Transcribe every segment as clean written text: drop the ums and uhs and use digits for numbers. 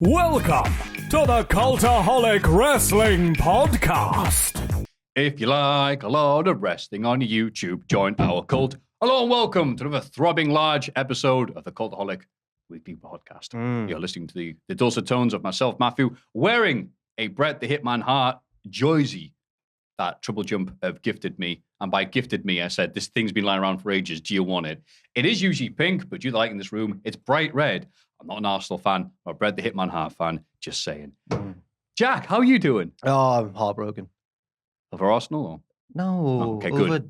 Welcome to the Cultaholic Wrestling Podcast. If you like a lot of wrestling on YouTube, join our cult. Hello and welcome to another throbbing large episode of the Cultaholic Weekly Podcast. You're listening to the dulcet tones of myself, Maffew, wearing a Bret the Hitman Hart jersey that Triple Jump have gifted me. And by gifted me, I said, this thing's been lying around for ages. Do you want it? It is usually pink, but you like in this room, it's bright red. I'm not an Arsenal fan or a Bret the Hitman Hart fan, just saying. Jack, how are you doing? Oh, I'm heartbroken. Over Arsenal? Or? No, Okay, good. over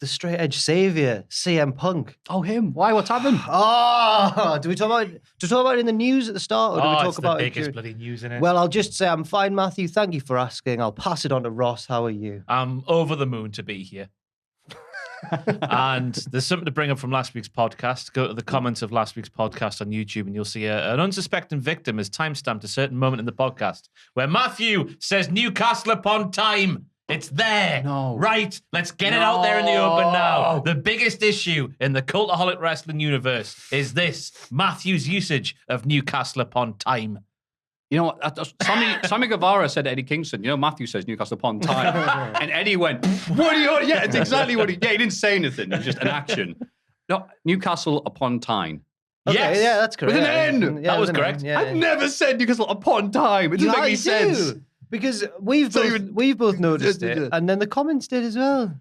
the straight edge savior, CM Punk. Oh, him. Why? What's happened? Oh, do we talk about it in the news at the start, or do we talk it's about the it? biggest bloody news in it. Well, I'll just say I'm fine, Matthew. Thank you for asking. I'll pass it on to Ross. How are you? I'm over the moon to be here. And there's something to bring up from last week's podcast. Go to the comments of last week's podcast on YouTube and you'll see an unsuspecting victim has timestamped a certain moment in the podcast where Maffew says Newcastle upon time. It's there. No. Right. Let's get it out there in the open now. The biggest issue in the Cultaholic Wrestling universe is this: Maffew's usage of Newcastle upon time. You know what? Sammy Guevara said to Eddie Kingston, you know, Maffew says Newcastle upon time. And Eddie went, what are you? Yeah, it's exactly what he didn't say anything. It was just an action. No, Newcastle upon time. Okay, Yes. yeah, that's correct. With an N. That was with an correct. N, yeah, I've never said Newcastle upon time. It You doesn't make any sense. do, because we've So both noticed it, and then the comments did as well.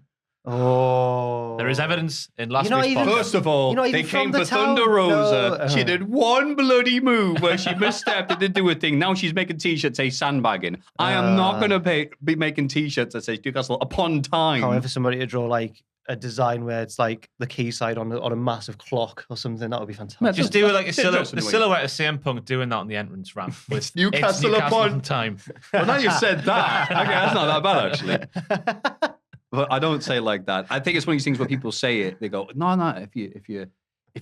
Oh, There is evidence in last You're not week's even- podcast. First of all, You're not they even came from the for Thunder town. Rosa. No. She did one bloody move where she misstepped and didn't do a thing. Now she's making T-shirts say sandbagging. I am not going to be making T-shirts that say Newcastle upon time. can't wait for somebody to draw like a design where it's like the key side on a massive clock or something. That would be fantastic. Just do it like That's the interesting way. silhouette of CM Punk doing that on the entrance ramp. With Newcastle upon time. Well, now you've said that. Okay, that's not that bad, actually. But I don't say it like that. I think it's one of these things where people say it, they go, no, if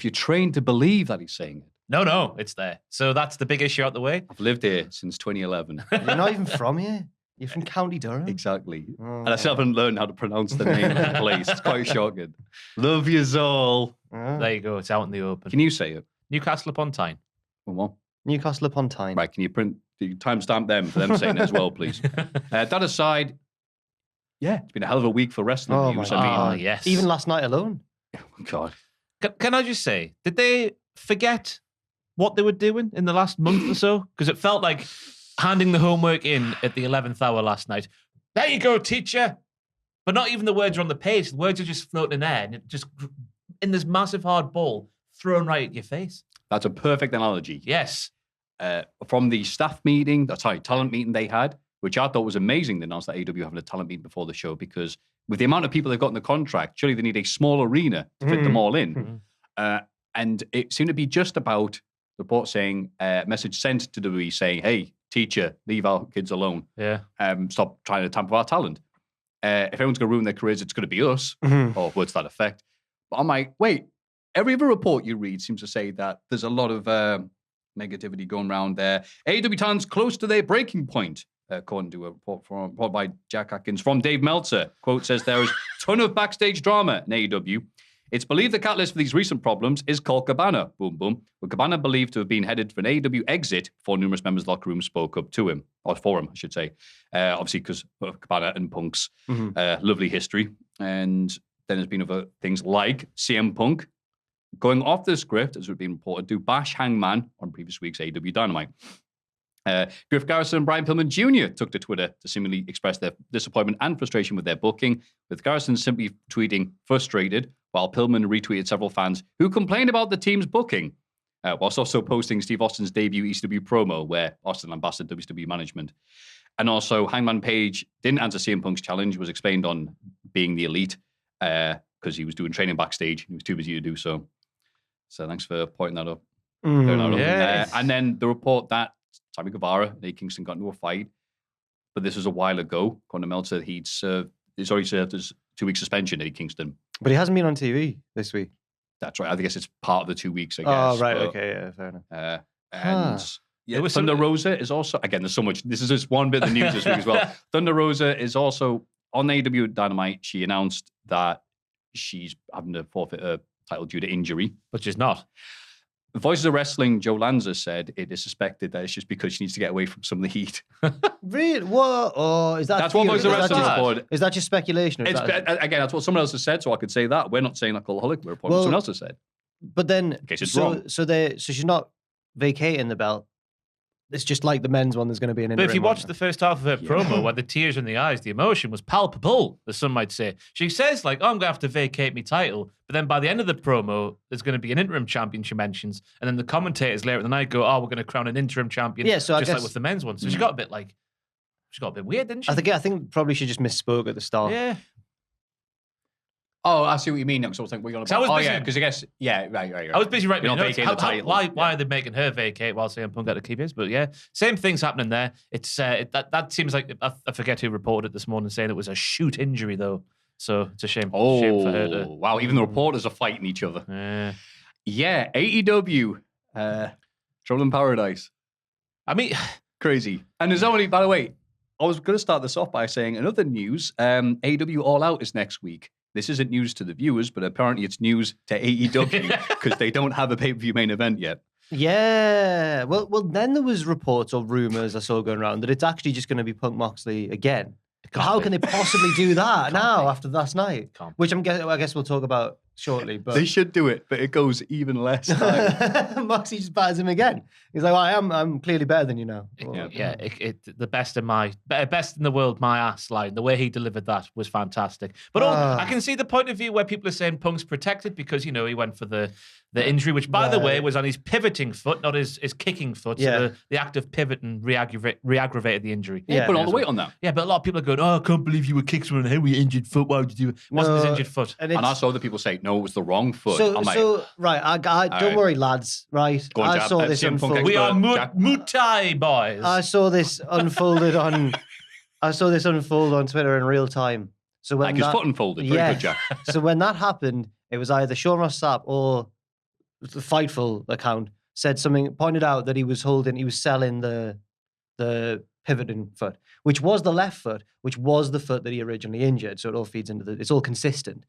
you're trained to believe that he's saying it. No, it's there. So that's the big issue out the way. I've lived here since 2011. You're not even from here. You're from County Durham. Exactly. Oh. And I still haven't learned how to pronounce the name of the place. It's quite shocking. Love yous all. Oh. There you go. It's out in the open. Can you say it? Newcastle upon time. Well, Newcastle upon Tyne. right, can you timestamp them for them saying it as well, please? That aside, yeah, it's been a hell of a week for wrestling Oh news. my I mean, God. yes. Even last night alone. God. Can I just say, did they forget what they were doing in the last month or so? Because it felt like handing the homework in at the 11th hour last night. There you go, teacher. But not even the words are on the page. The words are just floating in air and it just in this massive hard ball thrown right at your face. That's a perfect analogy. Yes. From the staff meeting, talent meeting they had, which I thought was amazing. They announced that AEW having a talent meeting before the show because with the amount of people they've got in the contract, surely they need a small arena to fit them all in. And it seemed to be just about the report saying, message sent to WWE saying, hey, teacher, leave our kids alone. Yeah. Stop trying to tamper with our talent. If everyone's going to ruin their careers, it's going to be us, or words to that effect. But I'm like, wait, every other report you read seems to say that there's a lot of negativity going around there. AEW talent's close to their breaking point, according to a report by Jack Atkins from Dave Meltzer. Quote says there is a ton of backstage drama in AEW. It's believed the catalyst for these recent problems is Colt Cabana, boom, boom, with Cabana believed to have been headed for an AEW exit before numerous members of the locker room spoke up to him, or for him, I should say. Obviously, because of Cabana and Punk's lovely history. And then there's been other things like CM Punk going off the script, as would be reported, to bash Hangman on previous week's AEW Dynamite. Griff Garrison and Brian Pillman Jr. took to Twitter to seemingly express their disappointment and frustration with their booking, with Garrison simply tweeting frustrated, while Pillman retweeted several fans who complained about the team's booking, whilst also posting Steve Austin's debut ECW promo, where Austin ambassador WWE management. And also, Hangman Page didn't answer CM Punk's challenge, was explained on being the elite, because he was doing training backstage. He was too busy to do so. So thanks for pointing that up. Yes. And then the report that Sammy Guevara and Eddie Kingston got into a fight, but this was a while ago. According to Meltzer, he's already served his 2-week suspension, Eddie Kingston. But he hasn't been on TV this week. That's right. I guess it's part of the 2 weeks, I guess. Oh, right. But, Okay. Yeah, fair enough. And yeah, There was Thunder some- Rosa is also, again, there's so much. This is just one bit of the news this week as well. Thunder Rosa is also on AEW Dynamite. She announced that she's having to forfeit her title due to injury. But she's not. Voices of Wrestling, Joe Lanza said it is suspected that it's just because she needs to get away from some of the heat. Really? What? Or is that? That's what Voices of Wrestling reported. Is that just speculation? Or Again, that's what someone else has said, so I could say that. We're not saying that Cultaholic. We're reporting what someone else has said. But then, in case it's wrong. So she's not vacating the belt. It's just like the men's one. There's going to be an. But if you watch the first half of her promo, where the tears in the eyes, the emotion was palpable, as some might say. She says, like, "Oh, I'm going to have to vacate my title," but then by the end of the promo, there's going to be an interim champion. She mentions, and then the commentators later in the night go, "Oh, we're going to crown an interim champion." Yeah, so I just guess, like with the men's one. So she got a bit weird, didn't she? I think probably she just misspoke at the start. Yeah. Oh, I see what you mean. So I was thinking, we're going to. Because I guess, right. I was busy writing You're not notes. vacating the title. Why are they making her vacate while CM Punk got to keep his? But yeah, same thing's happening there. It's that seems like I forget who reported it this morning saying it was a shoot injury though. So it's a shame. Shame for her to. Wow! Even the reporters are fighting each other. Yeah, AEW, Trouble in Paradise. I mean, crazy. And there's only, by the way, I was going to start this off by saying another news. AEW All Out is next week. This isn't news to the viewers, but apparently it's news to AEW because they don't have a pay-per-view main event yet. Yeah. Well, then there was reports or rumors I saw going around that it's actually just going to be Punk Moxley again. How can they possibly do that now after last night? Which I guess we'll talk about shortly. But they should do it, but it goes even less time. Moxley just batters him again. He's like, well, I'm clearly better than you now. The best in the world, my ass line. The way he delivered that was fantastic. But I can see the point of view where people are saying Punk's protected because, he went for the injury, which, by the way, was on his pivoting foot, not his kicking foot. So the act of pivoting re-aggravated the injury. Yeah, put all the weight on that. Yeah, but a lot of people are going, oh, I can't believe you were kicked someone in the head with your injured foot. Why would you do it? It wasn't his injured foot. And I saw other people say, no, it was the wrong foot. Don't worry, lads. Right, I saw this unfold. We are Muay boys. I saw this unfolded on. I saw this unfold on Twitter in real time. So when his foot unfolded. Very good, Jack. So when that happened, it was either Sean Ross Sapp or the Fightful account pointed out that he was selling the pivoting foot, which was the left foot, which was the foot that he originally injured. So it all feeds into it's all consistent.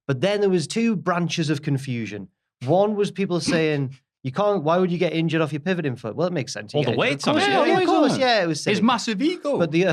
But then there was two branches of confusion. One was people saying, you can't, why would you get injured off your pivoting foot? Well, it makes sense. All the weights on it. Of course, it was silly. His massive ego. But the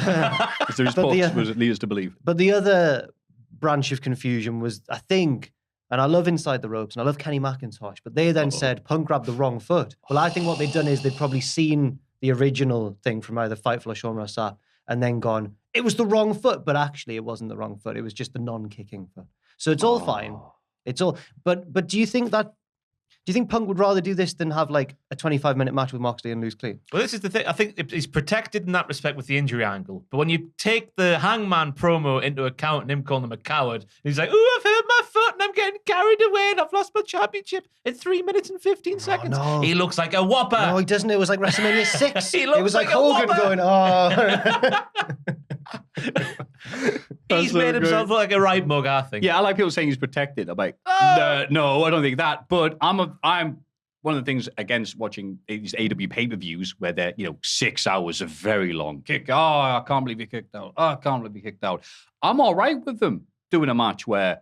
was lead us to believe. But the other branch of confusion was, I think, and I love Inside the Ropes, and I love Kenny McIntosh, but they then said Punk grabbed the wrong foot. Well, I think what they'd done is they'd probably seen the original thing from either Fightful or Sean Ross Sapp and then gone, it was the wrong foot, but actually it wasn't the wrong foot. It was just the non-kicking foot. So it's all fine. It's all, but do you think Punk would rather do this than have like a 25-minute match with Moxley and lose clean? Well, this is the thing. I think he's protected in that respect with the injury angle. But when you take the Hangman promo into account and him calling him a coward, he's like, "Ooh, I've hurt my foot and I'm getting carried away and I've lost my championship in 3 minutes and 15 seconds." No. He looks like a whopper. No, he doesn't. It was like WrestleMania 6. It was like Hogan going, oh. He's made himself look like a right mug, I think. Yeah, I like people saying he's protected. I'm like, no, I don't think that. But I'm one of the things against watching these AEW pay-per-views where they're 6 hours of very long kick. Oh, I can't believe you kicked out. Oh, I can't believe you kicked out. I'm all right with them doing a match where,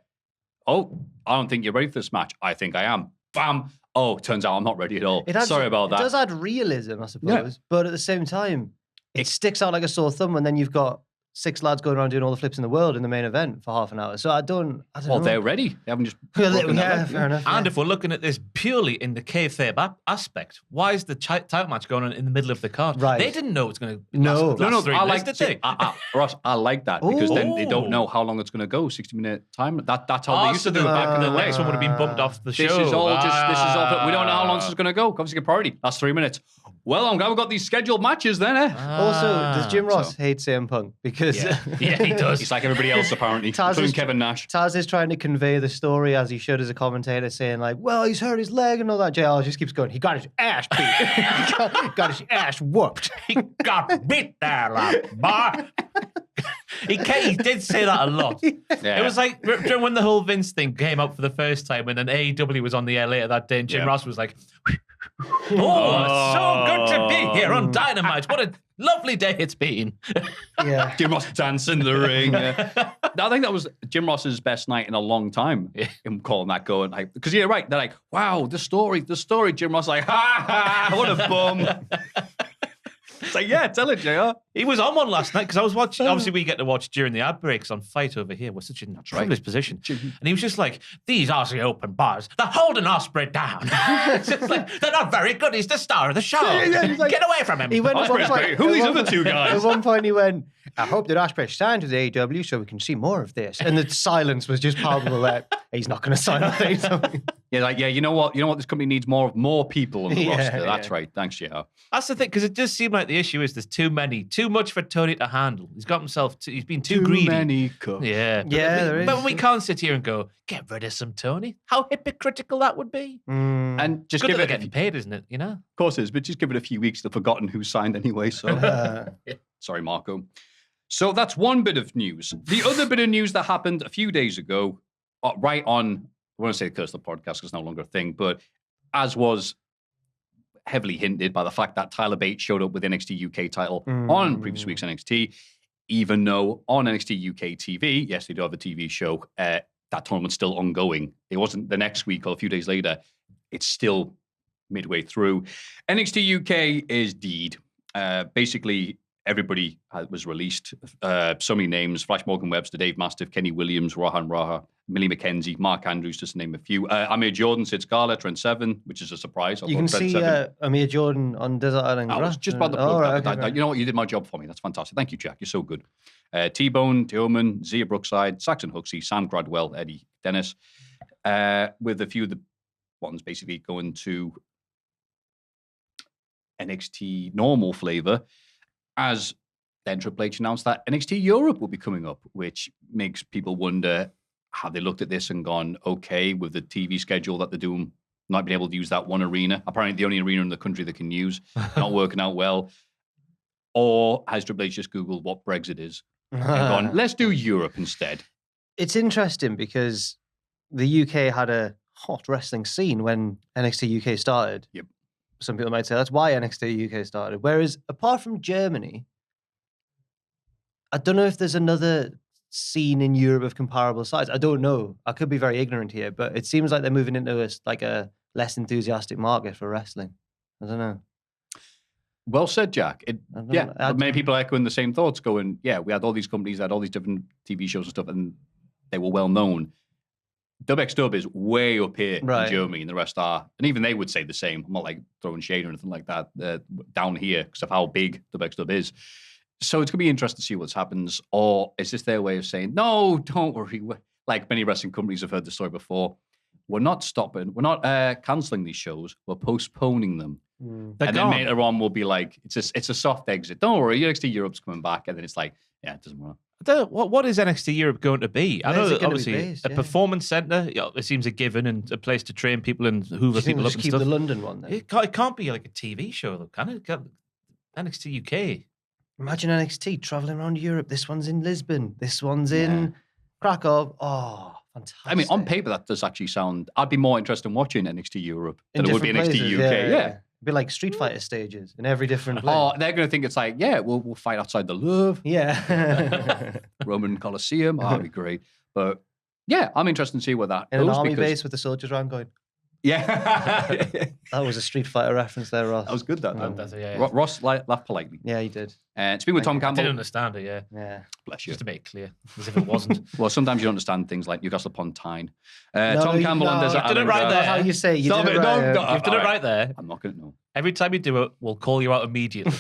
I don't think you're ready for this match. I think I am. Bam. Oh, turns out I'm not ready at all. Sorry about that. It does add realism, I suppose. But at the same time, it sticks out like a sore thumb when then you've got 6 lads going around doing all the flips in the world in the main event for half an hour. So I don't know. They're ready. They haven't just... fair enough. And if we're looking at this purely in the kayfabe aspect, why is the title match going on in the middle of the card? Right. They didn't know it was going to No, I like Ross, I like that because then they don't know how long it's going to go. 60-minute time. That's how they used to do it back in the day. Next one would have been bumped off the show. This is all. We don't know how long this is going to go. Obviously, priority. That's 3 minutes. Well, I'm glad we've got these scheduled matches then, eh? Also, does Jim Ross hate CM Punk? Because yeah, he does. He's like everybody else, apparently, including Kevin Nash. Taz is trying to convey the story as he should as a commentator, saying like, well, he's hurt his leg and all that. JR just keeps going, he got his ass beat. got his ass whooped. He got beat there, like, boy. He did say that a lot. Yeah. It was like when the whole Vince thing came up for the first time, and then AEW was on the air later that day, and Jim Ross was like, Oh, it's so good to be here on Dynamite. What a lovely day it's been. Yeah. Jim Ross dancing in the ring. I think that was Jim Ross's best night in a long time. Him calling that going, like, because you're right. They're like, wow, the story. Jim Ross like, ha, what a bum. It's like, yeah, tell it, JR. He was on one last night because I was watching. Obviously, we get to watch during the ad breaks on Fight over here. We're such a privileged position. And he was just like, these Aussie open bars, they're holding Ospreay down. It's just like, they're not very good. He's the star of the show. Like, get away from him. He went at one point, Who are these other two guys? At one point, he went, I hope that Ospreay signs with AEW so we can see more of this. And the silence was just palpable that he's not going to sign with AEW. Yeah, like, yeah, you know what? This company needs more people on the roster. That's right. Thanks, JR. That's the thing, because it does seem like the issue is there's too much for Tony to handle. He's got himself, he's been too greedy. Too many cooks. Yeah. There is. But we can't sit here and go, get rid of some Tony. How hypocritical that would be. And just Good give that it they're getting paid, isn't it? You know? Of course it is, but just give it a few weeks. They've forgotten who signed anyway. So sorry, Marco. So that's one bit of news. The other bit of news that happened a few days ago, right on, I want to say Curse the Podcast because it's no longer a thing, but as was heavily hinted by the fact that Tyler Bates showed up with NXT UK title on previous week's NXT, even though on NXT UK TV, yes, they do have a TV show, that tournament's still ongoing. It wasn't the next week or a few days later. It's still midway through. NXT UK is deed. Basically, everybody was released. So many names: Flash Morgan Webster, Dave Mastiff, Kenny Williams, Rohan Raha, Millie McKenzie, Mark Andrews, just to name a few. Amir Jordan, Sid Scala, Trent Seven, which is a surprise. You can see Amir Jordan on Desert Island. I was just about to plug that. You know what? You did my job for me. That's fantastic. Thank you, Jack. You're so good. T-Bone, Teoman, Zia Brookside, Saxon Huxley, Sam Gradwell, Eddie Dennis, with a few of the ones basically going to NXT normal flavor, as then Triple H announced that NXT Europe will be coming up, which makes people wonder how they looked at this and gone, okay, with the TV schedule that they're doing, not being able to use that one arena, apparently the only arena in the country they can use, not working out well. Or has Triple H just Googled what Brexit is and gone, let's do Europe instead? It's interesting because the UK had a hot wrestling scene when NXT UK started. Yep. Some people might say that's why NXT UK started. Whereas apart from Germany, I don't know if there's another scene in Europe of comparable size. I don't know. I could be very ignorant here, but it seems like they're moving into a less enthusiastic market for wrestling. I don't know. Well said, Jack. Many people are echoing the same thoughts, going, yeah, we had all these companies that had all these different TV shows and stuff, and they were well known. WXW is way up here in Germany, and the rest are, and even they would say the same. I'm not like throwing shade or anything like that down here because of how big WXW is. So it's going to be interesting to see what happens. Or is this their way of saying, no, don't worry? Like many wrestling companies have heard the story before. We're not stopping. We're not cancelling these shows. We're postponing them. And then later on, we'll be like, it's a soft exit. Don't worry, NXT Europe's coming back. And then it's like, yeah, it doesn't matter. What is NXT Europe going to be? I know that obviously based, a performance centre, it seems a given, and a place to train people and hoover people up and keep stuff. the London one then? It can't be like a TV show, though, can it? NXT UK. Imagine NXT travelling around Europe. This one's in Lisbon. This one's in Krakow. Oh, fantastic. I mean, on paper, that does actually sound... I'd be more interested in watching NXT Europe than it would be NXT UK. Yeah. It'd be like Street Fighter stages in every different place. Oh, they're going to think it's like, yeah, we'll fight outside the Louvre. Yeah. Roman Colosseum. Oh, that'd be great. But yeah, I'm interested to see where that in goes. An army base with the soldiers around going. Yeah. That was a Street Fighter reference there, Ross. That was good, that. Yeah. Ross laughed politely. Yeah, he did. It's been with Tom Campbell. I didn't understand it, Yeah. Bless you. Just to make it clear, as if it wasn't. Well, sometimes you don't understand things like Newcastle upon Tyne. Tom Campbell on Desert Island. You did it right there. That's how you say it. You You've did done it right there. I'm not going to know. Every time you do it, we'll call you out immediately.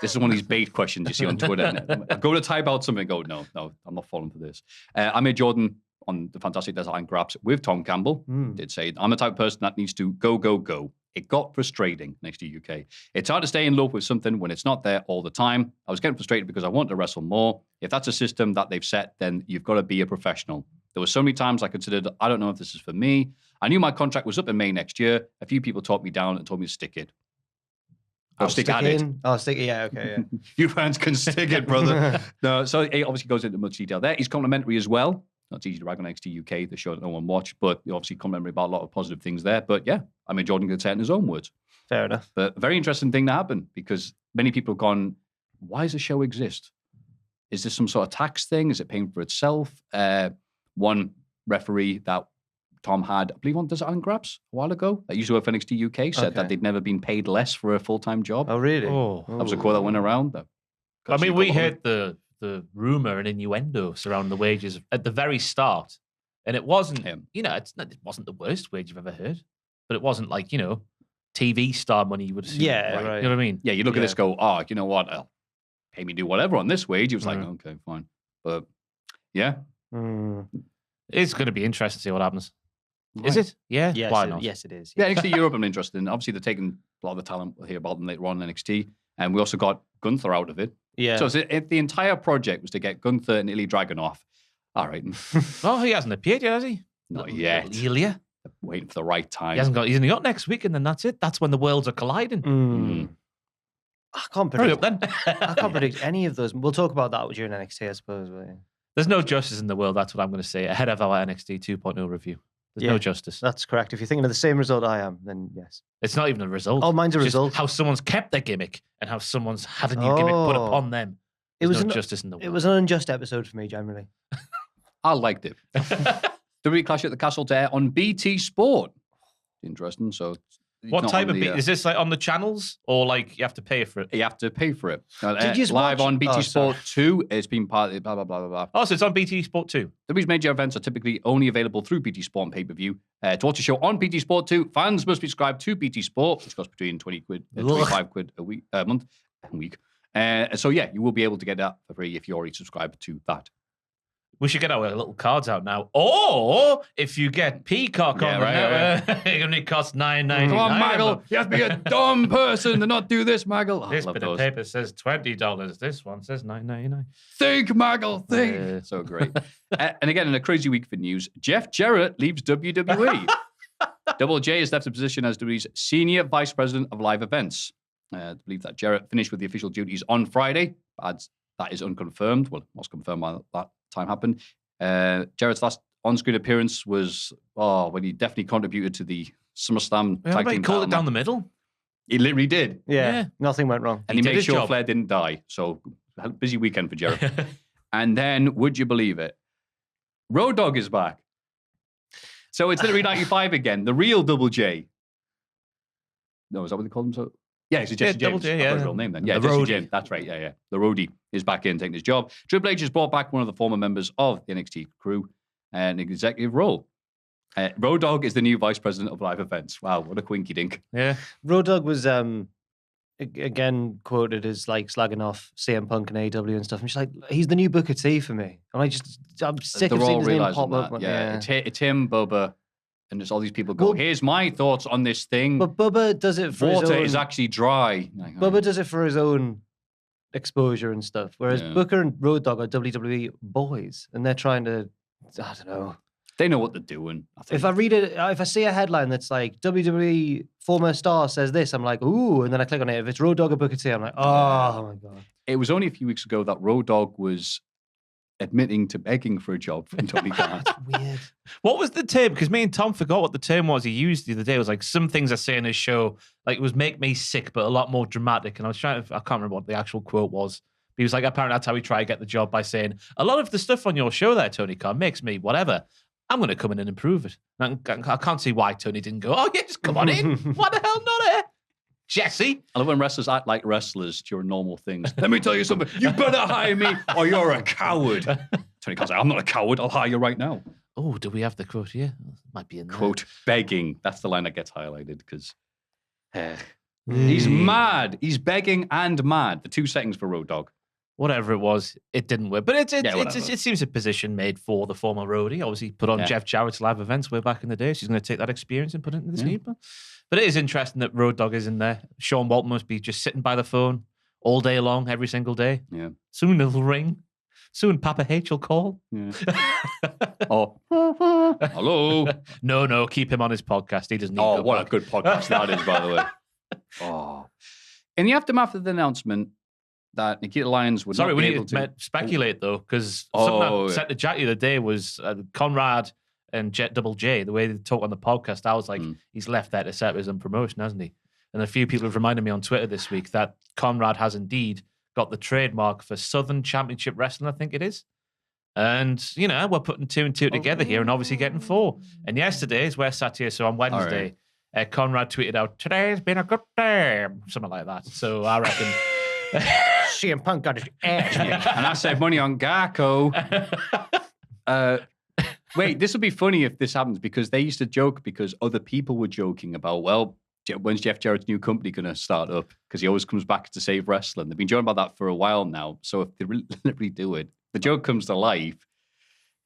This is one of these bait questions you see on Twitter. I go to type out something and go, no, I'm not falling for this. Amir Jordan on the Fantastic Desert Island Graps with Tom Campbell did say, I'm the type of person that needs to go. It got frustrating next to UK. It's hard to stay in love with something when it's not there all the time. I was getting frustrated because I want to wrestle more. If that's a system that they've set, then you've got to be a professional. There were so many times I considered, I don't know if this is for me. I knew my contract was up in May next year. A few people talked me down and told me to stick it. Stick at it. Oh, stick it. Yeah, okay, yeah. You fans can stick it, brother. No, so he obviously goes into much detail there. He's complimentary as well. Not easy to rag on NXT UK, the show that no one watched, but obviously complimentary about a lot of positive things there. But yeah, I mean, Jordan could say it in his own words. Fair enough. But a very interesting thing to happen because many people have gone, why does the show exist? Is this some sort of tax thing? Is it paying for itself? One referee that Tom had, I believe on Desert Island Grabs a while ago, that used to work for NXT UK, said that they'd never been paid less for a full-time job. Oh, really? Oh. That was a quote that went around. I mean, we heard the rumor and innuendo surrounding the wages at the very start, and it wasn't, it wasn't the worst wage you've ever heard, but it wasn't like, TV star money you would assume. Yeah, right. You know what I mean? Yeah, you look at this, go, oh, you know what? Pay me do whatever on this wage. He was like, okay, fine. But yeah. It's going to be interesting to see what happens. Right. Is it? Yeah. Yes, Why not? Yes, it is. Yeah, NXT Europe I'm interested in. Obviously, they're taking a lot of the talent. We'll hear about them later on in NXT. And we also got Gunther out of it. Yeah. So if the entire project was to get Gunther and Ilya Dragunov, all right. Oh, he hasn't appeared yet, has he? Not yet. Ilya? Waiting for the right time. He's only got next week, and then that's it. That's when the worlds are colliding. I can't Hurry predict. up then. I can't predict any of those. We'll talk about that during NXT, I suppose. But yeah. There's no justice in the world. That's what I'm going to say ahead of our NXT 2.0 review. There's no justice. That's correct. If you're thinking of the same result I am, then yes. It's not even a result. Oh, mine's a It's just result. how someone's kept their gimmick and how someone's had a new gimmick put upon them. There's no justice in the world. It was an unjust episode for me, generally. I liked it. WWE Clash at the Castle to air on BT Sport. Interesting. So, what type of is this like on the channels or like you have to pay for it? You have to pay for it. Did you just live watch- on BT Oh, Sport 2. It's been part of blah, blah, blah, blah, blah. Oh, so it's on BT Sport 2. WWE's major events are typically only available through BT Sport and pay-per-view. To watch a show on BT Sport 2, fans must be subscribed to BT Sport, which costs between 25 quid a month. So, yeah, you will be able to get that for free if you already subscribe to that. We should get our little cards out now. Or if you get Peacock on the network, it only costs $9.99. Come on, Maggle. You have to be a dumb person to not do this, Maggle. This bit of paper says $20. This one says $9.99. Think, Maggle, think. So great. And again, in a crazy week for news, Jeff Jarrett leaves WWE. Double J has left the position as WWE's Senior Vice President of Live Events. I believe that Jarrett finished with the official duties on Friday. But that is unconfirmed. Well, it was confirmed by that time happened. Jarrett's last on-screen appearance was when he definitely contributed to the SummerSlam tag team. He called it down the middle. He literally did. Yeah. Nothing went wrong. And he made sure Flair didn't die. So, a busy weekend for Jarrett. And then, would you believe it? Road Dogg is back. So, it's literally 95 again. The real Double J. No, is that what they called him? So, yeah, it's Jesse James. Double J, That's his real name then. Yeah, the Jesse roadie. James. That's right. Yeah. The roadie is back in taking his job. Triple H has brought back one of the former members of the NXT crew in an executive role. Road Dogg is the new vice president of live events. Wow, what a quinky dink. Yeah. Road Dogg was again quoted as like slagging off CM Punk and AEW and stuff. And she's like, he's the new Booker T for me. And I'm sick They're of seeing all his name realizing pop up. that. Yeah. It's him, Bubba, and there's all these people go, here's my thoughts on this thing. But Bubba does it for his Water own... is actually dry. Like, Bubba does it for his own exposure and stuff. Whereas Booker and Road Dogg are WWE boys. And they're trying to, I don't know. They know what they're doing. I think. If I see a headline that's like WWE former star says this, I'm like, ooh, and then I click on it. If it's Road Dogg or Booker T, I'm like, oh my God. It was only a few weeks ago that Road Dogg was admitting to begging for a job from Tony Khan. Weird. What was the term? Because me and Tom forgot what the term was he used the other day. It was like some things I say in his show, like it was make me sick, but a lot more dramatic. And I can't remember what the actual quote was. But he was like, apparently that's how he tried to get the job by saying, a lot of the stuff on your show there, Tony Khan, makes me whatever. I'm going to come in and improve it. And I can't see why Tony didn't go, oh yeah, just come on in. Why the hell not here? Jesse. I love when wrestlers act like wrestlers during normal things. Let me tell you something. You better hire me or you're a coward. Tony Khan's like, I'm not a coward. I'll hire you right now. Oh, do we have the quote here? Might be in there. Quote, begging. That's the line that gets highlighted because he's mad. He's begging and mad. The 2 seconds for Road Dogg. Whatever it was, it didn't work. But whatever. it seems a position made for the former roadie. Obviously, put on Jeff Jarrett's live events way back in the day. She's going to take that experience and put it into this people. But it is interesting that Road Dogg is in there. Sean Waltman must be just sitting by the phone all day long, every single day. Yeah. Soon it'll ring. Soon Papa H will call. Yeah. Hello. No, keep him on his podcast. He doesn't need Oh, what a good podcast that is, by the way. Oh. In the aftermath of the announcement that Nikita Lyons would not be able to... Sorry, we need to speculate, though, because something I said to Jack the other day was Conrad and Double J, the way they talk on the podcast, I was like, he's left there to set his own promotion, hasn't he? And a few people have reminded me on Twitter this week that Conrad has indeed got the trademark for Southern Championship Wrestling, I think it is. And, you know, we're putting 2 and 2 together here and obviously getting 4. And yesterday, as we're sat here, so on Wednesday, Conrad tweeted out, "Today's been a good day," something like that. So I reckon... CM Punk got his ass. And I said money on Garco. Wait, this would be funny if this happens, because they used to joke because other people were joking about, well, when's Jeff Jarrett's new company going to start up? Because he always comes back to save wrestling. They've been joking about that for a while now. So if they really do it, the joke comes to life.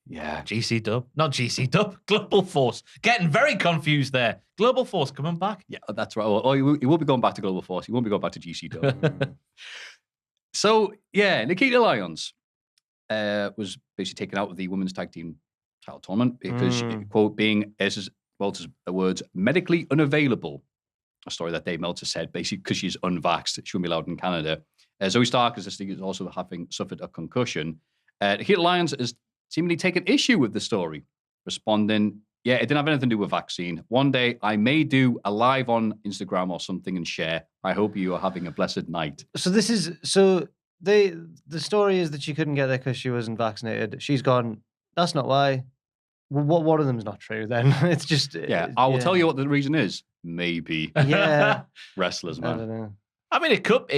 Yeah. GC Dub. Not GC Dub. Global Force. Getting very confused there. Global Force coming back. Yeah, that's right. Oh, he will be going back to Global Force. He won't be going back to GC Dub. So, yeah, Nikita Lyons was basically taken out of the women's tag team title tournament because, quote, being, as Walter's words, medically unavailable. A story that Dave Meltzer said, basically because she's unvaxxed, she won't be allowed in Canada. Zoe Stark is also having suffered a concussion. Nikita Lyons has seemingly taken issue with the story, responding, "Yeah, it didn't have anything to do with vaccine. One day I may do a live on Instagram or something and share. I hope you are having a blessed night." So the story is that she couldn't get there because she wasn't vaccinated. She's gone, "That's not why." Well, one of them's not true then. It's just... Yeah, I will tell you what the reason is. Maybe. Yeah. Wrestlers, I man. don't know. I mean, it could,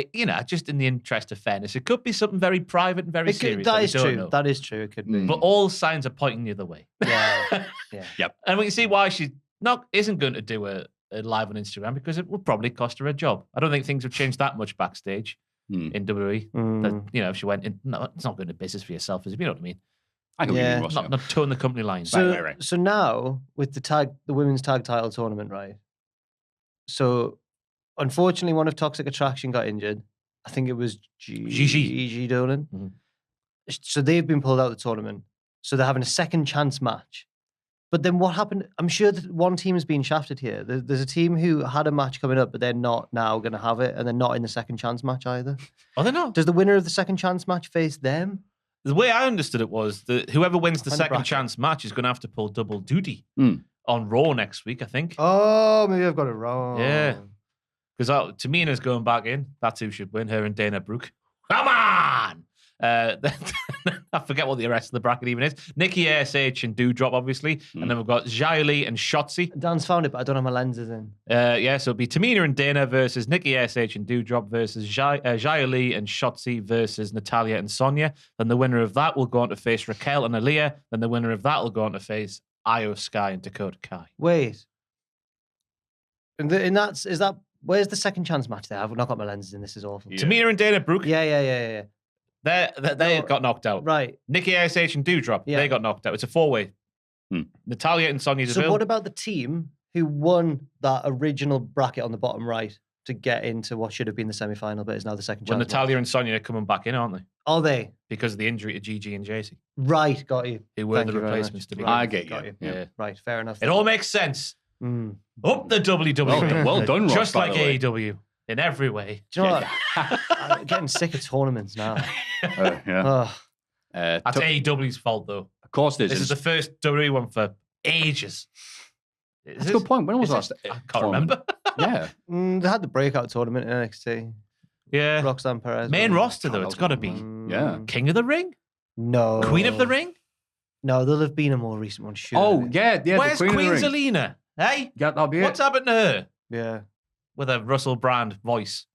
just in the interest of fairness, it could be something very private and very serious. That we is don't true. know. That is true. It could be. But all signs are pointing the other way. Yeah. Yeah. Yep. And we can see why she isn't going to do a live on Instagram, because it will probably cost her a job. I don't think things have changed that much backstage in WWE. That, if she went in, no, it's not going to business for yourself, is it? You know what I mean? I know Yeah. what you mean, Not towing the company line. So, so now with the women's tag title tournament, right? So unfortunately, one of Toxic Attraction got injured. I think it was Gigi Dolan. Mm-hmm. So they've been pulled out of the tournament. So they're having a second chance match. But then what happened? I'm sure that one team has been shafted here. There's a team who had a match coming up, but they're not now going to have it, and they're not in the second chance match either. Oh, they're not? Does the winner of the second chance match face them? The way I understood it was that whoever wins the second chance match is going to have to pull double duty on Raw next week, I think. Oh, maybe I've got it wrong. Yeah. Because Tamina's going back in. That's who should win, her and Dana Brooke. Come on! I forget what the rest of the bracket even is. Nikki ASH and Doudrop, obviously. And then we've got Xia Li and Shotzi. Dan's found it, but I don't have my lenses in. So it'll be Tamina and Dana versus Nikki ASH and Doudrop versus Xia Li and Shotzi versus Natalia and Sonia. Then the winner of that will go on to face Raquel and Aaliyah. Then the winner of that will go on to face Io Sky and Dakota Kai. Wait. Where's the second chance match there? I've not got my lenses in. This is awful. Yeah. Tamina and Dana Brooke. Yeah. They got knocked out. Right. Nikki ASH and Doudrop, they got knocked out. It's a 4-way. Natalia and Sonya Deville. So what about the team who won that original bracket on the bottom right to get into what should have been the semi-final, but is now the second chance? Well, Natalia match? and Sonya are coming back in, aren't they? Are they? Because of the injury to Gigi and JC. Right, got you. Who were Thank the you very replacements much. to be. I get you. Got you. Yeah. Right, fair enough. It all makes sense. Up the WWE. Well done, Ross, Just by like the way. AEW in every way. Do you know what? I'm getting sick of tournaments now. Yeah. That's AEW's fault, though. Of course, This is the first WWE one for ages. That's a good point. When was the last? I can't remember. Yeah. They had the breakout tournament in NXT. Yeah. Roxanne Perez. Main won. roster, though, it's got to be Yeah. King of the Ring? No. Queen of the Ring? No, there'll have been a more recent one, sure. Oh, yeah. Where's the Queen of the Ring. Zelina? Hey? Yeah, that'll be What's it. happened to her? Yeah. With a Russell Brand voice.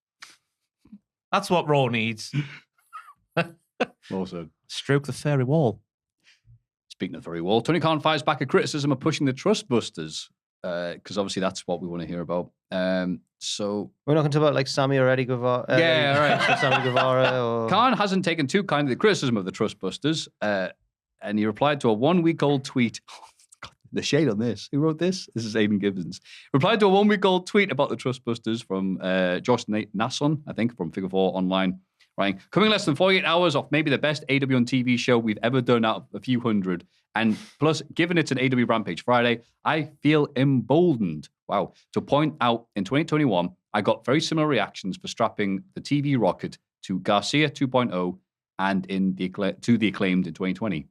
That's what Raw needs. Also, Stroke the fairy wall. speaking of the very wall, Tony Khan fires back at criticism of pushing the Trust Busters, because obviously that's what we want to hear about. So We're not going to talk about like Sammy or Eddie Guevara. Yeah, right. Sammy Guevara or... Khan hasn't taken too kindly the criticism of the Trust Busters, and he replied to a 1-week-old tweet. God, the shade on this. Who wrote this? This is Aidan Gibbons. Replied to a 1-week-old tweet about the Trust Busters from Josh Nasson, I think, from Figure 4 Online. Right, coming less than 48 hours off maybe the best AW on TV show we've ever done out of a few hundred. And plus, given it's an AW Rampage Friday, I feel emboldened, to point out in 2021, I got very similar reactions for strapping the TV rocket to Garcia 2.0 and to the Acclaimed in 2020.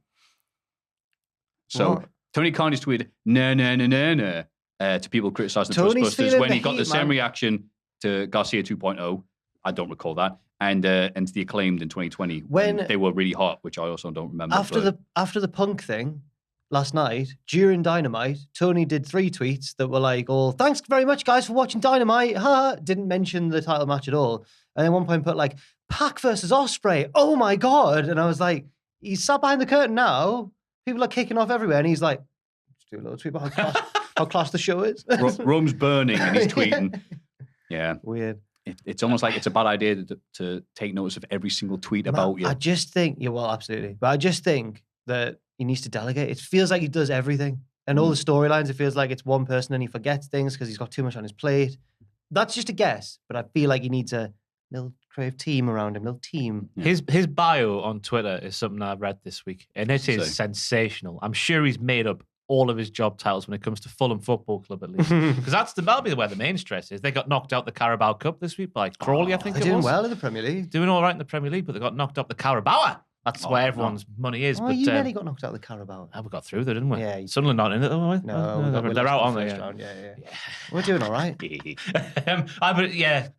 So, What? Tony Khan has tweeted, no, to people criticizing the Tony's Trustbusters feeling when the he got heat, the same man. reaction to Garcia 2.0. I don't recall that. And to the Acclaimed in 2020 when they were really hot, which I also don't remember. After the Punk thing last night, during Dynamite, Tony did 3 tweets that were like, "Oh, thanks very much, guys, for watching Dynamite." Didn't mention the title match at all. And at one point put like, "Pac versus Ospreay. Oh my God." And I was like, he's sat behind the curtain now. People are kicking off everywhere. And he's like, "Just do a little tweet about how class the show is." Rome's burning and he's tweeting. Yeah. Weird. It's almost like it's a bad idea to take notice of every single tweet about you. I just think, absolutely. But I just think that he needs to delegate. It feels like he does everything. And all the storylines, it feels like it's one person and he forgets things because he's got too much on his plate. That's just a guess, but I feel like he needs a little creative team around him, little team. Yeah. His bio on Twitter is something I've read this week, and it is sensational. I'm sure he's made up all of his job titles when it comes to Fulham Football Club, at least. Because that'll be where the main stress is. They got knocked out the Carabao Cup this week by Crawley, I think it was. They're doing well in the Premier League. Doing all right in the Premier League, but they got knocked out the Carabao. That's where everyone's money is. But you nearly got knocked out of the Carabao. We got through there, didn't we? Yeah. Sunderland not in it, though, are we? No, they're out on the round. Yeah. We're doing all right.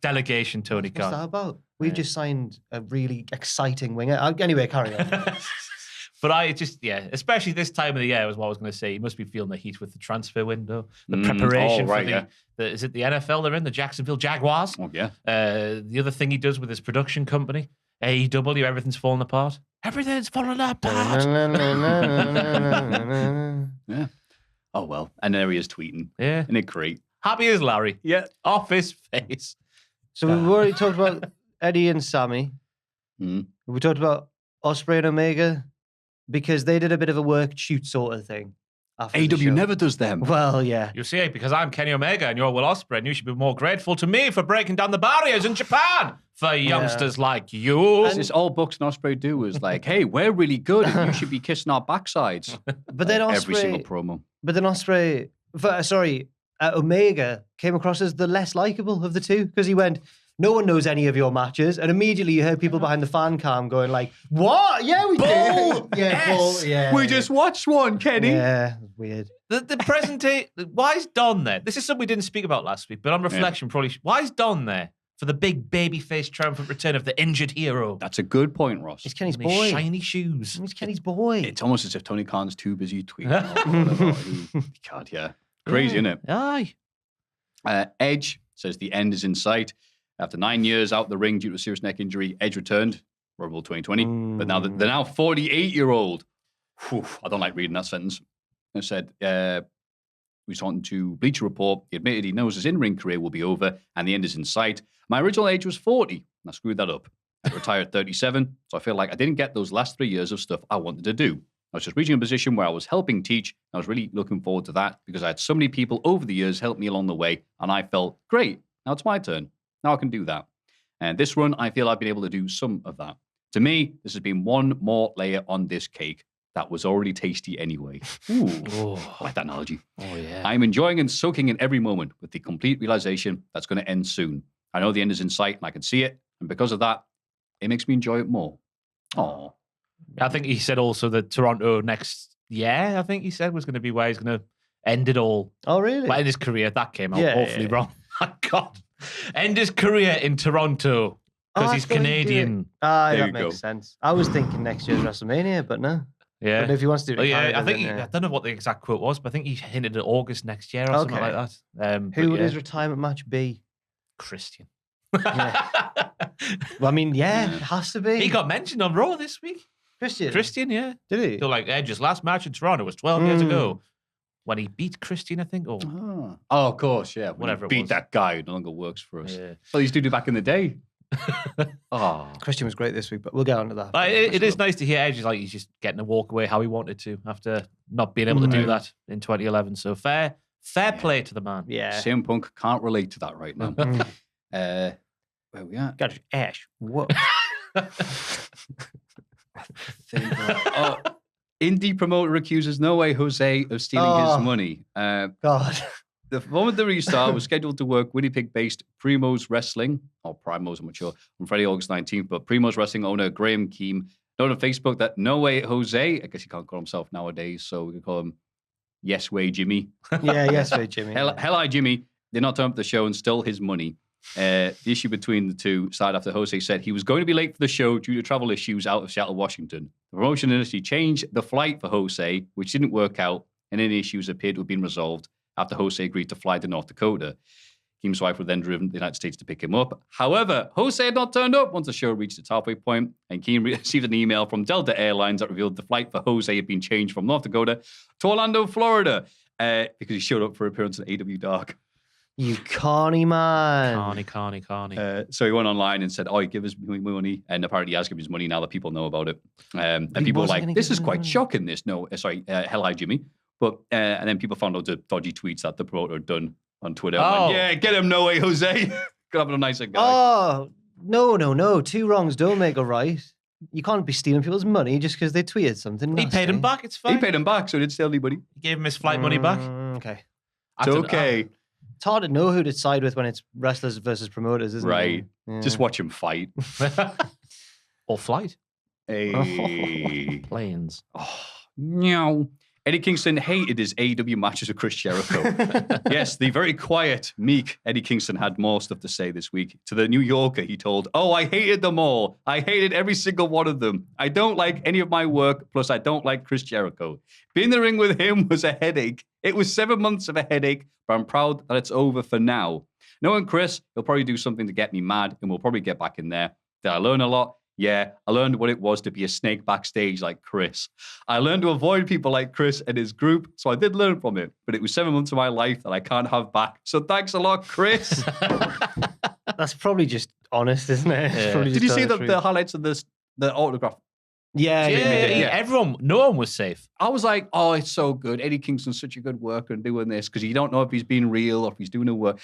Delegation, Tony Khan. What's that about? We've just signed a really exciting winger. Anyway, carry on. But especially this time of the year was what I was going to say. He must be feeling the heat with the transfer window, the preparation for is it the NFL they're in, the Jacksonville Jaguars? Oh, yeah. The other thing he does with his production company, AEW, everything's falling apart. Everything's falling apart. Yeah. Oh, well. And there he is tweeting. Yeah. Isn't it great? Happy as Larry. Yeah. Off his face. So we've already talked about Eddie and Sammy. We talked about Ospreay and Omega because they did a bit of a work shoot sort of thing. AEW never does them. Well, yeah. You see, because I'm Kenny Omega and you're Will Ospreay, and you should be more grateful to me for breaking down the barriers in Japan for youngsters like you. This is all Bucks and Ospreay do is like, hey, we're really good and you should be kissing our backsides. But then every single promo. But then Ospreay, Omega came across as the less likable of the two because he went, "No one knows any of your matches," and immediately you heard people behind the fan cam going like, "What? Yeah, we Bull! did. Yeah, bull. Yeah, we just watched one, Kenny." Yeah, weird. The presentation. Why is Don there? This is something we didn't speak about last week, but on reflection, probably. Why is Don there for the big babyface triumphant return of the injured hero? That's a good point, Ross. He's Kenny's And his boy. shiny shoes. He's Kenny's boy. It's almost as if Tony Khan's too busy tweeting. God, yeah. Crazy, isn't it? Aye. Edge says the end is in sight. After 9 years out the ring due to a serious neck injury, Edge returned, Royal Rumble 2020. But now the now 48-year-old, I don't like reading that sentence, and said, we was talking to Bleacher Report. He admitted he knows his in-ring career will be over and the end is in sight. My original age was 40, and I screwed that up. I retired at 37, so I feel like I didn't get those last 3 years of stuff I wanted to do. I was just reaching a position where I was helping teach. I was really looking forward to that because I had so many people over the years help me along the way, and I felt, great, now it's my turn. Now I can do that. And this run, I feel I've been able to do some of that. To me, this has been one more layer on this cake that was already tasty anyway. Ooh, I like that analogy. Oh, yeah. I'm enjoying and soaking in every moment with the complete realization that's going to end soon. I know the end is in sight and I can see it. And because of that, it makes me enjoy it more. Oh. I think he said also that Toronto next year, I think he said, was going to be where he's going to end it all. Oh, really? But in his career, that came out awfully wrong. My God. End his career in Toronto because he's Canadian. That makes sense. I was thinking next year's WrestleMania, but no. Yeah. But if he wants to do it, I think I don't know what the exact quote was, but I think he hinted at August next year or something like that. Who would his retirement match be? Christian. Yeah. Well, I mean, it has to be. He got mentioned on Raw this week. Christian, yeah. Did he? So like Edge's last match in Toronto was 12 years ago when he beat Christian, I think. Oh, of course, yeah. Whatever it beat was. that guy who no longer works for us. Yeah. Well, he used to do back in the day. Christian was great this week, but we'll get on to that. But it is nice to hear Edge like he's just getting to walk away how he wanted to after not being able to do that in 2011. So fair play to the man. Yeah. CM Punk can't relate to that right now. Where we at? Got Ash. What? Indie promoter accuses No Way Jose of stealing his money. God. The moment the restart was scheduled to work Winnipeg-based Primo's Wrestling, or Primo's, I'm not sure, on Friday, August 19th, but Primo's Wrestling owner Graham Keem noted on Facebook that No Way Jose, I guess he can't call himself nowadays, so we can call him Yes Way Jimmy. Yeah, Yes Way Jimmy. Hell I Jimmy did not turn up the show and stole his money. The issue between the two started after Jose said he was going to be late for the show due to travel issues out of Seattle, Washington. The promotion industry changed the flight for Jose, which didn't work out, and any issues appeared to have been resolved after Jose agreed to fly to North Dakota. Keem's wife would then driven to the United States to pick him up. However, Jose had not turned up once the show reached its halfway point, and Keem received an email from Delta Airlines that revealed the flight for Jose had been changed from North Dakota to Orlando, Florida, because he showed up for an appearance at AEW Dark. You carny man. Carney. So he went online and said, "Oh, give us money," and apparently he has given his money now that people know about it. And people were like, "This is quite shocking." This, no, sorry, hell, hi, Jimmy. But and then people found out the dodgy tweets that the promoter had done on Twitter. Oh. Went, yeah, get him, no way, Jose. Could have been a nicer guy. Oh, no. 2 wrongs don't make a right. You can't be stealing people's money just because they tweeted something. He paid him back. It's fine. He paid him back, so he didn't steal anybody. He gave him his flight money back. Okay. It's okay. It's hard to know who to side with when it's wrestlers versus promoters, isn't Right. it? Yeah. Just watch him fight. Or flight. Hey. Planes. Oh, no. Eddie Kingston hated his AEW matches with Chris Jericho. Yes, the very quiet, meek Eddie Kingston had more stuff to say this week. To the New Yorker, he told, "Oh, I hated them all. I hated every single one of them. I don't like any of my work, plus I don't like Chris Jericho. Being in the ring with him was a headache. It was 7 months of a headache, but I'm proud that it's over for now. Knowing Chris, he'll probably do something to get me mad, and we'll probably get back in there. Did I learn a lot? Yeah, I learned what it was to be a snake backstage like Chris. I learned to avoid people like Chris and his group, so I did learn from it. But it was 7 months of my life that I can't have back. So thanks a lot, Chris." That's probably just honest, isn't it? It's Yeah. probably Did just you see telling the highlights of the autograph? Yeah. Everyone, no one was safe. I was like, oh, it's so good. Eddie Kingston's such a good worker and doing this, because you don't know if he's being real or if he's doing a work.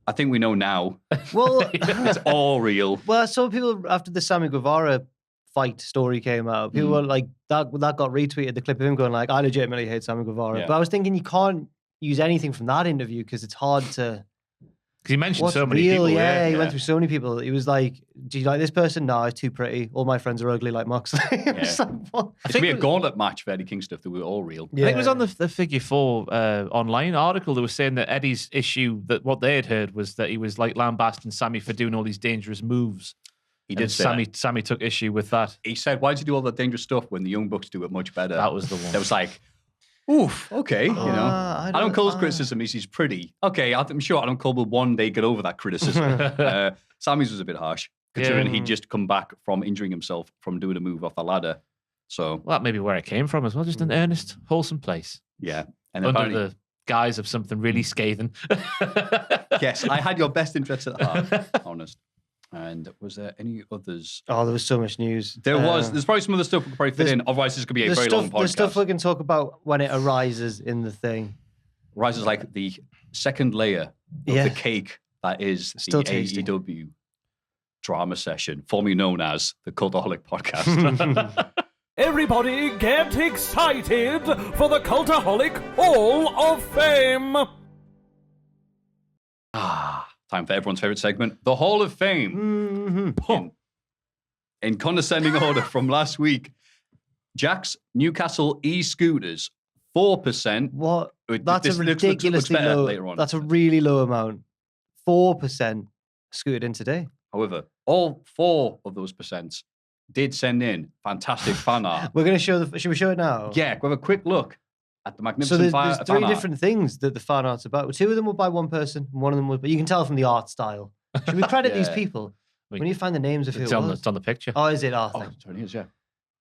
I think we know now. Well, It's all real. well, I saw people after the Sammy Guevara fight story came out. People were like, that got retweeted, the clip of him going like, "I legitimately hate Sammy Guevara." Yeah. But I was thinking you can't use anything from that interview because it's hard to. Because he mentioned What's so many real? people. Yeah, he went through so many people. He was like, "Do you like this person? No, it's too pretty. All my friends are ugly like Moxley." It was like, what? It's going to be a gauntlet match for Eddie Kingston if they were all real. I think it was on the Figure 4 online article. They were saying that Eddie's issue, that what they had heard was that he was like lambasting Sammy for doing all these dangerous moves. He did And say Sammy took issue with that. He said, "Why did you do all that dangerous stuff when the Young Bucks do it much better?" That was the one. That was like, oof, okay, you know. Adam Cole's criticism is he's pretty. Okay, I'm sure Adam Cole will one day get over that criticism. Sammy's was a bit harsh, considering he'd just come back from injuring himself from doing a move off the ladder. So, Well, that may be where it came from as well. Just an earnest, wholesome place. yeah. And Under apparently, the guise of something really scathing. yes, I had your best interest at heart, honest. And was there any others? Oh, there was so much news. There's probably some other stuff we could probably fit in. Otherwise, this could be a very long podcast. The stuff we can talk about when it arises in the thing. Rises like the second layer of the cake that is Still the tasty. AEW drama session, formerly known as the Cultaholic Podcast. Everybody get excited for the Cultaholic Hall of Fame! Time for everyone's favorite segment, the Hall of Fame. In condescending order from last week, Jack's Newcastle e-scooters, 4%. What? Wait, That's this a looks ridiculously better low. later on. That's a really low amount. 4% scooted in today. However, all 4 of those percents did send in fantastic fan art. We're going to show should we show it now? Yeah, we'll have a quick look at the So magnificent there's fan 3 art. different things that the fan art's about. 2 of them were by one person, and one of them was. But you can tell from the art style. Should we credit these Yeah. people? We- We need to find the names of who It's it on, was. it's on the picture. Oh, is it? Oh, Oh, thank sorry, it is, yeah.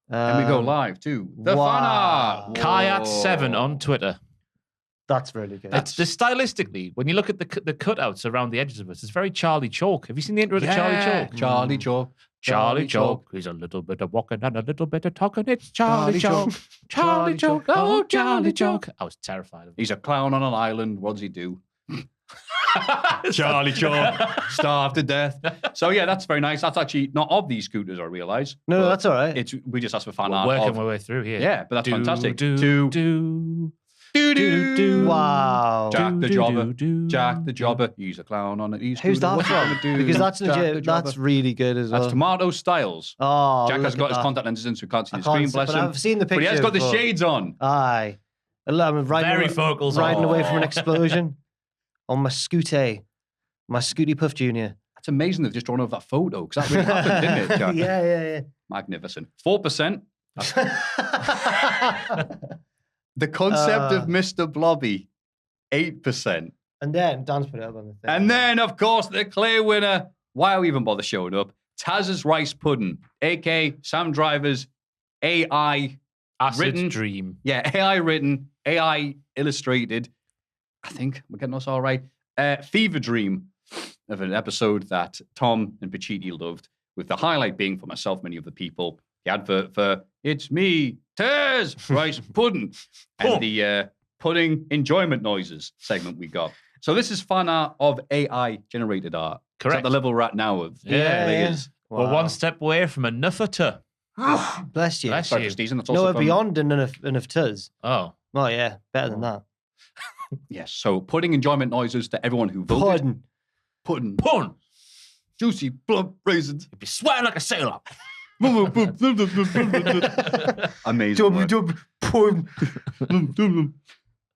And we go live to the wow. fan art. Kayat7 on Twitter. That's really good. It's stylistically, when you look at the cutouts around the edges of us, it's very Charlie Chalk. Have you seen the intro to Charlie Chalk? Charlie Chalk. Charlie Chalk. He's a little bit of walking and a little bit of talking. It's Charlie Chalk. Charlie Chalk. Oh, Charlie Chalk. I was terrified of him. He's a clown on an island. What does he do? Charlie Chalk. Starved to death. So yeah, that's very nice. That's actually not of these scooters, I realise. No, But that's all right. It's we just asked for fan We're art. working of- my way through here. Yeah, but that's fantastic. Do. Wow. Jack the Jobber. Jack the Jobber. He's a clown on it. Who's that from? Because that's legit. That's really good as well. That's Tomato Styles. Oh, Jack has look got at his that. contact lenses in, so we can't see I the screen. can't see- Bless but him. I've seen the But he has picture got the before. shades on. Aye. I'm riding Very away, focals. riding away from an explosion on my scooter. My Scooty Puff Jr. It's amazing they've just drawn over that photo because that really happened, didn't it, Jack? Yeah. Magnificent. 4%. The concept of Mr. Blobby, 8%. And then Dan's put it up on the thing. And then, of course, the clear winner. Why are we even bother showing up? Taz's Rice Pudding, a.k.a. Sam Driver's AI Acid written. Dream. Yeah, AI written, AI illustrated. I think we're getting us all right. Fever dream of an episode that Tom and Pacitti loved, with the highlight being for myself, many of the people, the advert for It's Me, Taz, Rice Pudding, and the pudding enjoyment noises segment we got. So this is fan art of AI generated art. Correct. Is that the level we're at now of layers? Wow. We're one step away from enough of to. Bless you. Bless Sorry, you. Prestige, and that's No, also we're from- beyond enough tuz. Oh. Oh, yeah. Better than that. Yes, so pudding enjoyment noises to everyone who voted. Pudding. Pudding. Pun. Juicy plump raisins. You'd be sweating like a sailor. Amazing. work. Pudding.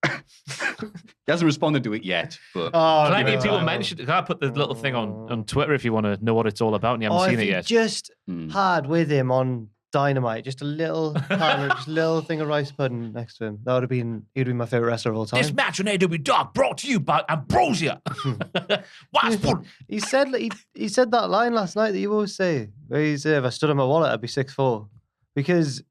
He hasn't responded to it yet, but Oh, Plenty of no. people mentioned it. Can I put the little thing on Twitter if you want to know what it's all about and you haven't Oh, seen if it you yet? just Mm. had with him on Dynamite, just a little just a little thing of rice pudding next to him. That would have been, he'd be my favorite wrestler of all time. This match on AEW Dark brought to you by Ambrosia. What's pun? He said he said that line last night that you always say, where he's if I stood on my wallet, I'd be 6'4", because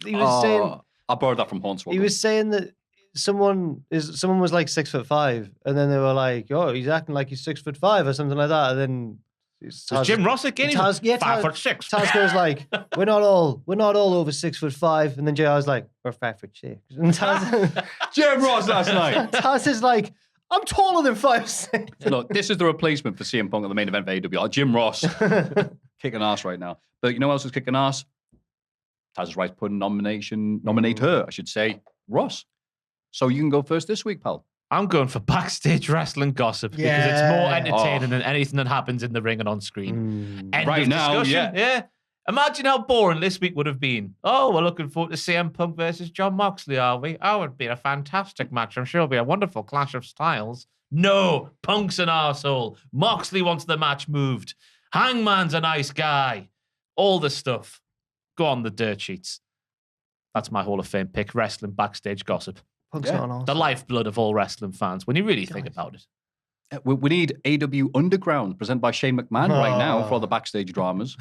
he was saying I borrowed that from Hornswoggle. he was saying that someone was like 6'5", and then they were like, oh, he's acting like he's 6'5" or something like that, and then Was Jim Ross again? He's Taz- yeah, Taz- 5'6". Taz goes like, we're not all over 6'5", and then JR was like, we're 5'6", and Taz, Jim Ross last night. Taz is like, I'm taller than 5'6". Look, this is the replacement for CM Punk at the main event for AEW. Jim Ross kicking ass right now. But you know who else is kicking ass? Taz's Rice Pudding nominate her, I should say, Ross. So you can go first this week, pal. I'm going for backstage wrestling gossip because it's more entertaining than anything that happens in the ring and on screen. End Right of now, discussion. Yeah. Imagine how boring this week would have been. Oh, we're looking forward to CM Punk versus John Moxley, are we? Oh, it'd be a fantastic match. I'm sure it'll be a wonderful clash of styles. No, Punk's an arsehole. Moxley wants the match moved. Hangman's a nice guy. All the stuff. Go on the dirt sheets. That's my Hall of Fame pick, wrestling backstage gossip. Punk's not an arse. The lifeblood of all wrestling fans, when you really think about it. We need AW Underground, presented by Shane McMahon right now for all the backstage dramas.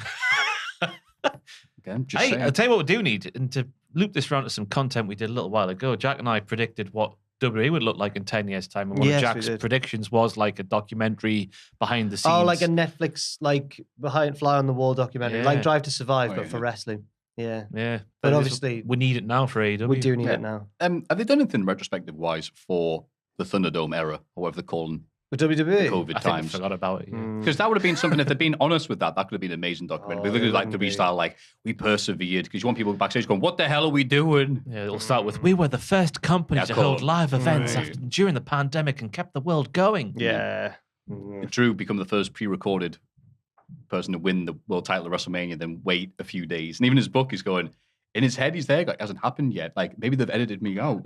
Again, just Hey, saying. I'll tell you what we do need, and to loop this round to some content we did a little while ago, Jack and I predicted what WWE would look like in 10 years' time. And one Yes, of we Jack's did. predictions was like a documentary behind the scenes. Oh, like a Netflix, like behind fly on the wall documentary, Yeah. like Drive to Survive, Oh, but yeah. for wrestling. Yeah, Yeah. But this- obviously- we need it now for AEW. we do need Yeah. it now. Have they done anything retrospective-wise for the Thunderdome era, or whatever they're calling With the WWE, COVID I think times? I forgot about it. Yeah. Because that would have been something, if they'd been honest with that, that could have been an amazing documentary. Oh, But like it the wouldn't style, like, we persevered. Because you want people backstage going, what the hell are we doing? Yeah, it'll start with, we were the first company Yeah, to cool. hold live events Right. during the pandemic and kept the world going. yeah. Drew become the first pre-recorded person to win the world title at WrestleMania, then wait a few days. And even his book is going, in his head, he's there, like, it hasn't happened yet. Like, maybe they've edited me out.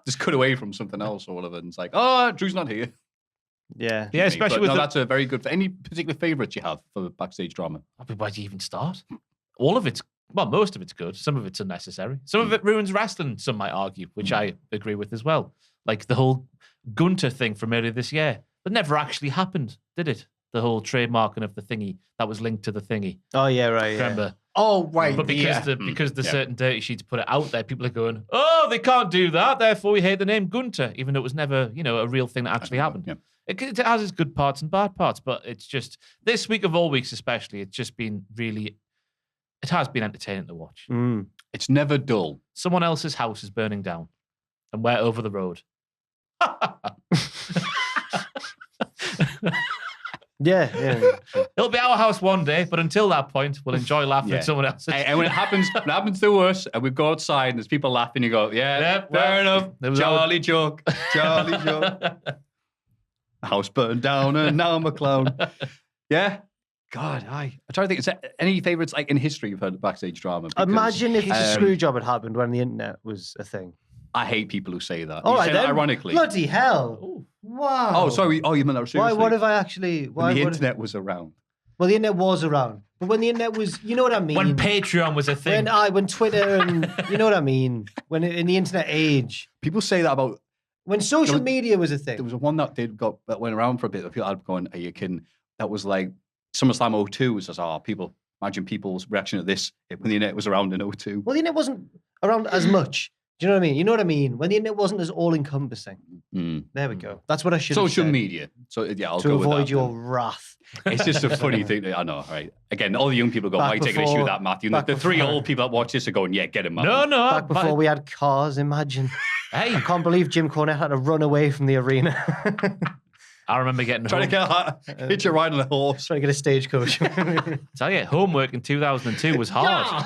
Just cut away from something else or whatever. And it's like, oh, Drew's not here. Yeah. Yeah, especially But with no, the, that's a very good. Any particular favourites you have for backstage drama? I mean, where do you even start? All of it's, well, most of it's good. Some of it's unnecessary. Some of it ruins wrestling, some might argue, which I agree with as well. Like the whole Gunter thing from earlier this year. That never actually happened, did it? The whole trademarking of the thingy that was linked to the thingy. Oh yeah, right. Yeah. Remember? Oh, right. But because the Yeah. certain dirty sheets put it out there, people are going, oh, they can't do that. Therefore, we hate the name Gunter, even though it was never, a real thing that actually happened. Yeah. It has its good parts and bad parts, but it's just, this week of all weeks especially, it's just been really, it has been entertaining to watch. It's never dull. Someone else's house is burning down, and we're over the road. Yeah. It'll be our house one day, but until that point, we'll enjoy laughing Yeah. at someone else's. And when it happens to us, and we go outside and there's people laughing, you go, yeah, Yeah, fair well, enough. there was Charlie joke. Charlie joke. House burned down and now I'm a clown. Yeah. God, I'm trying to think. Is there any favourites like in history you've heard of backstage drama? Because, Imagine if the um, screw job had happened when the internet was a thing. I hate people who say that. All You right, say that then. ironically. Bloody hell. Ooh. Wow. Oh, sorry. Oh, you meant that seriously. Why? What have I actually? Why? When the what- internet was around. Well, the internet was around, but when the internet was, you know what I mean. When Patreon was a thing. when Twitter and you know what I mean. When in the internet age, People say that about. when social was- media was a thing. There was one that went around for a bit. People had going, "Are you kidding?" That was like SummerSlam 02 was just, people. Imagine people's reaction to this when the internet was around in 02. Well, the internet wasn't around as much. Do you know what I mean? You know what I mean? When the internet wasn't as all-encompassing. Mm. There we go. That's what I should have Social said. media. So yeah, I'll To go with avoid that your then. wrath. It's just a funny thing. I know, right? Again, all the young people go, Back why take an issue with that, Matthew? back The three before- old people that watch this are going, yeah, get him, Matthew. No, no. Back before we had cars, imagine. Hey, I can't believe Jim Cornette had to run away from the arena. I remember getting Trying home. to get hitch a ride on a horse. Trying to get a stagecoach. Tell you, homework in 2002 was hard.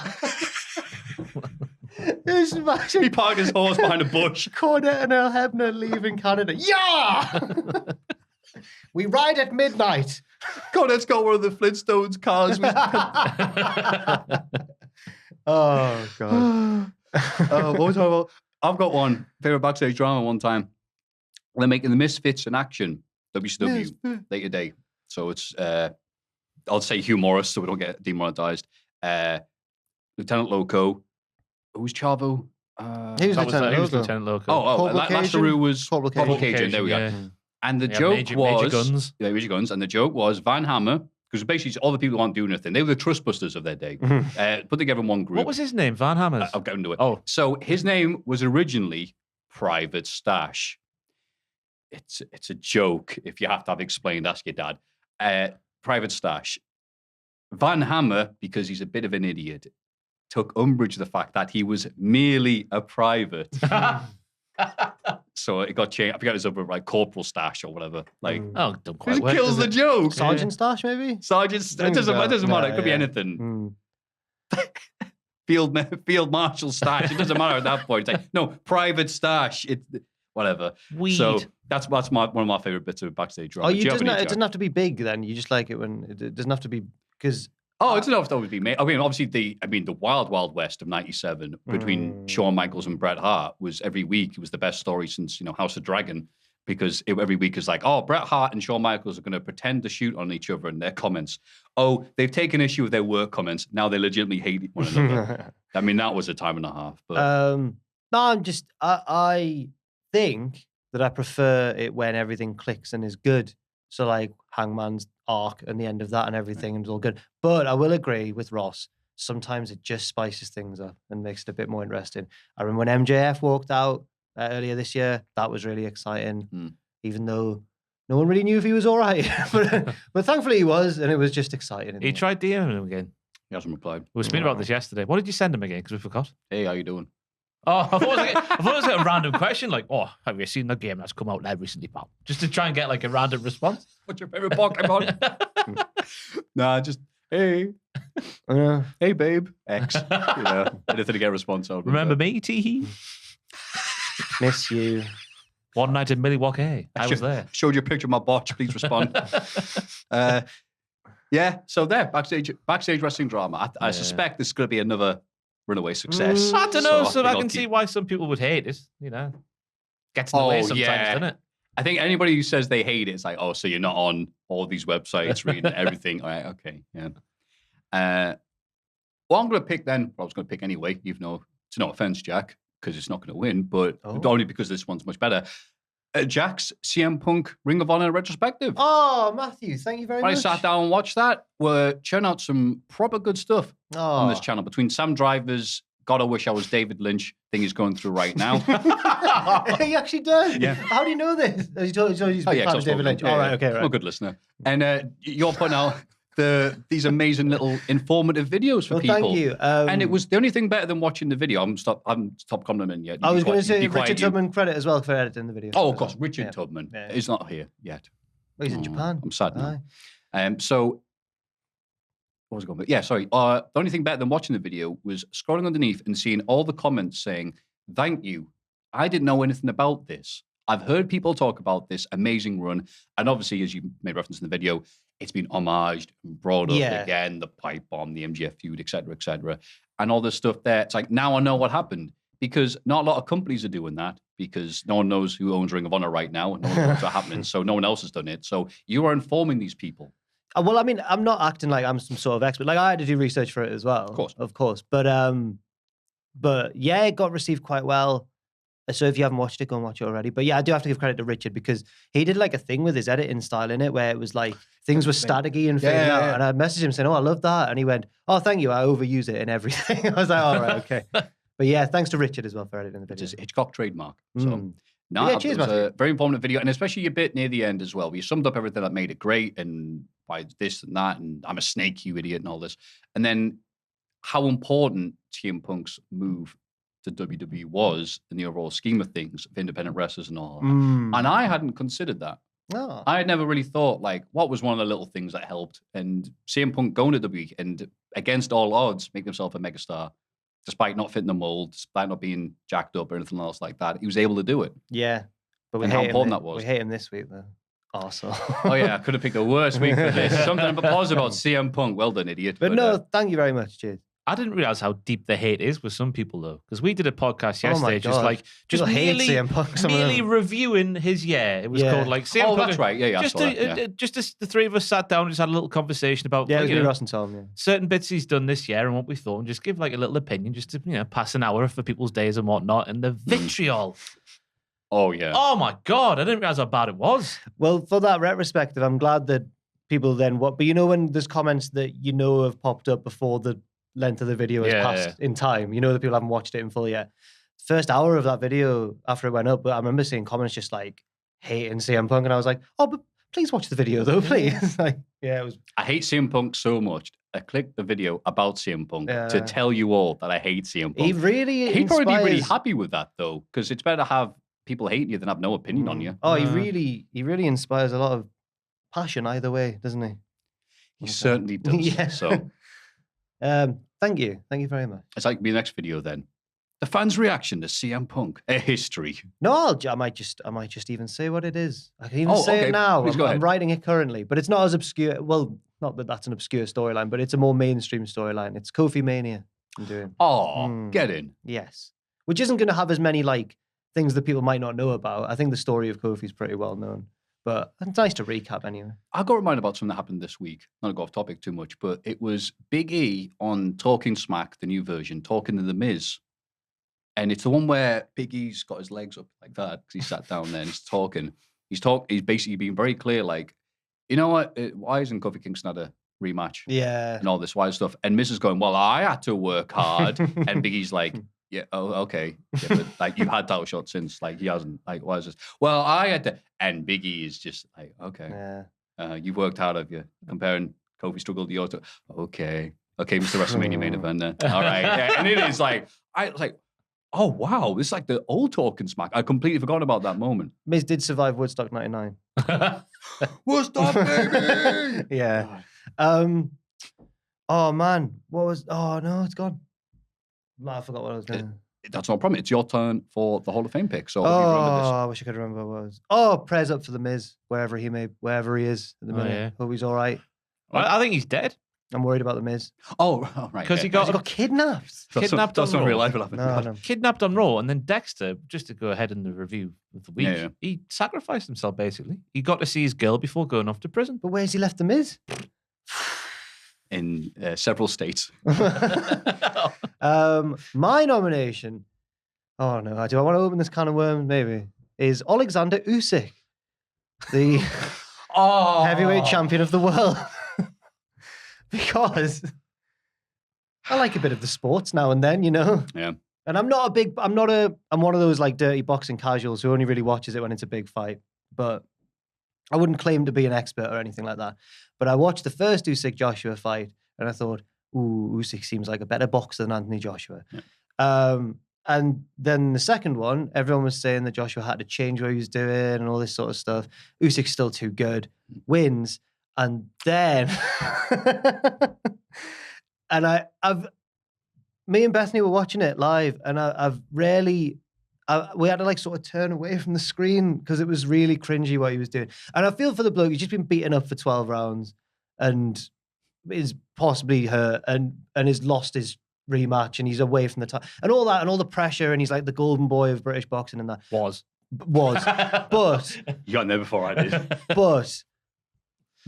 Just He imagine parked his horse behind a bush. Cornette and Earl Hebner leaving Canada. Yeah! We ride at midnight. God, let's go one of the Flintstones cars. Oh, God. What was I talking about? I've got one favorite backstage drama one time. They're making the Misfits in action, WCW, late today. So it's, I'll say humorous so we don't get demonetized. Lieutenant Loco. Who's Chavo? He was That was Lieutenant who's Loco. Lieutenant Loco. Corporal Lasaru was Corporal Corporal Cajun. Cajun. There we go. Yeah. And the Yeah, joke Major was Guns. Yeah, Major Guns. And the joke was Van Hammer, because basically all the people who aren't doing anything. They were the trustbusters of their day. Put together in one group. What was his name? Van Hammers. I'll get into it. Oh. So his name was originally Private Stash. It's a joke. If you have to have explained, ask your dad. Private Stash. Van Hammer, because he's a bit of an idiot, took umbrage to the fact that he was merely a private. So it got changed. I forget it was over like Corporal Stash or whatever. Like, Oh, don't quite it work, kills does the it? joke. Sergeant Stash, maybe? Sergeant, it doesn't matter. It could be anything. Field Marshal Stash. It doesn't matter at that point. It's like, no, Private Stash. Whatever. Weed. So that's one of my favorite bits of backstage drama. Oh, Do you have any, it Jack? doesn't have to be big then. You just like it when it doesn't have to be because Oh, it's enough to always be made. I mean, obviously, the Wild Wild West of '97 between Shawn Michaels and Bret Hart was every week. It was the best story since House of Dragon, because every week is like, oh, Bret Hart and Shawn Michaels are going to pretend to shoot on each other in their comments. Oh, they've taken issue with their work comments. Now they legitimately hate one another. I mean, that was a time and a half. But no, I think that I prefer it when everything clicks and is good. So like Hangman's arc and the end of that and everything, and it's all good. But I will agree with Ross. Sometimes it just spices things up and makes it a bit more interesting. I remember when MJF walked out earlier this year. That was really exciting, even though no one really knew if he was all right. but thankfully he was, and it was just exciting. He tried DMing him again. he hasn't replied. We were speaking about this yesterday. What did you send him again? Because we forgot. Hey, how you doing? Oh, I thought it was a random question, like, oh, have you seen the game that's come out there recently, pal? Just to try and get like a random response. What's your favorite Pokemon? Nah, just hey, hey, babe. X. Anything to get a response out of. Remember me, Teehee? Miss you. One night in Milwaukee. I was there. Showed you a picture of my botch. Please respond. Yeah. So there, backstage wrestling drama. I suspect this is going to be another runaway success. I don't know. So think I I'll can keep- see why some people would hate it. Gets in the way sometimes, doesn't it? I think anybody who says they hate it is like, oh, so you're not on all these websites reading everything. All right, okay, yeah. Well, I'm going to pick then. I was going to pick anyway, even though it's no offense, Jack, because it's not going to win, but only because this one's much better. Jack's CM Punk Ring of Honor retrospective. Oh, Maffew, thank you very I much. sat down and watched that. We're churning out some proper good stuff on this channel between Sam Driver's God, I wish I was David Lynch thing he's going through right now. He actually does. Yeah. How do you know this? He's a big fan of David Lynch. All right, okay, right. I'm a good listener. And you're putting out these amazing little informative videos for people. Thank you. And it was the only thing better than watching the video. I haven't stopped complimenting yet. I was going to say Be quiet, Richard you. Tubman credit as well for editing the video. Oh, of course, Richard Tubman is not here yet. Well, he's in Japan. I'm sad now. So, what was it going with? Yeah, sorry. The only thing better than watching the video was scrolling underneath and seeing all the comments saying, "Thank you. I didn't know anything about this. I've heard people talk about this amazing run." And obviously, as you made reference in the video, it's been homaged and brought up again, the pipe bomb, the MJF feud, etc., etc., and all this stuff there. It's like, now I know what happened. because not a lot of companies are doing that because no one knows who owns Ring of Honor right now. No one knows what's happening. So no one else has done it. So you are informing these people. Well, I mean, I'm not acting like I'm some sort of expert. Like I had to do research for it as well. Of course. But yeah, it got received quite well. So if you haven't watched it, go and watch it already. But yeah, I do have to give credit to Richard because he did like a thing with his editing style in it where it was like things were staticky and fading out. And I messaged him saying, "Oh, I love that," and he went, "Oh, thank you. I overuse it in everything." I was like, "All right, okay." But yeah, thanks to Richard as well for editing the video. It's a Hitchcock trademark. So. No, yeah, cheers, it was Maffew. a very informative video, and especially your bit near the end as well. We summed up everything that made it great, and why this and that, and I'm a snake, you idiot, and all this. And then how important CM Punk's move to WWE was in the overall scheme of things, of independent wrestlers and all that. And I hadn't considered that. No. I had never really thought, like, what was one of the little things that helped? And CM Punk going to WWE and against all odds, make himself a megastar. Despite not fitting the mold, despite not being jacked up or anything else like that, he was able to do it. Yeah. But we And hate how him. important that was. We hate him this week, though. Arsehole. Oh, yeah, I could have picked a worse week for this. Something but positive about CM Punk. Well done, idiot. But no, thank you very much. Cheers. I didn't realize how deep the hate is with some people, though, because we did a podcast Oh my yesterday, God. People hate CM Punk, some of merely them. reviewing his year. It was Yeah. called like CM Oh, Punk. that's right. Yeah, Just, I saw that, yeah. just as the three of us sat down and just had a little conversation about Yeah, it like, was you me, know, Ross and Tom. Yeah. certain bits he's done this year and what we thought, and just give like a little opinion, just to pass an hour for people's days and whatnot. And the vitriol. Oh, yeah. Oh my God, I didn't realize how bad it was. Well, for that retrospective, I'm glad that people then what. But you know when there's comments that have popped up before the length of the video has passed in time. You know that people haven't watched it in full yet. First hour of that video after it went up, but I remember seeing comments just like hating CM Punk, and I was like, "Oh, but please watch the video though, please." Like, yeah, it was. I hate CM Punk so much. I clicked the video about CM Punk Yeah. to tell you all that I hate CM Punk. He really. He'd probably be really inspires- happy with that though, because it's better to have people hating you than have no opinion on you. Oh, he really inspires a lot of passion either way, doesn't he? He certainly does. Yeah. So thank you very much. it's like the next video then. The fans' reaction to CM Punk, a history. No, I might just even say what it is. I can even say okay. it now. Please go I'm ahead. writing it currently, but it's not as obscure. Well, not that that's an obscure storyline, but it's a more mainstream storyline. It's Kofi Mania. I'm doing. Oh, get in. Yes, which isn't going to have as many like things that people might not know about. I think the story of Kofi is pretty well known, but it's nice to recap anyway. I got reminded about something that happened this week. Not to go off topic too much, but it was Big E on Talking Smack, the new version, talking to The Miz. And it's the one where Big E's got his legs up like that because he sat down there and he's talking. He's basically being very clear, like, you know what? Why isn't Kofi Kingston had a rematch? Yeah. And all this wild stuff. And Miz is going, well, I had to work hard. And Big E's like, yeah, oh, okay. Yeah, but like, you've had title shots since. Like, he hasn't. Like, why is this? Well, I had to. And Big E is just like, okay. Yeah. You've worked hard, have you? Comparing Kofi struggle to yours. Okay, Mr. WrestleMania main event then. All right. Yeah. And it is like, I was like, oh, wow, this is like the old Talking Smack. I completely forgot about that moment. Miz did survive Woodstock 99. Woodstock, baby! Yeah. Oh, man. Oh, no, it's gone. No, I forgot what I was going to... That's not a problem. It's your turn for the Hall of Fame pick. So Oh, if you remember this. I wish I could remember what it was. Oh, prayers up for the Miz, wherever he is at the Oh, minute. yeah. Hope he's all right. I think he's dead. I'm worried about the Miz. Oh, right. Because he yeah. He got kidnapped. kidnapped That's on not Raw. real life. Will happen. No. Kidnapped on Raw, and then Dexter, just to go ahead in the review of the week, Yeah. he sacrificed himself basically. He got to see his girl before going off to prison. But where's he left the Miz? In several states. My nomination, oh no, do I want to open this can of worms? Maybe, is Alexander Usyk, the heavyweight champion of the world. Because I like a bit of the sports now and then, Yeah. And I'm one of those like dirty boxing casuals who only really watches it when it's a big fight. But I wouldn't claim to be an expert or anything like that. But I watched the first Usyk Joshua fight and I thought, ooh, Usyk seems like a better boxer than Anthony Joshua. Yeah. And then the second one, everyone was saying that Joshua had to change what he was doing and all this sort of stuff. Usyk's still too good, wins. And then, me and Bethany were watching it live, and we had to like sort of turn away from the screen because it was really cringy what he was doing. And I feel for the bloke; he's just been beaten up for 12 rounds, and is possibly hurt, and has lost his rematch, and he's away from the top and all that, and all the pressure, and he's like the golden boy of British boxing and that. Was. But You got there before I did. but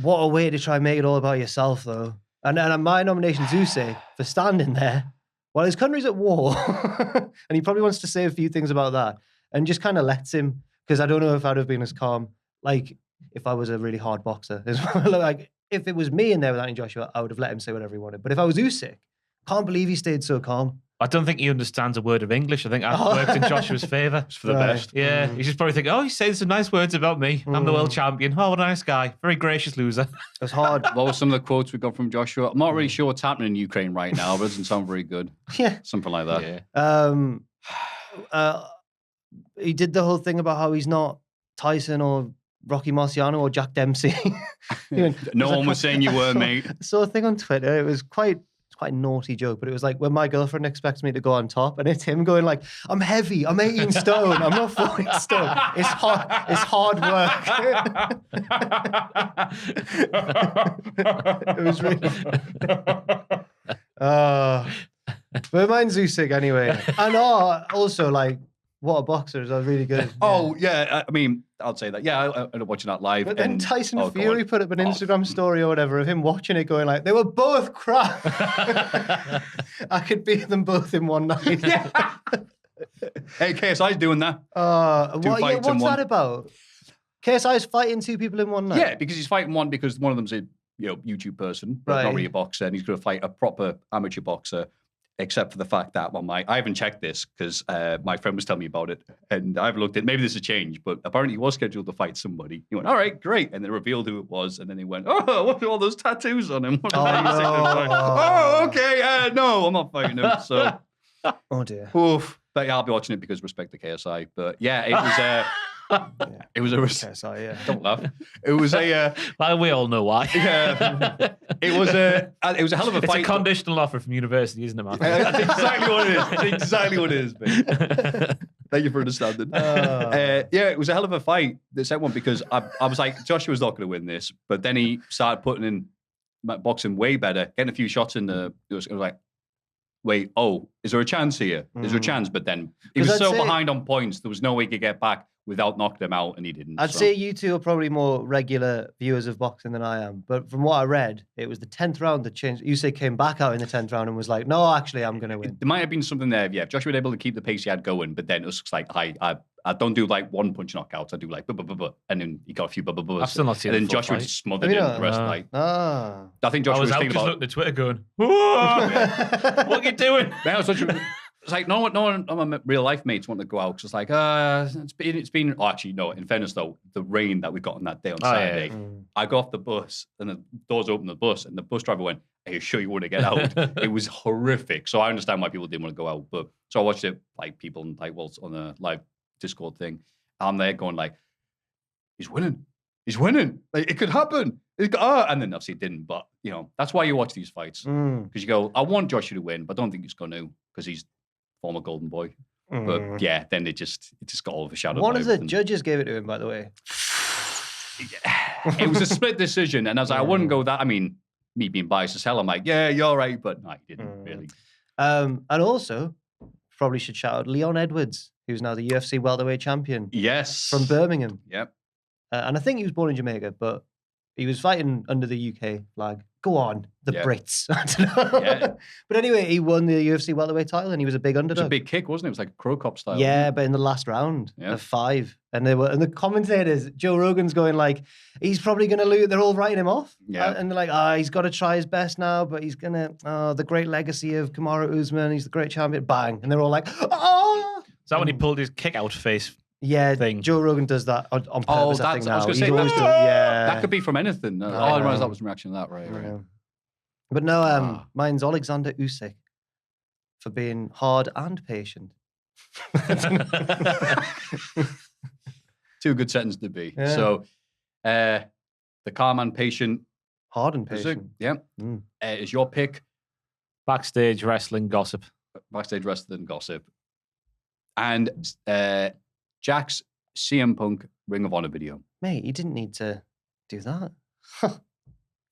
what a way to try and make it all about yourself, though. And my nomination's Usyk for standing there while his country's at war, and he probably wants to say a few things about that, and just kind of lets him, because I don't know if I'd have been as calm, like if I was a really hard boxer. Like if it was me in there with Anthony Joshua, I would have let him say whatever he wanted. But if I was Usyk, can't believe he stayed so calm. I don't think he understands a word of English. I think that worked in Joshua's favour. It's for the best. Yeah, he's just probably thinking, oh, he's saying some nice words about me. I'm the world champion. Oh, what a nice guy. Very gracious loser. It's hard. What were some of the quotes we got from Joshua? I'm not really sure what's happening in Ukraine right now, but it doesn't sound very good. Yeah. Something like that. Yeah. He did the whole thing about how he's not Tyson or Rocky Marciano or Jack Dempsey. No one was saying you were, mate. I saw a thing on Twitter. It was quite a naughty joke, but it was like when my girlfriend expects me to go on top, and it's him going like, "I'm heavy. I'm 18 stone. I'm not 40 stone. It's hard. It's hard work." It was really. But mine's Usyk anyway. And also like, what a boxer! That was really good. Oh yeah, I mean, I'll say that. Yeah, I ended up watching that live. But then and, Tyson go Fury on. put up an Instagram story or whatever of him watching it, going like, "They were both crap. I could beat them both in one night." Hey, KSI's doing that. What's that about? KSI's fighting two people in one night. Yeah, because he's fighting one because one of them's a YouTube person, but not really a boxer, and he's going to fight a proper amateur boxer. Except for the fact that, I haven't checked this because my friend was telling me about it, and I've looked at, maybe this has changed, but apparently he was scheduled to fight somebody. He went, all right, great. And they revealed who it was, and then he went, oh, what are all those tattoos on him? Okay, no, I'm not fighting him. So, oh dear. Oof. But yeah, I'll be watching it because respect to KSI. But yeah, it was... It was a KSI, yeah. Don't laugh. It was a. Well, we all know why. It was a hell of a fight. It's a conditional offer from university, isn't it, Maffew? That's exactly what it is. That's exactly what it is, mate. Thank you for understanding. Yeah, it was a hell of a fight, the second one, because I was like, Joshua's not going to win this, but then he started putting in boxing way better, getting a few shots in the. It was like, wait, is there a chance here? Is there a chance? But then he was so behind on points, there was no way he could get back without knocking him out, and he didn't. I'd say you two are probably more regular viewers of boxing than I am. But from what I read, it was the 10th round that changed. Usyk came back out in the 10th round and was like, no, actually, I'm going to win. There might have been something there, yeah. If Joshua was able to keep the pace he had going, but then it was like, I don't do like one punch knockouts. I do like, and then he got a few I've still not seen and it. then Joshua just smothered him the rest of the night. I think Joshua was out thinking just about... looking at Twitter going, what are you doing? It's like no one of my real life mates want to go out because it's like it's been. Oh, actually, no. In fairness, though, the rain that we got on that day on Saturday, I got off the bus and the doors opened the bus and the bus driver went, "Are you sure you want to get out?" It was horrific. So I understand why people didn't want to go out, but so I watched it like people on a live Discord thing. I'm there going like, "He's winning. He's winning. Like, it could happen." And then obviously it didn't. But that's why you watch these fights because you go, "I want Joshua to win, but I don't think he's going to because he's." Former golden boy. But yeah, then it just got overshadowed. One of the judges gave it to him, by the way. It was a split decision, and I was like, I wouldn't go that. I mean, me being biased as hell, I'm like, yeah, you're right, but no, he didn't really. And also, probably should shout out Leon Edwards, who's now the UFC welterweight champion. Yes. From Birmingham. Yep. And I think he was born in Jamaica, but he was fighting under the UK flag. Go on, the Brits. I don't know. Yeah. But anyway, he won the UFC welterweight title, and he was a big underdog. It was a big kick, wasn't it? It was like a Crow Cop style. Yeah, but in the last round of 5, and the commentators, Joe Rogan's going like, he's probably going to lose. They're all writing him off. Yeah, and they're like, he's got to try his best now, but he's gonna. The great legacy of Kamaru Usman. He's the great champion. Bang, and they're all like, oh. Is that when he pulled his kick out face? Yeah, thing. Joe Rogan does that on purpose. I think now. I was going to say, that could be from anything. I realized that was a reaction to that, right? But no, mine's Alexander Usyk for being hard and patient. Two good sentences to be. Yeah. So, the calm and patient. Hard and patient. Yeah. Is your pick. Backstage wrestling gossip. Backstage wrestling gossip. And Jack's CM Punk Ring of Honor video. Mate, you didn't need to do that.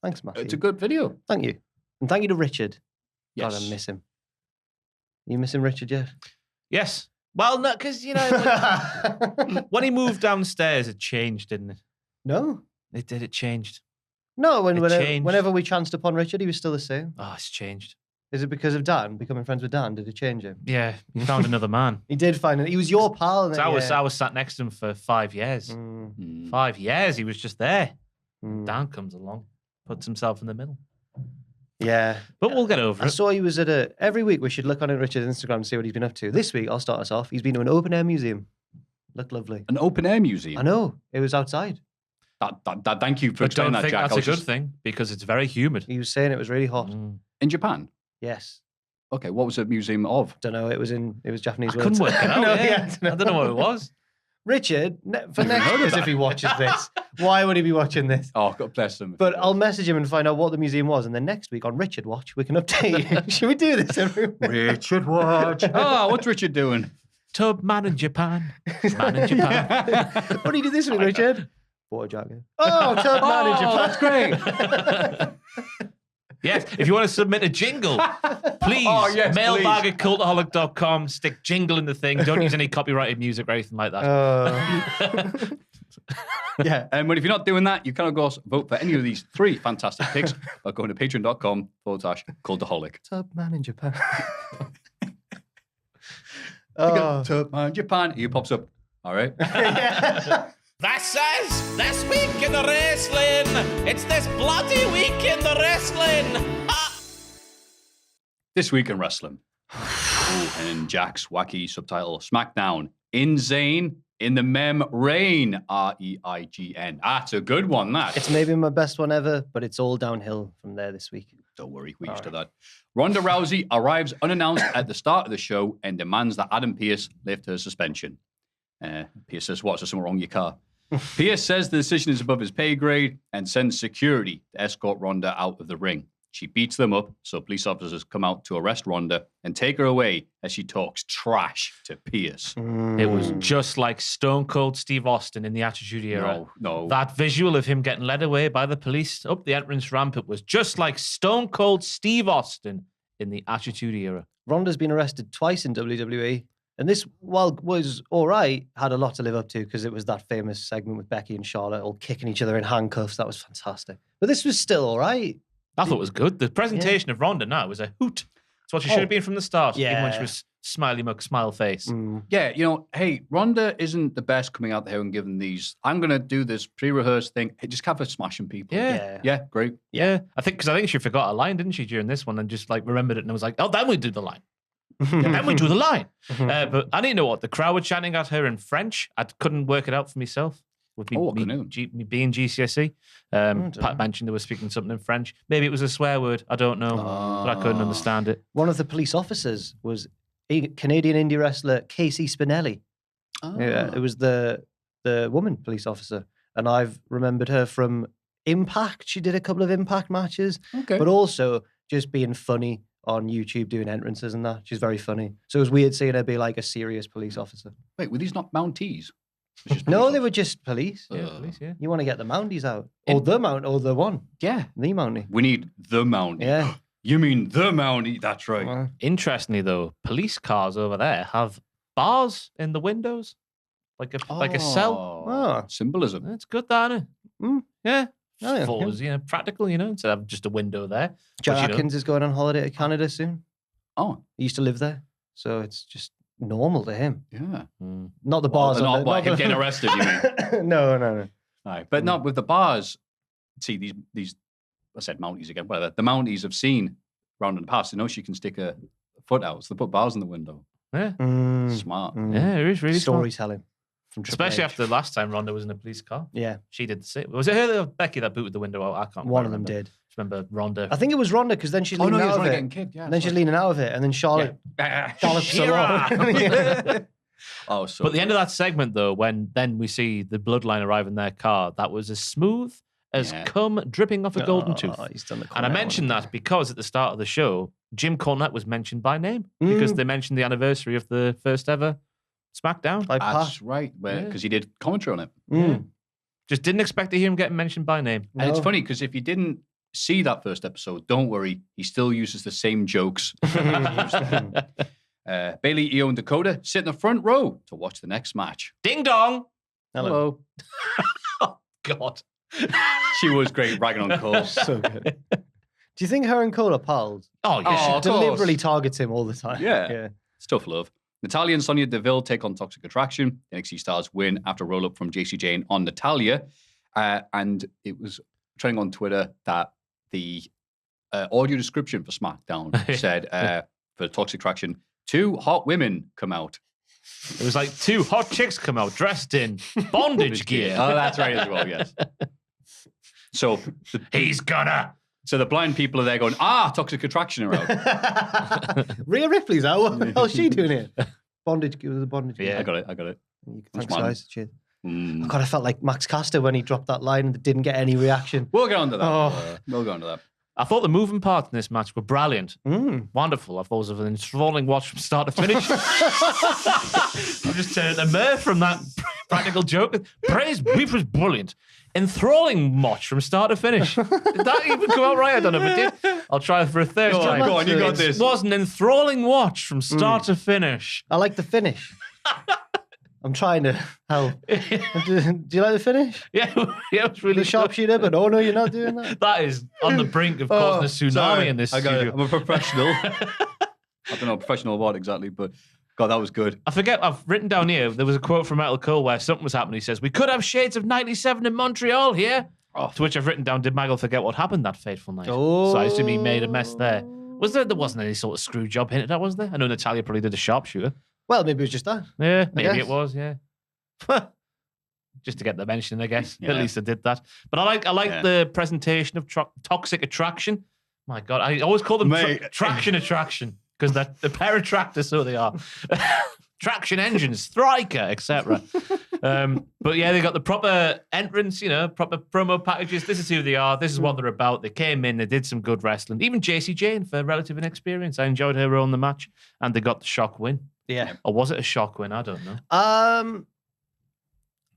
Thanks, Maffew. It's a good video. Thank you. And thank you to Richard. Yes. God, I miss him. You missing Richard yet? Yes. Well, no, because, when he moved downstairs, it changed, didn't it? No. It did. It changed. No, changed. whenever we chanced upon Richard, he was still the same. Oh, it's changed. Is it because of Dan, becoming friends with Dan? Did it change him? Yeah, he found another man. He did find it. He was your pal. So I was sat next to him for 5 years. 5 years, he was just there. Dan comes along, puts himself in the middle. Yeah. But we'll get over I it. saw he was at every week we should look on Richard's Instagram and see what he's been up to. This week, I'll start us off. He's been to an open air museum. Looked lovely. An open air museum? I know. It was outside. Thank you for explaining that, Jack. That's a good thing because it's very humid. He was saying it was really hot. In Japan? Yes. Okay, what was the museum of? Don't know. It was Japanese I words. couldn't work it out. No, yeah. I don't know what it was. Richard, for next year, if he watches this, why would he be watching this? Oh, God bless him. But I'll message him and find out what the museum was, and then next week on Richard Watch, we can update you. Should we do this every week? Richard Watch. Oh, what's Richard doing? Tub man in Japan. Man in Japan. What do you do this week, Richard? Water jacket. Oh, tub man in Japan. That's great. Yes, if you want to submit a jingle, please, mailbag at cultaholic.com, stick jingle in the thing. Don't use any copyrighted music or anything like that. Yeah, and if you're not doing that, you can, of course, vote for any of these 3 fantastic picks by going to patreon.com/cultaholic. Tub man in Japan. Tub man Japan. Here pops up. All right. This is This Week in the Wrestling. It's this bloody week in the wrestling. This week in wrestling. And Jack's wacky subtitle, SmackDown. In Zayn, in the Mem Reign. Reign. That's a good one, that. It's maybe my best one ever, but it's all downhill from there this week. Don't worry, we're used to that. Ronda Rousey arrives unannounced at the start of the show and demands that Adam Pearce lift her suspension. Pearce says, "What's something wrong with your car?" Pearce says the decision is above his pay grade and sends security to escort Ronda out of the ring. She beats them up, so police officers come out to arrest Ronda and take her away as she talks trash to Pearce. It was just like Stone Cold Steve Austin in the Attitude Era. No. That visual of him getting led away by the police up the entrance ramp, it was just like Stone Cold Steve Austin in the Attitude Era. Ronda's been arrested twice in WWE. And this, while was all right, had a lot to live up to because it was that famous segment with Becky and Charlotte all kicking each other in handcuffs. That was fantastic. But this was still all right. I thought it was good. The presentation of Ronda now was a hoot. It's what she should have been from the start, even when she was smiley muck, smile face. Yeah, hey, Ronda isn't the best coming out there and giving these, I'm going to do this pre-rehearsed thing. Hey, just have her smashing people. Yeah, great. Yeah, I think she forgot a line, didn't she, during this one, and just remembered it and was like, oh, then we do the line. Then we do the line. But I didn't know what the crowd were chanting at her in French. I couldn't work it out for myself. With me being GCSE. Pat mentioned they were speaking something in French. Maybe it was a swear word. I don't know. But I couldn't understand it. One of the police officers was Canadian indie wrestler Casey Spinelli. Yeah, it was the woman police officer. And I've remembered her from Impact. She did a couple of Impact matches. Okay. But also just being funny on YouTube doing entrances and that. She's very funny. So it was weird seeing her be like a serious police officer. Wait, were these not Mounties? No, they were just police. Yeah, police, yeah. You want to get the Mounties out. Or the one. Yeah. The Mountie. We need the Mountie. Yeah. You mean the Mountie? That's right. Interestingly, though, police cars over there have bars in the windows. Like a cell. Symbolism. It's good, that, isn't it? Yeah. Oh, yeah. Practical, instead of just a window there. Jack Atkins is going on holiday to Canada soon. Oh. He used to live there. So it's just normal to him. Yeah. Not the bars. Not him getting arrested, you mean? No. Right. But not with the bars. See, these I said Mounties again, whatever. The Mounties have seen round in the past. They know she can stick a foot out. So they put bars in the window. Yeah. Smart. Yeah, it is really storytelling. Especially after the last time Ronda was in a police car. Yeah. She did the same. Was it her or Becky that booted the window out? I can't One of them did. Remember Ronda? I think it was Ronda because then she's leaning out of it. Yeah, and then she's leaning out of it. And then Charlotte gallops along. But the end of that segment, though, when then we see the bloodline arrive in their car, that was as smooth as cum dripping off a golden tooth. He's done the and I mentioned that because at the start of the show, Jim Cornette was mentioned by name because they mentioned the anniversary of the first ever SmackDown. That's right, because he did commentary on it. Just didn't expect to hear him getting mentioned by name. And it's funny because if you didn't see that first episode, don't worry, he still uses the same jokes. Bailey, Io, and Dakota sit in the front row to watch the next match. Ding dong. Hello. Oh, God. She was great ragging on Cole. So good. Do you think her and Cole are pals? Oh, yeah. Oh, She of deliberately course. targets him all the time. Yeah. It's tough love. Natalia and Sonya Deville take on Toxic Attraction. The NXT stars win after a roll-up from JC Jane on Natalia. And it was trending on Twitter that the audio description for SmackDown said, for Toxic Attraction, 2 hot women come out. It was like 2 hot chicks come out dressed in bondage gear. Oh, that's right as well, yes. So He's gonna. So the blind people are there going, Toxic Attraction are out. Rhea Ripley's out. What the hell's she doing here? Bondage. It was a bondage. Yeah. I got it. Thanks, smiling. guys. Cheers. God, I felt like Max Caster when he dropped that line and didn't get any reaction. We'll get on to that. Oh. We'll go on to that. I thought the moving parts in this match were brilliant. Wonderful. I thought it was an enthralling watch from start to finish. I'm just turning a mirror from that practical joke. Praise Weep was brilliant. Enthralling watch from start to finish. Did that even come out right? I don't know if it did. I'll try it for a third time. Go on, you got this. It was an enthralling watch from start to finish. I like the finish. I'm trying to help. Do you like the finish? Yeah, it was really The sharpshooter, but oh no, you're not doing that. That is on the brink of causing a tsunami Sorry, in this I got it. studio. I'm a professional. I don't know, professional what exactly, but God, that was good. I forget, I've written down here, there was a quote from Metal Cole where something was happening. He says, "We could have shades of 97 in Montreal here." Oh. To which I've written down, did Maggle forget what happened that fateful night? Oh. So I assume he made a mess there. There wasn't any sort of screw job hinted at, was there? I know Natalia probably did a sharpshooter. Well, maybe it was just that. Yeah, maybe guess. it was, yeah. Just to get the mention, I guess. Yeah. At least I did that. But I like the presentation of Toxic Attraction. My God, I always call them Traction Attraction because they're the pair of tractors, so they are. Traction engines, striker, etc. But yeah, they got the proper entrance, proper promo packages. This is who they are. This is what they're about. They came in, they did some good wrestling. Even JC Jane for relative inexperience. I enjoyed her role in the match, and they got the shock win. Yeah. Or was it a shock win? I don't know.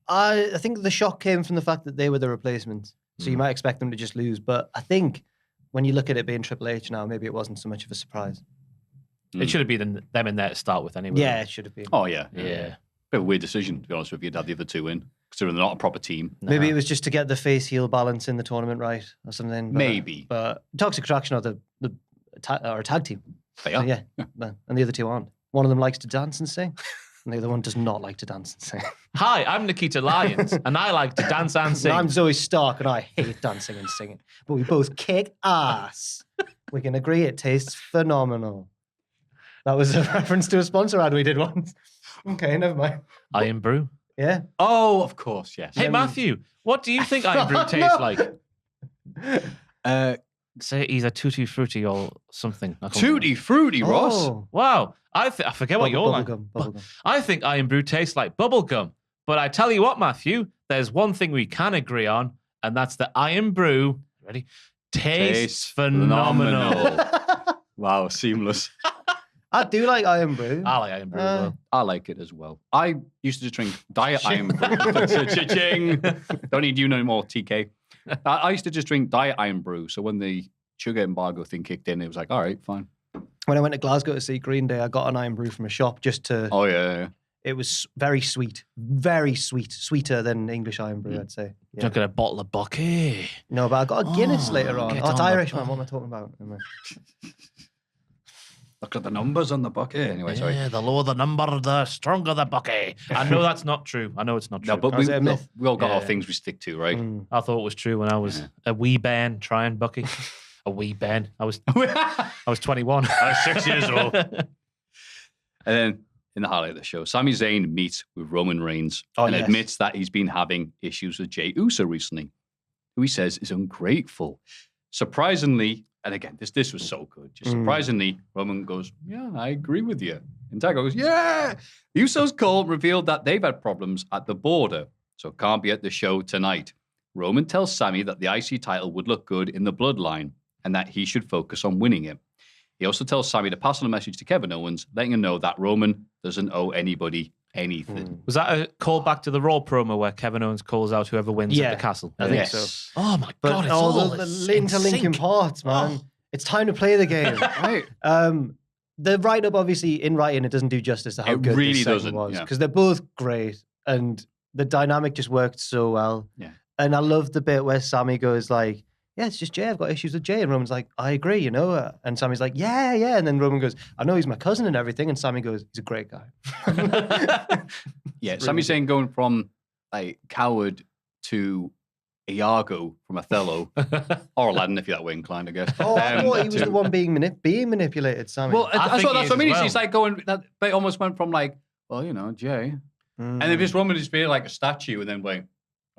I think the shock came from the fact that they were the replacement. So you might expect them to just lose. But I think when you look at it being Triple H now, maybe it wasn't so much of a surprise. It should have been them in there to start with anyway. Yeah, it should have been. Oh, yeah. Yeah. Bit of a weird decision, to be honest with you, to have the other 2 in, considering they're not a proper team. Maybe it was just to get the face-heel balance in the tournament right or something. But, Maybe. But Toxic Attraction are a tag team. They So are. yeah. And the other 2 aren't. One of them likes to dance and sing. And the other one does not like to dance and sing. Hi, I'm Nikita Lyons, and I like to dance and sing. And I'm Zoe Stark, and I hate dancing and singing. But we both kick ass. We can agree it tastes phenomenal. That was a reference to a sponsor ad we did once. Okay, never mind. Iron Brew. Yeah. Oh, of course, yes. Hey, Maffew, what do you think Iron Brew tastes like? Say either Tutti Frutti or something. Tutti Frutti, Ross. Oh. Wow. I forget what you're like. Bubblegum. I think Iron Brew tastes like bubblegum. But I tell you what, Maffew, there's one thing we can agree on, and that's that Iron Brew, ready, tastes phenomenal. Wow, seamless. I do like Iron Brew. I like Iron Brew as well. I like it as well. I used to just drink Diet Iron Brew. Cha-ching. Don't need you no more, TK. I used to just drink Diet Iron Brew. So when the sugar embargo thing kicked in, it was like, all right, fine. When I went to Glasgow to see Green Day, I got an Iron Brew from a shop just to... Oh, yeah. It was very sweet. Very sweet. Sweeter than English Iron Brew, I'd say. Yeah. Drinking a bottle of Bucky. No, but I got a Guinness later on. get Oh, it's on the- Irish, man. What am I talking about? Look at the numbers on the bucket. Anyway, sorry. Yeah, the lower the number, the stronger the Bucky. I know that's not true. I know it's not true. No, but Is it a myth? we all got our Yeah. things we stick to, right? I thought it was true when I was a wee Ben trying Bucky. A wee Ben. I was 21. I was 6 years old. And then in the highlight of the show, Sami Zayn meets with Roman Reigns and yes. admits that he's been having issues with Jey Uso recently, who he says is ungrateful. Surprisingly, and again, this was so good. Just surprisingly, Roman goes, "Yeah, I agree with you." And Tago goes, "Yeah." The Usos call revealed that they've had problems at the border, so can't be at the show tonight. Roman tells Sami that the IC title would look good in the bloodline and that he should focus on winning it. He also tells Sami to pass on a message to Kevin Owens, letting him know that Roman doesn't owe anybody anything. Was that a callback to the Raw promo where Kevin Owens calls out whoever wins at the castle? I think Yes. so. Oh my But God, it's all the interlinking parts, man. It's time to play the game. Right. the write-up, obviously, in writing, it doesn't do justice to how It good really this segment doesn't, was. yeah. Because they're both great, and the dynamic just worked so well. Yeah. And I love the bit where Sammy goes like, yeah, it's just Jay. I've got issues with Jay. And Roman's like, I agree, you know. And Sammy's like, yeah. And then Roman goes, I know he's my cousin and everything. And Sammy goes, he's a great guy. Yeah, Sami Zayn going from like coward to Iago from Othello, or Aladdin if you're that way inclined, I guess. Oh, I thought he was to- the one being manipulated, Sammy. Well, that's think what he I is mean. as It's well. like going. They almost went from like, well, you know, Jay, and then just Roman just being like a statue, and then going,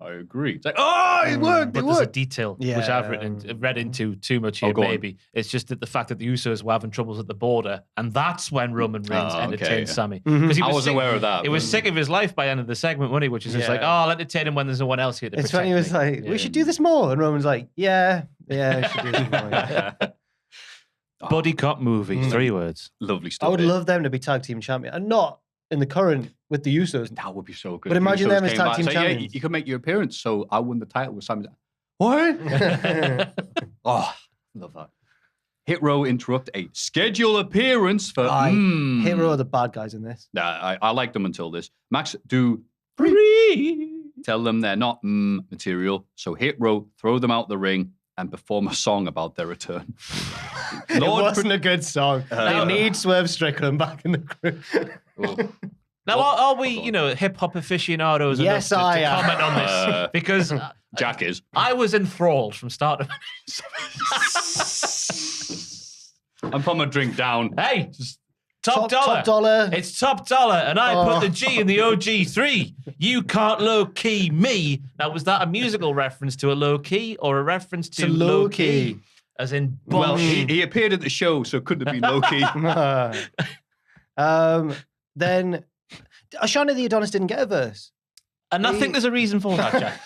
I agree. It's like, oh, it worked. But It there's a worked. detail which Yeah. I've read into too much here, go on. maybe. It's just that the fact that the Usos were having troubles at the border, and that's when Roman Reigns Oh, okay, entertained yeah. Sammy. Mhm. 'Cause he I was wasn't sick- aware of that. He was sick of his life by the end of the segment, wasn't he? Which is just like, oh, Yeah. I'll entertain him when there's no one else here to it's protect when he was me. like, Yeah. we should do this more. And Roman's like, yeah, we should do this more. Yeah. Buddy cop movie, 3 words. Lovely stuff. I would love them to be tag team champion, and not in the current with the Usos. That would be so good. But if imagine Usos them as came tag back. team So, yeah, champions. you could make your appearance. So I won the title with Sami Zayn. What? Oh, love that. Hit Row interrupt a schedule appearance for. Hit Row are the bad guys in this. Nah, I liked them until this. Max do tell them they're not material. So Hit Row throw them out the ring and perform a song about their return. It wasn't a good song. Uh, they need Swerve Strickland back in the crew. Oh. Now, are we, hip hop aficionados Yes, enough to I am. comment on this? Because Jack is. I was enthralled from start to I'm putting my drink down. Hey, top dollar. Top dollar. It's top dollar, and I put the G in the OG3. You can't low key me. Now, was that a musical reference to a low key or a reference to low key? As in, Well, bullshit. he appeared at the show, so it couldn't have been low key. Then Ashana the Adonis didn't get a verse. And I think there's a reason for that, Jack.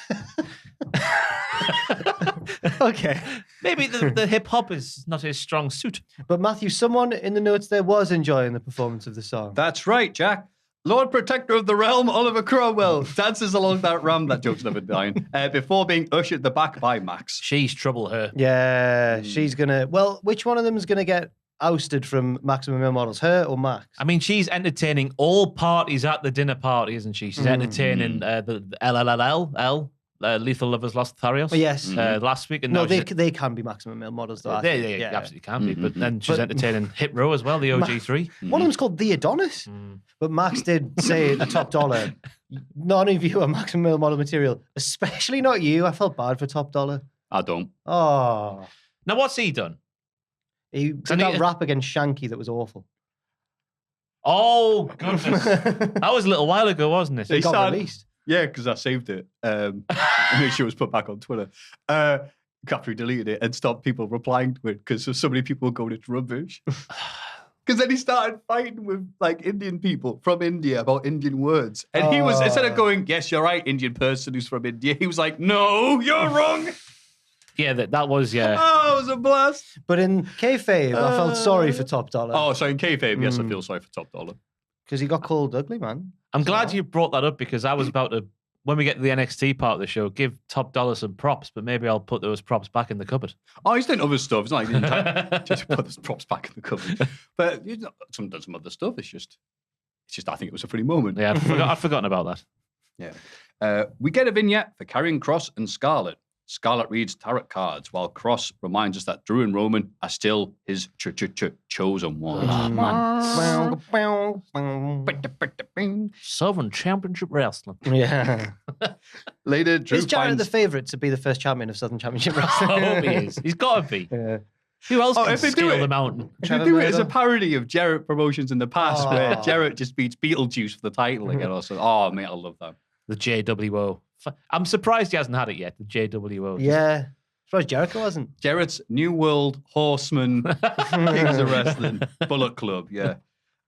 Okay. Maybe the hip hop is not his strong suit. But Maffew, someone in the notes there was enjoying the performance of the song. That's right, Jack. Lord Protector of the Realm, Oliver Cromwell, dances along that ram. That joke's never dying. Before being ushered the back by Max. She's trouble her. Yeah, she's gonna. Well, which one of them is gonna get ousted from Maximum Male Models, her or Max? I mean, she's entertaining all parties at the dinner party, isn't she? She's entertaining the LLL, Lethal Lovers Lost Tharios. Oh, yes. Last week. And No, now they she's- they can be Maximum Male Models though. I they think. absolutely can be. But then she's entertaining Hit Row as well, the OG3. One of them's called The Adonis. But Max did say at Top Dollar, none of you are Maximum Male Model material, especially not you. I felt bad for Top Dollar. I don't. Oh, Now, what's he done? he did I that need- rap against Shanky that was awful. Oh, goodness. That was a little while ago, wasn't it? It got started- released. Yeah, because I saved it. Make sure it was put back on Twitter. After he deleted it and stopped people replying to it because so many people were going, it's rubbish. Because then he started fighting with like Indian people from India about Indian words. And he was, instead of going, yes, you're right, Indian person who's from India, he was like, no, you're wrong. Yeah, that was, yeah. Oh, it was a blast. But in kayfabe, I felt sorry for Top Dollar. Oh, so in kayfabe, yes, I feel sorry for Top Dollar. Because he got called ugly, man. I'm glad you brought that up because I was about to, when we get to the NXT part of the show, give Top Dollar some props, but maybe I'll put those props back in the cupboard. Oh, he's doing other stuff. It's not like he didn't just put his props back in the cupboard. But you know, some done some other stuff. It's just I think it was a funny moment. Yeah, I'd forgotten about that. Yeah. We get a vignette for Karrion Kross and Scarlett. Scarlett reads tarot cards while Kross reminds us that Drew and Roman are still his chosen ones. Oh, man. Yeah. Southern Championship Wrestling. Later, Drew Is Jarrett finds... the favourite to be the first champion of Southern Championship I Wrestling? hope he is. He's got to be. Yeah. Who else Oh, can if they do scale it- the mountain? They Trevor do it as a Murdoch. parody of Jarrett promotions in the past, where Oh. Jarrett just beats Beetlejuice for the title again. Also, oh mate, I love that. The JWO. I'm surprised he hasn't had it yet, the JWO. Yeah. Surprised Jericho wasn't. Jarrett's New World Horseman Kings of Wrestling Bullet Club. Yeah.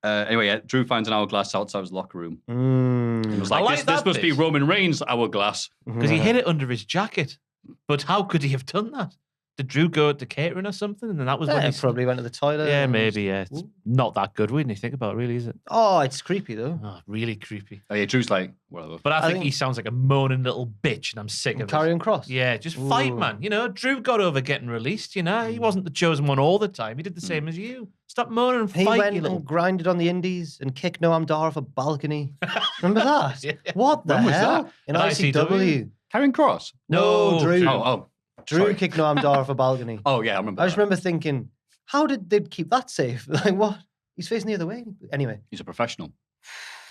Anyway, yeah, Drew finds an hourglass outside his locker room. It was I like, like this that must be bit. Roman Reigns' hourglass. Because he hid it under his jacket. But how could he have done that? Did Drew go to catering or something? And then that was when Yeah, he probably went to the toilet. Yeah, and- maybe. Yeah, it's not that good when you think about it, really, is it? Oh, it's creepy though. Oh, really creepy. Oh, yeah, Drew's like, whatever. But I think think- he sounds like a moaning little bitch, and I'm sick of it. Carrying Cross. Yeah, just fight, Ooh. man. You know, Drew got over getting released. You know, he wasn't the chosen one all the time. He did the same as you. Stop moaning and He fight, went you little. and grinded on the indies and kicked Noam Dar off a balcony. Remember that? Yeah. What the When was hell? that? In At ICW. ICW? Carrying Cross. No, Drew. Oh, Drew sorry. kicked Noam Dar off a balcony. Oh, yeah, I remember. I just that. remember thinking, how did they keep that safe? Like, what? He's facing the other way. Anyway. He's a professional.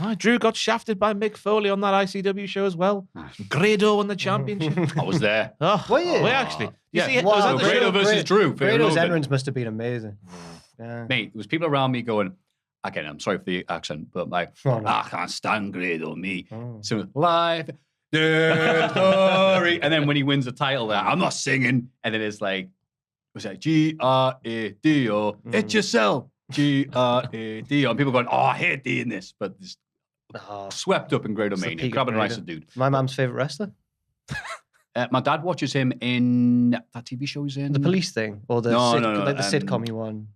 Oh, Drew got shafted by Mick Foley on that ICW show as well. Grado won the championship. I was there. Oh, Were you? Were you actually? You Yeah. see it? Wow. Was that So the Grado show? versus Drew. for Grado's Logan. entrance must have been amazing. Yeah. Mate, there was people around me going, again, I'm sorry for the accent, but like, Oh, no. I can't stand Grado, me. Oh. So live, the story. And then when he wins the title, I'm not singing. And then it's like, was that Grado? It's yourself. Grado. And people going, oh, I hate doing this. But this Oh, swept up in Grado It's the Mania. peak of Grabbing a Grado. nicer dude. my mum's favourite wrestler. My dad watches him in that TV show he's in. The police thing. Or the, No, no, like the um, sitcom one.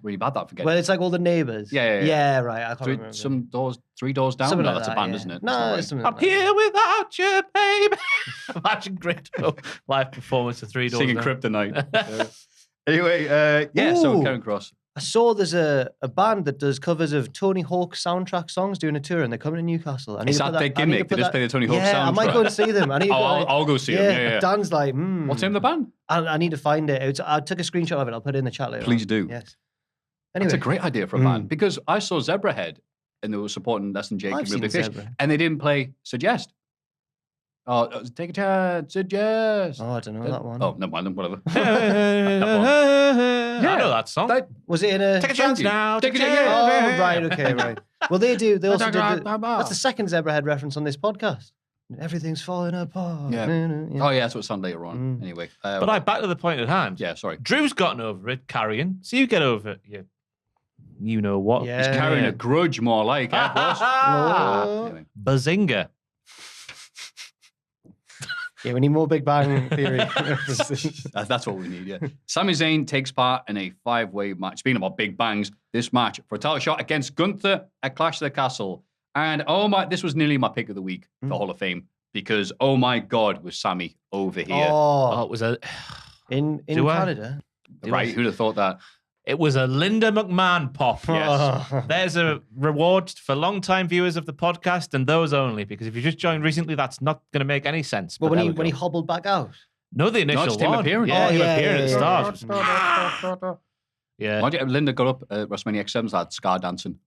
Really bad that forget. Well, it's like all the neighbours. Yeah. right. I can't remember. Some doors, 3 doors down. Something No, like that's that, a band, yeah. isn't it? No, That's not it's something I'm like that. here without you, baby. Imagine Grado live performance of 3 doors. Singing Down. Kryptonite. Anyway, yeah, so Ooh. Karen Cross. I saw there's a band that does covers of Tony Hawk soundtrack songs doing a tour, and they're coming to Newcastle. I need Is to put that their I need to gimmick? They put just that- play the Tony Hawk Yeah, I might soundtrack? go and see them. I need to I'll go see them. Yeah. Dan's like, What's the name of the band? I need to find it. I took a screenshot of it. I'll put it in the chat later. Please on. do. Yes. It's Anyway, a great idea for a band because I saw Zebrahead and they were supporting Less Than Jake I've and Real seen Big Fish, Zebrahead. and they didn't play Suggest. Oh, take a chance, Suggest. Oh, I don't know that one. Oh, never mind, then, whatever. I know that song. That- Was it in a? Take a chance now. Take a chance. chance. Oh, right. Okay, right. Well, they do. They also did. That's the That's second Zebrahead reference on this podcast. Everything's falling apart. Yeah. Yeah. Oh, yeah, that's what it's on later on. Mm. Anyway. But back to the point at hand. Yeah, sorry. Drew's gotten over it, carrying. So you get over it. You know what? Yeah. He's carrying a grudge more like, eh, boss? Oh. Anyway. Bazinga. Yeah, we need more Big Bang Theory. That's what we need, yeah. Sami Zayn takes part in a 5-way match. Speaking about big bangs, this match for a title shot against Gunther at Clash of the Castle. And this was nearly my pick of the week for Hall of Fame because, oh my God, was Sami over here. Oh, Oh, it was a in Do I? Canada. Right? Who'd have thought that? it was a Linda McMahon pop. Yes. Oh. There's a reward for long-time viewers of the podcast and those only, because if you just joined recently, that's not going to make any sense. But But when there he we go. hobbled back out. No, the initial just him one. appearing. Yeah, Oh, him yeah, appearing yeah, at the start. Yeah. Why did Linda got up at WrestleMania X7's had Scar dancing?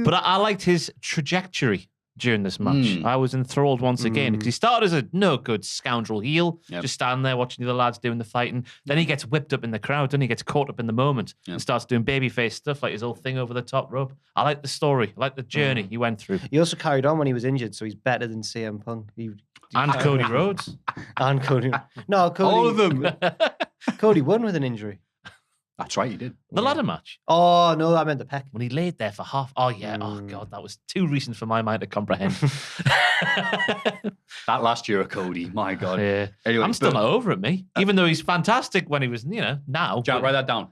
But I liked his trajectory during this match. I was enthralled once again because he started as a no good scoundrel heel, Yep. just standing there watching the other lads doing the fighting. Then he gets whipped up in the crowd, and he gets caught up in the moment Yep. and starts doing babyface stuff like his whole thing over the top rope. I like the story, I like the journey he went through. He also carried on when he was injured, so he's better than CM Punk. And Cody Rhodes. And Cody. No, Cody. All of them. Cody won with an injury. That's right, you did. The ladder match. Oh no, I meant the peck. When he laid there for half. Oh, yeah. Oh, God. That was too recent for my mind to comprehend. That last year of Cody, my God. Yeah. Anyway, I'm still not over it, me. Even though he's fantastic when he was, now. Jack, write that down.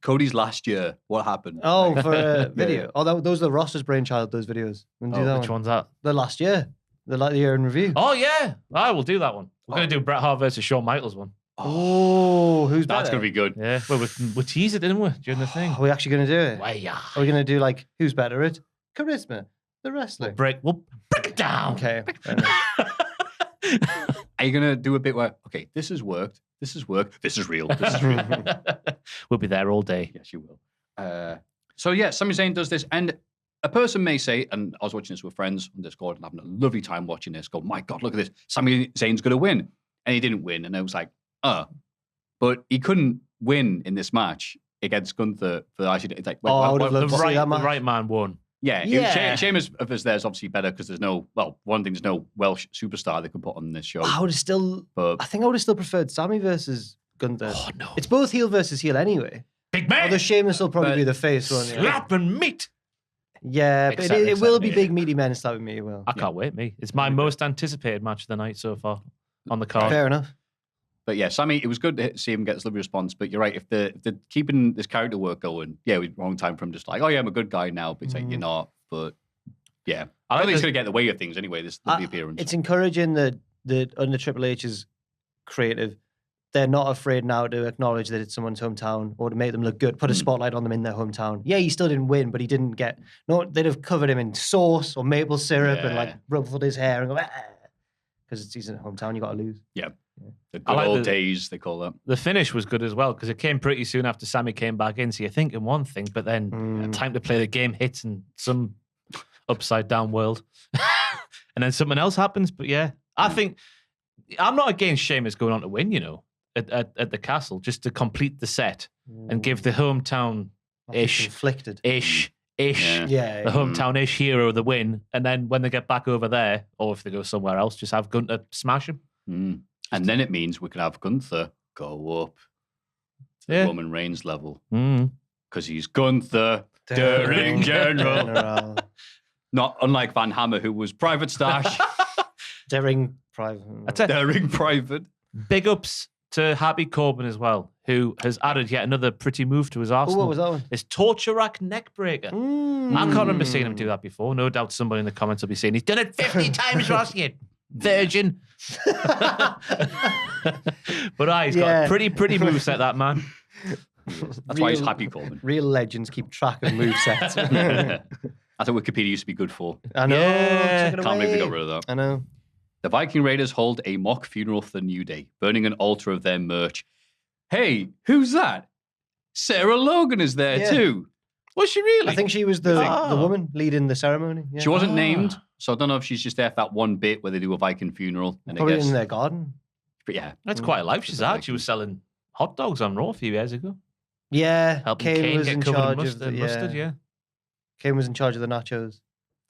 Cody's last year, what happened? Oh, for a Yeah. video. Oh, those are Ross's brainchild. Those videos. We'll do that Which one. one's that? The last year. The year in review. Oh, yeah. I will do that one. We're going to do Bret Hart versus Shawn Michaels one. Oh, who's That's better? going to be good. Yeah. Well, we teased it, didn't we, during the thing? Are we actually going to do it? Well, yeah. Are we going to do like who's better at charisma, the wrestler? We'll break it down. Okay. fair enough. Are you going to do a bit where, okay, this has worked, this has worked, this is real, this is real? We'll be there all day. Yes, you will. So, yeah, Sami Zayn does this, and a person may say, and I was watching this with friends on Discord and having a lovely time watching this, go, my God, look at this, Sami Zayn's going to win. And he didn't win, and I was like, but he couldn't win in this match against Gunther for the IC. It's like, Oh, I would have The loved to see that match. right man won. yeah, Yeah. Sheamus of us there is obviously better because there's no, well, one thing, there's no Welsh superstar they could put on this show. I would have still. But I think I would have still preferred Sammy versus Gunther. Oh, no. It's both heel versus heel anyway. Big man. Although Sheamus will probably But- be the face one. Yeah. Slap and meat. Yeah, but it will be big meaty men slapping me. It will. I can't wait, me. It's my most anticipated match of the night so far on the card. Fair enough. But yeah, Sammy, it was good to see him get his lovely response. But you're right, if they're keeping this character work going, yeah, it was wrong time for him just like, oh yeah, I'm a good guy now. But it's like, you're not. But yeah, I don't think he's going to get in the way of things anyway, this lovely appearance. It's encouraging that under Triple H's creative, they're not afraid now to acknowledge that it's someone's hometown or to make them look good, put a spotlight on them in their hometown. Yeah, he still didn't win, but he didn't get... No, they'd have covered him in sauce or maple syrup and like ruffled his hair and go, because he's in a hometown, you got to lose. Yeah. The good old days, they call that. The finish was good as well because it came pretty soon after Sammy came back in. So you're thinking one thing, but then time to play the game hits in some upside down world. And then something else happens. But yeah, I think I'm not against Sheamus going on to win, you know, at the castle just to complete the set and give the hometown-ish, the hometown-ish hero the win. And then when they get back over there, or if they go somewhere else, just have Gunther smash him. And then it means we can have Gunther go up to the Roman Reigns level. Because he's Gunther, Daring General. Not unlike Van Hammer, who was Private Stash. Daring Private. Daring Private. Big ups to Happy Corbin as well, who has added yet another pretty move to his arsenal. What was that one? His torture rack neck breaker. I can't remember seeing him do that before. No doubt somebody in the comments will be saying, he's done it 50 times, Ross, you virgin. But he's got a pretty moveset, that man. That's why he's Happy Corbin. Real legends keep track of movesets. That's what Wikipedia used to be good for. I know. Can't believe they got rid of that. I know. The Viking Raiders hold a mock funeral for the New Day, burning an altar of their merch. Hey, who's that? Sarah Logan is there too. Was she really? I think she was the woman leading the ceremony. Yeah. She wasn't named, so I don't know if she's just there for that one bit where they do a Viking funeral. And probably in their garden. But yeah. That's quite a life she's had. She was selling hot dogs on Raw a few years ago. Yeah. Helping Kane was in charge of the mustard, Kane was in charge of the nachos.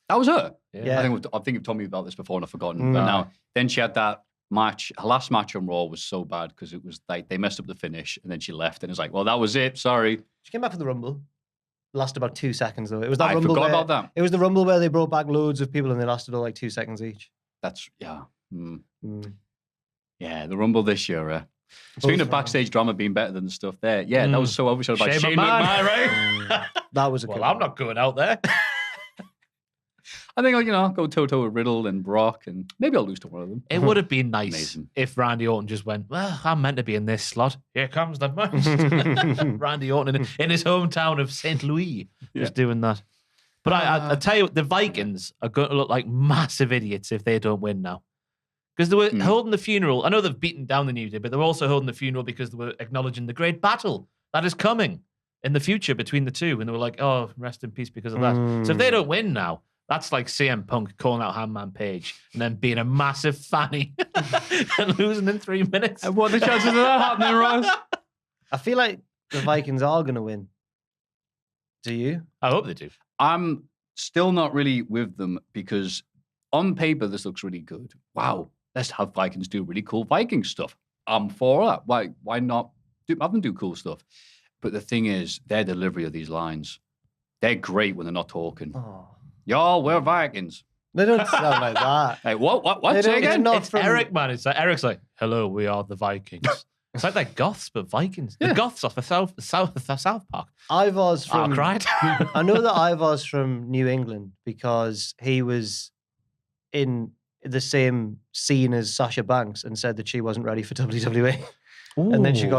That was her. Yeah. I think you've told me about this before and I've forgotten. But now, then she had that match. Her last match on Raw was so bad because it was like they messed up the finish and then she left and it's like, well, that was it. Sorry. She came back for the Rumble. Lasted about 2 seconds though. It was that I Rumble. Forgot about that. It was the Rumble where they brought back loads of people and they lasted all like 2 seconds each. That's Yeah, the Rumble this year. Speaking of backstage drama being better than the stuff there, that was so obvious. Like Shane McMahon, right? That was I'm not going out there. I think I'll go toe-to-toe with Riddle and Brock, and maybe I'll lose to one of them. It would have been nice if Randy Orton just went, well, I'm meant to be in this slot. Here comes the most. Randy Orton in his hometown of St. Louis just doing that. But I tell you, the Vikings are going to look like massive idiots if they don't win now. Because they were holding the funeral. I know they've beaten down the New Day, but they're also holding the funeral because they were acknowledging the great battle that is coming in the future between the two. And they were like, oh, rest in peace because of that. So if they don't win now, that's like CM Punk calling out Hangman Page and then being a massive fanny and losing in 3 minutes. And what are the chances of that happening, Ross? I feel like the Vikings are going to win. Do you? I hope they do. I'm still not really with them because on paper, this looks really good. Wow, let's have Vikings do really cool Viking stuff. I'm for that. Why not have them do cool stuff? But the thing is, their delivery of these lines, they're great when they're not talking. Oh. Y'all, we're Vikings. They don't sound like that. Hey, what? Say again? It's Eric, man. It's like Eric's like, hello, we are the Vikings. It's like they're Goths, but Vikings. The Goths off the South Park. Ivar's from... cried. I know that Ivar's from New England because he was in the same scene as Sasha Banks and said that she wasn't ready for WWE. Ooh. And then she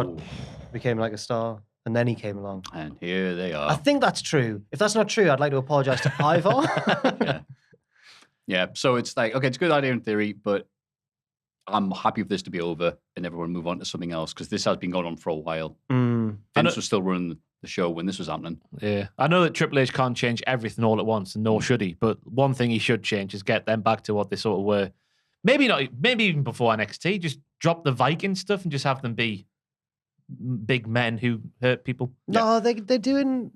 became like a star. And then he came along. And here they are. I think that's true. If that's not true, I'd like to apologize to Ivar. Yeah. So it's like, okay, it's a good idea in theory, but I'm happy for this to be over and everyone move on to something else because this has been going on for a while. Vince was still running the show when this was happening. Yeah. I know that Triple H can't change everything all at once, and nor should he, but one thing he should change is get them back to what they sort of were. Maybe even before NXT, just drop the Viking stuff and just have them be big men who hurt people. No, they're getting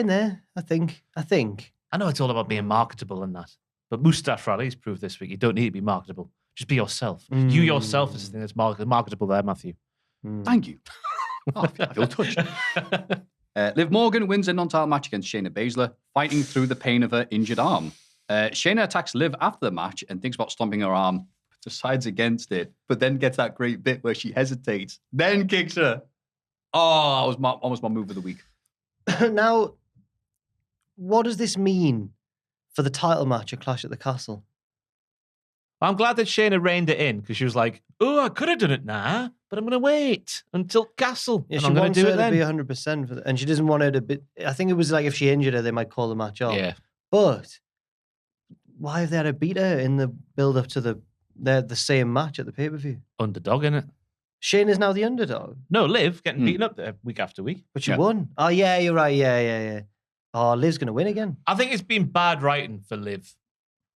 there, I think. I know it's all about being marketable and that, but Mustache Rally's proved this week you don't need to be marketable. Just be yourself. You yourself is the thing that's marketable there, Maffew. Thank you. I feel touched. Liv Morgan wins a non-title match against Shayna Baszler, fighting through the pain of her injured arm. Shayna attacks Liv after the match and thinks about stomping her arm, but decides against it, but then gets that great bit where she hesitates, then kicks her. Oh, that was almost my move of the week. Now, what does this mean for the title match at Clash at the Castle? I'm glad that Shayna reined it in because she was like, "Oh, I could have done it now, but I'm going to wait until Castle, Yeah, and she I'm going wants to do her it to then." be 100% for and she doesn't want her to be. I think it was like if she injured her, they might call the match off. Yeah, But why have they had to beat her in the build-up to the same match at the pay-per-view? underdog in it. Shayna's now the underdog, No, Liv getting beaten up there week after week. but she Yeah. won. Oh yeah, you're right. Yeah. Oh, Liv's gonna win again. I think it's been bad writing for Liv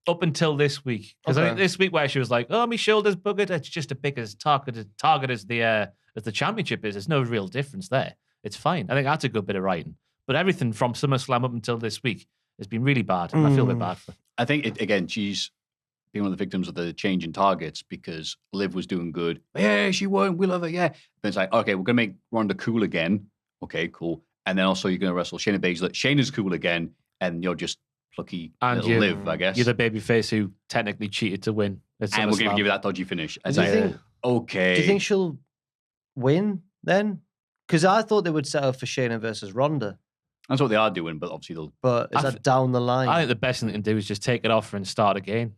up until this week. Because I Okay. think this week where she was like, "Oh, my shoulder's buggered," it's just a big as target as the championship is. There's no real difference there. It's fine. I think that's a good bit of writing. But everything from SummerSlam up until this week has been really bad, and I feel a bit bad for her. I think, again, she's been one of the victims of the change in targets because Liv was doing good. Yeah, she won. We love her. Yeah. Then it's like, okay, we're going to make Ronda cool again. Okay, cool. And then also you're going to wrestle Shayna Baszler. Shayna's cool again. And you're just plucky And little you- Liv, I guess. You're the babyface who technically cheated to win. And we're going to give you that dodgy finish. It's Do you like, think- okay. Do you think she'll win then? Because I thought they would set up for Shayna versus Ronda, That's what they are doing, but obviously they'll... but is I that down the line? I think the best thing they can do is just take it off her and start again.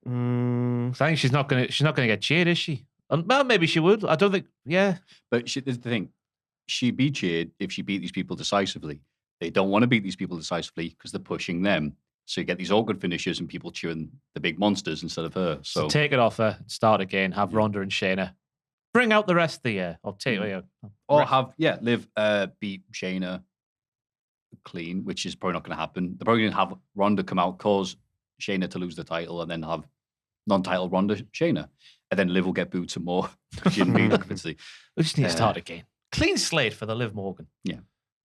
Mm, I think she's not gonna get cheered, is she? Well, maybe she would. I don't think. Yeah, But this is the thing. She'd be cheered if she beat these people decisively. They don't want to beat these people decisively because they're pushing them. So you get these awkward finishes and people cheering the big monsters instead of her. so So take it off her, start again, have Ronda and Shayna, bring out the rest of the year. Or take or have Liv beat Shayna clean, which is probably not going to happen. They're probably going to have Ronda come out, cause Shayna to lose the title, and then have non-title Ronda Shayna, and then Liv will get booed some more. She didn't beat her convincingly. We just need to start again. Clean slate for the Liv Morgan. Yeah.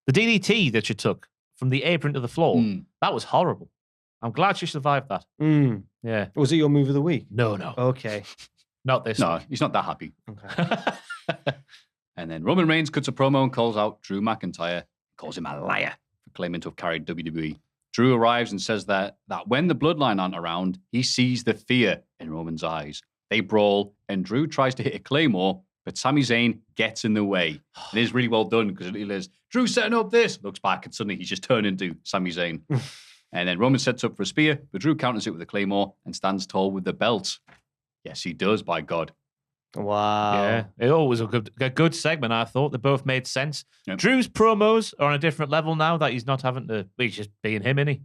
The DDT that she took from the apron to the floor, that was horrible. I'm glad she survived that. Yeah. Was it your move of the week? No. Okay. Not this. No, he's not that happy. Okay. And then Roman Reigns cuts a promo and calls out Drew McIntyre, calls him a liar for claiming to have carried WWE. Drew arrives and says that when the bloodline aren't around, he sees the fear in Roman's eyes. They brawl, and Drew tries to hit a Claymore, but Sami Zayn gets in the way. And it is really well done because it is Drew setting up this, looks back, and suddenly he's just turned into Sami Zayn. And then Roman sets up for a spear, but Drew counters it with a Claymore and stands tall with the belt. Yes, he does, by God. Wow. Yeah, it was a good segment. I thought they both made sense. Yep. Drew's promos are on a different level now that he's not having to. He's just being him, isn't he?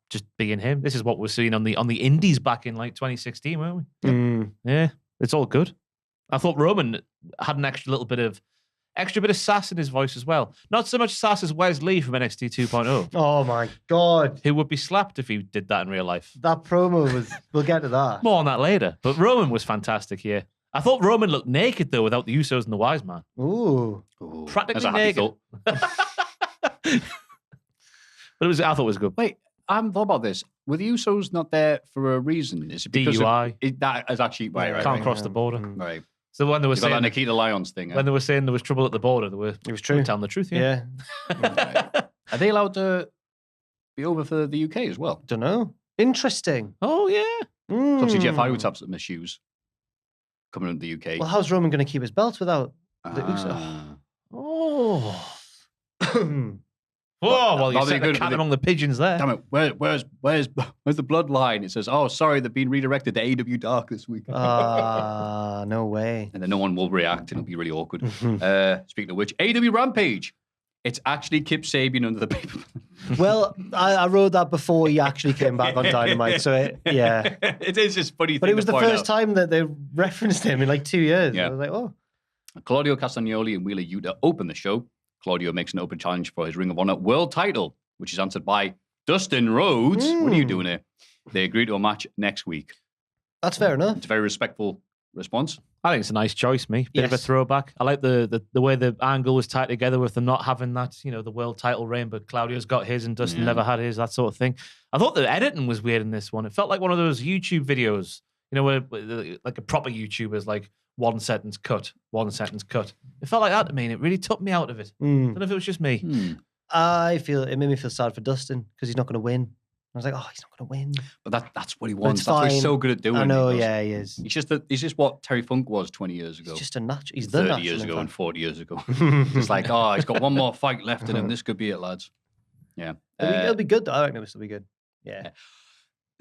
Just being him. This is what we're seeing on the Indies back in like 2016, weren't we? Yeah, it's all good. I thought Roman had an extra bit of sass in his voice as well. Not so much sass as Wes Lee from NXT 2.0, Oh my God. who would be slapped if he did that in real life. That promo was, we'll get to that. More on that later. But Roman was fantastic here. I thought Roman looked naked though without the Usos and the Wise Man. Ooh. Ooh, Practically that's a happy naked. thought. But I thought it was good. Wait, I haven't thought about this. Were the Usos not there for a reason? Is it because DUI. That is actually right. Can't cross the border. Right. So when they were You got that saying Nikita Lyons thing. when they were saying there was trouble at the border, they were It was true. telling the truth. Yeah. Are they allowed to be over for the UK as well? Don't know. Interesting. Oh yeah. So obviously Jeff Hardy would Mm. have some shoes coming into the UK. Well, how's Roman going to keep his belt without the Ah. Oh. Usos? Oh well, you that'll be said the good cat with among the pigeons there. Damn it! Where's the bloodline? It says, "Oh, sorry, they've been redirected to AEW Dark this week," No way. and then no one will react, and it'll be really awkward. Mm-hmm. Speaking of which, AEW Rampage. It's actually Kip Sabian under the paper. Well, I wrote that before he actually came back on Dynamite, so yeah. It is just funny. But thing it was to the point first out. time that they referenced him in like 2 years. Yeah. I was like, oh. Claudio Castagnoli and Wheeler Yuta open the show. Claudio makes an open challenge for his Ring of Honor world title, which is answered by Dustin Rhodes. What are you doing here? They agree to a match next week. That's fair enough. It's a very respectful response. I think it's a nice choice, me. Bit of a Yes. throwback. I like the way the angle was tied together with them not having that, the world title reign, but Claudio's got his and Dustin never had his, that sort of thing. I thought the editing was weird in this one. It felt like one of those YouTube videos, where like a proper YouTuber's like, one sentence cut, one sentence cut. It felt like that to me, and it really took me out of it. I don't know if it was just me. It made me feel sad for Dustin because he's not going to win. I was like, oh, he's not going to win. But that's what he wants. it's That's what he's fine. so good at doing. I know, He goes- yeah, he is. He's just what Terry Funk was 20 years ago. He's just a natural. He's the 30 natural. years in ago and fact. 40 years ago. It's like, oh, he's got one more fight left in him. This could be it, lads. Yeah. It'll be good, though. I reckon it'll still be good. Yeah.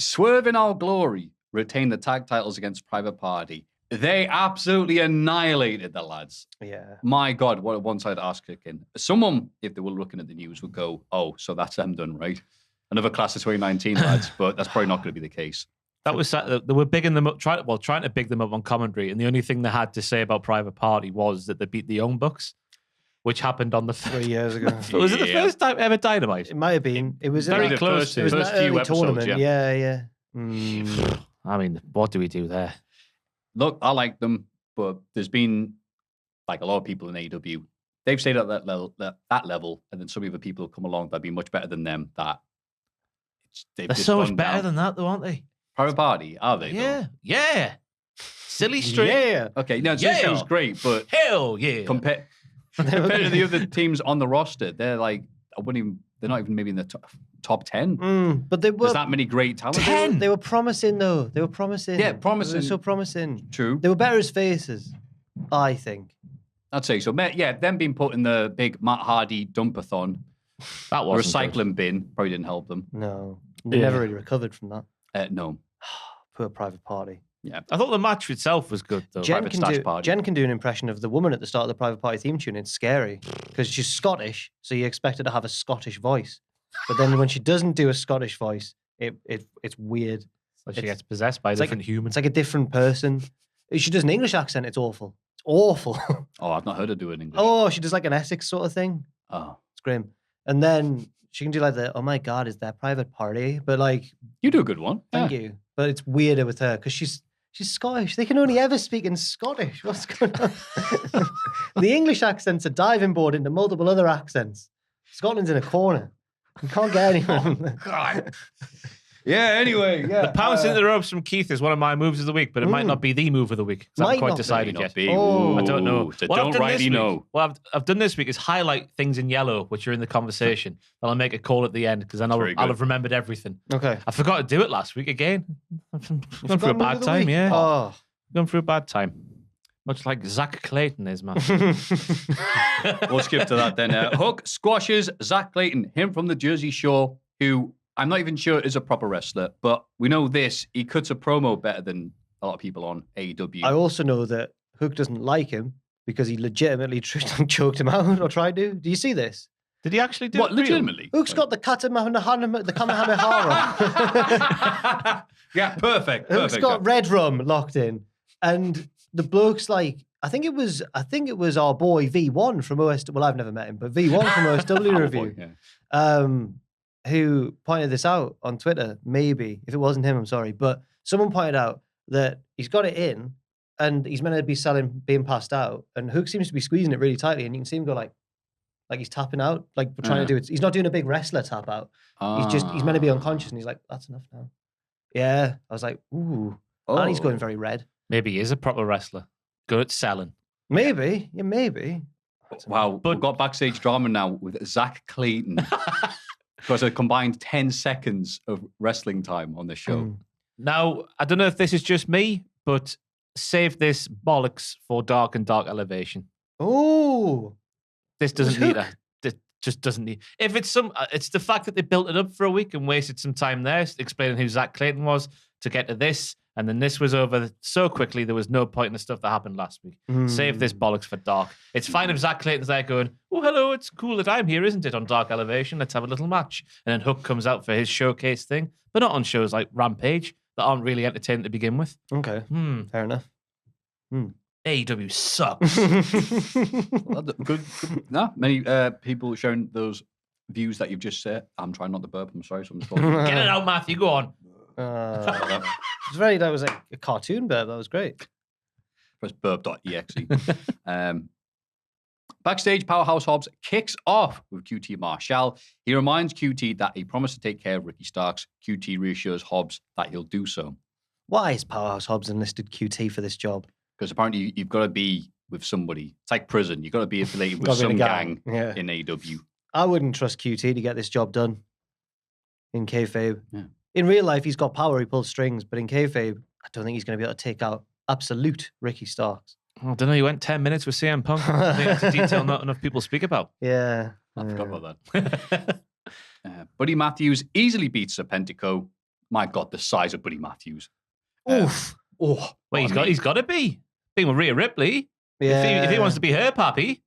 Swerve in Our Glory retained the tag titles against Private Party. They absolutely annihilated the lads. Yeah. My God, what a one-sided ass kicking. Someone, if they were looking at the news, would go, oh, so that's them done, right? Another class of 2019 lads, but that's probably not going to be the case. That was they were bigging them up, trying to big them up on commentary, and the only thing they had to say about Private Party was that they beat the Young Bucks, which happened on the 3 years ago. Was it the Yeah. first time ever Dynamite? It might have been. It was Very in close to It was first in that few early episodes, tournament. Yeah. I mean, what do we do there? Look, I like them, but there's been like a lot of people in AEW. They've stayed at that level, and then some other people have come along that'd be much better than them. They've They're just so much gone better down. than that, though, aren't they? Private Party, are they? though? Yeah. Silly Street. Yeah. Okay, no, Yeah. it was great, but Hell yeah. compared to the other teams on the roster, they're like, they're not even maybe in the top 10. But they were. There's that many great talents. 10? They were promising, though. They were promising. Yeah, promising. They were so promising. True. They were better as faces, I think. I'd say so. Yeah, them being put in the big Matt Hardy dumpathon, That was recycling bin, probably didn't help them. No. They Yeah. never really recovered from that. No. Poor Private Party. Yeah. I thought the match itself was good, though. Jen Private can, Stash do, Party. Jen can do an impression of the woman at the start of the Private Party theme tune. It's scary because she's Scottish, so you expect her to have a Scottish voice. But then when she doesn't do a Scottish voice, it's weird. So she It's- gets possessed by a it's like- different human. It's like a different person. If she does an English accent, it's awful. It's awful. Oh, I've not heard her do it in English. Oh, she does like an Essex sort of thing. Oh. It's grim. And then she can do like the, oh my God, is that Private Party? But like, You do a good one. thank you. But it's weirder with her because she's Scottish. They can only ever speak in Scottish. What's going on? The English accent's a diving board into multiple other accents. Scotland's in a corner. You can't get anyone. God. Yeah, anyway. Yeah. The pounce into the ropes from Keith is one of my moves of the week, but it might not be the move of the week. 'Cause I Might haven't quite not be. decided Not yet. be. Oh. I don't know. So What I've don't done this rightly week- know. What I've done this week is highlight things in yellow, which are in the conversation. And I'll make a call at the end because then very I'll good. have remembered everything. Okay. I forgot to do it last week again. I'm going through a bad time, yeah. Oh. Going through a bad time. Much like Zach Clayton is, man. We'll skip to that then. Hook squashes Zach Clayton, him from the Jersey Shore, who I'm not even sure is a proper wrestler, but we know this. He cuts a promo better than a lot of people on AEW. I also know that Hook doesn't like him because he legitimately choked him out or tried to. Do you see this? Did he actually do What, it? real? legitimately? Hook's got the Kamehameha. Yeah, perfect. Hook's Perfect. got red rum locked in, and the bloke's like, I think it was our boy V1 from OS. Well, I've never met him, but V1 from OSW Our review, boy, yeah. who pointed this out on Twitter. Maybe if it wasn't him, I'm sorry, but someone pointed out that he's got it in, and he's meant to be being passed out, and Hook seems to be squeezing it really tightly, and you can see him go like he's tapping out, like we're trying to do it. He's not doing a big wrestler tap out. He's meant to be unconscious, and he's like, that's enough now. Yeah, I was like, ooh, and he's going very red. Maybe he is a proper wrestler. Good at selling. Maybe, yeah, maybe. Wow, we've got backstage drama now with Zach Clayton. Because a combined 10 seconds of wrestling time on the show. Now, I don't know if this is just me, but save this bollocks for Dark and Dark Elevation. Oh, This doesn't Who's need Hook? This just doesn't need. If it's it's the fact that they built it up for a week and wasted some time there explaining who Zach Clayton was to get to this, and then this was over so quickly. There was no point in the stuff that happened last week. Save this bollocks for Dark. It's fine if Zach Clayton's there going, "Oh, hello, it's cool that I'm here, isn't it?" On Dark Elevation, let's have a little match, and then Hook comes out for his showcase thing, but not on shows like Rampage that aren't really entertaining to begin with. okay, fair enough. AEW sucks. Well, good. No, many people sharing those views that you've just said. I'm trying not to burp. I'm sorry. Someone's talking. Get it out, Maffew. Go on. That was like a cartoon bird. That was great. Press burp.exe. Backstage, Powerhouse Hobbs kicks off with QT Marshall. He reminds QT that he promised to take care of Ricky Starks. QT reassures Hobbs that he'll do so. Why is Powerhouse Hobbs enlisted QT for this job? Because apparently you've got to be with somebody. It's like prison. You've got to be affiliated with Gotta be in some a gang. gang in AEW. I wouldn't trust QT to get this job done in kayfabe. Yeah. In real life, he's got power. He pulls strings. But in kayfabe, I don't think he's going to be able to take out absolute Ricky Starks. I don't know. You went 10 minutes with CM Punk. I think that's a detail not enough people speak about. Yeah. I forgot about that. Buddy Matthews easily beats Serpentico. My God, the size of Buddy Matthews. Oof. Oh, Well, he's got to be. Being with Rhea Ripley. Yeah. If he wants to be her pappy.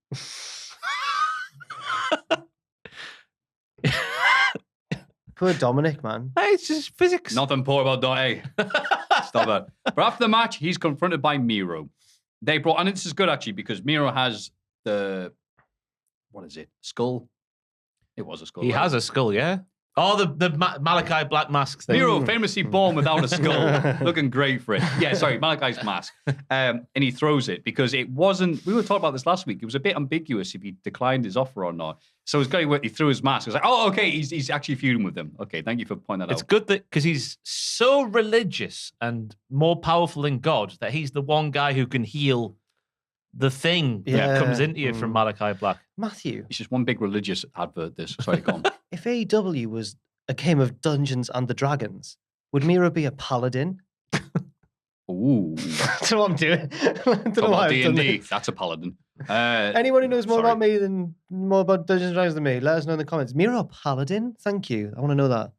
Poor Dominic, man. Hey, it's just physics. Nothing poor about Dottie. Stop that. But after the match, he's confronted by Miro. They brought, and this is good actually because Miro has what is it? Skull? It was a skull. He right? has a skull, yeah? Oh, the Malachi Black mask thing. Miro, famously born without a skull, looking great for it. Yeah, sorry, Malachi's mask. And he throws it because it wasn't, we were talking about this last week, it was a bit ambiguous if he declined his offer or not. So his guy, he threw his mask. I was like, oh, okay, he's actually feuding with them. Okay, thank you for pointing that out. It's good that, because he's so religious and more powerful than God, that he's the one guy who can heal the thing that comes into you from Malachi Black. Matthew, It's just one big religious advert, this. Sorry, go on. if AEW was a game of Dungeons and the Dragons, would Miro be a paladin? Ooh. That's what I'm doing. I don't know why I've done D&D, this. that's a paladin. Anyone who knows more sorry. about me than more about Dungeons and Dragons than me, let us know in the comments. Miro a paladin? Thank you. I want to know that.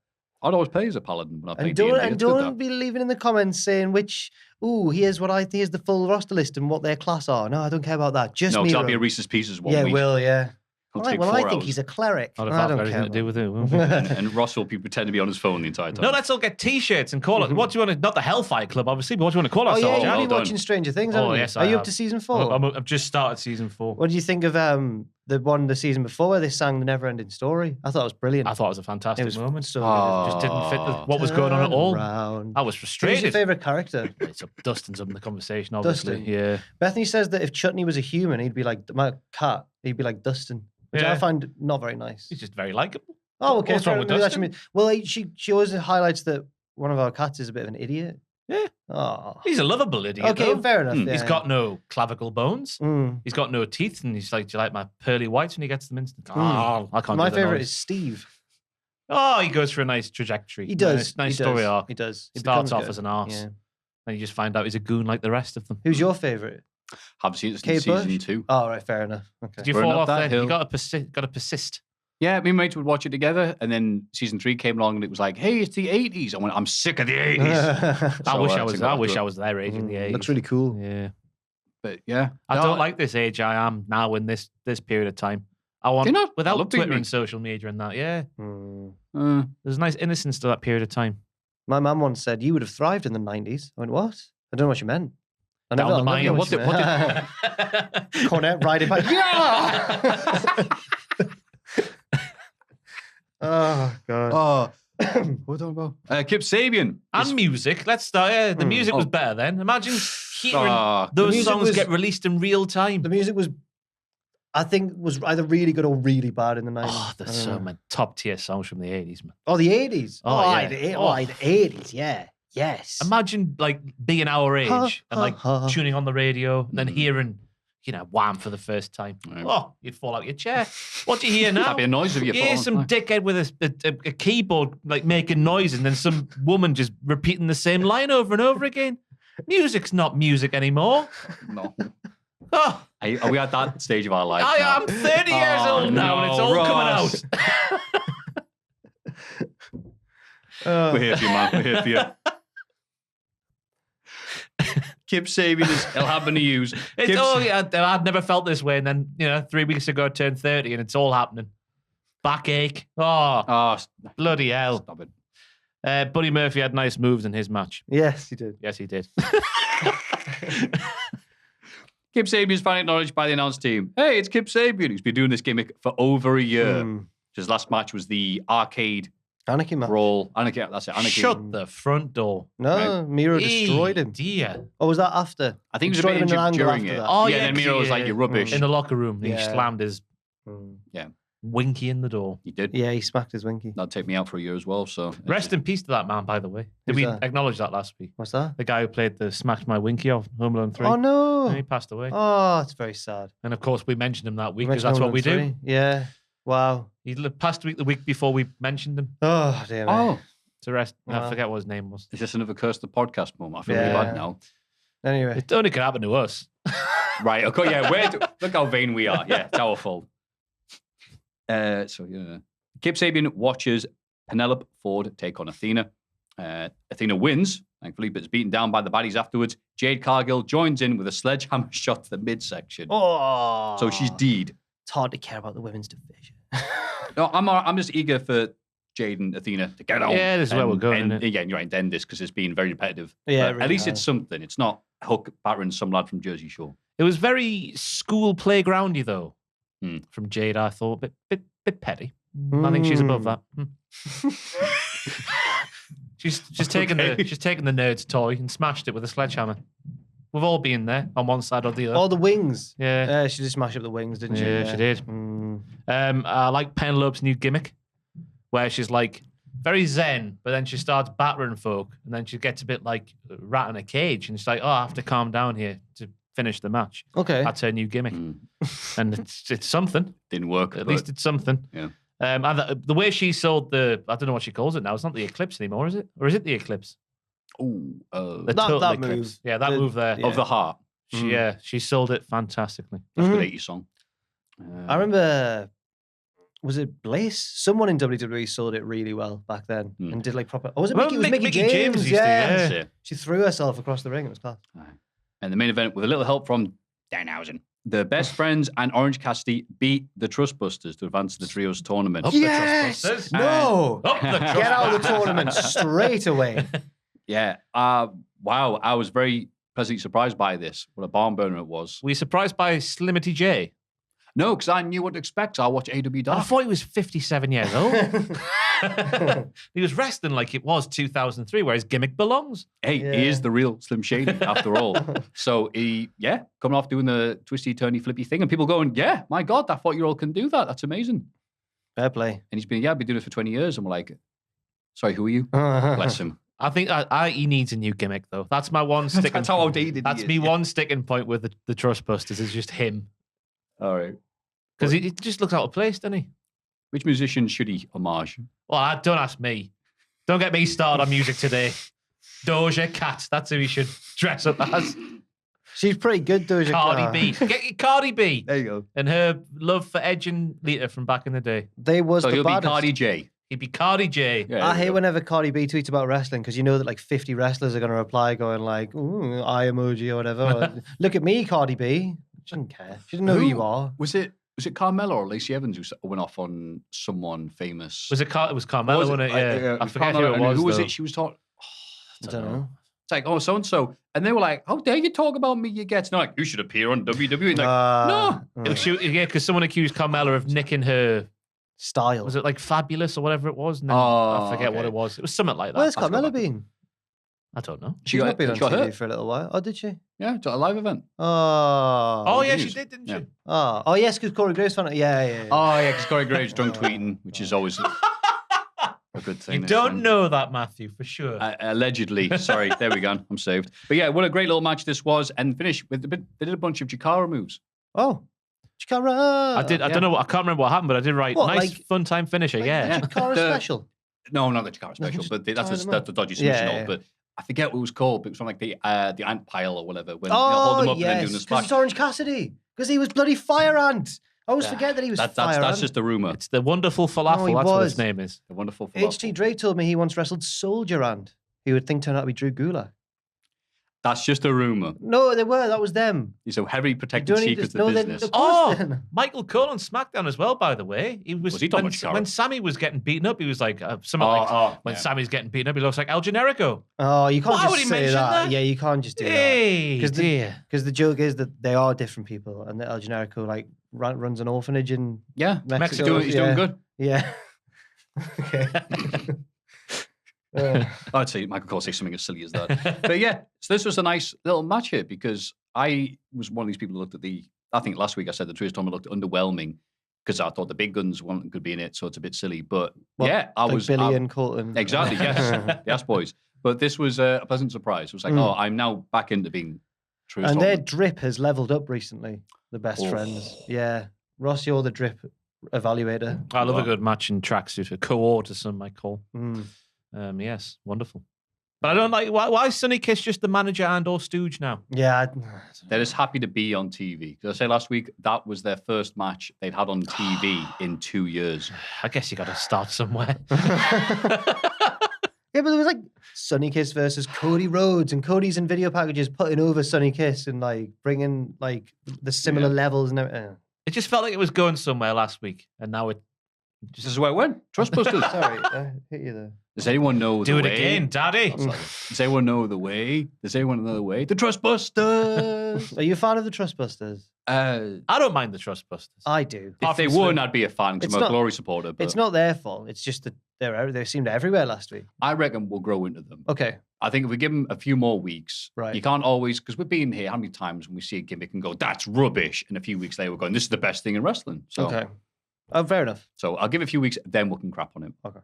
I'd always play as a paladin when I play And D&D. don't, It's good, that. be leaving in the comments saying which, here's what I think is the full roster list and what their class are. No, I don't care about that. Just No, because Miro. that'll be a Reese's Pieces one Yeah, week. will, yeah. It'll Right, take well, 4 I think hours. he's a cleric. Not if I I've don't got care. anything to do with it. will and Ross will pretend to be on his phone the entire time. No, let's all get T-shirts and call it. What do you want to? Not the Hellfire Club, obviously, but what do you want to call Oh, ourselves? yeah, well you've been done. watching Stranger Things, Oh, haven't you? yes, Are I you up have. to season 4? I've just started season 4. What do you think of the season before where they sang The Never Ending Story? I thought it was brilliant. I thought it was a fantastic It was moment. so Oh. Just didn't fit what was going on at all. Around. I was Who's your frustrated. favourite character? It's Dustin's up in the conversation, obviously. Dustin? Yeah. Bethany says that if Chutney was a human, he'd be like my cat. He'd be like Dustin, which Yeah. I find not very nice. He's just very likable. Oh, okay. What's wrong fair with enough. Maybe that Dustin? should be- Well, she always highlights that one of our cats is a bit of an idiot. Yeah. Oh. He's a lovable idiot. Okay, though. fair enough. Mm. yeah. He's got no clavicle bones. Mm. He's got no teeth, and he's like, "Do you like my pearly whites?" When he gets them instant. Mm. Oh, I can't. My do the favourite noise. is Steve. Oh, he goes for a nice trajectory. He does. Nice he story does. arc. He does. He Starts becomes off good. as an arse, Yeah. and you just find out he's a goon like the rest of them. Who's your favourite? Haven't seen it Kate since season Bush? 2. Oh, right. Fair enough. Okay. Did you Burn fall up off that there? hill. You got to persist. Yeah, me and mates would watch it together, and then season 3 came along, and it was like, "Hey, it's the '80s." I went, "I'm sick of the '80s." I So, wish uh, I was. to I go wish through I it. was their age in the 80s. Looks really cool. Yeah. But yeah, I No, don't like this age I am now in this period of time. I want Do you not? I without love being Twitter me. and social media and that. Yeah, Mm. there's a nice innocence to that period of time. My mum once said, you would have thrived in the 90s. I went, what? I don't know what you meant. I Down never, the I mine. never know What you did- meant. Cornette riding by. Yeah! Oh, God. Oh, what are we talking about? Kip Sabian. And music. Let's start. Yeah, the music was Oh. better then. Imagine hearing Oh, those music songs was- get released in real time. The music was, I think, was either really good or really bad in the 90s. Oh, there's I so don't know. many top tier songs from the 80s, man. Oh, the 80s. Oh, Oh, yeah. the 80s. Yeah. Yes. Imagine like being our age and like ha. tuning on the radio and then hearing, Wham for the first time. Right. Oh, you'd fall out your chair. What do you hear now? That'd be a noise if you You hear some dickhead with a keyboard like making noise and then some woman just repeating the same line over and over again. Music's not music anymore. No. Oh, Are we at that stage of our life? now? I'm 30 years Oh, old now and it's no, all Ross. coming out. We're here for you, man. We're here for you. Kip Sabian is it'll happen to use. It's Kip all, I'd never felt this way. And then, 3 weeks ago I turned 30 and it's all happening. Backache. Oh, Oh, bloody hell. stop it. Buddy Murphy had nice moves in his match. Yes, he did. Yes, he did. Kip Sabian is finally acknowledged by the announce team. Hey, it's Kip Sabian. He's been doing this gimmick for over a year. His last match was the arcade Anarchy match. brawl. Anarchy, that's it. Anarchy. Shut the front door. No, Miro destroyed him. Dear. Or was that after? I think he was a Destroyed bit him in an injured angle during after it. that. Oh, yeah, yeah, then 'cause Miro was he, like, "You're rubbish." In the locker room, he Yeah. slammed his. Mm. Yeah. Winky in the door. He did. Yeah, he smacked his winky. That'd take me out for a year as well. So Rest in peace to that man, by the way. Did Who's we that? acknowledge that last week? What's that? The guy who played the Smacked My Winky of Home Alone 3. Oh, no. And he passed away. Oh, it's very sad. And of course, we mentioned him that week We because that's mentioned what we Home do. Alone 3. Yeah. Wow. He passed the week before we mentioned him. Oh, dear me. Oh, To rest, I Wow. forget what his name was. is this another Curse the Podcast moment? I feel really Yeah. bad now. Anyway. It only could happen to us. Right. Okay. Yeah. Look how vain we are. Yeah. It's our fault. So yeah. Kip Sabian watches Penelope Ford take on Athena. Athena wins, thankfully, but is beaten down by the baddies afterwards. Jade Cargill joins in with a sledgehammer shot to the midsection. Oh. So she's deed. It's hard to care about the women's division. No, I'm just eager for Jade and Athena to get on. Yeah, this is where we're going, isn't it? Yeah, you're right. End this because it's been very repetitive. Yeah, But it at really least has. it's something. It's not Hook battering some lad from Jersey Shore. It was very school playgroundy, though, Hmm. from Jade, I thought. Bit petty. I think she's above that. She's taken the nerd's toy and smashed it with a sledgehammer. We've all been there on one side or the other. Oh, the wings. Yeah. She did smash up the wings, didn't she? Yeah, she did. I like Penelope's new gimmick, where she's like very zen, but then she starts battering folk, and then she gets a bit like a rat in a cage, and she's like, "Oh, I have to calm down here to finish the match." Okay. That's her new gimmick, and it's something. Didn't work. At but- least it's something. Yeah. And the way she sold I don't know what she calls it now. It's not the Eclipse anymore, is it? Or is it the Eclipse? Ooh, The That- total that Eclipse. move. Yeah, that The- move there. yeah. of the heart. She sold it fantastically. That's a good 80s song. I remember, was it Bliss? Someone in WWE sold it really well back then and did like proper. Oh, was it Well, Mickey? It was Mickey Mickey James used to, yeah. That's it. She threw herself across the ring. It was class. And the main event, with a little help from Danhausen, the Best Friends and Orange Cassidy beat the Trustbusters to advance to the Trios tournament. Up the Yes! Trustbusters. No! Up the Get out of the Trustbusters. tournament straight away. Yeah. Wow. I was very pleasantly surprised by this. What a barn burner it was. Were you surprised by Slimity J? No, because I knew what to expect. I watch AEW I Dark. thought he was 57 years old. He was wrestling like it was 2003, where his gimmick belongs. Hey, Yeah. he is the real Slim Shady after all. So coming off doing the twisty, turny, flippy thing, and people going, yeah, my God, that 40-year-old can do that. That's amazing. Fair play. And he's been doing it for 20 years. And we're like, sorry, who are you? Bless him. I think he needs a new gimmick, though. That's my one sticking. That's how outdated he That's is, me yeah. one sticking point with the Trustbusters is just him, All right. because he just looks out of place, doesn't he? Which musician should he homage? Well, don't ask me. Don't get me started on music today. Doja Cat. That's who he should dress up as. She's pretty good, Doja Cardi Cat. B. Get Cardi B. There you go. And her love for Edge and Lita from back in the day. They was So the he'll be baddest. Cardi J. He'd be Cardi J. Yeah, I there hate you go. whenever Cardi B tweets about wrestling because you know that like 50 wrestlers are going to reply going like, ooh, eye emoji or whatever. Or, look at me, Cardi B. She doesn't care. She doesn't know who you are. Was it Carmella or Lacey Evans who went off on someone famous? It was Carmella, wasn't it? Yeah. I forget who Carmella, it and was. Who was though. it? She was talking. I don't know. It's like, oh, so and so, and they were like, "How dare you talk about me? You get no, like you should appear on WWE." And like, no, Because someone accused Carmella of nicking her. Style. Was it like Fabulous or whatever it was? And then Oh, I forget what okay. it was. It was something like that. Where's I forgot Carmella about been? I don't know. she She's got, not been on she got TV hurt. for a little while. Oh, did she? Yeah, to a live event. Oh. Oh, yeah, news. she did, didn't Yeah. she? Oh, yes, because Corey Graves found it. Yeah. Oh yeah, because Corey Graves drunk tweeting, which is always a good thing. You don't know that, Maffew, for sure. Allegedly. Sorry, there we go. I'm saved. But yeah, what a great little match this was, and finished with they did a bunch of Jakara moves. Oh. Chikara. I did. I don't know. I can't remember what happened, but I did write What, nice, like- fun time finisher. Yeah. Chikara The- special. No, not the Jakara special, just but that's tied them up. the dodgy submission. Yeah. But I forget what it was called. But it was from like the ant pile or whatever. When you hold them up and then doing the because splash. it's Orange Cassidy. Because he was bloody Fire Ant. I always forget that he was Fire That's Ant. just a rumor. It's the wonderful falafel. No, he That's what was. his name is. The wonderful. HT falafel. Drake told me he once wrestled Soldier Ant. He would think turned out to be Drew Gulak. That's just a rumor. No, they were. That was them. It's a heavy You protected don't need secret to of know business. that. Oh, Michael Cole on SmackDown as well, by the way. He was he talking about Chikara? when Sammy was getting beaten up, he was like, something like, when yeah. Sammy's getting beaten up, he looks like El Generico. Oh, you can't Why would just he say mention that? Yeah, you can't just do that. Hey, dear. Because the joke is that they are different people, and that El Generico like runs an orphanage in Yeah, Mexico. he's doing good. Yeah. Okay. I'd say Michael Cole say something as silly as that. But yeah, so this was a nice little match here because I was one of these people who looked at I think last week I said the Trios tournament looked underwhelming because I thought the big guns weren't could be in it, so it's a bit silly. But What, yeah, I like was Billy and Colton. exactly yes, boys. But this was a pleasant surprise. It was like, oh, I'm now back into being true. And their drip has leveled up recently. The best Oh. friends. Yeah. Ross, you're the drip evaluator. I love a good match in tracksuit, a co-order, some might call. Mm. Yes, wonderful. But I don't like, why is Sonny Kiss just the manager and or stooge now? Yeah. They're just happy to be on TV. Because I say last week, that was their first match they'd had on TV in 2 years. I guess you got to start somewhere. Yeah, but there was like Sonny Kiss versus Cody Rhodes, and Cody's in video packages putting over Sonny Kiss and like bringing like the similar levels and everything. It just felt like it was going somewhere last week, and now it. This is where it went. Trustbusters. Sorry, I hit you there. Does anyone know Do the it way? again, Daddy. Does anyone know the way? Does anyone know the way? The Trustbusters. Are you a fan of the Trustbusters? I don't mind the Trustbusters. I do. If they won, I'd be a fan because It's I'm a not- Glory supporter. But It's not their fault. It's just that they seemed everywhere last week. I reckon we'll grow into them. Okay. I think if we give them a few more weeks, Right. you can't always, because we've been here how many times when we see a gimmick and go, that's rubbish. And a few weeks later, we're going, this is the best thing in wrestling. So, Okay. Oh, fair enough. so I'll give it a few weeks, then we can crap on him. Okay.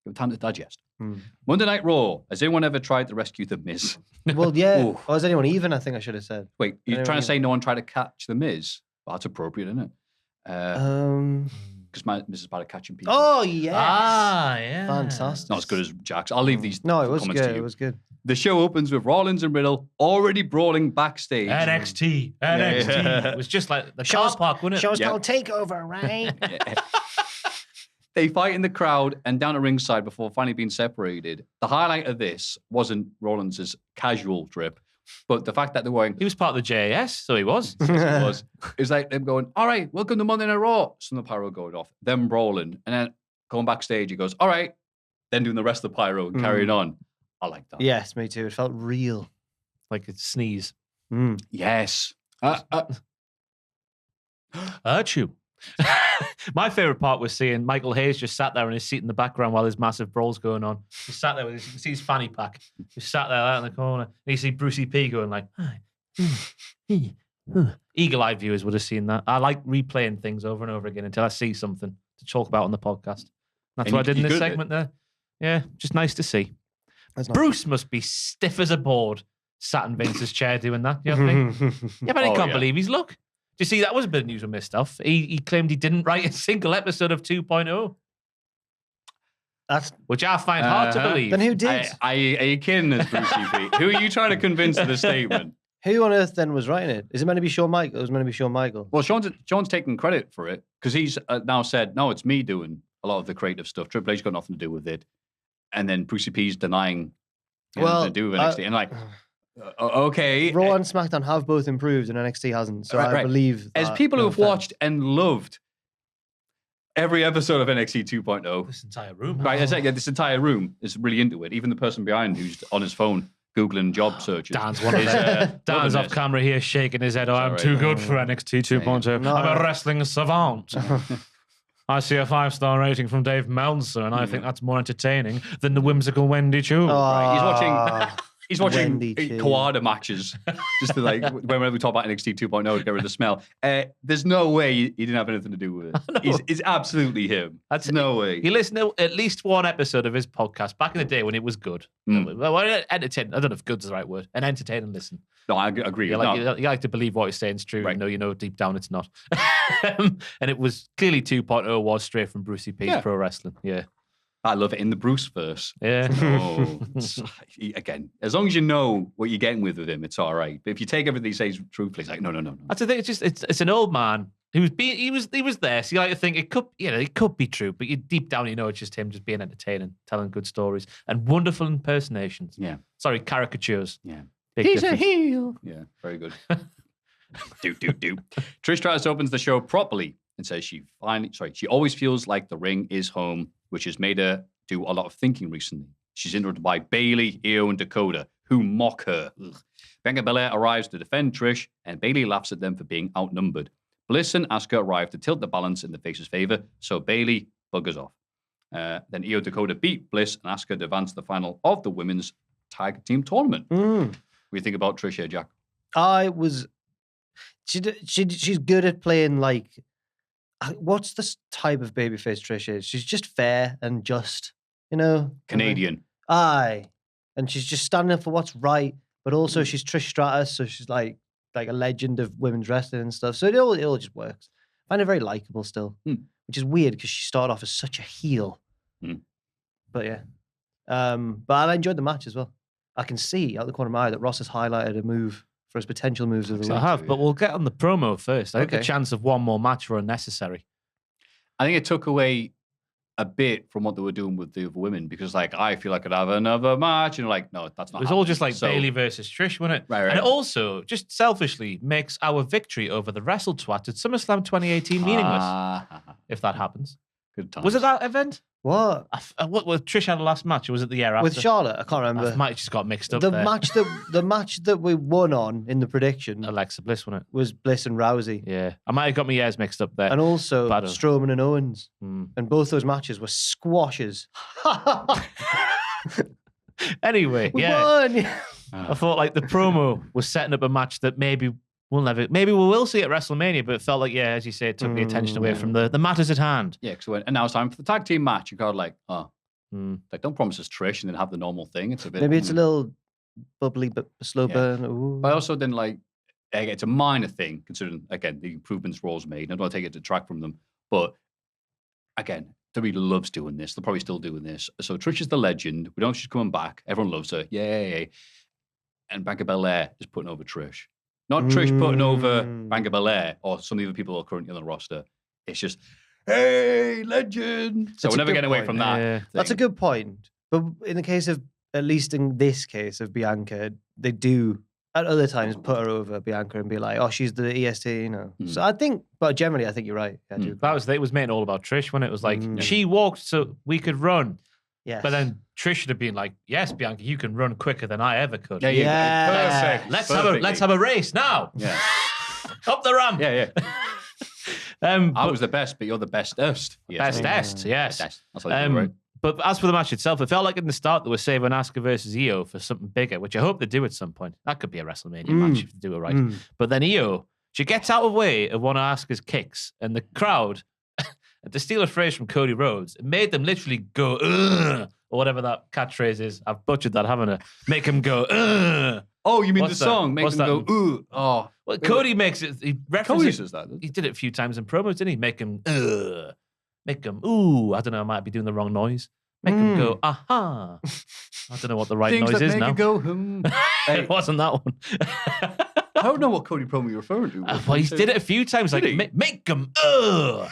Give it time to digest. Hmm. Monday Night Raw. Has anyone ever tried to rescue The Miz? Well, yeah. Ooh. Or is anyone even? I think I should have said. Wait, you're Anyone trying to even? say no one tried to catch The Miz? Well, that's appropriate, isn't it? Because my Miz is bad at catching people. Oh, yes. yeah. Fantastic. Not as good as Jack's. I'll leave these No, it was comments to good. you. It was good. The show opens with Rollins and Riddle already brawling backstage. NXT. It was just like the car park, wasn't it? Show's Yeah. called Takeover, right? They fight in the crowd and down at ringside before finally being separated. The highlight of this wasn't Rollins' casual trip, but the fact that they're wearing He was part of the JAS, so he was. it was. It was like them going, all right, welcome to Monday Night Raw. Some of the pyro going off, them brawling, and then going backstage, he goes, all right, then doing the rest of the pyro and carrying on. I like that. Yes, me too. It felt real. Like a sneeze. Yes. Achoo. My favourite part was seeing Michael Hayes just sat there in his seat in the background while his massive brawl's going on. He sat there with his, you can see his fanny pack. Just sat there out in the corner. And you see Brucey P going like, eagle-eyed viewers would have seen that. I like replaying things over and over again until I see something to talk about on the podcast. That's And what I did in you're this good at it. segment there. Yeah, just nice to see. That's not- Bruce must be stiff as a board sat in Vince's chair doing that. You know what I mean? Yeah, but I can't believe his luck. Do you see, that was a bit of news with Miss stuff. He claimed he didn't write a single episode of 2.0, That's which I find hard to believe. then who did? Are you kidding us, Brucey P? Who are you trying to convince of the statement? Who on earth then was writing it? Is it meant to be Shawn Michaels? It was meant to be Shawn Michaels. Well, Sean's taking credit for it because he's now said, no, it's me doing a lot of the creative stuff. Triple H's got nothing to do with it. And then Brucey P's denying anything to do with NXT. And like, okay. Raw and SmackDown have both improved and NXT hasn't. So I believe As that, people no who have offense. watched and loved every episode of NXT 2.0, This entire room. right, this entire room is really into it. Even the person behind who's on his phone Googling job searches. Dan's one of is, them. Dan's loving off it. camera here shaking his head. Oh, I'm all too right. good for NXT 2.0. No. I'm a wrestling savant. I see a 5-star rating from Dave Meltzer, and I think that's more entertaining than the whimsical Wendy Chu. Right, he's watching- Ah, He's watching Wendy Chu. Kawada matches just to like whenever we talk about NXT 2.0 to get rid of the smell. There's no way he didn't have anything to do with it. It's absolutely him. That's- no way. He listened to at least one episode of his podcast back in the day when it was good. Well, entertaining. I don't know if good's the right word. An entertaining listen. No, I agree. You No. like to believe what he's saying is true, Right. even though you know deep down it's not. And it was clearly 2.0 was straight from Brucey P's Yeah. Pro Wrestling. Yeah. I love it in the Bruce verse. Yeah. Oh, again, as long as you know what you're getting with him, it's all right. But if you take everything he says truthfully, it's like no. That's the thing. It's an old man who was he was there. So you like to think it could be true, but you deep down you know it's just him just being entertaining, telling good stories and wonderful impersonations. Yeah. Sorry, caricatures. Yeah. Big difference. heel. Yeah, very good. do. Trish Stratus opens the show properly and says she always feels like the ring is home, which has made her do a lot of thinking recently. She's interrupted by Bayley, Io, and Dakota, who mock her. Ugh. Bianca Belair arrives to defend Trish, and Bayley laughs at them for being outnumbered. Bliss and Asuka arrive to tilt the balance in the face's favor, so Bayley buggers off. Then Io Dakota beat Bliss and Asuka to advance to the final of the women's tag team tournament. What do you think about Trish here, Jack? She's good at playing like what's the type of babyface Trish is? She's just fair and just, you know. Canadian. Aye. And she's just standing up for what's right, but also she's Trish Stratus, so she's like a legend of women's wrestling and stuff. So it all just works. I find her very likable still, which is weird because she started off as such a heel. But yeah. But I enjoyed the match as well. I can see out the corner of my eye that Ross has highlighted a move for his potential moves of the week. I have, but we'll get on the promo first. I think the chance of one more match were unnecessary. I think it took away a bit from what they were doing with the other women because, like, I feel I could have another match, and you're like, no, that's not. It was all just like Bayley versus Trish, wasn't it? Right. And it also just selfishly makes our victory over the Wrestle Twat at SummerSlam 2018 meaningless. If that happens. Good times. Was it that event? What? What was Trish had a last match, or was it the year after? With Charlotte? I can't remember. I might have just got mixed up the there. match that we won on in the prediction Alexa Bliss, wasn't it? was Bliss and Rousey. Yeah. I might have got my years mixed up there. And also But I don't- Strowman and Owens. Mm. And both those matches were squashes. Anyway, We yeah. won. I thought like the promo was setting up a match that maybe we will see at WrestleMania, but it felt like, yeah, as you say, it took the attention away from the matters at hand. Yeah, because and now it's time for the tag team match. You're kind of like, like, don't promise us Trish and then have the normal thing. It's a bit. Maybe it's a little bubbly, but slow burn. Ooh. But I also didn't like. It's a minor thing considering again the improvements Raw's made. I don't want to take it to detract from them, but again, WWE loves doing this. They're probably still doing this. So Trish is the legend. We know she's coming back. Everyone loves her. Yay! And Bianca Belair is putting over Trish. Not Trish putting over Bianca Belair or some of the other people who are currently on the roster. It's just, hey, legend. So That's we're a never good getting away point. from that. Yeah. That's a good point. But in the case of, at least in this case of Bianca, they do at other times put her over Bianca and be like, oh, she's the EST, you know. So I think, but generally, I think you're right. I do. It was made all about Trish when it was like, she walked so we could run. Yes. But then Trish should have been like, yes, Bianca, you can run quicker than I ever could. Yeah. Perfect. Let's have a race now. Yeah. Up the ramp. Yeah. I But was the best, but you're the bestest. Yes. bestest, yes. That's how you do it, right? But as for the match itself, it felt like in the start they were saving Asuka versus Io for something bigger, which I hope they do at some point. That could be a WrestleMania match if they do it right. But then Io, she gets out of the way of one of Asuka's kicks, and the crowd, to steal a phrase from Cody Rhodes, it made them literally go, ugh, or whatever that catchphrase is. I've butchered that, haven't I? Make them go, ugh. Oh, you mean What's the that? song? Make What's them that? go, ooh. Oh. Well, Cody makes it. He Cody references says that. He did it a few times in promos, didn't he? Make him, ugh. Make him, ooh. I don't know. I might be doing the wrong noise. Make him go, aha. I don't know what the right Things noise that is make now. you go, It wasn't that one. I don't know what Cody promo you're referring to. Well, he did it a few times. Like, make him, ugh.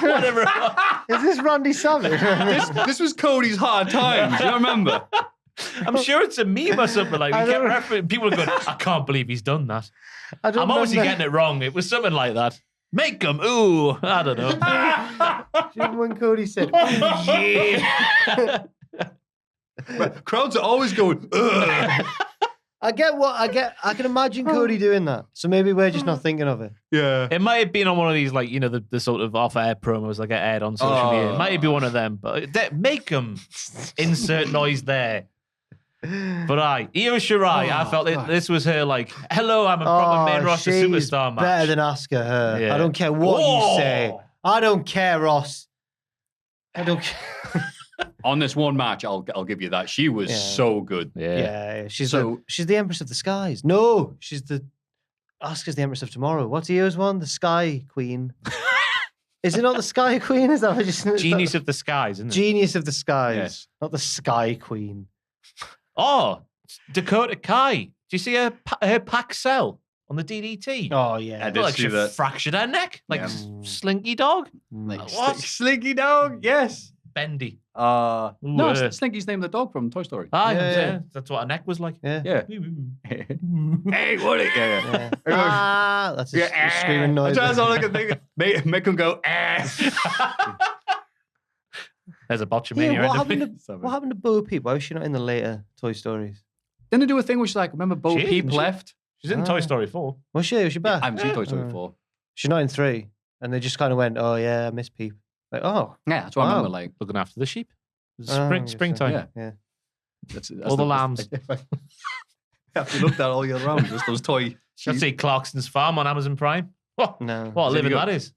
Whatever it was. Is this Randy Savage? This was Cody's hard times. Do you remember? I'm sure it's a meme or something. Like, we kept referencing. People are going, I can't believe he's done that. I'm obviously getting it wrong. It was something like that. Make him, ooh. I don't know. Even when Cody said, yeah. Crowds are always going, ugh. I can imagine Cody doing that. So maybe we're just not thinking of it. Yeah. It might have been on one of these, like, you know, the sort of off-air promos that get aired on social media. It might be one of them. But make them insert noise there. But Io Shirai, I felt this was her, like, hello, I'm a proper main roster she's superstar match. better than Asuka, her. Yeah. I don't care what you say. I don't care, Ross. I don't care. On this one match, I'll give you that. She was so good. Yeah, she's the Empress of the Skies. No, she's Asuka's the Empress of Tomorrow. What's Io's one? The Sky Queen. Is it not the Sky Queen? Is that what just Genius of the Skies, isn't it? Genius of the Skies. Yes. Not the Sky Queen. Oh, Dakota Kai. Do you see her pack cell on the DDT? Oh, yeah. I did Like see she that. fractured her neck. Like Yeah. Slinky Dog. What? Slinky Dog, yes. Bendy. No, it's Slinky's name of the dog from Toy Story. Yeah. That's what her neck was like. Yeah. Yeah. Hey, what? Yeah. That's a screaming noise. That's all I can think of. Make him go, There's a botchamania. Yeah, what ending. happened to Bo Peep? Why was she not in the later Toy Stories? Didn't they do a thing where she's like, remember Bo She Peep is. left? She's in Toy Story 4. Was she? Was she back? I haven't seen Toy Story 4. She's not in 3. And they just kind of went, oh, yeah, I miss Peep. Like, oh. Yeah, that's what I remember. Like, Looking after the sheep. It was I guess so. springtime. Yeah. Yeah. that's All the lambs. Have to look that all year round. Just those toy. Let's see Clarkson's Farm on Amazon Prime. Oh, No. what a living go. that is.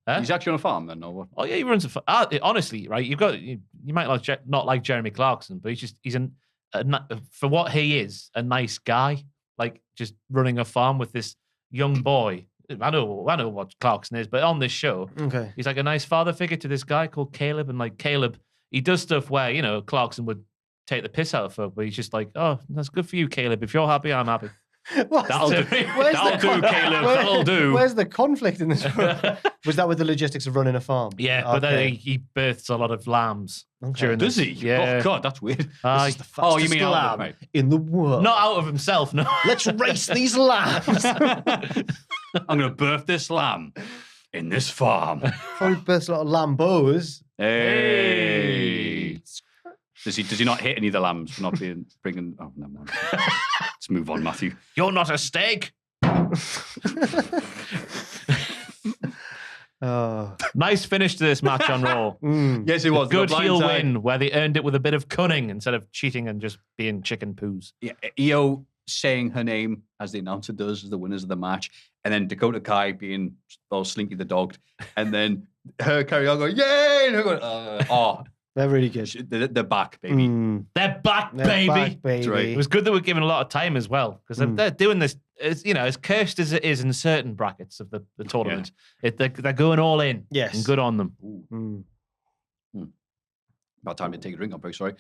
Huh? He's actually on a farm then, or what? Oh yeah, he runs a. Honestly, right? You might not like Jeremy Clarkson, but he's for what he is, a nice guy. Like just running a farm with this young boy. I know what Clarkson is, but on this show, he's like a nice father figure to this guy called Caleb, and like Caleb, he does stuff where Clarkson would take the piss out of her, but he's just like, oh, that's good for you, Caleb. If you're happy, I'm happy. That'll do, Caleb. That'll do. Where's the conflict in this? Was that with the logistics of running a farm? Yeah, but then he births a lot of lambs. During Does he? Yeah. Oh God, that's weird. You mean lamb in the world? Not out of himself, no. Let's race these lambs. I'm going to birth this lamb in this farm. Probably births a lot of lambos. Hey. Does he not hit any of the lambs for not bringing? Oh, never mind. Let's move on, Maffew. You're not a steak. Nice finish to this match on Raw. Yes, it was. Good heel win where they earned it with a bit of cunning instead of cheating and just being chicken poos. Yeah, Io saying her name as the announcer does as the winners of the match, and then Dakota Kai being all Slinky the dog, and then her carrying on going, yay! And her going, they're really good. They're back, baby. They're back, They're baby. back, baby. That's right. It was good that we're given a lot of time as well because they're doing this. As cursed as it is in certain brackets of the tournament, they're going all in. Yes, and good on them. About time to take a drink. I'm very sorry.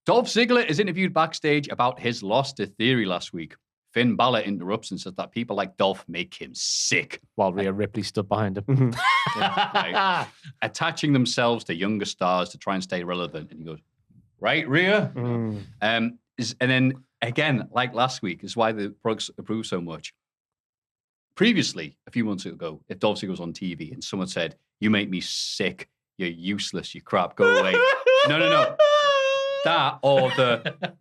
Dolph Ziggler is interviewed backstage about his loss to Theory last week. Finn Balor interrupts and says that people like Dolph make him sick. While Rhea Ripley stood behind him. Right. Attaching themselves to younger stars to try and stay relevant. And he goes, right, Rhea? And then, again, like last week, is why the products improve so much. Previously, a few months ago, if Dolph Ziggler was on TV and someone said, you make me sick, you're useless, you crap, go away. No. That or the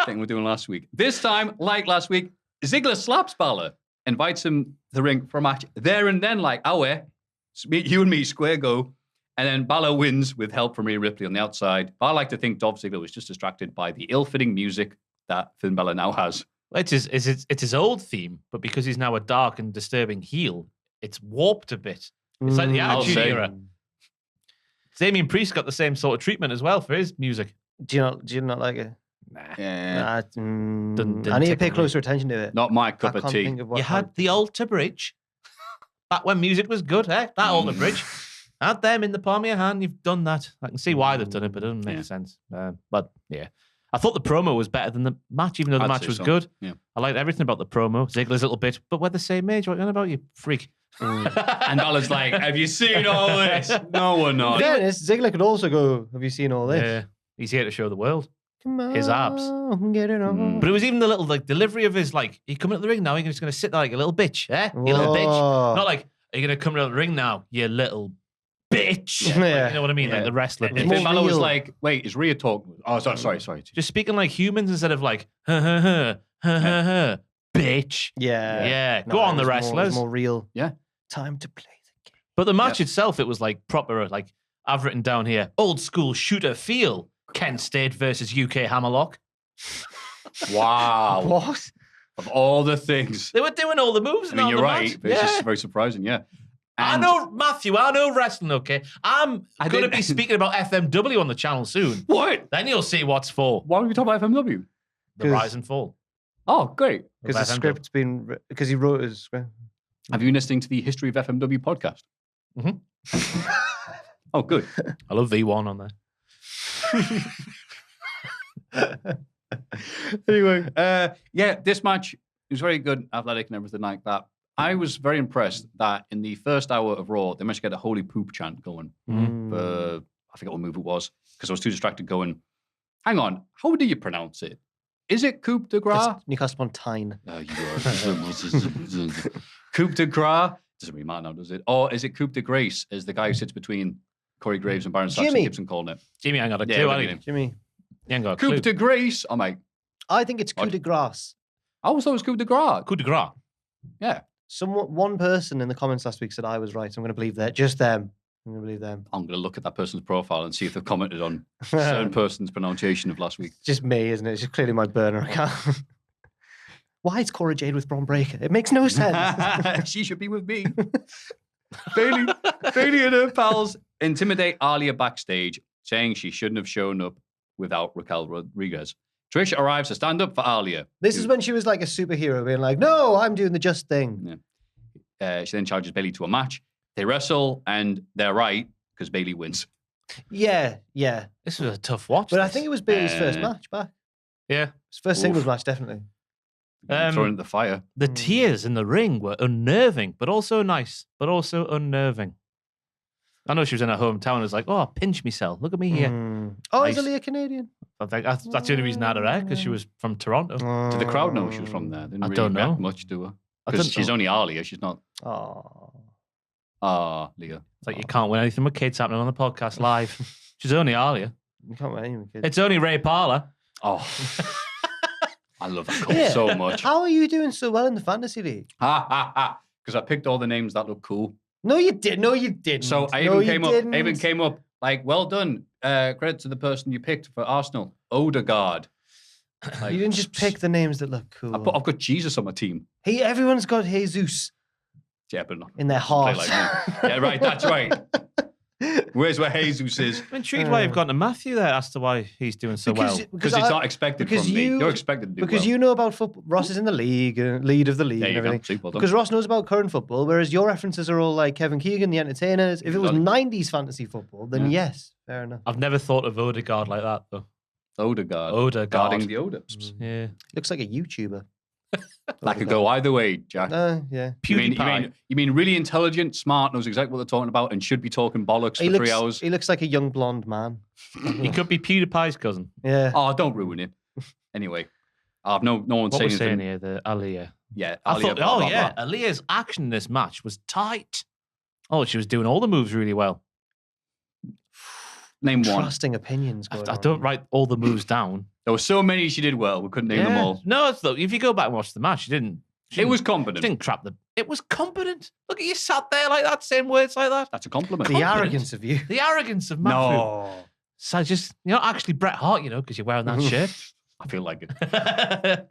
thing we're doing last week. This time, like last week, Ziggler slaps Balor, invites him to the ring for a match there and then, like, you and me, square go. And then Balor wins with help from Rhea Ripley on the outside. But I like to think Dolph Ziggler was just distracted by the ill-fitting music that Finn Balor now has. It's his old theme, but because he's now a dark and disturbing heel, it's warped a bit. It's like the Attitude Era. Damien Priest got the same sort of treatment as well for his music. Do you not like it? Nah. Yeah. Didn't I need to pay tickle closer attention to it. Not my cup of tea. You had the Alter Bridge. Back when music was good, That Alter Bridge. Had them in the palm of your hand, you've done that. I can see why they've done it, but it doesn't make sense. But yeah. I thought the promo was better than the match, even though the match was good. Yeah. I liked everything about the promo. Ziggler's a little bit, but we're the same age. What are you on about, you freak? And Balor's like, have you seen all this? No, we're not. Yeah, Ziggler could also go, have you seen all this? Yeah. He's here to show the world. Come on, his abs. Get it on. But it was even the little delivery of his, he coming at the ring now, he's just going to sit there like a little bitch, You little bitch. Not like, are you going to come to the ring now, you little bitch? You know what I mean? Like the wrestler. Finn Balor was like, wait, is Rhea talking? Oh, sorry. Just speaking like humans instead of like, bitch. Yeah. Go on, the wrestlers. More real. Yeah. Time to play the game. But the match itself, it was like proper, like I've written down here, old school shooter feel. Kent State versus UK Hammerlock. Wow. What? Of all the things. They were doing all the moves. I mean, you're right. But it's just very surprising, yeah. And I know, Maffew, I know wrestling, okay? I'm going to be speaking about FMW on the channel soon. What? Then you'll see what's for. Why are we talking about FMW? The rise and fall. Oh, great. Because the script's been... Because he wrote his script. Have you been listening to the History of FMW podcast? Mm-hmm. Oh, good. I love V1 on there. Anyway, this match was very good, athletic and everything like that. I was very impressed that in the first hour of Raw, they managed to get a holy poop chant going. I forget what move it was, because I was too distracted going, hang on, how do you pronounce it? Is it coup de grace? Newcastle upon Tyne. Coup de grace? Doesn't really matter now, does it? Or is it coup de grace, as the guy who sits between Corey Graves and Baron Saxon Gibson calling it? Jimmy ain't got a clue, Jimmy. You ain't got a clue. Coup de grace? Oh, mate. I think it's coup de grace. I always thought it was coup de grace. Coup de grace. Yeah. One person in the comments last week said I was right, so I'm going to believe that. Just them. I'm going to believe them. I'm going to look at that person's profile and see if they've commented on a certain person's pronunciation of last week. It's just me, isn't it? It's just clearly my burner account. Why is Cora Jade with Braun Breaker? It makes no sense. She should be with me. Bailey and her pals intimidate Alia backstage, saying she shouldn't have shown up without Raquel Rodriguez. Trish arrives to stand up for Alia. This is when she was like a superhero, being like, no, I'm doing the just thing. Yeah. She then charges Bailey to a match. They wrestle, and they're right, because Bailey wins. Yeah. This was a tough watch. But I think it was Bailey's first match back. Yeah. His first singles match, definitely. Thrown into the fire. The tears in the ring were unnerving, but also nice, but also unnerving. I know she was in her hometown and was like, oh, pinch myself. Look at me here. Oh, Nice. is Aaliyah Canadian? I think that's the only reason I had her there, because she was from Toronto. Did the crowd know she was from there? Didn't I really don't know. react much to her. Because she's only Alia. She's not. Leah. It's like you can't win anything with kids happening on the podcast live. She's only Alia. You can't win anything with kids. It's only Ray Parler. Oh. I love that call so much. How are you doing so well in the fantasy league? Because I picked all the names that look cool. No, you didn't. No, you didn't. So I even came up like, well done. Credit to the person you picked for Arsenal, Odegaard. Like, you didn't just pick the names that look cool. I've got Jesus on my team. Hey, everyone's got Jesus. Yeah, but not in their heart. Like yeah, right. That's right. Where's where Jesus is? I'm intrigued why you've gone to Maffew there as to why he's doing so well. Because it's not expected from me. You're expected to do because well. you know about football. Ross is in the league, lead of the league, and everything. Because Ross knows about current football, whereas your references are all like Kevin Keegan, the entertainers. If it was 90s fantasy football, then yes, fair enough. I've never thought of Odegaard like that though. Odegaard. Guarding the Odusps. Yeah. Looks like a YouTuber. That could go either way, Jack. Yeah. You mean really intelligent, smart, knows exactly what they're talking about, and should be talking bollocks for 3 hours? He looks like a young blonde man. He could be PewDiePie's cousin. Yeah. Oh, don't ruin it. Anyway, I've no one saying anything. Saying here? The Aliyah. Yeah. I thought, blah, blah, blah. Aliyah's action in this match was tight. Oh, she was doing all the moves really well. Name one. Trusting opinions. I don't write all the moves down. There were so many she did well. We couldn't name them all. No, if you go back and watch the match, she didn't. It was competent. She didn't crap the. It was competent. Look at you sat there like that, saying words like that. That's a compliment. The arrogance of you. The arrogance of Maffew. No. So just, you're not actually Bret Hart, because you're wearing that shirt. I feel like it.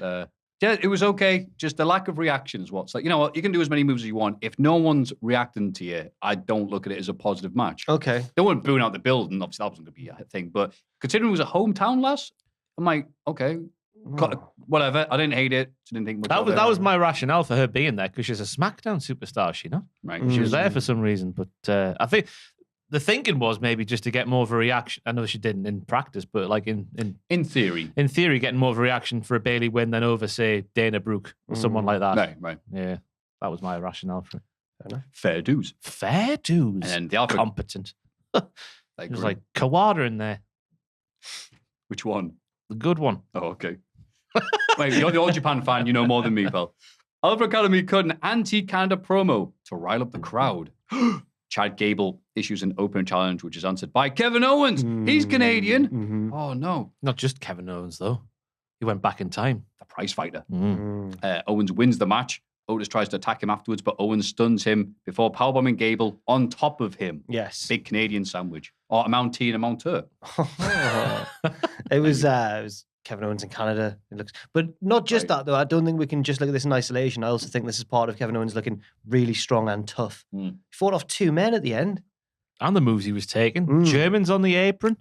But, yeah, it was okay. Just the lack of reaction is what's like. You know what? You can do as many moves as you want. If no one's reacting to you, I don't look at it as a positive match. Okay. They weren't booing out the building. Obviously, that wasn't going to be a thing. But considering it was a hometown lass, I'm like, okay, whatever. I didn't hate it. Didn't think much of it. That was my rationale for her being there, because she's a SmackDown superstar, is she not? Right. She was there for some reason. But I think the thinking was maybe just to get more of a reaction. I know she didn't in practice, but like in theory. In theory, getting more of a reaction for a Bailey win than over, say, Dana Brooke or someone like that. Right. Yeah. That was my rationale for it. Fair dues. Fair dues. And then the other competent. It was great. like Kawada in there. Which one? The good one. Oh, okay. Wait, you're the All Japan fan. You know more than me, pal. Alpha Academy cut an anti-Canada promo to rile up the crowd. Chad Gable issues an open challenge, which is answered by Kevin Owens. He's Canadian. Mm-hmm. Oh, no. Not just Kevin Owens, though. He went back in time. The prize fighter. Mm. Owens wins the match. Otis tries to attack him afterwards, but Owens stuns him before powerbombing Gable on top of him. Yes. Big Canadian sandwich. Or a Mountie and a Mounteur. It was Kevin Owens in Canada. It looks, but not just that though. I don't think we can just look at this in isolation. I also think this is part of Kevin Owens looking really strong and tough. He fought off 2 men at the end. And the moves he was taking. Germans on the apron.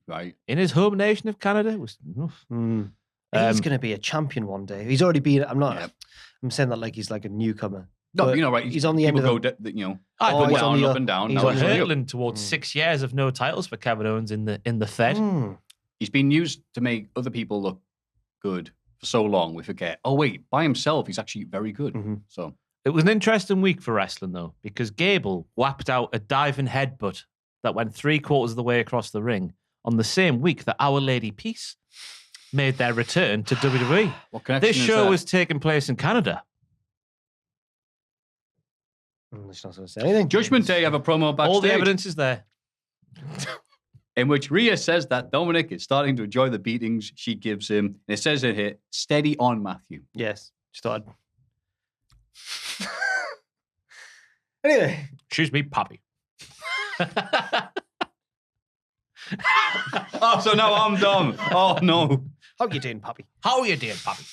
Right. In his home nation of Canada. It was He's going to be a champion one day. He's already been. I'm saying that like he's like a newcomer. No, right. He's on the end of the. He's he's down, on the up and down. He's Now he's on the up. hurtling towards 6 years of no titles for Kevin Owens in the Fed. He's been used to make other people look good for so long. We forget. Oh wait, by himself, he's actually very good. So it was an interesting week for wrestling though, because Gable whapped out a diving headbutt that went 3/4 of the way across the ring on the same week that Our Lady Peace made their return to WWE. What connection This is show that? was taking place in Canada. She's not supposed to say anything. Judgment Day have a promo backstage. All the evidence is there. In which Rhea says that Dominic is starting to enjoy the beatings she gives him. And it says in here, steady on, Maffew. Yes. Just thought. Anyway. Choose me, Poppy. Oh, so now I'm dumb. Oh, no. How you doing, Poppy? How are you doing, Poppy?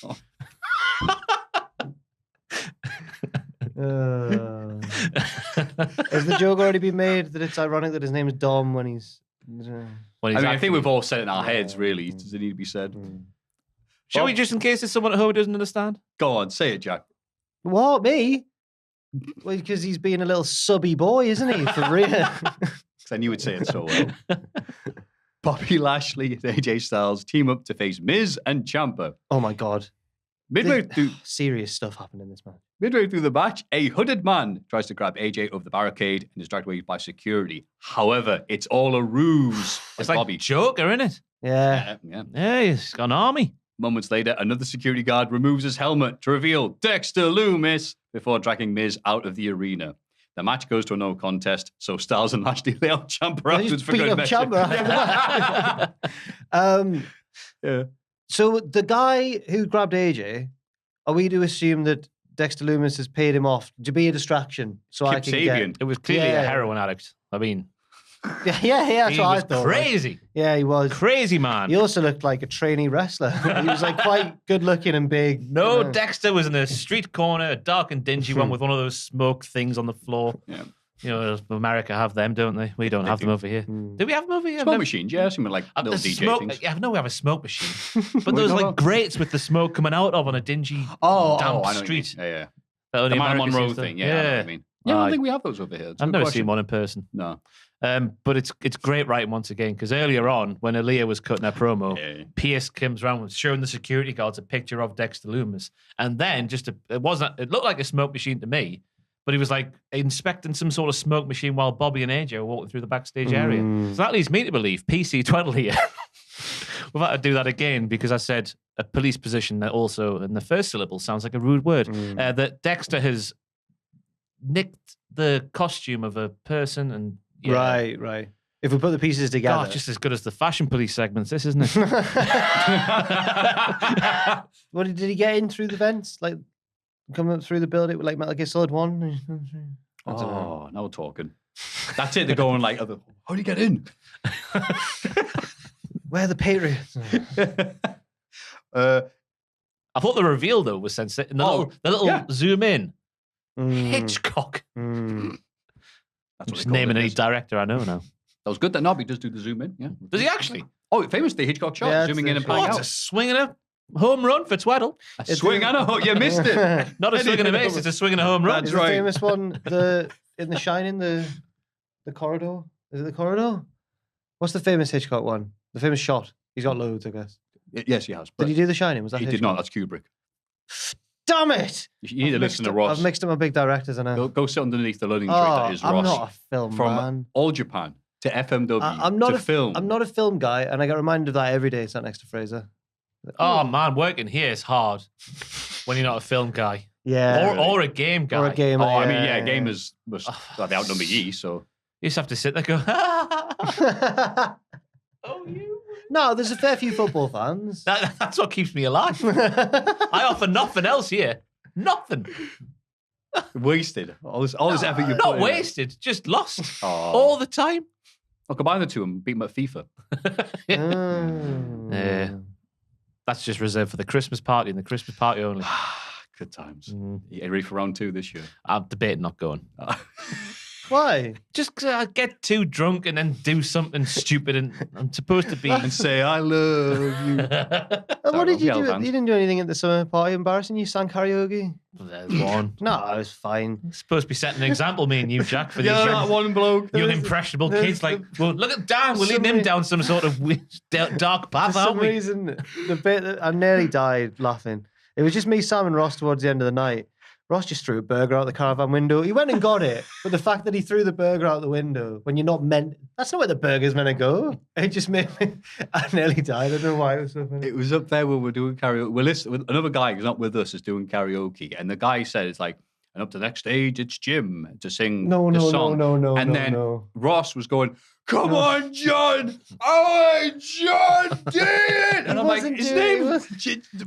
Has the joke already been made that it's ironic that his name is Dom when he's... I think we've all said it in our heads, really. Does it need to be said? Shall we, just in case there's someone at home who doesn't understand? Go on, say it, Jack. What, me? Well, because he's being a little subby boy, isn't he? For real. Because I knew you'd say it so well. Bobby Lashley and AJ Styles team up to face Miz and Ciampa. Oh my God. Serious stuff happened in this match. Midway through the match, a hooded man tries to grab AJ over the barricade and is dragged away by security. However, it's all a ruse. It's like Bobby. Joker, isn't it? Yeah. Yeah, he's got an army. Moments later, another security guard removes his helmet to reveal Dexter Loomis before dragging Miz out of the arena. The match goes to a no contest, so Styles and Lashley lay out Ciampa afterwards for good measure. Yeah. So the guy who grabbed AJ, are we to assume that Dexter Loomis has paid him off to be a distraction so Kip I can Sabian. get... It was clearly a heroin addict. I mean... Yeah, that's he what I was thought. Crazy. Yeah, he was. Crazy man. He also looked like a trainee wrestler. He was like quite good looking and big. No, Dexter was in a street corner, a dark and dingy one with one of those smoke things on the floor. Yeah. You know, America have them, don't they? We don't have them over here. Do we have them over here? Smoke machines, yeah. Some like little DJ things. Yeah, I know we have a smoke machine. But those like grates with the smoke coming out of on a dingy, damp street. Yeah. The Man Monroe thing, yeah. I know what I mean. Yeah, I don't think we have those over here. I've never seen one in person. No. But it's great writing once again, because earlier on, when Aaliyah was cutting her promo, Pierce comes around with showing the security guards a picture of Dexter Loomis. And then it looked like a smoke machine to me, but he was like inspecting some sort of smoke machine while Bobby and AJ were walking through the backstage area. So that leads me to believe PC Twaddle here. We've had to do that again because I said a police position that also in the first syllable sounds like a rude word. That Dexter has nicked the costume of a person and Right. If we put the pieces together. God, just as good as the fashion police segments, this, isn't it? What did he get in through the vents? Like coming up through the building with like Metal Gear Solid 1? Oh, now we're talking. That's it. They're going like, how do you get in? Where are the Patriots? I thought the reveal though was sensitive. The little zoom in. Hitchcock. That's what just naming any director I know now. That was good that Nobby does do the zoom in. Yeah. Does he actually? Oh, famous the Hitchcock shot, zooming in and playing out. It's a swing and a home run for Twaddle. A swing and a you missed it. Not a swing and a miss, it's a swing and a home run. That's right. The famous one, in The Shining, the corridor. Is it the corridor? What's the famous Hitchcock one? The famous shot. He's got loads, I guess. Yes, he has. Did he do The Shining? Was that he Hitchcock? did not. That's Kubrick. Damn it! You need to listen to Ross. I've mixed up my big directors, I know. Go sit underneath the loading tree that is Ross. I'm not a film From man. All Japan to FMW to film. I'm not a film guy, and I get reminded of that every day sat next to Fraser. Oh man, working here is hard when you're not a film guy. Yeah. Or a game guy. Or a gamer. Oh, I mean, gamers must they outnumber ye, so. You just have to sit there and go, you. No, there's a fair few football fans. That's what keeps me alive. I offer nothing else here. Nothing. Wasted. All this effort you put Not in. wasted, just lost all the time. I'll combine the two and beat them at FIFA. Yeah. That's just reserved for the Christmas party and the Christmas party only. Good times. You ready for round 2 this year? I'm debating not going. Why? Just 'cause I get too drunk and then do something stupid and I'm supposed to be... and say, I love you. What did you do? You didn't do anything at the summer party embarrassing? You sang karaoke? There's one. No, I was fine. Supposed to be setting an example, me and you, Jack, for these that one bloke. young impressionable kids. Like, well, look at Dan. We're leading him down some sort of dark path, For aren't some we? reason, the bit that I nearly died laughing. It was just me, Sam, and Ross towards the end of the night. Ross just threw a burger out the caravan window. He went and got it, but the fact that he threw the burger out the window when you're not meant... That's not where the burger's meant to go. It just made me... I nearly died. I don't know why it was so funny. It was up there when we're doing karaoke. We're listening, another guy who's not with us is doing karaoke, and the guy said it's like, and up to the next stage, it's Jim to sing the song. No. And then Ross was going, come on, John! Oh, John did it! And I'm like, his name was...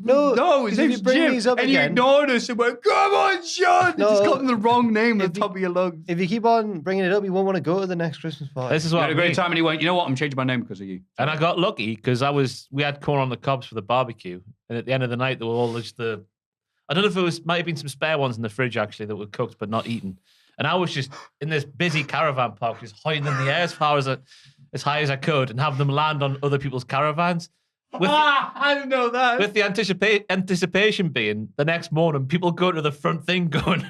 No, his name's Jim. And you ignored us and went, come on, John! You just got the wrong name at the top of your lungs. If you keep on bringing it up, you won't want to go to the next Christmas party. This is what I had a great time, and he went, you know what, I'm changing my name because of you. And I got lucky because we had corn on the cobs for the barbecue, and at the end of the night, there were all just I don't know if might have been some spare ones in the fridge actually that were cooked but not eaten. And I was just in this busy caravan park, just holding in the air as high as I could and have them land on other people's caravans. I didn't know that. With the anticipation being the next morning, people go to the front thing going,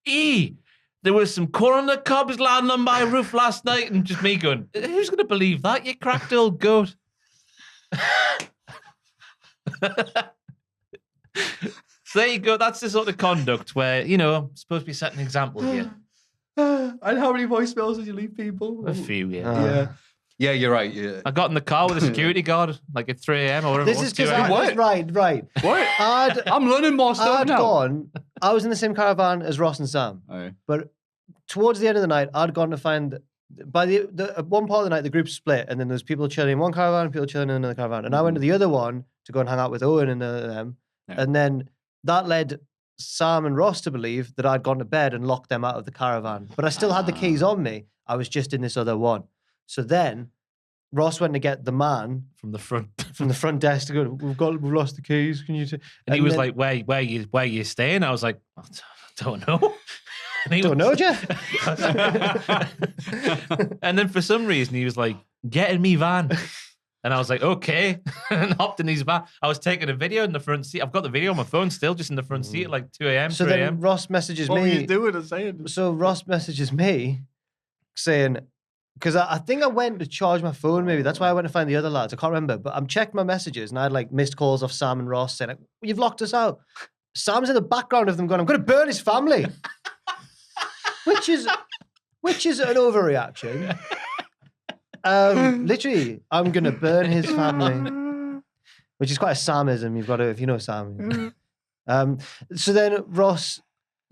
there was some corn on the cobs landing on my roof last night, and just me going, who's going to believe that, you cracked old goat? So there you go. That's the sort of conduct where, I'm supposed to be setting an example here. And how many voicemails did you leave people? A few, yeah. Yeah, you're right. Yeah. I got in the car with a security guard like at 3 a.m. or whatever. This is because right. What? I'm learning more stuff now. I was in the same caravan as Ross and Sam, but towards the end of the night, I'd gone to find. By the at one part of the night, the group split, and then there's people chilling in one caravan and people chilling in another caravan. And I went to the other one to go and hang out with Owen and them, and then that led Sam and Ross to believe that I'd gone to bed and locked them out of the caravan. But I still had the keys on me. I was just in this other one. So then Ross went to get the man from the front desk to go, we've lost the keys. Can you? And he was like, where you staying? I was like, I don't know. Don't know, Jeff. And then for some reason he was like, get in me van. And I was like, okay. And hopped in his van. I was taking a video in the front seat. I've got the video on my phone still, just in the front seat at like 2 a.m., So 3 then a.m. Ross messages me. What were you doing or saying? So Ross messages me saying, because I think I went to charge my phone, maybe. That's why I went to find the other lads. I can't remember. But I'm checking my messages and I had like missed calls off Sam and Ross saying, you've locked us out. Sam's in the background of them going, I'm going to burn his family. Which is an overreaction. Literally, I'm going to burn his family. Which is quite a Samism. You've got to, if you know Sam. So then Ross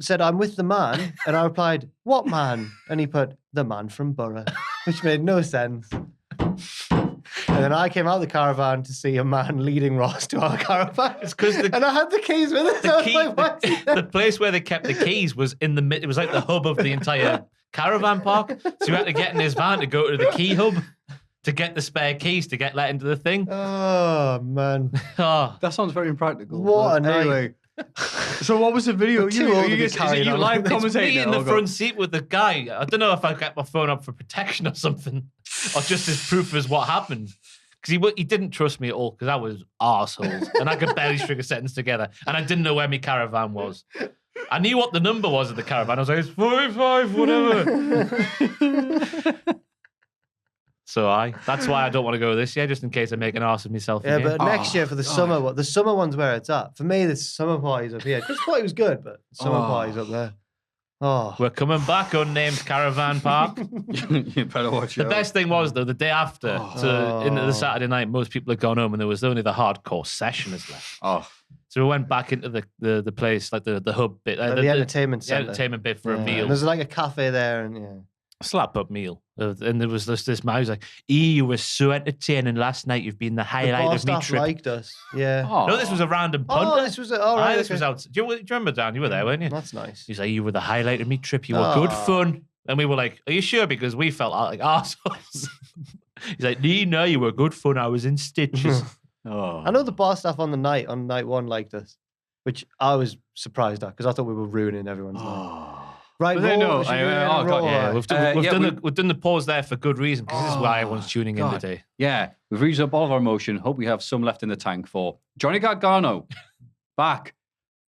said, I'm with the man. And I replied, what man? And he put, the man from Borough. Which made no sense. And then I came out of the caravan to see a man leading Ross to our caravan. It's because and I had the keys with us. The place where they kept the keys was in the it was like the hub of the entire caravan park. So you had to get in his van to go to the key hub to get the spare keys to get let into the thing. Oh man, that sounds very impractical. What a night. Anyway. So what was the video? You live commentating me in the front seat with the guy. I don't know if I got my phone up for protection or something, or just as proof as what happened. Because he didn't trust me at all, because I was arseholes, and I could barely string a sentence together, and I didn't know where my caravan was. I knew what the number was of the caravan. I was like, it's 45, whatever. So that's why I don't want to go this year, just in case I make an arse of myself again. But next year for the summer one, the summer one's where it's at. For me, the summer party's up here. This party was good, but summer party's up there. Oh, we're coming back, unnamed caravan park. You better watch out. The best thing was though, the day after, into the Saturday night, most people had gone home, and there was only the hardcore sessioners left. So we went back into the place, like the hub bit, the entertainment center, entertainment bit for a meal. There's like a cafe there, and slap up meal. And there was this man who's like, you were so entertaining last night. You've been the highlight of me trip. Liked us. Yeah. No, this was a random punter. This was right. This was out. Do you remember, Dan? You were there, weren't you? That's nice. He's like, you were the highlight of me trip. You were good fun. And we were like, are you sure? Because we felt like arseholes. He's like, no, you were good fun. I was in stitches. I know the bar staff on night one liked us, which I was surprised at because I thought we were ruining everyone's night. Right, we've done the pause there for good reason, because this is why everyone's tuning in today. Yeah, we've used up all of our emotion. Hope we have some left in the tank for Johnny Gargano. Back.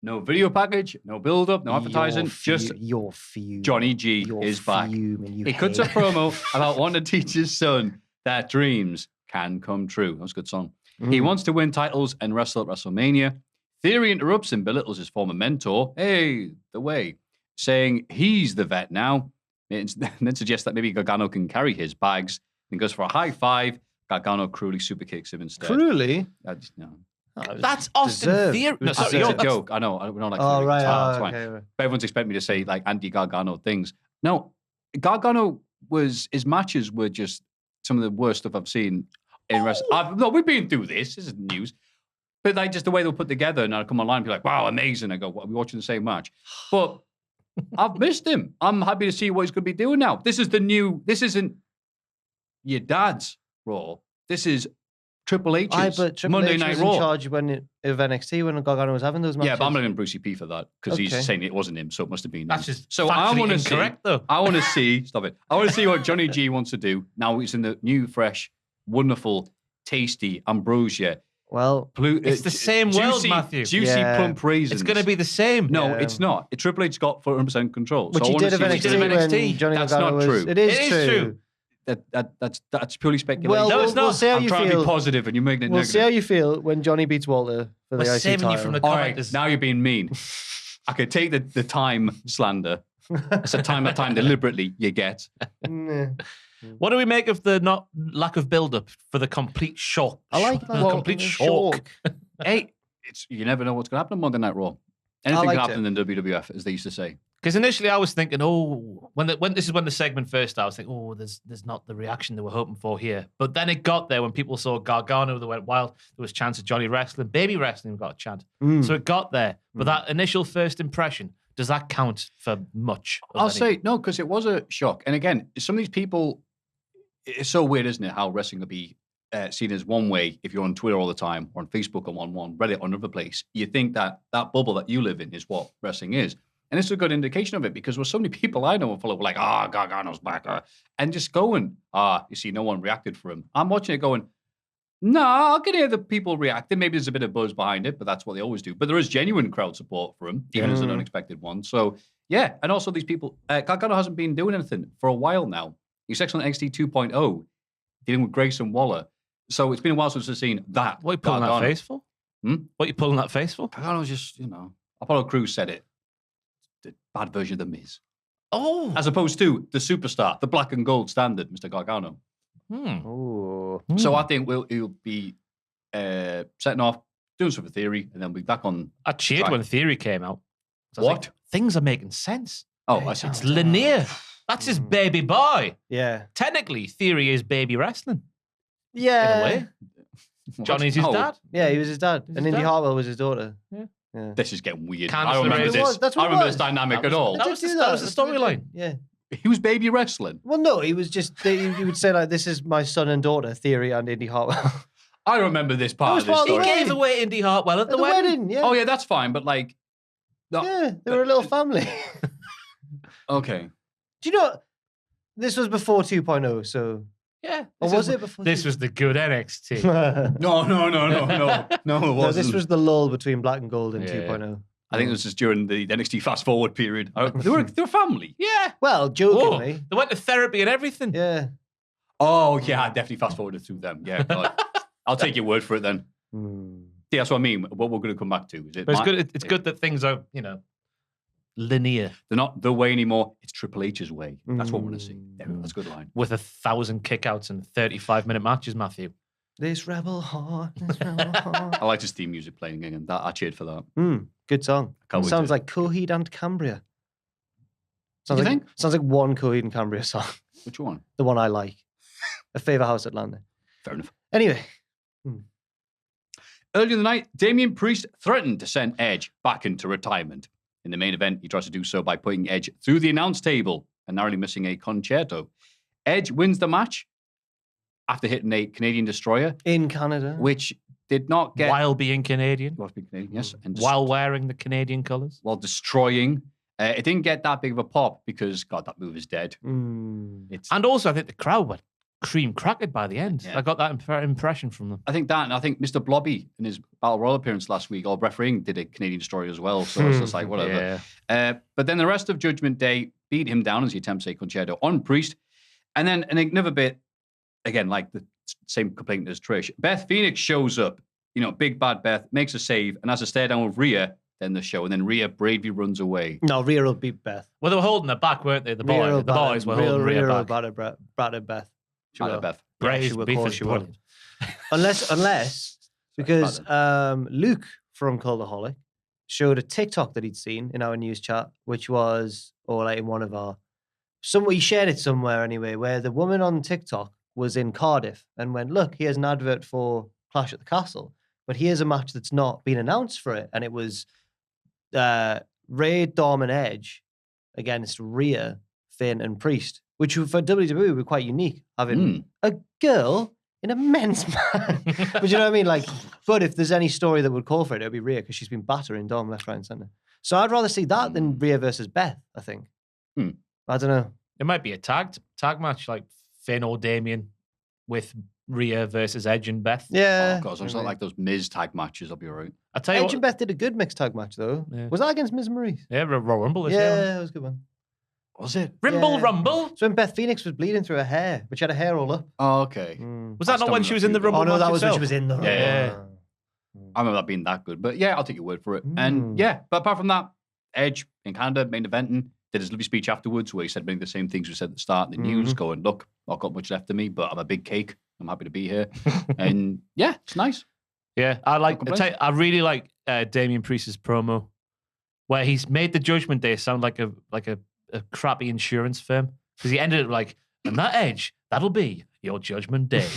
No video package, no build-up, no advertising. Just your feud. Johnny G is back. He cuts a promo about wanting to teach his son that dreams can come true. That was a good song. He wants to win titles and wrestle at WrestleMania. Theory interrupts and belittles his former mentor. Hey, the way. Saying he's the vet now, and then suggests that maybe Gargano can carry his bags. Then goes for a high five. Gargano cruelly super kicks him instead. Cruelly? No. That's Austin Theory. No, sorry, it's a joke. I know. We're not like right. Right. But everyone's expecting me to say like anti-Gargano things. No, Gargano his matches were just some of the worst stuff I've seen in wrestling. No, we've been through this. This isn't news. But like just the way they were put together, and I'd come online and be like, wow, amazing. I go, what, are we watching the same match? But I've missed him. I'm happy to see what he's going to be doing now. This isn't your dad's Raw. This is Triple H's. But Triple Monday H Night was Raw. in charge of NXT when Gargano was having those matches. Yeah, but I'm not going to Brucey P for that because Okay. he's saying it wasn't him, so it must have been him. That's just so I factually want to incorrect, though. I want to see. Stop it. I want to see what Johnny G wants to do now. He's in the new, fresh, wonderful, tasty ambrosia. Well, It's the same world, Maffew. Juicy Yeah. plump raisins. It's going to be the same. No, Yeah. it's not. Triple H got 100% control. which so he I did want of to see NXT, what he does. when Johnny That's Gargano not was. true. It is It is true. That's purely speculation. Well, No, it's not. we'll see how I'm you trying to feel. be positive, and you're making it We'll negative. see how you feel when Johnny beats Walter for the We're IC saving you title. from the All right, commenters. now you're being mean. I could take the time slander. It's a time deliberately you get. Nah. What do we make of the lack of build-up for the complete shock? I like that. The complete shock. Hey, you never know what's going to happen on Monday Night Raw. Anything liked can happen in WWF, as they used to say. Because initially I was thinking, when this is when the segment first started, I was thinking, there's not the reaction they were hoping for here. But then it got there when people saw Gargano, they went wild. There was chants of Johnny wrestling, baby wrestling got a chant. So it got there. But that initial first impression, does that count for much? I'll say no, because it was a shock. And again, some of these people, it's so weird, isn't it, how wrestling will be seen as one way if you're on Twitter all the time or on Facebook on one, Reddit or another place. You think that bubble that you live in is what wrestling is. And it's a good indication of it because there's so many people I know and follow like, Gargano's back. And just going, you see, no one reacted for him. I'm watching it going, no, I can hear the people reacting. Maybe there's a bit of buzz behind it, but that's what they always do. But there is genuine crowd support for him, even as an unexpected one. So, yeah. And also these people, Gargano hasn't been doing anything for a while now. He's actually on NXT 2.0, dealing with Grayson Waller. So it's been a while since we've seen that. What are you pulling that face for? What are you pulling that face for? Gargano's just, Apollo Crews said it. The bad version of The Miz. Oh. As opposed to the superstar, the black and gold standard, Mr. Gargano. Ooh. So I think he'll be setting off, doing some theory, and then we'll be back on. I cheered track. when Theory came out. So I was What? like, things are making sense. Oh, I see. It's linear. That's his baby boy. Yeah. Technically, Theory is baby wrestling. Yeah. In a way. Johnny's his Oh, dad. Yeah, he was his dad. His And Indy dad. Hartwell was his daughter. Yeah. Yeah. This is getting weird. Candice I don't remember LeRae. this. That's what I it remember was. this dynamic That at all. was- They did do that was the That's what they storyline. did. Yeah. He was baby wrestling. Well, no, he was just, he would say, like, this is my son and daughter, Theory and Indy Hartwell. I remember this part was of this part of the story. He gave away Indy Hartwell at the wedding. yeah. Oh, yeah, that's fine, but like, no. Yeah, they were a little family. Okay. Do you know, this was before 2.0, so... Yeah. Or was it before? This was the good NXT. No, it No, wasn't. this was the lull between Black and Gold and Yeah. 2.0. I think this was during the NXT fast forward period. They were family. Yeah. Well, Oh, jokingly. they went to therapy and everything. Yeah. Oh, yeah, I definitely fast forwarded through them. Yeah, God. I'll take your word for it then. Hmm. Yeah, that's what I mean. What we're going to come back to is it? But it's good. It's good that things are, linear They're not the way anymore. It's Triple H's way. That's what we're going to see. There we go. That's a good line. with 1,000 kickouts and 35-minute matches, Maffew. This rebel heart. This rebel heart. I like his theme music playing again. I cheered for that. Good song. Can't wait Sounds to- like Coheed and Cambria. You think? Sounds like one Coheed and Cambria song. Which one? The one I like. A Favour House Atlanta. Fair enough. Anyway. Earlier in the night, Damian Priest threatened to send Edge back into retirement. In the main event, he tries to do so by putting Edge through the announce table and narrowly missing a concerto. Edge wins the match after hitting a Canadian destroyer, In Canada. which did not get... While being Canadian. Well, being Canadian, yes. And While wearing the Canadian colours. while destroying. It didn't get that big of a pop because, God, that move is dead. It's, And also, I think the crowd were cream crackered by the end. Yeah. I got that impression from them. I think that, and I think Mr. Blobby in his Battle Royal appearance last week, or refereeing, did a Canadian destroyer as well. So it's just like, whatever. Yeah. But then the rest of Judgment Day beat him down as he attempts a concerto on Priest. And then another bit, again, like the same complaint as Trish. Beth Phoenix shows up, big bad Beth, makes a save, and has a stare down with Rhea, then the show. And then Rhea bravely runs away. No, Rhea will beat Beth. Well, they were holding her back, weren't they? The Rhea boys were holding Rhea will back. batter Beth. She Hello, will. Beth. Brave she will, beef of course is she will. brilliant. Unless because Luke from Cultaholic showed a TikTok that he'd seen in our news chat, which was, or like in one of our, he shared it somewhere anyway, where the woman on TikTok was in Cardiff and went, look, here's an advert for Clash at the Castle, but here's a match that's not been announced for it. And it was Ray, Dom and Edge against Rhea, Finn and Priest, which for WWE were quite unique, having a girl in a men's match. But you know what I mean? Like, but if there's any story that would call for it, it'd be Rhea because she's been battering Dom left, right, and centre. So I'd rather see that than Rhea versus Beth, I think. I don't know. It might be a tag match like Finn or Damien with Rhea versus Edge and Beth. Yeah. Oh, God, it's not like those Miz tag matches. I'll be all right. I tell you Edge and Beth did a good mixed tag match, though. Yeah. Was that against Miz and Maurice? Yeah, Royal Rumble this Yeah, year. it was a good one. Was it? Rumble. So when Beth Phoenix was bleeding through her hair, but she had her hair all up. Oh, okay. Was that not when she was in the Rumble? Oh, no, that match was when itself? she was in the Rumble. Yeah. I remember that being that good. But yeah, I'll take your word for it. And yeah, but apart from that, Edge in Canada, main eventing, did his lovely speech afterwards where he said many of the same things we said at the start in the news, going, look, not got much left of me, but I'm a big cake. I'm happy to be here. And yeah, it's nice. Yeah, I really like Damian Priest's promo where he's made the Judgment Day sound like a crappy insurance firm because he ended it like, and that Edge, that'll be your Judgment Day.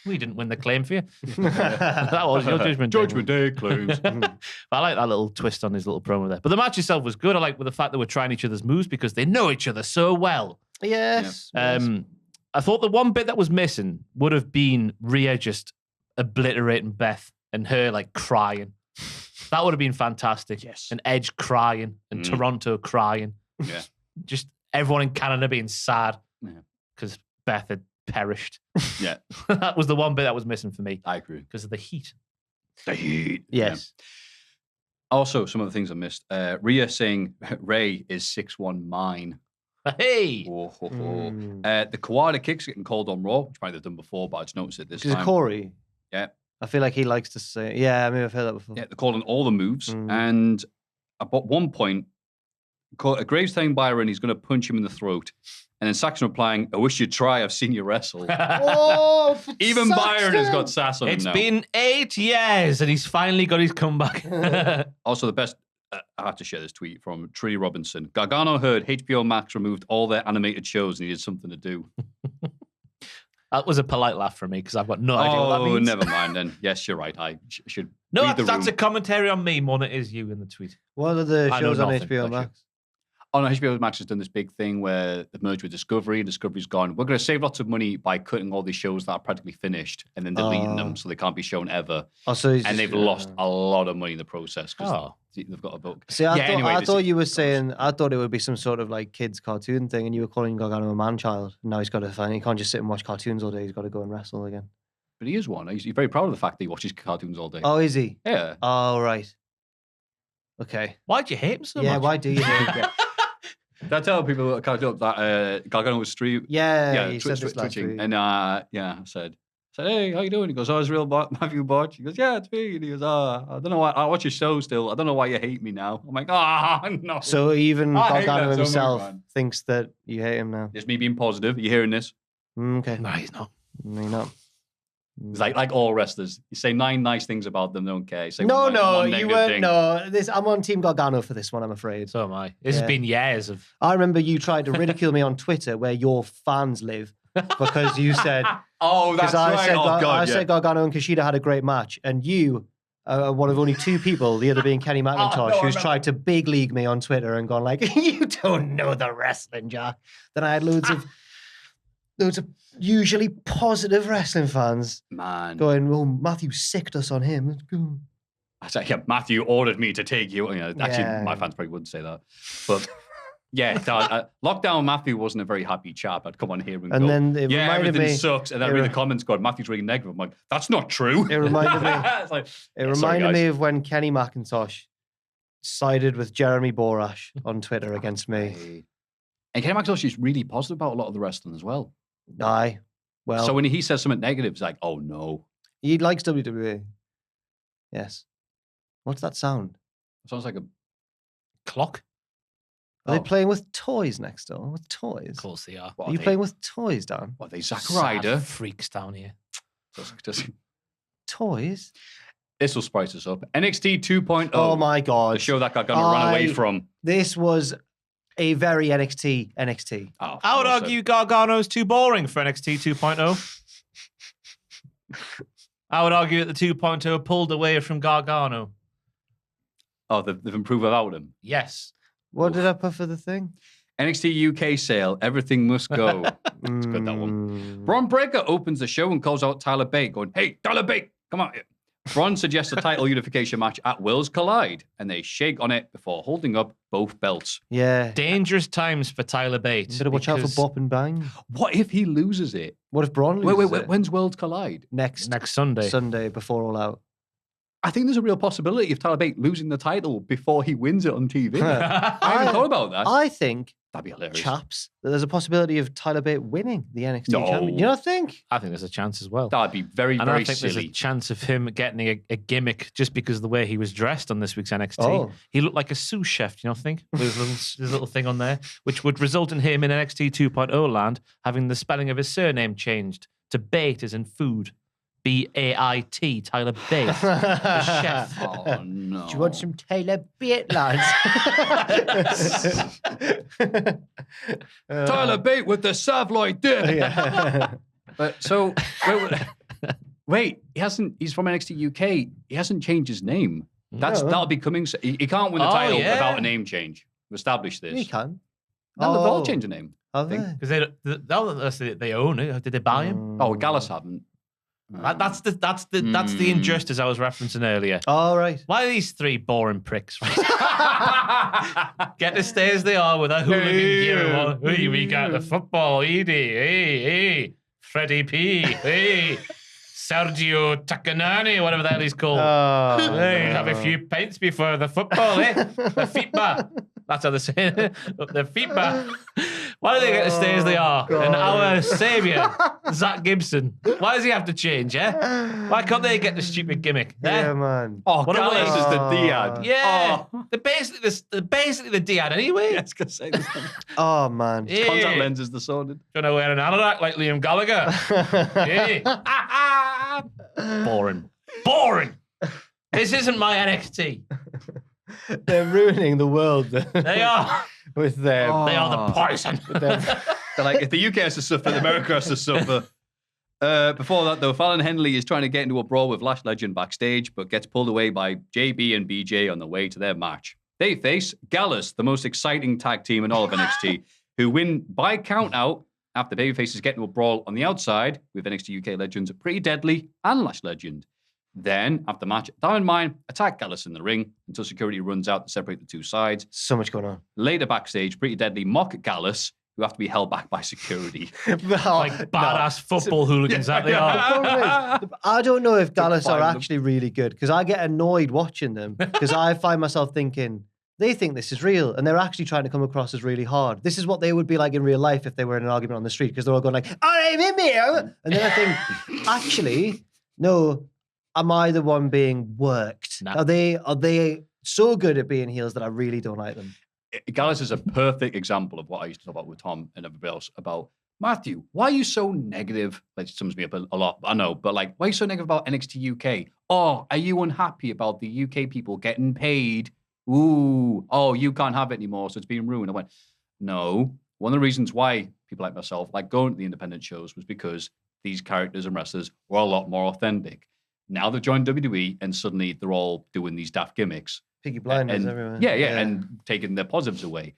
We didn't win the claim for you. That was your Judgment Day. Judgment Day claims. But I like that little twist on his little promo there. But the match itself was good. I like with the fact that we're trying each other's moves because they know each other so well. Yes. I thought the one bit that was missing would have been Rhea just obliterating Beth and her like crying. That would have been fantastic. Yes. And Edge crying and Toronto crying. Yeah. Just everyone in Canada being sad because Beth had perished. Yeah. That was the one bit that was missing for me. I agree. Because of the heat. The heat. Yes. Yeah. Also, some of the things I missed. Rhea saying Ray is 6'1" mine. Hey! The Koala kicks getting called on Raw, which might have done before, but I just noticed it this time. Corey. Yeah. I feel like he likes to say, yeah, I mean, I've heard that before. Yeah, they're calling all the moves. And at one point, Graves telling Byron he's going to punch him in the throat. And then Saxon replying, I wish you'd try. I've seen you wrestle. Even Byron has got sass on him now. It's been 8 years and he's finally got his comeback. Also, the best, I have to share this tweet from Tree Robinson. Gargano heard HBO Max removed all their animated shows and needed something to do. That was a polite laugh from me because I've got no idea what that means. Never mind then. Yes, you're right. I should No, read the that's room. a commentary on me more than it is you in the tweet. What are the I know shows on nothing, HBO actually. Max? Oh no, HBO Max has done this big thing where they've merged with Discovery, and Discovery's gone, we're going to save lots of money by cutting all these shows that are practically finished and then deleting them so they can't be shown ever. Oh, so And they've lost a lot of money in the process because they've got a book. See, I thought you were saying, I thought it would be some sort of like kids cartoon thing, and you were calling Gargano a man-child. Now he's got to find, he can't just sit and watch cartoons all day. He's got to go and wrestle again. But he is one. He's very proud of the fact that he watches cartoons all day. Oh, is he? Yeah. Oh, right. Okay. Why'd you hate him so much? Yeah, why do you hate him? Did I tell people that can't that Gargano was stream? Yeah, you said this last twitching. week. And I said, hey, how you doing? He goes, oh, it's real Maffew Bodge. He goes, yeah, it's me. And he goes, I don't know why, I watch your show still. I don't know why you hate me now. I'm like, no. So even I hate Gargano that so much, himself man. thinks that you hate him now. It's me being positive. Are you hearing this? Okay. No, he's not. No, you're not. It's like all wrestlers. You say 9 nice things about them, they don't care. You say No, one you negative weren't. thing. No, I'm on Team Gargano for this one, I'm afraid. So am I. This has Yeah. been years of... I remember you tried to ridicule me on Twitter where your fans live because you said... Oh, that's I right. said, I said Gargano and Kushida had a great match, and you are one of only 2 people, the other being Kenny McIntosh, who's tried to big league me on Twitter and gone like, you don't know the wrestling, Jack. Then I had loads of usually positive wrestling fans Man. going, oh, Maffew sicked us on him. Let's go. I said, yeah, Maffew ordered me to take you. Actually, Yeah. my fans probably wouldn't say that. But yeah, Lockdown Maffew wasn't a very happy chap. I'd come on here and go, then it yeah, reminded everything me... sucks. And then I read the comments going, Maffew's really negative. I'm like, that's not true. It reminded me... It's like, It yeah, sorry, reminded me guys. of when Kenny McIntosh sided with Jeremy Borash on Twitter against me. And Kenny McIntosh is really positive about a lot of the wrestling as well. Aye. Well, So when he says something negative, it's like, oh no. he likes WWE. Yes. What's that sound? It sounds like a Clock? Are they playing with toys next door? With toys? Of course they are. What Are you playing with toys, Dan? What are they, Zack Sad Ryder? freaks down here. Toys? This will spice us up. NXT 2.0. Oh my God. The show that got gonna run away from. This was a very NXT. Oh, I would well said. argue Gargano's too boring for NXT 2.0. I would argue that the 2.0 pulled away from Gargano. Oh, they've improved without him. Yes. What did I put for the thing? NXT UK sale. Everything must go. It's good, that one. Braun Breaker opens the show and calls out Tyler Bate, going, "Hey, Tyler Bate, come on." Braun suggests a title unification match at Worlds Collide, and they shake on it before holding up both belts. Yeah. Dangerous times for Tyler Bate. Better watch out for Bop and Bang. What if he loses it? What if Braun loses Wait. it? When's Worlds Collide? Next Sunday. Sunday before All Out. I think there's a real possibility of Tyler Bate losing the title before he wins it on TV. I haven't thought about that. I think, That'd be hilarious. chaps, that there's a possibility of Tyler Bate winning the NXT No. champion. You don't think? I think there's a chance as well. That'd be very, And very I think silly. there's a chance of him getting a gimmick just because of the way he was dressed on this week's NXT. Oh. He looked like a sous chef, you know, think? With his little thing on there, which would result in him in NXT 2.0 land having the spelling of his surname changed to Bate as in food. B-A-I-T, Tyler Bate, the chef. Oh, no. Do you want some Tyler Bate, lads? Tyler Bate with the Savloy dip. Yeah. But so, wait, he's from NXT UK. He hasn't changed his name. That'll be coming. He can't win the title without a name change. We established this. He can. No, they've all changed the name. Have they? Because they own it. Did they buy him? Oh, Gallus haven't. That's the injustice I was referencing earlier. All right. Why are these three boring pricks? Get to stay as they are with a hooligan gear. Hey, we got the football, Edie. Hey, Freddie P. Hey, Sergio Takanani, whatever the hell he's called. Oh, Hey, have a few pints before the football, eh? The feetba. That's how they say it. The feetba. Why do they get to stay as they are? God. And our saviour, Zach Gibson, why does he have to change, eh? Why can't they get the stupid gimmick? Yeah, Eh? man. Oh, What a Gallus waste. is the Diad. Yeah, Oh. they're basically the Diad anyway. I was going to say this. Oh, man. Yeah. Contact lenses, the sorted. Trying to wear an anorak like Liam Gallagher. Yeah. Boring. This isn't my NXT. They're ruining the world They are. with their... They are the poison. They're like, if the UK has to suffer, America has to suffer. Before that, though, Fallon Henley is trying to get into a brawl with Lash Legend backstage, but gets pulled away by JB and BJ on the way to their match. They face Gallus, the most exciting tag team in all of NXT, who win by count out after babyfaces get into a brawl on the outside with NXT UK legends Pretty Deadly and Lash Legend. Then, after the match, Diamond Mine attack Gallus in the ring until security runs out to separate the two sides. So much going on. Later backstage, Pretty Deadly mock Gallus, who have to be held back by security. Like badass football hooligans that they are. Problem is, I don't know if Gallus are find them. actually really good because I get annoyed watching them because I find myself thinking they think this is real and they're actually trying to come across as really hard. This is what they would be like in real life if they were in an argument on the street because they're all going like, I'm in here. And then I think, actually, no, am I the one being worked? Nah. Are they so good at being heels that I really don't like them? Gallus is a perfect example of what I used to talk about with Tom and everybody else about Maffew. Why are you so negative? That sums me up a lot. I know, but like, why are you so negative about NXT UK? Oh, are you unhappy about the UK people getting paid? Ooh, oh, you can't have it anymore, so it's being ruined. I went, no. One of the reasons why people like myself like going to the independent shows was because these characters and wrestlers were a lot more authentic. Now they've joined WWE and suddenly they're all doing these daft gimmicks. Piggy blinders And- everywhere. Yeah, and taking their positives away.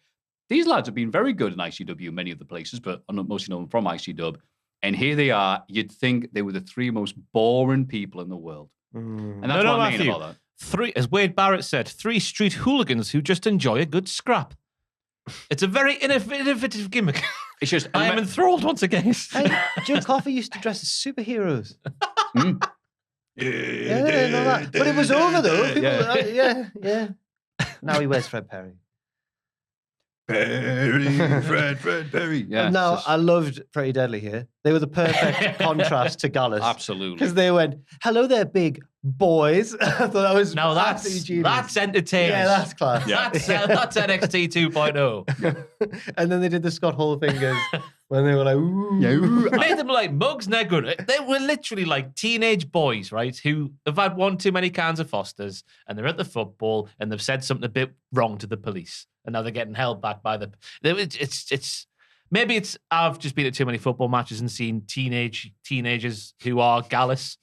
These lads have been very good in ICW, many of the places, but I'm mostly known from ICW. And here they are. You'd think they were the three most boring people in the world. And that's No, what I mean Maffew. about that. Three, as Wade Barrett said, three street hooligans who just enjoy a good scrap. It's a very innovative gimmick. It's just, I am enthralled once again. Hey, Joe Coffey used to dress as superheroes. Mm. Yeah, I didn't know that. But it was over though. People, Yeah. yeah. Now he wears Fred Perry. Fred Perry. Yeah. Now, it's just- I loved Pretty Deadly here. They were the perfect contrast to Gallus. absolutely. Because they went, hello there, big boys. I thought that was No, absolutely genius. that's entertaining. Yeah, that's class. Yeah. That's NXT 2.0. And then they did the Scott Hall fingers when they were like, ooh. Yeah. Made them like mugs, and they're good. They were literally like teenage boys, right? Who have had one too many cans of Fosters, and they're at the football, and they've said something a bit wrong to the police, and now they're getting held back by the. It's maybe it's I've just been at too many football matches and seen teenagers who are Gallus,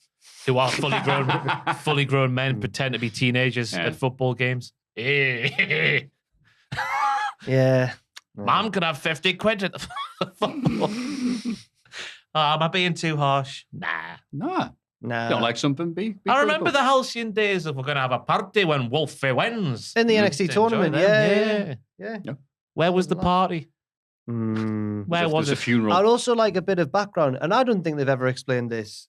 who are fully grown men pretend to be teenagers Yeah. at football games. Yeah. Mom could have 50 quid at the football. Am I being too harsh? Nah. Nah. Nah. You don't like something, be I remember critical. the halcyon days of we're going to have a party when Wolfie wins. In the To NXT enjoy tournament, them, yeah. Where was the party? Mm. Where was There's it? a funeral. I'd also like a bit of background, and I don't think they've ever explained this,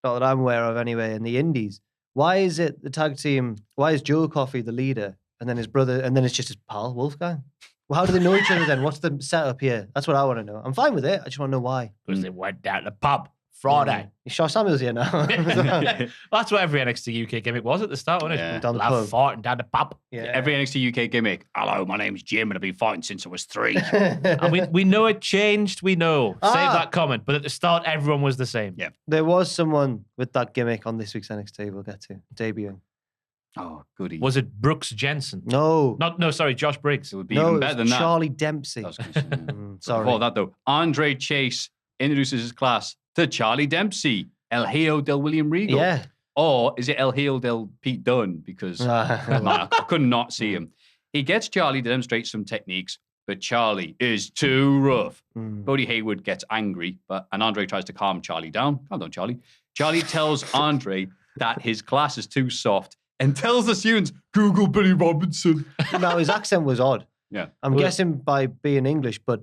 not that I'm aware of anyway, in the indies. Why is it the tag team, why is Joe Coffey the leader, and then his brother, and then it's just his pal, Wolfgang? Well, how do they know each other then? What's the setup here? That's what I want to know. I'm fine with it. I just want to know why. Because they went down to the pub Friday. Shaw Samuels here now. That's what every NXT UK gimmick was at the start, wasn't it? Yeah. Down the We'll have pub. fighting down the pub. Every NXT UK gimmick. Hello, my name's Jim, and I've been fighting since I was 3. And we know it changed. We know. Save that comment. But at the start, everyone was the same. Yeah. There was someone with that gimmick on this week's NXT. We'll get to debuting. Oh, goody. Was it Brooks Jensen? No, Sorry, Josh Briggs. It would be no, even it better was than that. Charlie Dempsey. I was gonna say, yeah. Sorry. Before that, though, Andre Chase introduces his class to Charlie Dempsey, El Hijo del William Regal. Yeah. Or is it El Hijo del Pete Dunne? Because I could not see him. He gets Charlie to demonstrate some techniques, but Charlie is too rough. Bodie Hayward gets angry, and Andre tries to calm Charlie down. Calm down, Charlie. Charlie tells Andre that his class is too soft and tells the students, Google Billy Robinson. Now, his accent was odd. Yeah. I'm guessing by being English, but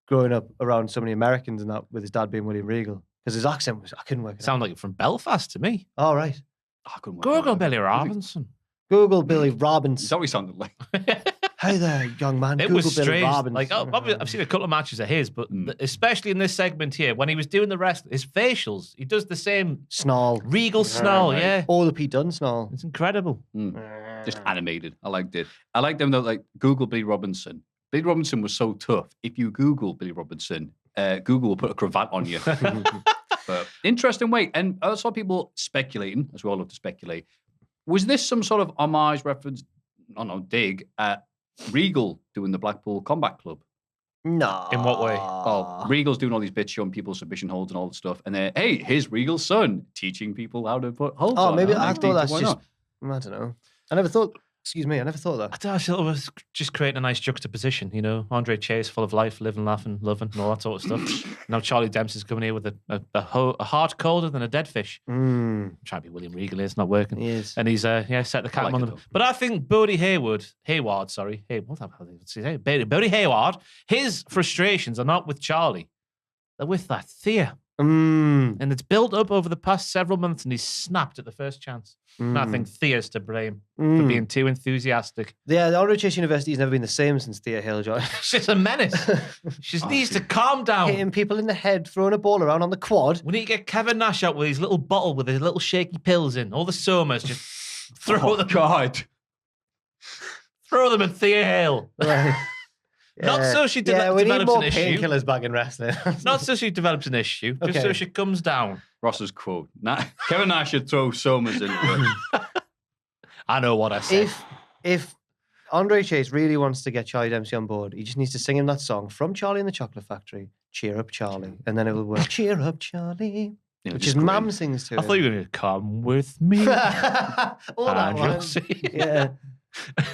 growing up around so many Americans and that, with his dad being William Regal. Because his accent was, I couldn't work it out. Sound like from Belfast to me. All right. I couldn't work it Google out. Billy Robinson. Google Billy Is Robinson. that what he sounded like? Hey there, young man. It Google was Billy strange. Robinson. Like, I've seen a couple of matches of his, but especially in this segment here, when he was doing the rest, his facials, he does the same Snarl. Regal snarl, yeah. Or the Pete Dunne snarl. It's incredible. Just animated. I liked it. I liked them though, like Google Billy Robinson. Billy Robinson was so tough. If you Google Billy Robinson, Google will put a cravat on you. But interesting way. And I saw people speculating, as we all love to speculate. Was this some sort of homage reference, dig at Regal doing the Blackpool Combat Club? No. In what way? Well, Regal's doing all these bits, showing people submission holds and all that stuff. And then, hey, here's Regal's son teaching people how to put holds on. Maybe I'm I like, thought that's why just, not? I don't know. I never thought of that. I thought it was just creating a nice juxtaposition, you know. Andre Chase, full of life, living, laughing, loving, and all that sort of stuff. Now Charlie Dempsey's coming here with a heart colder than a dead fish. Trying to be William Regal here, it's not working. He is. And he's set the cap like on it, them. though. But I think Bodie Hayward, what the hell did he say? Bodie Hayward, his frustrations are not with Charlie. They're with that Thea. And it's built up over the past several months and he's snapped at the first chance. And I think Thea's to blame for being too enthusiastic. Yeah, the Andre Chase University has never been the same since Thea Hill joined. She's a menace. She needs to calm down. Hitting people in the head, throwing a ball around on the quad. We need to get Kevin Nash out with his little bottle with his little shaky pills in. All the somas just throw them. God. Throw them at Thea Hale. Not so she we need develops more an issue. painkillers back in wrestling. Not so she develops an issue. Just so Okay. she comes down. Ross's quote. Kevin Nash should throw Somas into it. I know what I said. If Andre Chase really wants to get Charlie Dempsey on board, he just needs to sing him that song from Charlie and the Chocolate Factory, Cheer Up Charlie, and then it will work. Cheer Up Charlie, Yeah, which just is grin. Mam sings to I thought you were going to come with me. All that And you'll one. see. Yeah.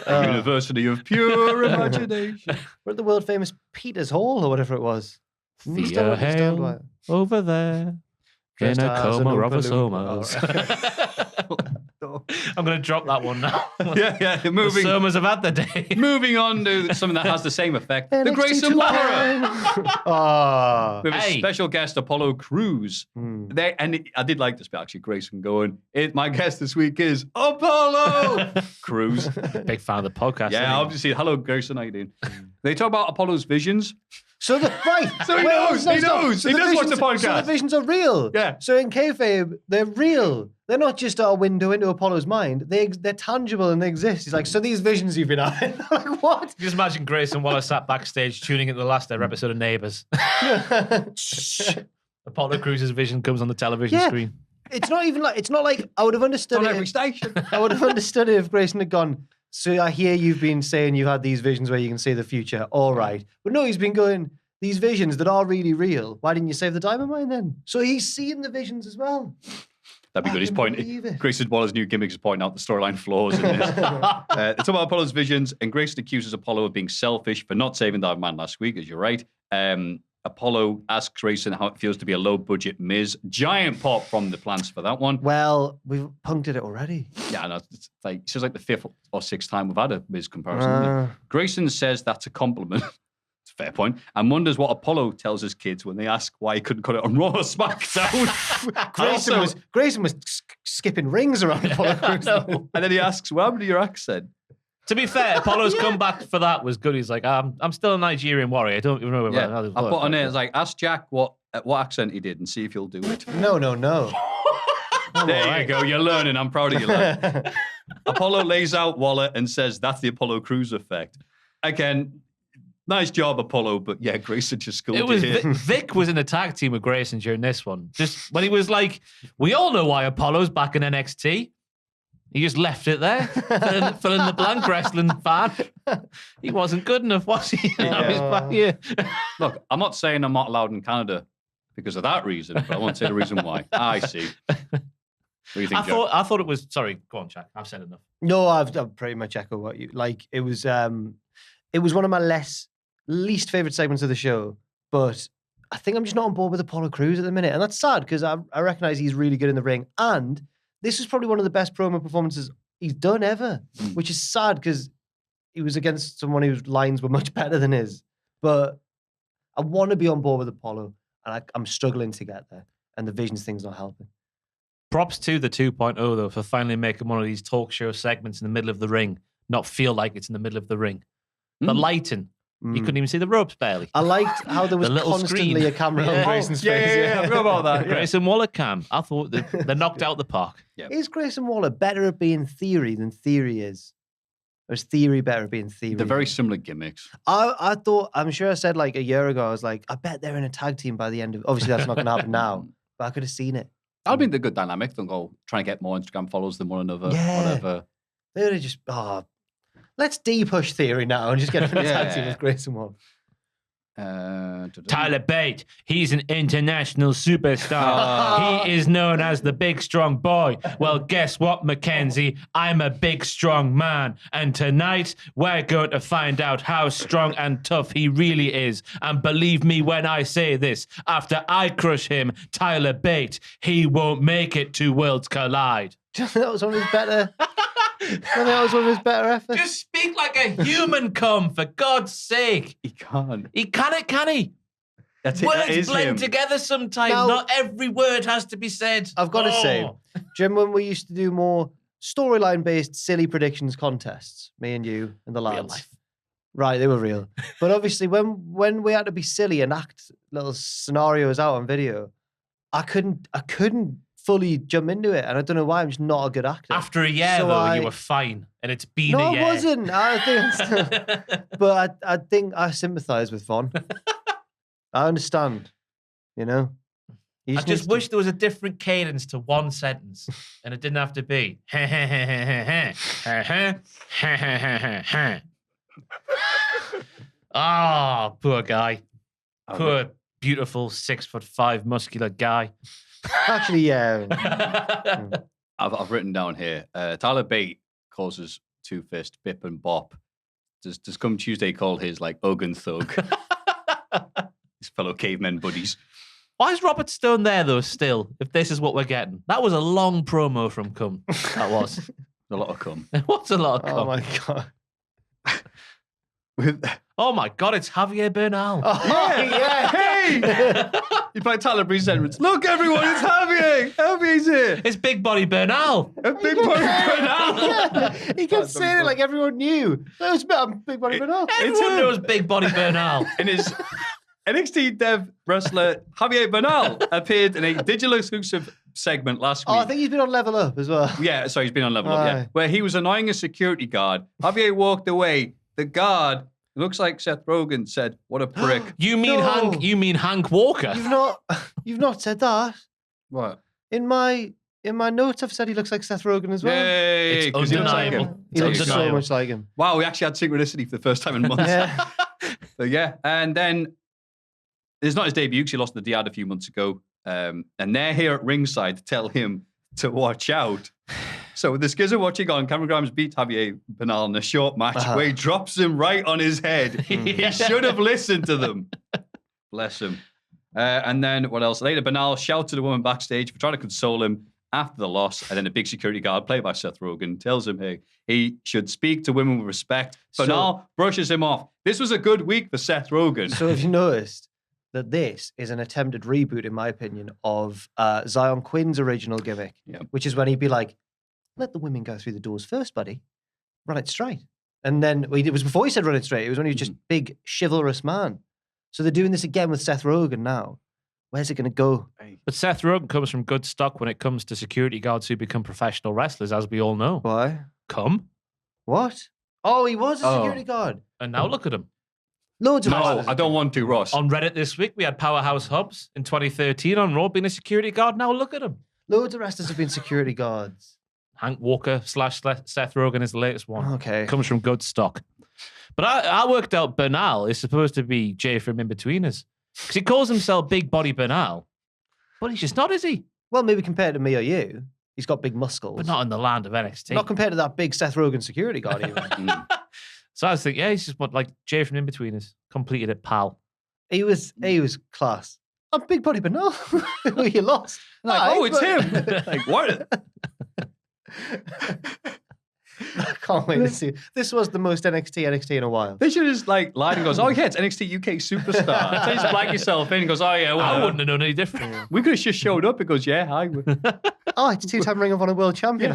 University of Pure Imagination. We're at the world famous Peter's Hall or whatever it was. Still Thea don't understand why. Hale over there. In Dressed a as an coma of Oompa a Loompa. somas. I'm going to drop that one now. yeah. The Moving somas have had the day. moving on to something that has the same effect. The NXT Grayson Waller. 2.0. With a Hey. special guest, Apollo Crews. I did like this bit, actually, Grayson going, my guest this week is Apollo Crews. Big fan of the podcast. Yeah, isn't he? obviously. Hello, Grayson. How you doing? They talk about Apollo's visions. So he knows, he knows. He does watch the podcast. So the visions are real. Yeah. So in kayfabe, they're real. They're not just our window into Apollo's mind. They're tangible and they exist. He's like, so these visions you've been having. I'm like, what? Just imagine Grayson Waller sat backstage tuning into the last ever episode of Neighbours. Apollo Crews' vision comes on the television Yeah. screen. It's not like I would have understood On it. every station. I would have understood it if Grayson had gone, so I hear you've been saying you've had these visions where you can see the future. All right. But no, he's been going, these visions that are really real. Why didn't you save the diamond mine then? So he's seeing the visions as well. That'd be good. He's believe pointing. it. Grayson Waller's new gimmick is pointing out the storyline flaws in this. It's about Apollo's visions, and Grayson accuses Apollo of being selfish for not saving that man last week, as you're right. Apollo asks Grayson how it feels to be a low-budget Miz. Giant pop from the plants for that one. Well, we've punctured it already. Yeah, no, it's like the 5th or 6th time we've had a Miz comparison. Isn't it? Grayson says that's a compliment. It's a fair point. And wonders what Apollo tells his kids when they ask why he couldn't cut it on Raw or SmackDown. Grayson was skipping rings around Apollo Crews. And then he asks, what happened to your accent? To be fair, Apollo's comeback for that was good. He's like, I'm still a Nigerian warrior. I don't even know Yeah. how this I works. put on it, it's like, ask Jack what accent he did and see if he'll do it. No. There you go. You're learning. I'm proud of you, lad. Apollo lays out Waller and says, that's the Apollo Crews effect. Again, nice job, Apollo, but yeah, Grayson just schooled It was you here. Vic was in a tag team with Grayson during this one. Just when he was like, we all know why Apollo's back in NXT. He just left it there, fill in the blank wrestling fan. He wasn't good enough, was he? Now he's back here. Look, I'm not saying I'm not allowed in Canada because of that reason, but I won't say the reason why. I see. What do you think, Jack? I thought it was. Sorry, go on, Jack. I've said enough. No, I've pretty much echo what you like. It was one of my least favorite segments of the show, but I think I'm just not on board with Apollo Crews at the minute, and that's sad because I recognize he's really good in the ring, and this is probably one of the best promo performances he's done ever, which is sad because he was against someone whose lines were much better than his. But I want to be on board with Apollo, and I'm struggling to get there, and the visions thing's not helping. Props to the 2.0, though, for finally making one of these talk show segments in the middle of the ring not feel like it's in the middle of the ring. The lighting. You couldn't even see the ropes barely. I liked how there was The little constantly screen. a camera on Grayson's face. I forgot about that. Grayson Waller cam. I thought they knocked out the park. Is Grayson Waller better at being theory than theory is? Or is theory better at being theory? They're very similar gimmicks. I thought, I'm sure I said like a year ago, I was like, I bet they're in a tag team by the end of, obviously that's not going to happen now, but I could have seen it. That'd be the good dynamic. Don't go trying to get more Instagram followers than one another. Yeah. Whatever. They would have just, let's de-push theory now and just get him in a tag team with Grayson Waller. Tyler Bate, he's an international superstar. He is known as the big strong boy. Well, guess what, Mackenzie? I'm a big strong man. And tonight, we're going to find out how strong and tough he really is. And believe me when I say this, after I crush him, Tyler Bate, he won't make it to Worlds Collide. That was one of his better... that was one of his better efforts. Just speak like a human, for God's sake. He can't. He can it, can he? That's it. Words That is blend him. together sometimes. Now- Not every word has to be said. I've got to say, do you remember when we used to do more storyline-based silly predictions contests? Me and you and the lads. Real life. Right, they were real. But obviously, when we had to be silly and act little scenarios out on video, I couldn't fully jump into it, and I don't know why. I'm just not a good actor. After a year, So though, you were fine, and it's been a year. No, I wasn't. I think, but I think I sympathise with Von. I understand. You know. He I just wish there was a different cadence to one sentence, and it didn't have to be. Ah, poor guy. Poor, beautiful 6'5" muscular guy. Actually, yeah. I've written down here. Tyler Bate causes Two Fist, Bip and Bop. Does come Tuesday call his like Ugg and Thug. His fellow cavemen buddies. Why is Robert Stone there, though, still, if this is what we're getting? That was a long promo from Cum. That was. A lot of cum. It was a lot of Cum. Oh my god. Oh my God, it's Javier Bernal. Oh yeah. Hey! You play Tyler Breeze's entrance. Look, everyone, it's Javier. Javier's here. It's Big Body Bernal. A big boy Bernal. He kept saying it like everyone knew. That was Big Body Bernal. Everyone knows Big Body Bernal. And his NXT dev wrestler Javier Bernal appeared in a digital exclusive segment last week. Oh, I think he's been on Level Up as well. Yeah, sorry, he's been on Level Up, yeah. Aye. Where he was annoying a security guard. Javier walked away. The guard, looks like Seth Rogen, said, "What a prick." You mean No. Hank Walker? You've not said that. What? In my notes, I've said he looks like Seth Rogen as well. Yay! It's 'cause he looks like undeniable. him. He looks so undeniable. much like him. Wow, we actually had synchronicity for the first time in months. Yeah. So yeah, and then it's not his debut because he lost the Diad a few months ago. And they're here at ringside to tell him to watch out. So the Skiz are watching on. Cameron Grimes beat Javier Bernal in a short match where he drops him right on his head. He should have listened to them. Bless him. And then what else? Later, Bernal shouts at a woman backstage for trying to console him after the loss. And then a big security guard, played by Seth Rogen, tells him, hey, he should speak to women with respect. Bernal brushes him off. This was a good week for Seth Rogen. So have you noticed that this is an attempted reboot, in my opinion, of Zion Quinn's original gimmick, which is when he'd be like, let the women go through the doors first, buddy. Run it straight. And then it was before he said run it straight. It was when he was just big, chivalrous man. So they're doing this again with Seth Rogen now. Where's it going to go? But Seth Rogen comes from good stock when it comes to security guards who become professional wrestlers, as we all know. Why? Come. What? Oh, he was a security guard. And now look at him. Loads of No, I don't want to, Ross. On Reddit this week, we had Powerhouse Hubs in 2013 on Raw being a security guard. Now look at him. Loads of wrestlers have been security guards. Hank Walker / Seth Rogen is the latest one. Okay. Comes from good stock. But I worked out Bernal is supposed to be Jay from In-Betweeners. Because he calls himself Big Body Bernal. But he's just not, is he? Well, maybe compared to me or you, he's got big muscles. But not in the land of NXT. Not compared to that big Seth Rogen security guard even. So I was thinking, he's just like Jay from In-Betweeners. Completed it, pal. He was class. I'm Big Body Bernal. Who you lost? Like, it's him. Like, what? I can't wait to see. This was the most NXT in a while. They should just like lied and goes, oh yeah, it's NXT UK superstar. So you just flag yourself in and goes, oh yeah, well, I wouldn't have known any different. We could have just showed up. It goes, yeah, hi. Oh, it's two-time Ring of Honor World Champion.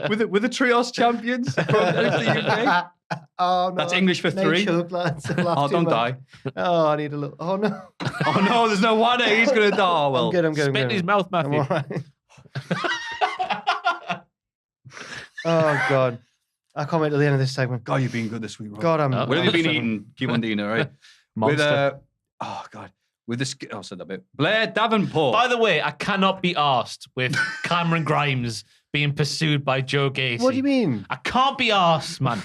with the Trios champions from NXT UK. Oh no, that's English for three. Choke, lads. Oh, don't die. Oh, I need a little. Oh no. Oh no, there's no one. He's gonna die. Oh, well, I'm good. Spit in his mouth, Maffew. I'm all right. Oh God, I can't wait till the end of this segment. God, you've been good this week, Rob. God, what have you been eating? Keep on doing it, right? Monster. With this, I said that bit. Blair Davenport. By the way, I cannot be arsed with Cameron Grimes being pursued by Joe Gacy. What do you mean? I can't be arsed, man.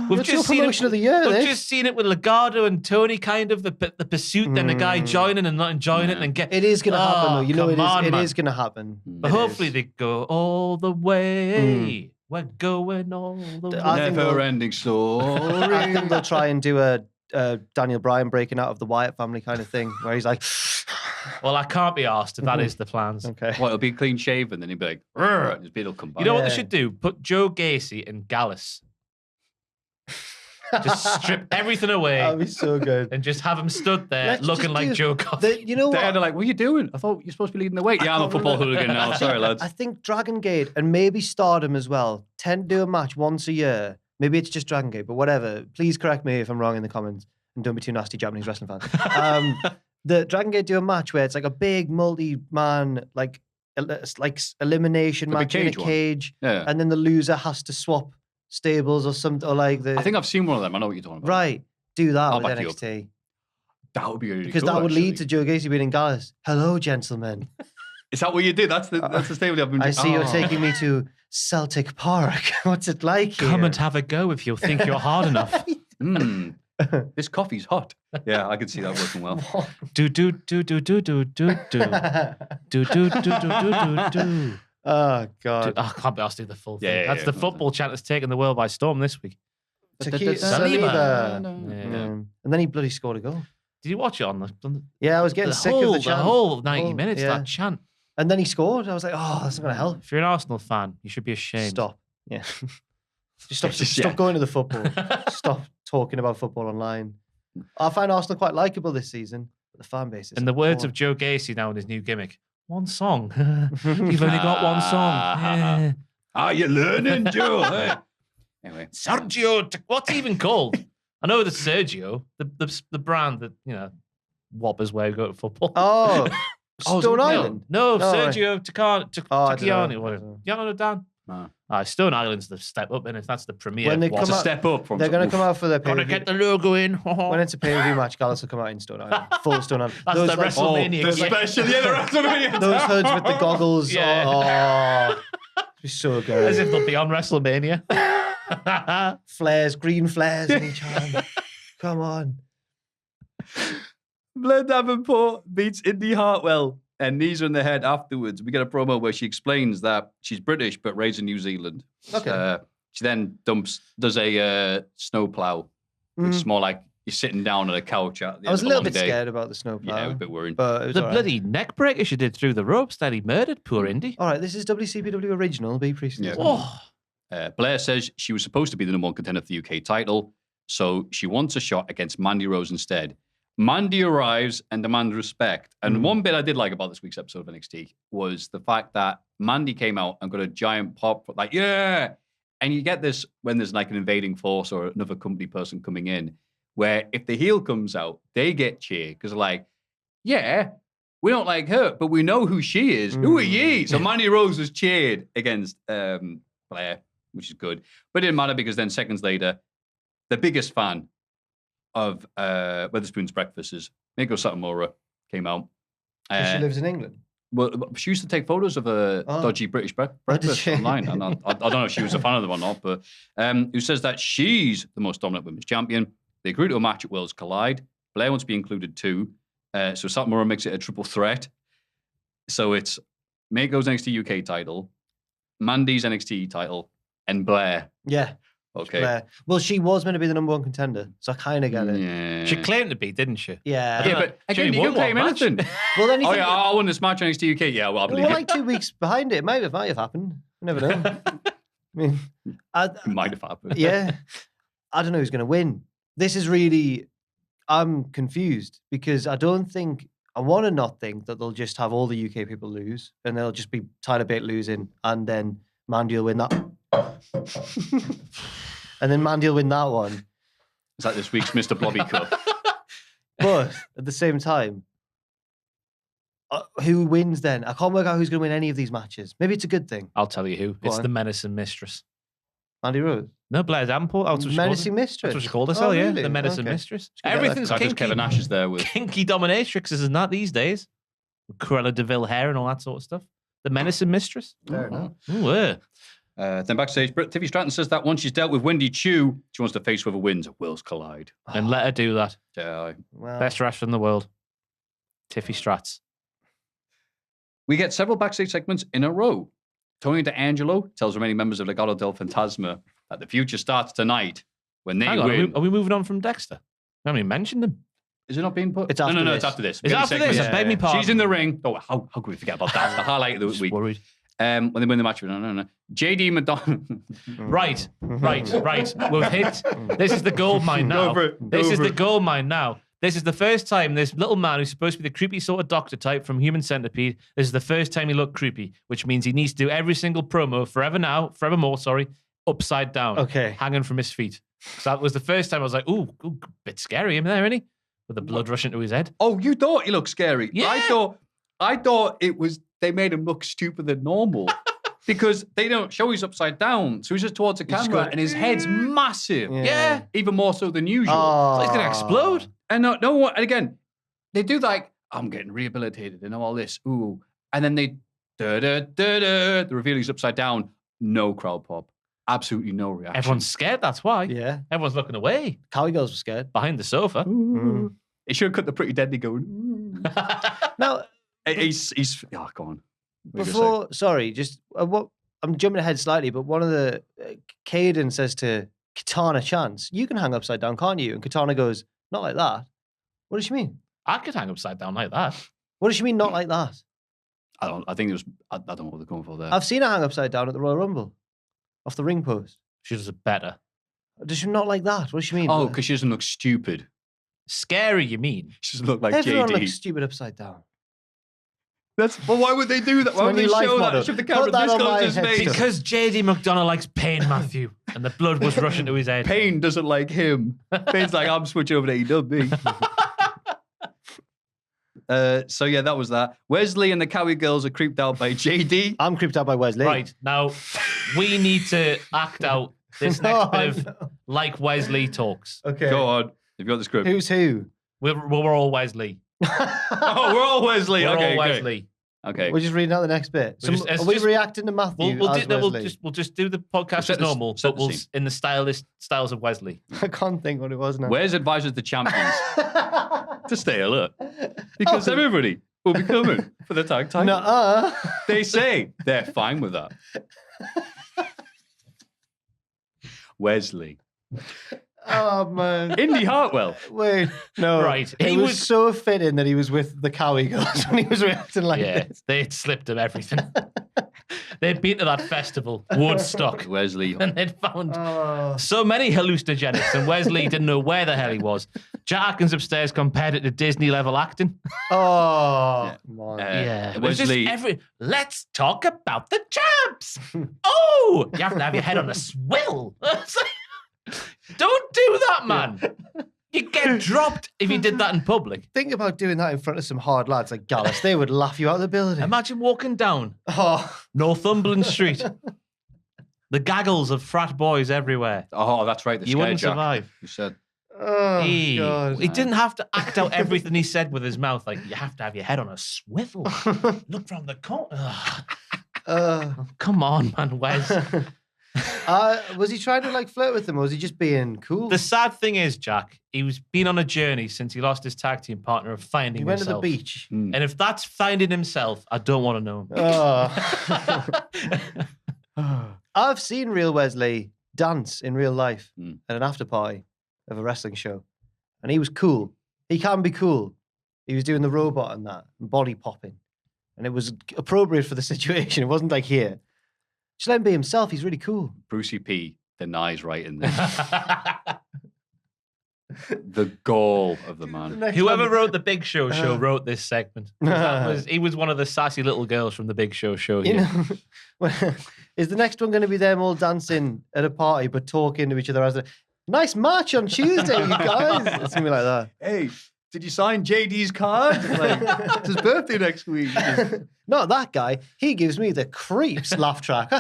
We've just seen promotion of the year. We've just seen it with Legado and Tony, kind of the pursuit, then the guy joining and not enjoying it, and get. It is going to happen, though. You know, it is going to happen. But hopefully they go all the way. We're going all the way. Never-ending story. I think they'll try and do a Daniel Bryan breaking out of the Wyatt family kind of thing, where he's like, well, I can't be asked if that is the plans. Okay. Well, it'll be clean shaven, then he'll be like, and his beard will come back. You know what they should do? Put Joe Gacy and Gallus. Just strip everything away. That'd be so good. And just have him stood there looking like Joe Coffey. You know what? They're like, what are you doing? I thought you're supposed to be leading the way. Yeah, I'm a football hooligan now. Sorry, lads. I think Dragon Gate and maybe Stardom as well tend to do a match once a year. Maybe it's just Dragon Gate, but whatever. Please correct me if I'm wrong in the comments. And don't be too nasty, Japanese wrestling fans. The Dragon Gate do a match where it's like a big multi-man, like elimination match in a cage. Yeah. And then the loser has to swap stables or something. Or like I think I've seen one of them. I know what you're talking about. Right. Do that I'll with back you NXT. That would be really Because cool, that would actually. lead to Joe Gacy being in Gallus. Hello, gentlemen. Is that what you did? That's the stable I've been I see you're taking me to Celtic Park. What's it like here? Come and have a go if you think you're hard enough. This coffee's hot. Yeah, I can see that working well. Do. Oh God! I can't be asked to do the full thing. Yeah, That's the football chant that's taken the world by storm this week. Saliba. Yeah. And then he bloody scored a goal. Did you watch it on the Yeah, I was getting sick of the chant. The whole 90 minutes, yeah. that chant. And then he scored. I was like, oh, that's not going to help. If you're an Arsenal fan, you should be ashamed. Stop. Yeah. Stop going to the football. Stop talking about football online. I find Arsenal quite likeable this season, but the fan base is. In the words of Joe Gacy now in his new gimmick, one song. You've only got one song. Are you learning, Joe? Anyway, Sergio, what's he even called? I know the Sergio, the brand that, whoppers where you go to football. Oh, Stone Island? No, Oh, Sergio Takiani. What? You don't know Dan? No. Stone Island's the step up, and that's the premiere. When they What's come It's a out- step up from. They're going to come out for their Gotta pay-per-view. get the logo in. When it's a pay-per-view match, Gallus will come out in Stone Island. Full Stone Island. That's the WrestleMania the kit. special. Yeah, the WrestleMania. Those hoods with the goggles. Yeah. Oh, it'd be so good. As if they'll be on WrestleMania. Flares, green flares in each hand. Come on. Blair Davenport beats Indy Hartwell and knees her in the head afterwards. We get a promo where she explains that she's British but raised in New Zealand. Okay. She then does a snowplow, which is more like you're sitting down on a couch at the I was a end of little long bit day. scared about the snowplow. Yeah, I was a bit worried. But it was The all right. bloody neck breaker she did through the ropes that he murdered, poor Indy. All right, this is WCPW original. Be appreciative. Yeah. Oh, Blair says she was supposed to be the number one contender for the UK title, so she wants a shot against Mandy Rose instead. Mandy arrives and demands respect. And one bit I did like about this week's episode of NXT was the fact that Mandy came out and got a giant pop, like, yeah! And you get this when there's like an invading force or another company person coming in, where if the heel comes out, they get cheered because they're like, yeah, we don't like her, but we know who she is. Who are ye? So Mandy Rose was cheered against Blair, which is good. But it didn't matter because then seconds later, the biggest fan of Weatherspoon's Breakfast is Miko Satomura came out. She lives in England. Well, she used to take photos of a dodgy British breakfast she? online. And I don't know if she was a fan of them or not, but who says that she's the most dominant women's champion. They agree to a match at Worlds Collide. Blair wants to be included too. So Satomura makes it a triple threat. So it's Mako's NXT UK title, Mandy's NXT title, and Blair. Yeah. Okay. Blair. Well, she was meant to be the number one contender, so I kind of get it. Yeah. she claimed to be, didn't she? Yeah. Yeah, but again, She you won can claim one match. anything. Well, then you Oh think yeah, I won this match on NXT UK. Yeah, well, I believe we're it. like 2 weeks behind it. It might have happened. You never know. I mean, It might have happened. yeah. I don't know who's going to win. This is really, I'm confused because I want to not think that they'll just have all the UK people lose and they'll just be Tyler Bate losing and then Mandy will win that. And then Mandy will win that one. It's like this week's Mr. Blobby Cup. But at the same time, who wins then? I can't work out who's going to win any of these matches. Maybe it's a good thing. I'll tell you who. It's on. the Menacing Mistress. Mandy Rose. No, Blair Davenport. That's what she called Menacing her. Mistress. That's what she called herself, Oh, yeah. really? The Menacing Okay. Mistress. get that. Everything's So kinky. Kevin Nash is there with. Kinky dominatrix, isn't that these days? Cruella de Vil hair and all that sort of stuff. The Menacing Mistress. Fair enough. Ooh, Then backstage, Tiffy Stratton says that once she's dealt with Wendy Chu, she wants to face whoever wins at Worlds Collide. And let her do that. Yeah. Well, Best wrestler in the world. Tiffy Strats. We get several backstage segments in a row. Tony D'Angelo tells remaining members of Legado del Fantasma that the future starts tonight when they Hang on, win. are we moving on from Dexter? I haven't even mentioned him. Is it not being put? It's after no, this. it's after this. Is We it get a after segment. this? I beg me pardon. She's in the ring. Oh, how could we forget about that? It's the highlight of the Just week. worried. When they win the match. No. JD Madonna. Right. We've hit. This is the gold mine now. Go for it. This Go is for the it. gold mine now. This is the first time this little man who's supposed to be the creepy sort of doctor type from Human Centipede, this is the first time he looked creepy, which means he needs to do every single promo forevermore, upside down. Okay. Hanging from his feet. So that was the first time I was like, ooh, bit scary him there, isn't he? With the blood rushing to his head. Oh, you thought he looked scary. Yeah. I thought it was, they made him look stupider than normal. Because they don't show he's upside down. So he's just towards the camera got- and his head's massive. Yeah. Even more so than usual. Oh. He's going to explode. And no one, and again, they do like, I'm getting rehabilitated and all this. Ooh. And then they, the reveal he's upside down. No crowd pop. Absolutely no reaction. Everyone's scared, that's why. Yeah. Everyone's looking away Cowie girls were scared. behind the sofa. Ooh. It should have cut the Pretty Deadly going. Ooh. Now, He's, oh, go on. What were you gonna before, sorry, just what I'm jumping ahead slightly, but one of the Caden says to Katana Chance, "You can hang upside down, can't you?" And Katana goes, "Not like that." What does she mean? I could hang upside down like that. What does she mean? Not like that? say? I think it was, I don't know what they're going for there. I've seen her hang upside down at the Royal Rumble, off the ring post. She does it better. Does she not like that? What does she mean? Oh, because she doesn't look stupid. Scary, you mean? She doesn't look like everyone JD. looks stupid upside down. Well, why would they do that? It's Why my would they new life show motto. that? Shove the Put camera that this on close my to his head. face. Because JD McDonough likes pain, Maffew, and the blood was rushing to his head. Payne doesn't like him. Payne's like, I'm switching over to AEW. So yeah, that was that. Wesley and the Cowie girls are creeped out by JD. I'm creeped out by Wesley. Right, now, we need to act out this No, next bit I of like Wesley talks. Okay. Go on. You've got the script. Who's who? We're all Wesley. Oh, we're all Wesley. We're Okay, all okay. Wesley. Okay. We're just reading out the next bit. We're just- are it's we just- reacting to Maffew as Wesley? We'll just do the podcast set as the- normal, set but the we'll scene. in the styles of Wesley. I can't think what it was now. Where's advisors the champions? To stay alert. Because everybody. will be coming for the tag title. Nuh-uh. They say they're fine with that. Wesley. Oh, man. Indy Hartwell. Wait, no. Right. It He was was- so fitting that he was with the Cowie girls when he was reacting like Yeah, this. they'd slipped him everything. They'd been to that festival, Woodstock, Wesley. and they'd found Oh. so many hallucinogenics, and Wesley didn't know where the hell he was. Jack Atkins upstairs compared it to Disney level acting. Oh. Man. Yeah, it was just Wesley. let's talk about the champs. Oh, you have to have your head on a swivel. It's like, don't do that, man. You get dropped if you did that in public. Think about doing that in front of some hard lads like Gallus. They would laugh you out of the building. Imagine walking down Oh. Northumberland Street. The gaggles of frat boys everywhere. Oh, that's right. The You wouldn't Jack. survive. You said. Oh, He God. didn't have to act out everything he said with his mouth. Like, you have to have your head on a swivel. Look from the corner. Ugh. Come on, man, Wes. Was he trying to like flirt with them or was he just being cool? The sad thing is, Jack, he was been on a journey since he lost his tag team partner of finding he went himself. to the beach. And if that's finding himself, I don't want to know him. Oh. I've seen real Wesley dance in real life Mm. at an after party of a wrestling show. And he was cool. He can be cool. He was doing the robot and that, and body popping. And it was appropriate for the situation. It wasn't like here. Just let him be himself. He's really cool. Brucey P denies right in there. The gall of the man. Whoever wrote the Big Show show wrote this segment. He was one of the sassy little girls from the Big Show show. You Here. know, is the next one going to be them all dancing at a party but talking to each other as a nice match on Tuesday, you guys? It's going to be like that. Hey, did you sign JD's card? Like, it's his birthday next week. Not that guy. He gives me the creeps laugh track.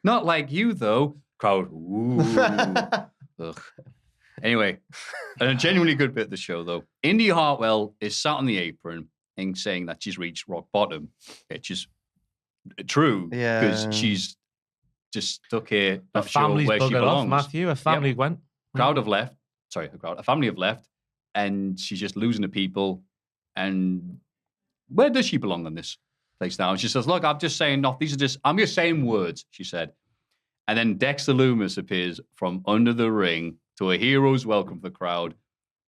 Not like you, though. Crowd. Ooh. Ugh. Anyway, and a genuinely good bit of the show, though. Indy Hartwell is sat on the apron and saying that she's reached rock bottom, which is true Yeah. because she's just stuck here, A not sure family's where she buggered off, belongs. Matthew. A family went. Crowd have left. Sorry, a family have left, and she's just losing to people. And where does she belong in this place now? And she says, "Look, I'm just saying, I'm just saying words," she said. And then Dexter Loomis appears from under the ring to a hero's welcome for the crowd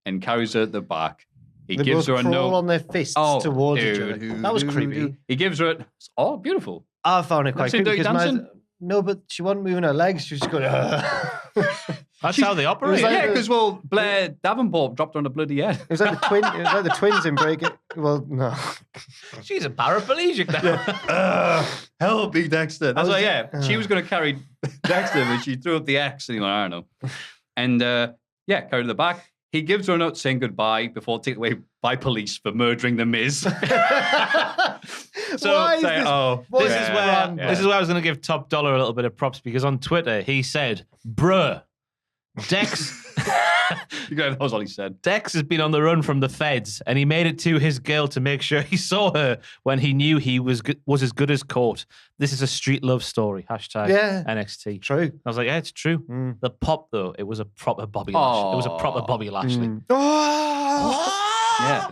and carries her at the back. He They gives both her a crawl note. on their fists towards each other. That was creepy. He gives her it. Oh, beautiful. I found it quite seen creepy Dirty because Dancing? no, but she wasn't moving her legs. She was just going. That's how they operate. like- Yeah, because Blair Davenport dropped on a bloody head. It was like the twin. It was like the twins in Break It. Well, no. She's a paraplegic now. Help me, Dexter. That's was- why, yeah. She was going to carry Dexter, but she threw up the X and he went, I don't know. And carried her the back. He gives her a note saying goodbye before taken away by police for murdering the Miz. Why is say, this- oh, why This is is this where random? this is where I was going to give Top Dollar a little bit of props because on Twitter he said, "Bruh, Dex." that was all he said. Dex has been on the run from the feds, and he made it to his girl to make sure he saw her when he knew he was as good as caught. This is a street love story. Hashtag Yeah. NXT. True. I was like, yeah, it's true. Mm. The pop though, it was a proper Bobby Lashley. It was a proper Bobby Lashley. Mm. Yeah.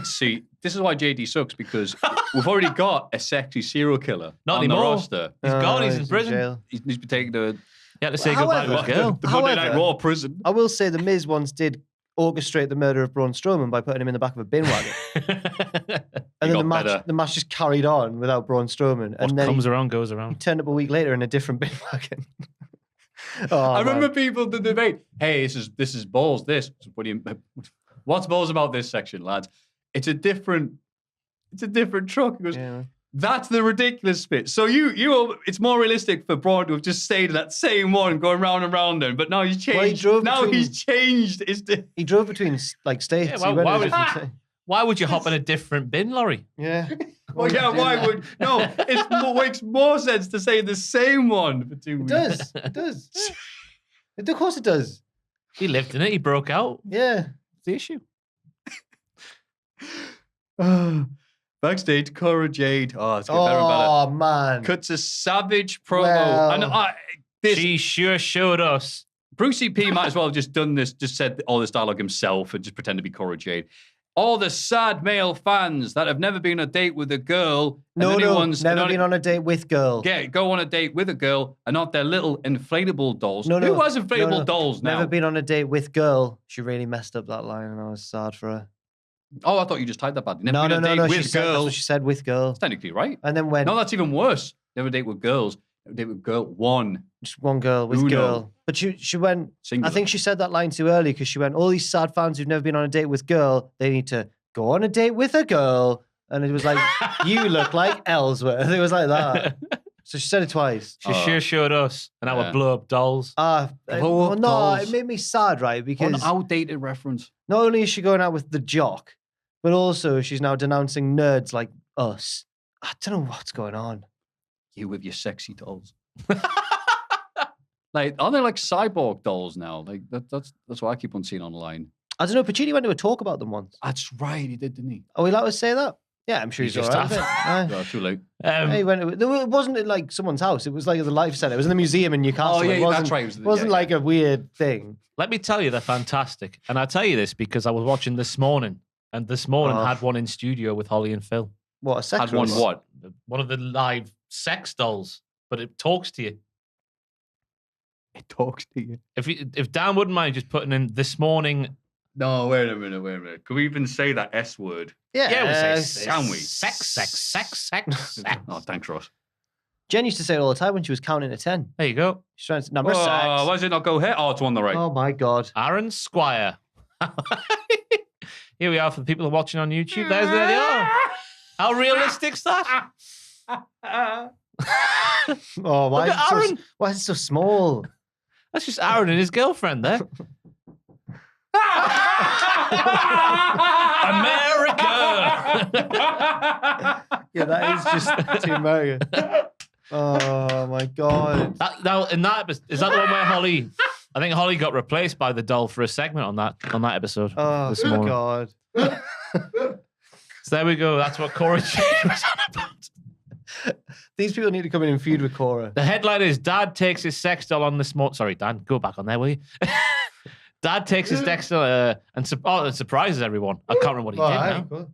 See, this is why JD sucks because we've already got a sexy serial killer Not on anymore. the roster. He's gone. He's in in prison. jail. He's been taken to He had to say goodbye to However- his girl. the Monday Night However- Raw prison. I will say the Miz once did orchestrate the murder of Braun Strowman by putting him in the back of a bin wagon, and then got better. the match just carried on without Braun Strowman, What and then comes around goes he around. turned up a week later in a different bin wagon. Oh, I remember man. people the debate. Hey, this is balls. What's balls about this section, lads? It's a different truck. He goes, Yeah. that's the ridiculous bit. So it's more realistic for Braun to have just stayed in that same one, going round and round. Then, but now he's changed. Well, he drove between- he's changed. He drove between like states. Yeah, well, He went why in a would- different state. Why would you hop in a different bin lorry? Yeah. Well, yeah. Why would no? It makes more sense to say the same one for 2 It weeks. does. It does. Of course it does. He lived in it. He broke out. Yeah. It's the issue. Backstage, Cora Jade. Oh, it's getting better and better. Oh man. Cuts a savage promo. Well. And this She sure showed us. Brucey P might as well have just done this, just said all this dialogue himself and just pretend to be Cora Jade. all the sad male fans that have never been on a date with a girl. Never been on a date with girl. Go on a date with a girl and not their little inflatable dolls. Who has inflatable dolls now? Never been on a date with girl. She really messed up that line and I was sad for her. Oh, I thought you just tied that bad. Never No. been on a date with That's girl. what she said, with girl. That's technically right. And then when... No, that's even worse. Never date with girls. Never date with girl one. Just one girl with Uno. girl. But she went... Singular. I think she said that line too early because she went, all these sad fans who've never been on a date with girl, they need to go on a date with a girl. And it was like, you look like Ellsworth. It was like that. So she said it twice. She sure showed us and our blow-up dolls. It made me sad, right? Because an outdated reference. not only is she going out with the jock, but also she's now denouncing nerds like us. I don't know what's going on. You with your sexy dolls. Like, are they like cyborg dolls now? Like that's what I keep on seeing online. I don't know. Pacini went to a talk about them once. That's right, he did, didn't he? Are we allowed to say that? Yeah, I'm sure he's all just right with it. Aye. No, too late. He went. It wasn't in like someone's house. It was like at the Life Centre. It was in the museum in Newcastle. Oh, yeah, it wasn't, that's right. It wasn't like a weird thing. Let me tell you, they're fantastic. And I tell you this because I was watching This Morning, and This Morning had one in studio with Holly and Phil. What, a sex Had one robot? what? One of the live sex dolls, but it talks to you. It talks to you. If Dan wouldn't mind just putting in This Morning. No, wait a minute. Can we even say that S word? Yeah, we say Can we? sex. Oh, thanks, Ross. Jen used to say it all the time when she was counting to 10. There you go. She's trying to number sex. Why does it not go here? Oh, it's on the right. Oh my God. Aaron Squire. Here we are for the people who are watching on YouTube. There they are. How realistic's that? Oh, why Look at Aaron. why is it so small? That's just Aaron and his girlfriend there. America. Yeah, that is just too American. Oh my God. Now, in that is that the one where Holly? I think Holly got replaced by the doll for a segment on that episode. Oh this morning. God. So there we go. That's what Cora Jade was on about. These people need to come in and feud with Cora. The headline is Dad takes his sex doll on this morning. Sorry, Dan, go back on there, will you? Dad takes his sex doll and it surprises everyone. I can't remember what he did now.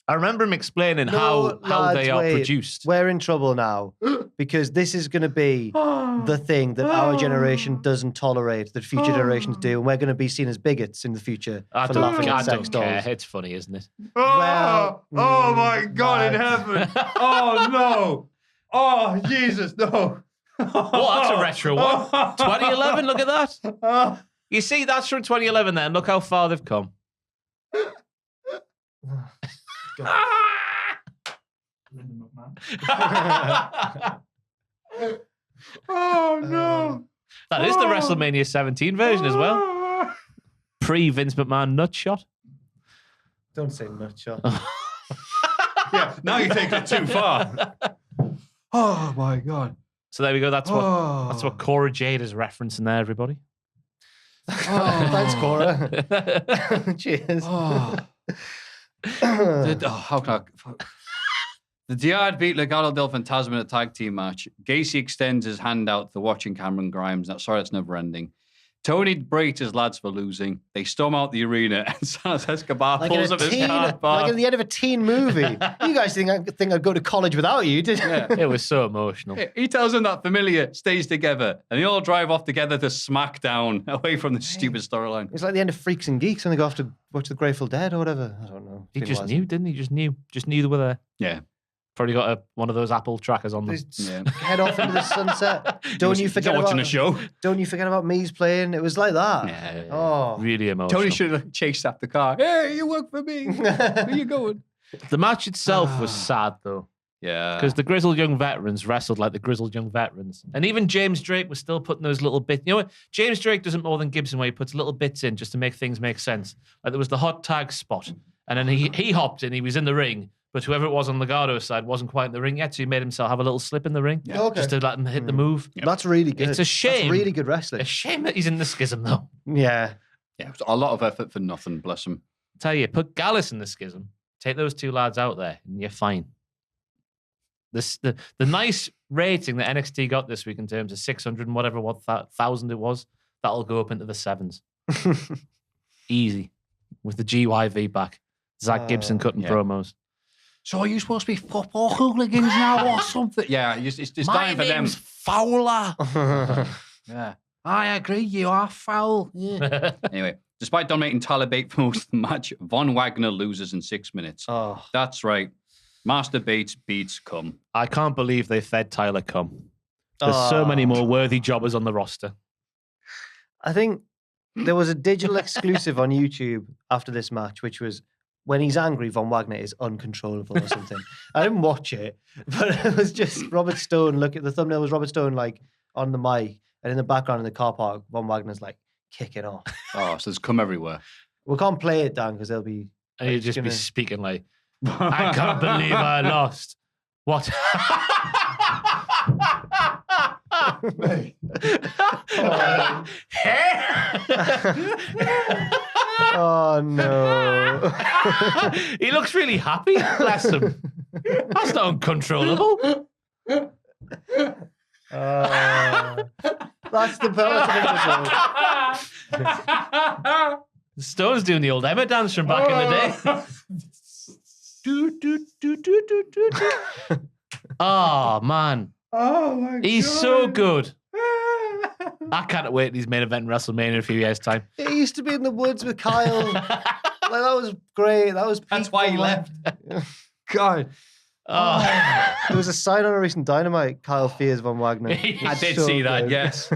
I remember him explaining how they are produced. We're in trouble now because this is going to be the thing that our generation doesn't tolerate, that future generations do, and we're going to be seen as bigots in the future for laughing at sex dolls. Care. It's funny, isn't it? Oh my God in heaven. Oh, no. Oh, Jesus, no. Oh, that's a retro one. 2011, look at that. You see, that's from 2011 then. Look how far they've come. Oh, no. That is the WrestleMania 17 version as well. Pre-Vince McMahon nutshot. Don't say nutshot. Yeah, now you take it too far. Oh, my God. So there we go. That's what Cora Jade is referencing there, everybody. Thanks, Cora. Cheers. How can I... The Diard beat Legado del Fantasma in a tag team match. Gacy extends his hand out to watching Cameron Grimes. Sorry, that's never ending. Tony berates his lads for losing. They storm out the arena and Santos Escobar pulls up his card bar. Like at the end of a teen movie. You guys think I'd go to college without you, did you? Yeah. It was so emotional. He tells them that Familia stays together and they all drive off together to SmackDown away from the stupid storyline. It's like the end of Freaks and Geeks when they go off to watch the Grateful Dead or whatever. I don't know. He just knew, didn't he? Just knew they were there. Yeah. Probably got one of those Apple trackers on them. Head off into the sunset. Don't you forget watching about a show. Don't you forget about Me's playing. It was like that. Yeah. Oh, really emotional. Tony should have chased after the car. Hey, you work for me. Where you going? The match itself was sad though. Yeah. Because the grizzled young veterans wrestled like the grizzled young veterans. And even James Drake was still putting those little bits. You know what? James Drake doesn't more than Gibson where he puts little bits in just to make things make sense. Like there was the hot tag spot. And then he hopped in, he was in the ring. But whoever it was on Legado's side wasn't quite in the ring yet, so he made himself have a little slip in the ring. Yeah. Okay. Just to let him hit the move. That's really good. It's a shame. That's really good wrestling. A shame that he's in the schism, though. Yeah. Yeah, it was a lot of effort for nothing, bless him. Tell you, put Gallus in the schism, take those two lads out there, and you're fine. The nice rating that NXT got this week in terms of 600 and whatever, 1,000 it was, that'll go up into the sevens. Easy. with the GYV back. Zach Gibson cutting promos. So are you supposed to be football hooligans now or something? Yeah, it's dying for them. My name's Fowler. Yeah, I agree. You are foul. Yeah. Anyway, despite dominating Tyler Bate for most of the match, Von Wagner loses in 6 minutes. Oh. That's right. Master Bates beats Cum. I can't believe they fed Tyler Cum. There's so many more worthy jobbers on the roster. I think there was a digital exclusive on YouTube after this match, which was when he's angry, Von Wagner is uncontrollable or something. I didn't watch it, but it was just Robert Stone. Look at the thumbnail was Robert Stone like on the mic, and in the background in the car park, Von Wagner's like kicking off. Oh, so there's Cum everywhere. We can't play it, Dan, because they'll be. And he'd just be speaking like, I can't believe I lost. What? Oh no. He looks really happy. Bless him. That's not uncontrollable. That's the episode. Stone's doing the old Emma dance from back in the day. Oh, man. Oh, my He's so good. I can't wait till he's main event in WrestleMania in a few years' time. He used to be in the woods with Kyle. Like, that was great. That was. That's why he left. God. Oh. There was a sign on a recent Dynamite. Kyle fears Von Wagner. I did see that, good. yes.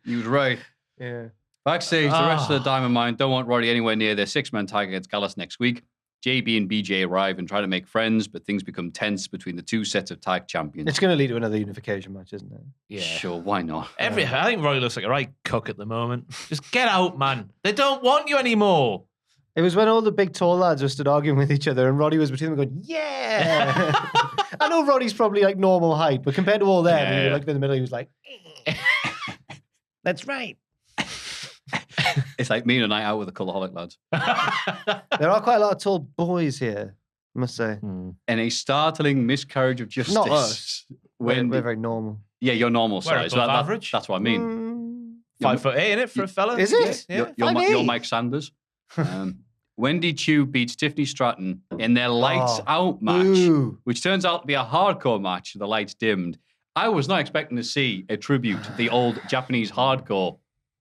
You was right. Yeah. Backstage, the rest of the Diamond Mine don't want Roddy anywhere near their 6-man tag against Gallus next week. JB and BJ arrive and try to make friends, but things become tense between the two sets of tag champions. It's going to lead to another unification match, isn't it? Yeah. Sure, why not? I think Roddy looks like a right cook at the moment. Just get out, man. They don't want you anymore. It was when all the big tall lads were stood arguing with each other and Roddy was between them going, yeah. I know Roddy's probably like normal height, but compared to all them, when you were like in the middle, he was like, that's right. It's like me and a night out with the Cultaholic lads. There are quite a lot of tall boys here, I must say. And a startling miscarriage of justice. Not us. When We're very normal. Yeah, you're normal We're size. above average. That's what I mean. 5'8", innit, for a fella? Is it? Yeah. You're Mike Sanders. Wendy Chu beats Tiffany Stratton in their lights out match, which turns out to be a hardcore match. The lights dimmed. I was not expecting to see a tribute to the old Japanese hardcore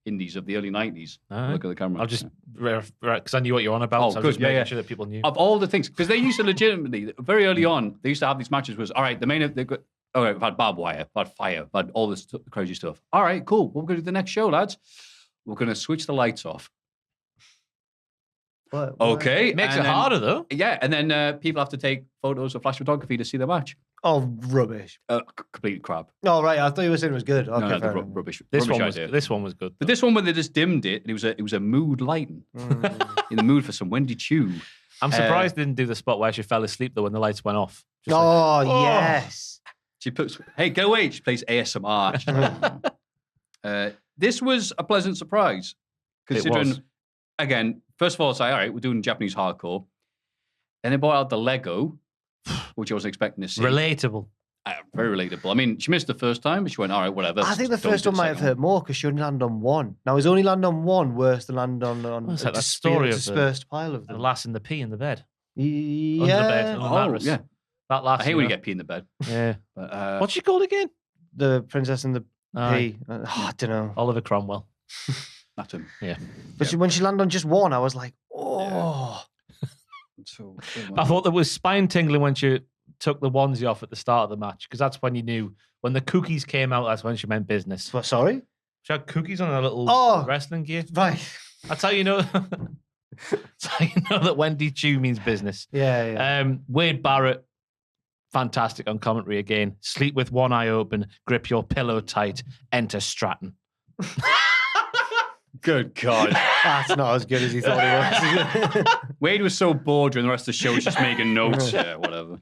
indies of the early 90s. Look at the camera. I'll just, because I knew what you're on about, so I was just making sure that people knew. Of all the things, because they used to legitimately, very early on, they used to have these matches was, all right, the main, they've got, all right, we've had barbed wire, we've had fire, we've had all this crazy stuff. All right, cool. What we're going to do the next show, lads? We're going to switch the lights off. What? Okay. It makes it harder, though. Yeah, and then people have to take photos of flash photography to see the match. Oh, rubbish. Complete crap. Oh, right. I thought you were saying it was good. Okay, No, fair enough. rubbish. This rubbish one was good. But this one, when they just dimmed it, and it was a mood lighting. In the mood for some Wendy Chu. I'm surprised they didn't do the spot where she fell asleep, though, when the lights went off. Just yes. She puts, hey, go away. She plays ASMR. This was a pleasant surprise. Considering, again, first of all, it's like, all right, we're doing Japanese hardcore. Then they brought out the Lego, which I wasn't expecting to see. Relatable. Very relatable. I mean, she missed the first time, but she went, all right, whatever. I think the first one might have hurt more because she only landed on one. Now, is only land on one worse than land on It's a like that story of dispersed pile of The them? lass in the pee in the bed. Yeah. Under the bed, under the mattress. Yeah. That last. I hate when you get pee in the bed. Yeah. But, What's she called again? The princess and the Aye. pea. I don't know. Oliver Cromwell. That's him. Yeah. But when she landed on just one, I was like, oh. So, I thought there was spine tingling when she took the onesie off at the start of the match, because that's when you knew, when the cookies came out, that's when she meant business. What, sorry? She had cookies on her little wrestling gear. Right. That's how you know. That's how you know that Wendy Chu means business. Yeah. Wade Barrett, fantastic on commentary again. Sleep with one eye open, grip your pillow tight, enter Stratton. Good God. That's not as good as he thought it was. Wade was so bored during the rest of the show, he's just making notes. Yeah, whatever.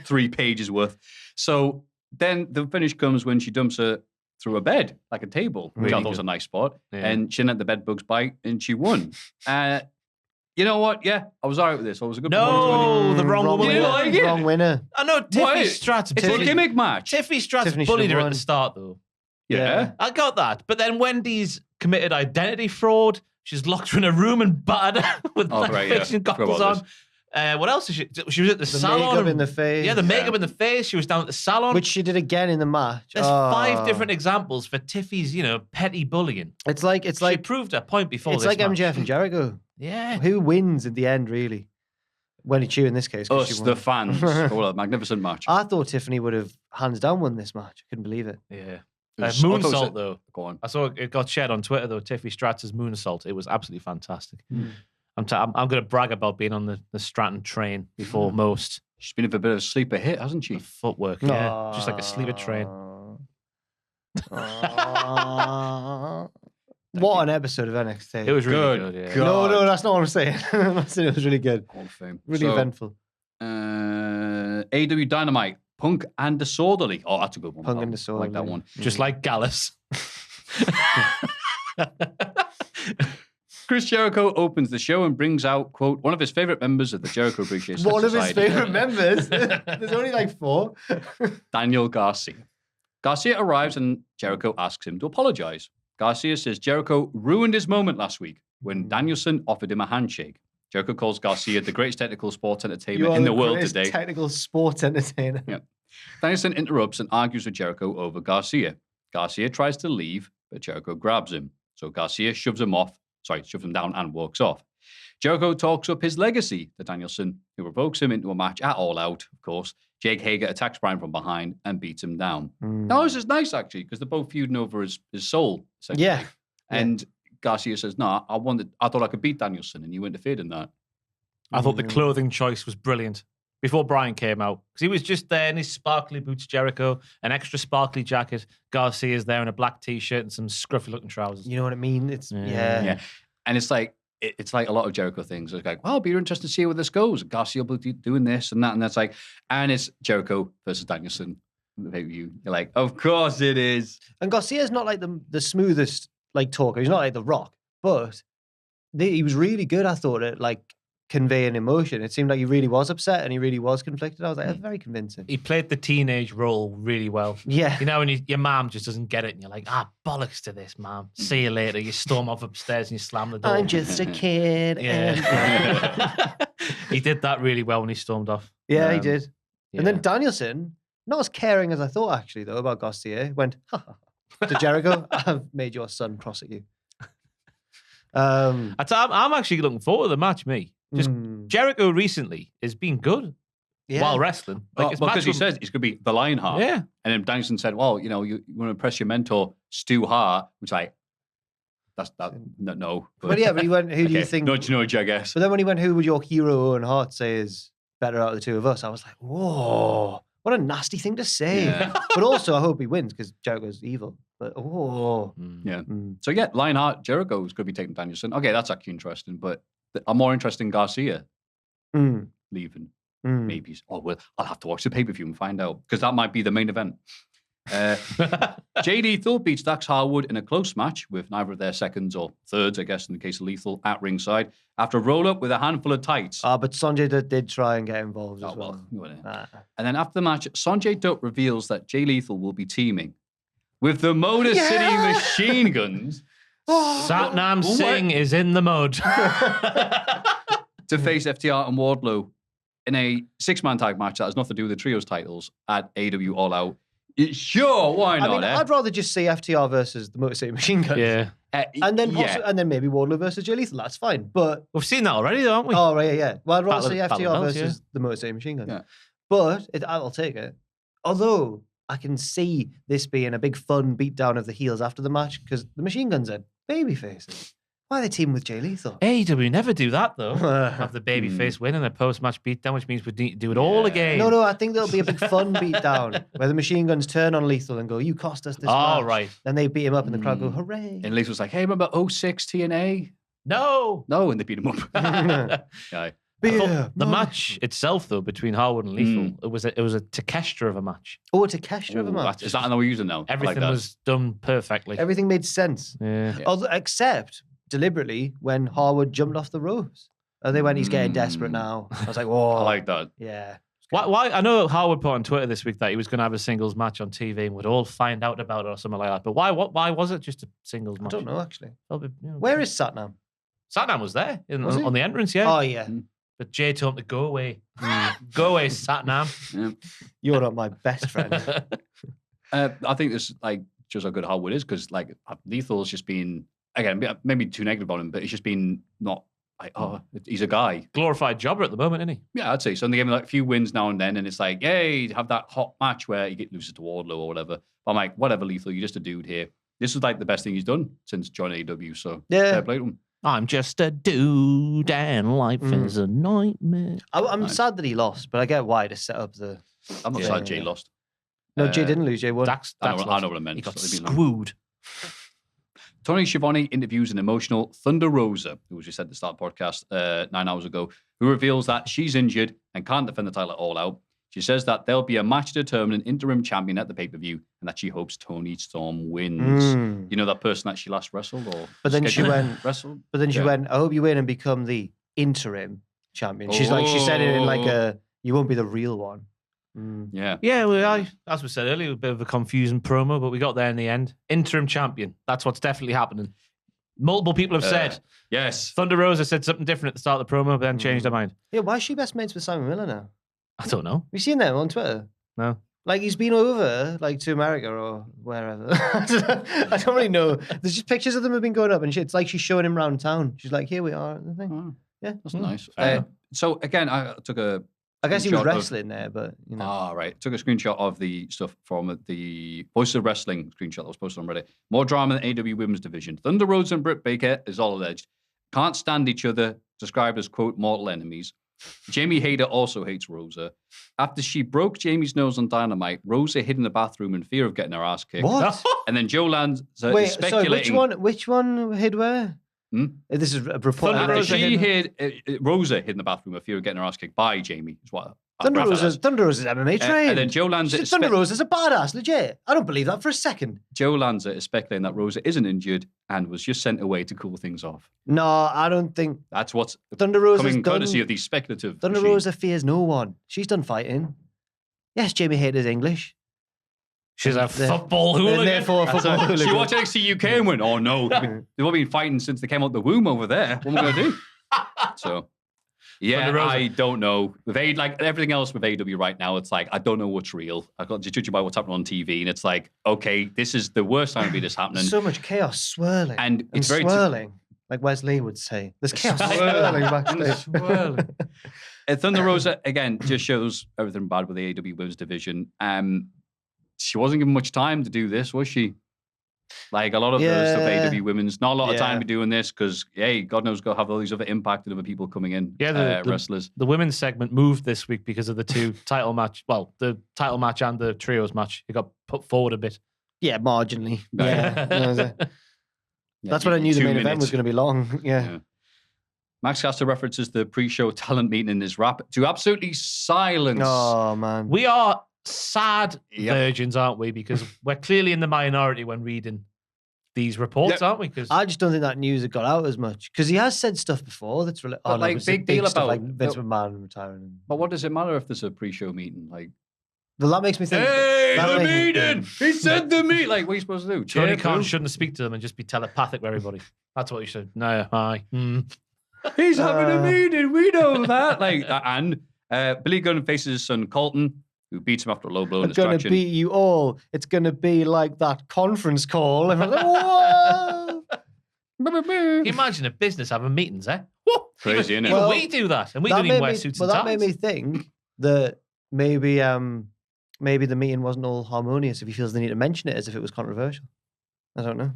3 pages worth. So then the finish comes when she dumps her through a bed, like a table, which I thought was a nice spot. Yeah. And she didn't let the bed bugs bite, and she won. You know what? Yeah, I was all right with this. It was a good performance. The wrong woman. You didn't like it? Wrong winner. I know Tiffany Stratton. It's a gimmick match. Tiffany Stratton Tiffany bullied should've her at won. the start, though. Yeah. I got that. But then Wendy's committed identity fraud, She's locked her in a room and battered her with fixing goggles Forgot on. about What else is she? She was at the salon. Makeup in the face. Yeah, the makeup in the face. She was down at the salon. Which she did again in the match. There's 5 different examples for Tiffy's, petty bullying. It's like She proved her point before it's this like match. MJF and Jericho. Yeah. Who wins in the end, really? When it's you in this case. 'cause she Us, won. the fans. What a magnificent match. I thought Tiffany would have hands down won this match. I couldn't believe it. Yeah. It was- I thought it was Moonsault, though. Go on. I saw it got shared on Twitter, though. Tiffy Stratton's moonsault. It was absolutely fantastic. I'm going to brag about being on the Stratton train before most. She's been a bit of a sleeper hit, hasn't she? The footwork, yeah. Just like a sleeper train. What an episode of NXT. It was really Good. good, yeah. God. No, that's not what I'm saying. I'm saying it was really good. Hall of Fame. Really eventful. AEW Dynamite, Punk and Disorderly. Oh, that's a good one. Punk That and one. I like that Disorderly. one. Just like Gallus. Chris Jericho opens the show and brings out, quote, one of his favorite members of the Jericho Appreciation One of his Society, favorite members. There's only like 4. Daniel Garcia. Garcia arrives and Jericho asks him to apologize. Garcia says Jericho ruined his moment last week when Danielson offered him a handshake. Jericho calls Garcia the greatest technical sports entertainer in the world today. Technical sports entertainer. Yep. Danielson interrupts and argues with Jericho over Garcia. Garcia tries to leave, but Jericho grabs him. So Garcia shoves him down and walks off. Jericho talks up his legacy to Danielson, who provokes him into a match at All Out, of course. Jake Hager attacks Bryan from behind and beats him down. Now, this is nice, actually, because they're both feuding over his soul, essentially. Yeah. And Garcia says, no, I thought I could beat Danielson, and you interfered in that. I thought the clothing choice was brilliant. Before Bryan came out, because he was just there in his sparkly boots, Jericho, an extra sparkly jacket. Garcia's there in a black t-shirt and some scruffy-looking trousers. You know what I mean? It's Yeah. And it's like a lot of Jericho things. It's like, well, it'll be interesting to see where this goes. Garcia will be doing this and that. And that's like, and it's Jericho versus Danielson. You're like, of course it is. And Garcia's not like the smoothest like talker. He's not like The Rock, but he was really good, I thought, at like conveying emotion. It seemed like he really was upset and he really was conflicted. I was like, that's very convincing. He played the teenage role really well. Yeah. You know, when your mom just doesn't get it and you're like, bollocks to this, mom. See you later. You storm off upstairs and you slam the door. I'm just a kid. Yeah. He did that really well when he stormed off. Yeah, he did. Yeah. And then Danielson, not as caring as I thought actually though about Garcia, went to Jericho, I've made your son cross at you. I'm actually looking forward to the match, me. Just Jericho recently has been good while wrestling. His match because he says he's going to be the Lionheart. Yeah. And then Danielson said, well, you want to impress your mentor, Stu Hart, which no. But yeah, but he went, who do you think? Nudge, I guess. But then when he went, who would your hero Owen Hart say is better out of the two of us? I was like, whoa, what a nasty thing to say. Yeah. But also, I hope he wins because Jericho's evil. But So yeah, Lionheart, Jericho is going to be taking Danielson. Okay, that's actually interesting. But I'm more interested in Garcia leaving. Maybe. Well, I'll have to watch the pay-per-view and find out because that might be the main event. Jay Lethal beats Dax Harwood in a close match with neither of their seconds or thirds, I guess, in the case of Lethal, at ringside after a roll-up with a handful of tights. But Sanjay Dutt did try and get involved as well. And then after the match, Sanjay Dutt reveals that Jay Lethal will be teaming with the Motor City Machine Guns. Satnam Singh is in the mud. To face FTR and Wardlow in a 6-man tag match that has nothing to do with the trios titles at AEW All Out. Sure, why not? I mean, I'd rather just see FTR versus the Motor City Machine Guns. Yeah. And then maybe Wardlow versus Jay Lethal. That's fine. But we've seen that already, though, haven't we? Oh, right, yeah. Well, I'd rather see Battle FTR Bells, versus the Motor City Machine Guns. Yeah. But I'll take it. Although I can see this being a big fun beatdown of the heels after the match because the Machine Guns are baby faces. Why are they teaming with Jay Lethal? AEW never do that, though. Have the babyface win in a post-match beatdown, which means we need to do it all again. No, I think there'll be a big fun beatdown where the Machine Guns turn on Lethal and go, you cost us this match. Right. Then they beat him up and the crowd go, hooray. And Lethal's like, hey, remember 06 TNA? No, and they beat him up. The match itself, though, between Harwood and Lethal, it was a Takeshita of a match. Oh, a Takeshita of a match. Is that how we're using now? Everything was done perfectly. Everything made sense. Yeah. Although, except deliberately when Harwood jumped off the ropes. They went, he's getting desperate now. I was like, whoa. I like that. Yeah. Why? I know Harwood put on Twitter this week that he was going to have a singles match on TV and we'd all find out about it or something like that. But why was it just a singles match? I don't know, actually. Be, Where is Satnam? Satnam was there on the entrance, yeah. Oh, yeah. But Jay told him to go away. Go away, Satnam. Yeah. You're not my best friend. I think this shows how good Howard is because Lethal's just been again maybe too negative on him, but it's just been not he's a guy. Glorified jobber at the moment, isn't he? Yeah, I'd say so. And they give him a few wins now and then, and it's like, yay, have that hot match where he loses to Wardlow or whatever. But I'm like, whatever, Lethal, you're just a dude here. This is the best thing he's done since joining AEW. So fair play to him. I'm just a dude and life is a nightmare. I'm sad that he lost, but I get why to set up the. I'm not sad Jay lost. No, Jay didn't lose. Jay won. Dax I know lost. what I meant. He got So they've been screwed. Tony Schiavone interviews an emotional Thunder Rosa, who was just said at the start of the podcast 9 hours ago, who reveals that she's injured and can't defend the title at All Out. She says that there'll be a match to determine an interim champion at the pay-per-view and that she hopes Tony Storm wins. You know that person that she last wrestled? But then she went, I hope you win and become the interim champion. She said it in you won't be the real one. Yeah. Yeah, well, as we said earlier, a bit of a confusing promo, but we got there in the end. Interim champion. That's what's definitely happening. Multiple people have said. Yes. Thunder Rosa said something different at the start of the promo, but then changed their mind. Yeah, why is she best mates with Simon Miller now? I don't know. Have you seen them on Twitter? No. He's been over, to America or wherever. I don't really know. There's just pictures of them have been going up and shit. It's like she's showing him around town. She's like, here we are. The thing. Oh, yeah. That's nice. So, again, I took a... I guess he was wrestling there, but, you know. Ah, right. Took a screenshot of the stuff from the Voices of Wrestling screenshot that was posted on Reddit. More drama in AEW Women's Division. Thunder Rosa and Britt Baker is all alleged. Can't stand each other, described as, quote, mortal enemies. Jamie Hayter also hates Rosa. After she broke Jamie's nose on Dynamite, Rosa hid in the bathroom in fear of getting her ass kicked. What? And then Joe Lanza Wait, is speculating... sorry, which one hid where? This is a report. Rosa hid in the bathroom in fear of getting her ass kicked by Jamie. Is what Thunder Rosa's MMA trained. And then Joe Lanza... Thunder Rosa's a badass, legit. I don't believe that for a second. Joe Lanza is speculating that Rosa isn't injured and was just sent away to cool things off. No, I don't think... That's what's Thunder Rosa's coming courtesy of these speculative Thunder machines. Rosa fears no one. She's done fighting. Yes, Jamie Hayter's English. She's a football hooligan. Therefore, football hooligan. She watched NXT UK and went, oh no, they've all been fighting since they came out the womb over there. What am I going to do? So... Yeah, I don't know. With everything else with AEW right now, it's like, I don't know what's real. I got to judge by what's happening on TV, and it's like, okay, this is the worst time to be this happening. So much chaos swirling. And it's very swirling, like Wes Lee would say. There's chaos swirling backstage. Thunder Rosa, again, just shows everything bad with the AEW Women's Division. She wasn't given much time to do this, was she? Like a lot of those stuff, AEW Women's, not a lot of time to be doing this because, hey, God knows, go have all these other impact and other people coming in. Yeah, wrestlers. The women's segment moved this week because of the two title match. Well, the title match and the trios match. It got put forward a bit. Yeah, marginally. Yeah. That's when I knew the main event was going to be long. Yeah. Max Caster references the pre-show talent meeting in his rap to absolutely silence. Oh, man. We are sad virgins, aren't we? Because we're clearly in the minority when reading these reports, aren't we? Because I just don't think that news had got out as much because he has said stuff before that's big deal stuff about like Vince McMahon retiring. But what does it matter if there's a pre-show meeting? Well, that makes me think. Hey, the meeting! He said the meeting. What are you supposed to do? Tony Khan shouldn't speak to them and just be telepathic with everybody. That's what he should. No, hi. He's having a meeting. We know that. And Billy Gunn faces his son Colton, who beats him after a low blow and distraction. It's going to beat you all. It's going to be like that conference call. And I'm like, whoa! Can you imagine a business having meetings, eh? Whoa! Crazy, isn't it? Even we do that. And we don't even wear suits and ties. That made me think that maybe the meeting wasn't all harmonious if he feels the need to mention it as if it was controversial. I don't know.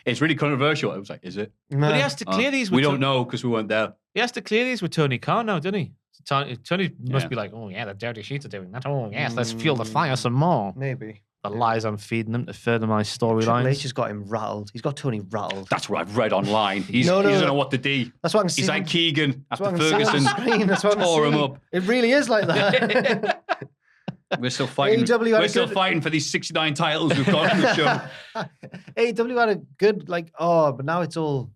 It's really controversial. I was like, is it? But he has to clear these with we don't know because we weren't there. He has to clear these with Tony Khan now, doesn't he? Tony must be like, oh yeah, the dirty sheets are doing that. Oh yes, let's fuel the fire some more. Maybe. The lies I'm feeding him to further my storylines. Triple H has got him rattled. He's got Tony rattled. That's what I've read online. He doesn't know what to do. That's what I can see. He's like Keegan after Ferguson. That's what tore him up. It really is like that. We're still fighting. We're still fighting for these 69 titles we've got on the show. AEW had a good but now it's all.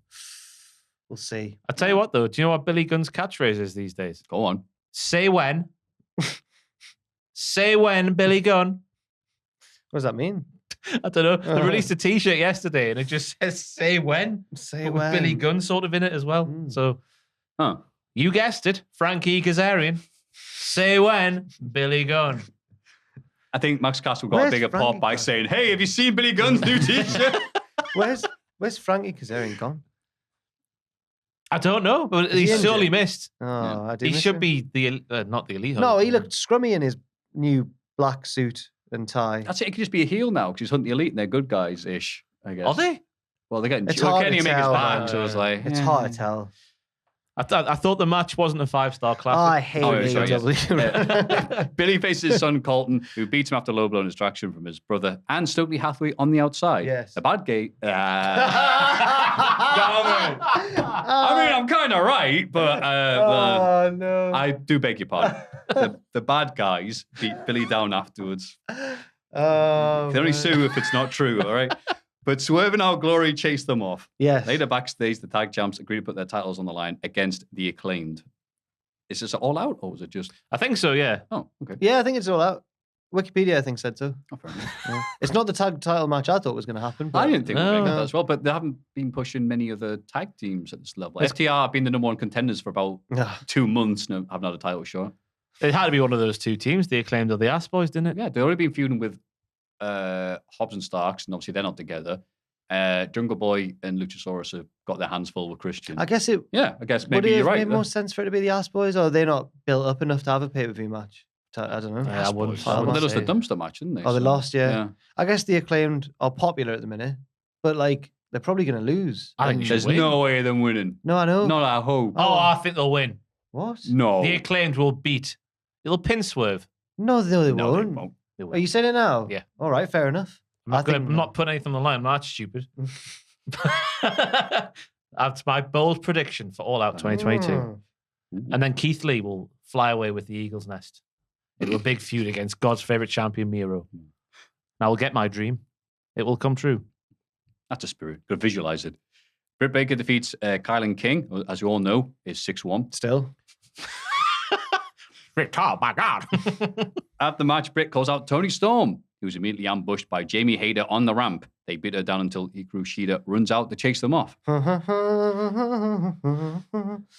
We'll see. I tell you what, though. Do you know what Billy Gunn's catchphrase is these days? Go on. Say when. Say when, Billy Gunn. What does that mean? I don't know. They released a T-shirt yesterday, and it just says "Say when." Say but with when. Billy Gunn sort of in it as well. So, you guessed it, Frankie Kazarian. Say when, Billy Gunn. I think Max Castle got Where's a bigger Frankie pop by Castle? saying, "Hey, have you seen Billy Gunn's new T-shirt?" Where's Frankie Kazarian gone? I don't know, but he he's injured? sorely missed. Oh, I do. He miss should him. be the not the elite. No, Hulk. he looked scrummy in his new black suit and tie. That's it. He could just be a heel now because he's hunting the elite and they're good guys-ish, I guess. Are they? Well, they're getting... It's well, hard Kenny to Omega's tell, back, man. so it's like... It's hard to tell. I thought the match wasn't a 5-star Oh, classic. I hate AEW. Billy faces his son Colton, who beats him after low blow and distraction from his brother, and Stokely Hathaway on the outside. Yes. The bad guy. I mean, I'm kind of right, but Oh, no. I do beg your pardon. The bad guys beat Billy down afterwards. Oh, They only man. sue if it's not true, all right? But Swerve and Our Glory chased them off. Yes. Later backstage, the tag champs agreed to put their titles on the line against the Acclaimed. Is this all out, or was it just... I think so, yeah. Oh, okay. Yeah, I think it's all out. Wikipedia, I think, said so. Oh, fair enough. Yeah. It's not the tag title match I thought was going to happen. But I didn't think we were No. making that as well, but they haven't been pushing many other tag teams at this level. FTR have been the number one contenders for about Ah, 2 months now, haven't had a title shot. It had to be one of those two teams, the Acclaimed or the Ass Boys, didn't it? Yeah, they've already been feuding with Hobbs and Starks, and obviously they're not together. Jungle Boy and Luchasaurus have got their hands full with Christian. I guess it Yeah, I guess would maybe it you're have right. made more sense for it to be the Ass Boys, or are they not built up enough to have a pay-per-view match? I don't know. Yeah, I wouldn't. I They must lost the say. dumpster match, didn't they? Oh, they So, lost, yeah. I guess the Acclaimed are popular at the minute, but like they're probably going to lose. I think And- they should There's win. no way of them winning. No, I know. Not I hope. Oh, I think they'll win. What? No. The Acclaimed will beat. It'll pin Swerve. No, they No, they won't. won't. They will. Are you saying it now? Yeah. All right, fair enough. I'm not putting anything on the line. That's stupid. That's my bold prediction for All Out 2022. Mm. And then Keith Lee will fly away with the Eagle's Nest into a big feud against God's favorite champion, Miro. And I will get my dream. It will come true. That's a spirit. Got to visualize it. Britt Baker defeats Kylan King, who, as you all know, is 6'1". Still. Oh, my God. After the match, Britt calls out Tony Storm, who was immediately ambushed by Jamie Hayter on the ramp. They beat her down until Hikaru Shida runs out to chase them off.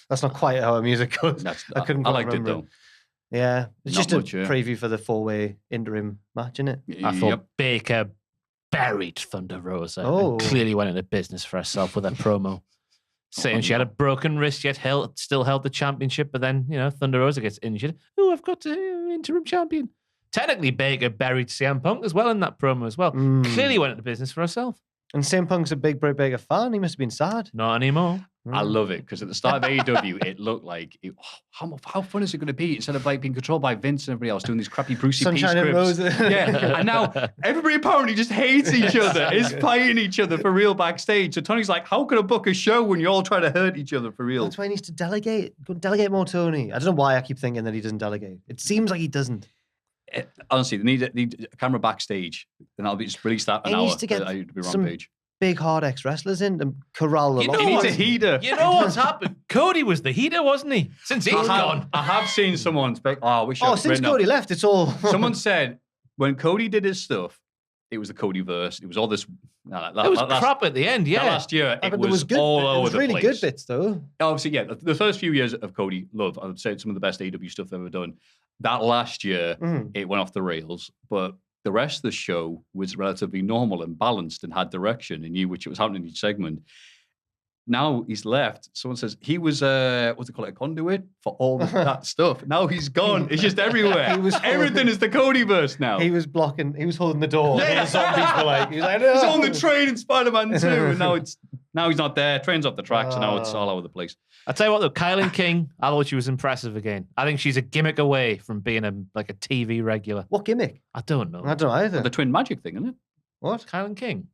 That's not quite how our music goes. I couldn't I quite liked remember it, though. Yeah, it's Not just much, a yeah. preview for the 4-way interim match, isn't it? I thought Yep. Baker buried Thunder Rosa Oh. and clearly went into business for herself with her promo. Saying she had a broken wrist, yet still held the championship, but then, Thunder Rosa gets injured. Oh, I've got interim champion. Technically, Baker buried CM Punk as well in that promo as well. Clearly went into business for herself. And CM Punk's a big Britt Baker fan. He must have been sad. Not anymore. I love it because at the start of AEW, it looked like, how fun is it going to be? Instead of like being controlled by Vince and everybody else doing these crappy Brucey P Sunshine and scripts. Roses. Yeah, and now everybody apparently just hates each other, is fighting each other for real backstage. So Tony's like, how can I book a show when you're all trying to hurt each other for real? That's why he needs to delegate. Go delegate more, Tony. I don't know why I keep thinking that he doesn't delegate. It seems like he doesn't. Honestly, they need a camera backstage, and I'll be just release that an He hour. needs to get some Rampage. big hard X wrestlers in and corral them. You up. know He needs what? a heater. You know what's happened? Cody was the heater, wasn't he? Since he's gone. I have seen someone I wish Oh, I'd since written up- Cody left, it's all. Someone said when Cody did his stuff, it was the Cody verse. It was all this. It was crap at the end, yeah. Last year, Yeah, it but there was good, all it over was the really place. good bits, though. Obviously, yeah, the first few years of Cody, love. I would say it's some of the best AEW stuff they've ever done. That last year, it went off the rails, but the rest of the show was relatively normal and balanced and had direction and knew which it was happening in each segment. Now he's left. Someone says he was what's it called, a conduit for all that stuff. Now he's gone. It's just everywhere. Everything is the Codyverse now. He was blocking. He was holding the door. Yeah. The zombies were like, he was like, no. He's on the train in Spider-Man 2, and now he's not there. Train's off the tracks, and now it's all over the place. I tell you what, though, Kylan King, I thought she was impressive again. I think she's a gimmick away from being a TV regular. What gimmick? I don't know. I don't know either. The twin magic thing, isn't it? What? Kylan King.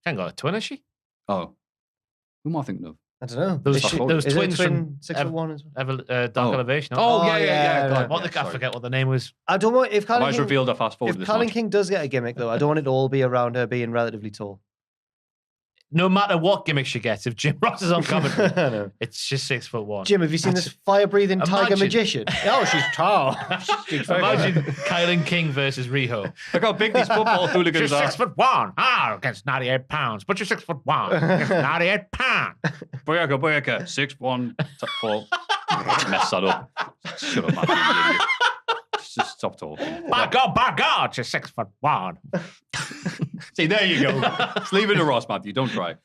She ain't got a twin, has she? Oh, who am I thinking of? I don't know. Those Is twins it twins twin from 6'1" as well? Dark Elevation. Oh, yeah. yeah, God, What yeah, the, I sorry. forget what the name was. I don't want if I Kylan was King, revealed. I fast forward if this Kylan match. King does get a gimmick though, I don't want it to all be around her being relatively tall. no matter what gimmick she gets, if Jim Ross is on commentary, it's just 6'1". Jim, have you seen this fire-breathing tiger Imagine. magician? Oh, she's tall. Imagine Kylan King versus Riho. Look how big these football hooligans She's are. 6'1". Against 98 pounds. But you're 6'1". Against 98 pounds. Boyaka, 6'1", 4. Mess that up. Shut up, Maffew, you idiot. Just stop talking. By God, she's 6'1". See, there you go. Just leave it to Ross, Maffew. Don't try.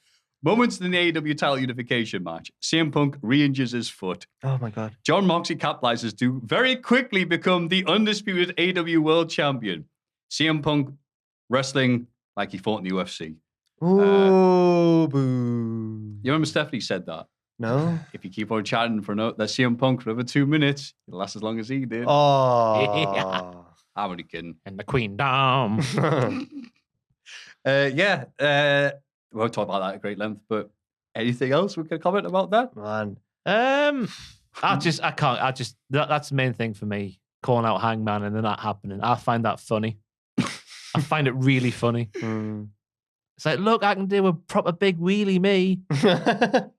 Moments in the AEW title unification match. CM Punk re-injures his foot. Oh, my God. John Moxley capitalizes to very quickly become the undisputed AEW World Champion. CM Punk wrestling like he fought in the UFC. Ooh, boo. You remember Stephanie said that? No? If you keep on chatting for that CM Punk for over 2 minutes, it'll last as long as he did. Oh. I'm only kidding. And the Queendom. We won't talk about that at great length, but anything else we can comment about that? Man. That's the main thing for me. Calling out Hangman and then that happening. I find that funny. I find it really funny. Mm. It's like, look, I can do a proper big wheelie, me.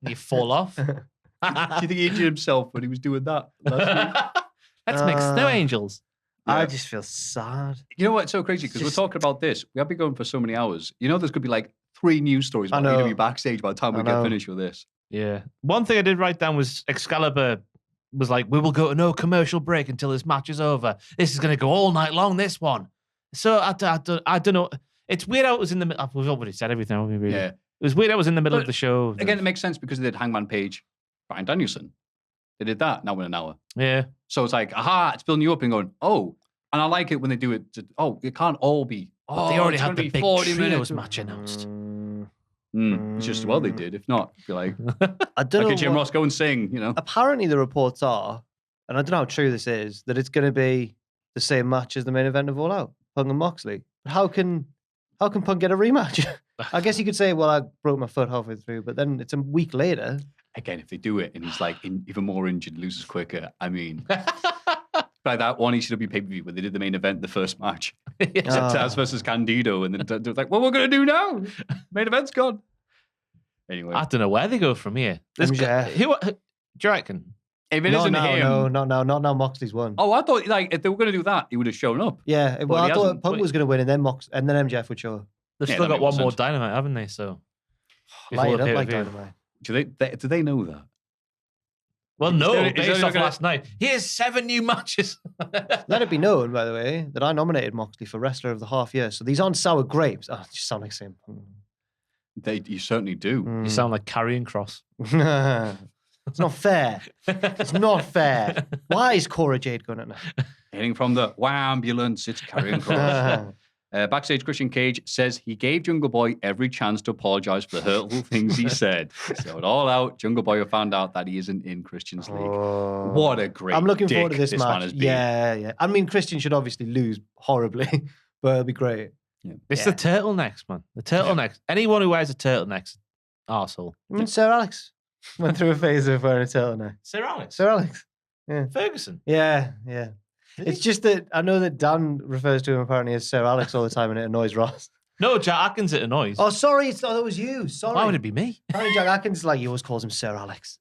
You fall off. Do you think he injured himself when he was doing that last week? Let's make snow angels. I just feel sad. You know what's so crazy? Because we're talking about this. We have been going for so many hours. You know, there's going to be like 3 news stories about AEW backstage by the time we get finished with this. Yeah. One thing I did write down was Excalibur was like, we will go to no commercial break until this match is over. This is going to go all night long, this one. So I don't know. It's weird how it was in the middle. We've already said everything, haven't we, really? Yeah. It was weird how it was in the middle of the show. Again, it makes sense because they did Hangman Page, Bryan Danielson. They did that now in an hour. Yeah. So it's like, aha, it's building you up and going, oh. And I like it when they do it. It can't all be. But they already it's had gonna the be big 40 trios minutes. match announced. It's just, well, they did. If not, be like, I don't like know. a Jim Ross, go and sing, you know. Apparently, the reports are, and I don't know how true this is, that it's going to be the same match as the main event of All Out, Punk and Moxley. But how can Punk get a rematch? I guess you could say, well, I broke my foot halfway through, but then it's a week later. Again, if they do it and he's like even more injured, loses quicker, I mean, like that one ECW pay-per-view where they did the main event, the first match. Taz versus Candido, and then it was like, what we're going to do now? Main event's gone. Anyway. I don't know where they go from here. Who do you reckon? If it isn't him. Not now. Moxley's won. Oh, I thought like if they were going to do that, he would have shown up. Yeah, well, I thought Punk was going to win, and then MJF would show up. They've still got one more Dynamite, haven't they? So light it up like Dynamite. Do they know that? Well, no, based off last night. Here's 7 new matches. Let it be known, by the way, that I nominated Moxley for Wrestler of the Half Year. So these aren't sour grapes. Oh, it just sound like same. You certainly do. You sound like Karrion Kross. It's not fair. It's not fair. Why is Cora Jade going at now? Heading from the ambulance, it's Karrion Kross. Backstage, Christian Cage says he gave Jungle Boy every chance to apologize for the hurtful things he said. So it all out, Jungle Boy found out that he isn't in Christian's league. What a great I'm looking forward to dick this match. Yeah. I mean, Christian should obviously lose horribly, but it'll be great. Yeah. It's the turtlenecks, man. The turtlenecks. Anyone who wears a turtleneck's arsehole. I mean, Sir Alex went through a phase of wearing a turtleneck. Sir Alex? Sir Alex. Yeah. Ferguson? Yeah. It's just that I know that Dan refers to him apparently as Sir Alex all the time, and it annoys Ross. No, Jack Atkins, it annoys. Oh, sorry. That was you. Sorry. Why would it be me? Apparently Jack Atkins, like, he always calls him Sir Alex.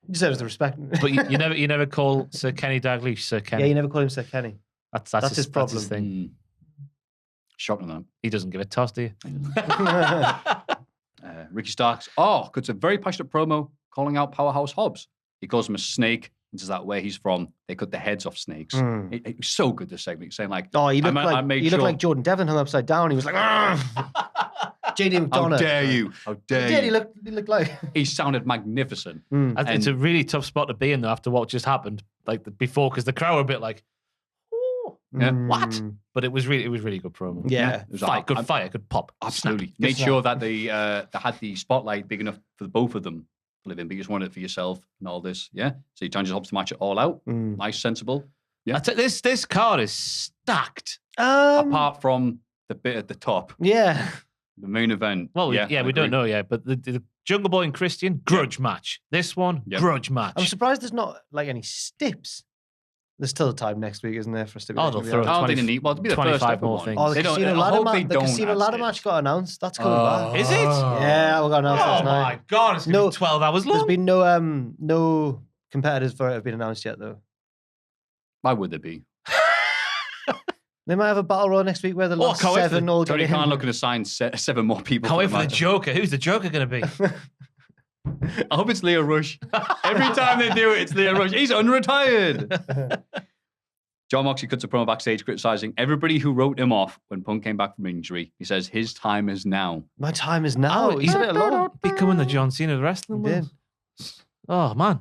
He deserves the respect. But you never call Sir Kenny Dalglish Sir Kenny. Yeah, you never call him Sir Kenny. That's his problem. That's his thing. Shocking that. He doesn't give a toss, do you? Ricky Starks. Cuts a very passionate promo calling out Powerhouse Hobbs. He calls him a snake. And says that where he's from, they cut the heads off snakes. It was so good, this segment. Saying like, he looked like Jordan Devlin hung upside down. He was like, JD McDonough. How dare you? How dare you? He looked like. He sounded magnificent. It's a really tough spot to be in though after what just happened, like before, because the crowd were a bit like, what? But it was really good promo. Yeah, it was good fight, good pop. Absolutely. Snap. Made sure that they had the spotlight big enough for both of them to live in, but you just wanted it for yourself and all this. Yeah. So you change the Hobbs to match it all out. Nice, sensible. Yeah. This card is stacked. Apart from the bit at the top. Yeah. The main event. Well, we don't know yet, but the Jungle Boy and Christian, grudge match. This one, grudge match. I'm surprised there's not like any stips. There's still time next week, isn't there, for us to be? Oh, they'll throw I don't think they need. Well, to be the first 25 ever more one. things. Oh, They the don't- casino I ladder hope match. they The don't casino add ladder it. match got announced. That's coming back. Is it? Yeah, we got announced Oh last night. my God, it's going to No, be 12 hours long. There's been no competitors for it have been announced yet, though. Why would there be? They might have a battle royal next week where the last can't wait for 7 all get Tony in. Khan looking to sign 7 more people. Can't wait for the match. Joker. Who's the Joker going to be? I hope it's Leo Rush. Every time they do it, it's Leo Rush. He's unretired. John Moxley cuts a promo backstage criticizing everybody who wrote him off when Punk came back from injury. He says his time is now. My time is now. Oh, He's a bit long. Becoming the John Cena of the wrestling He world. did. Oh, man.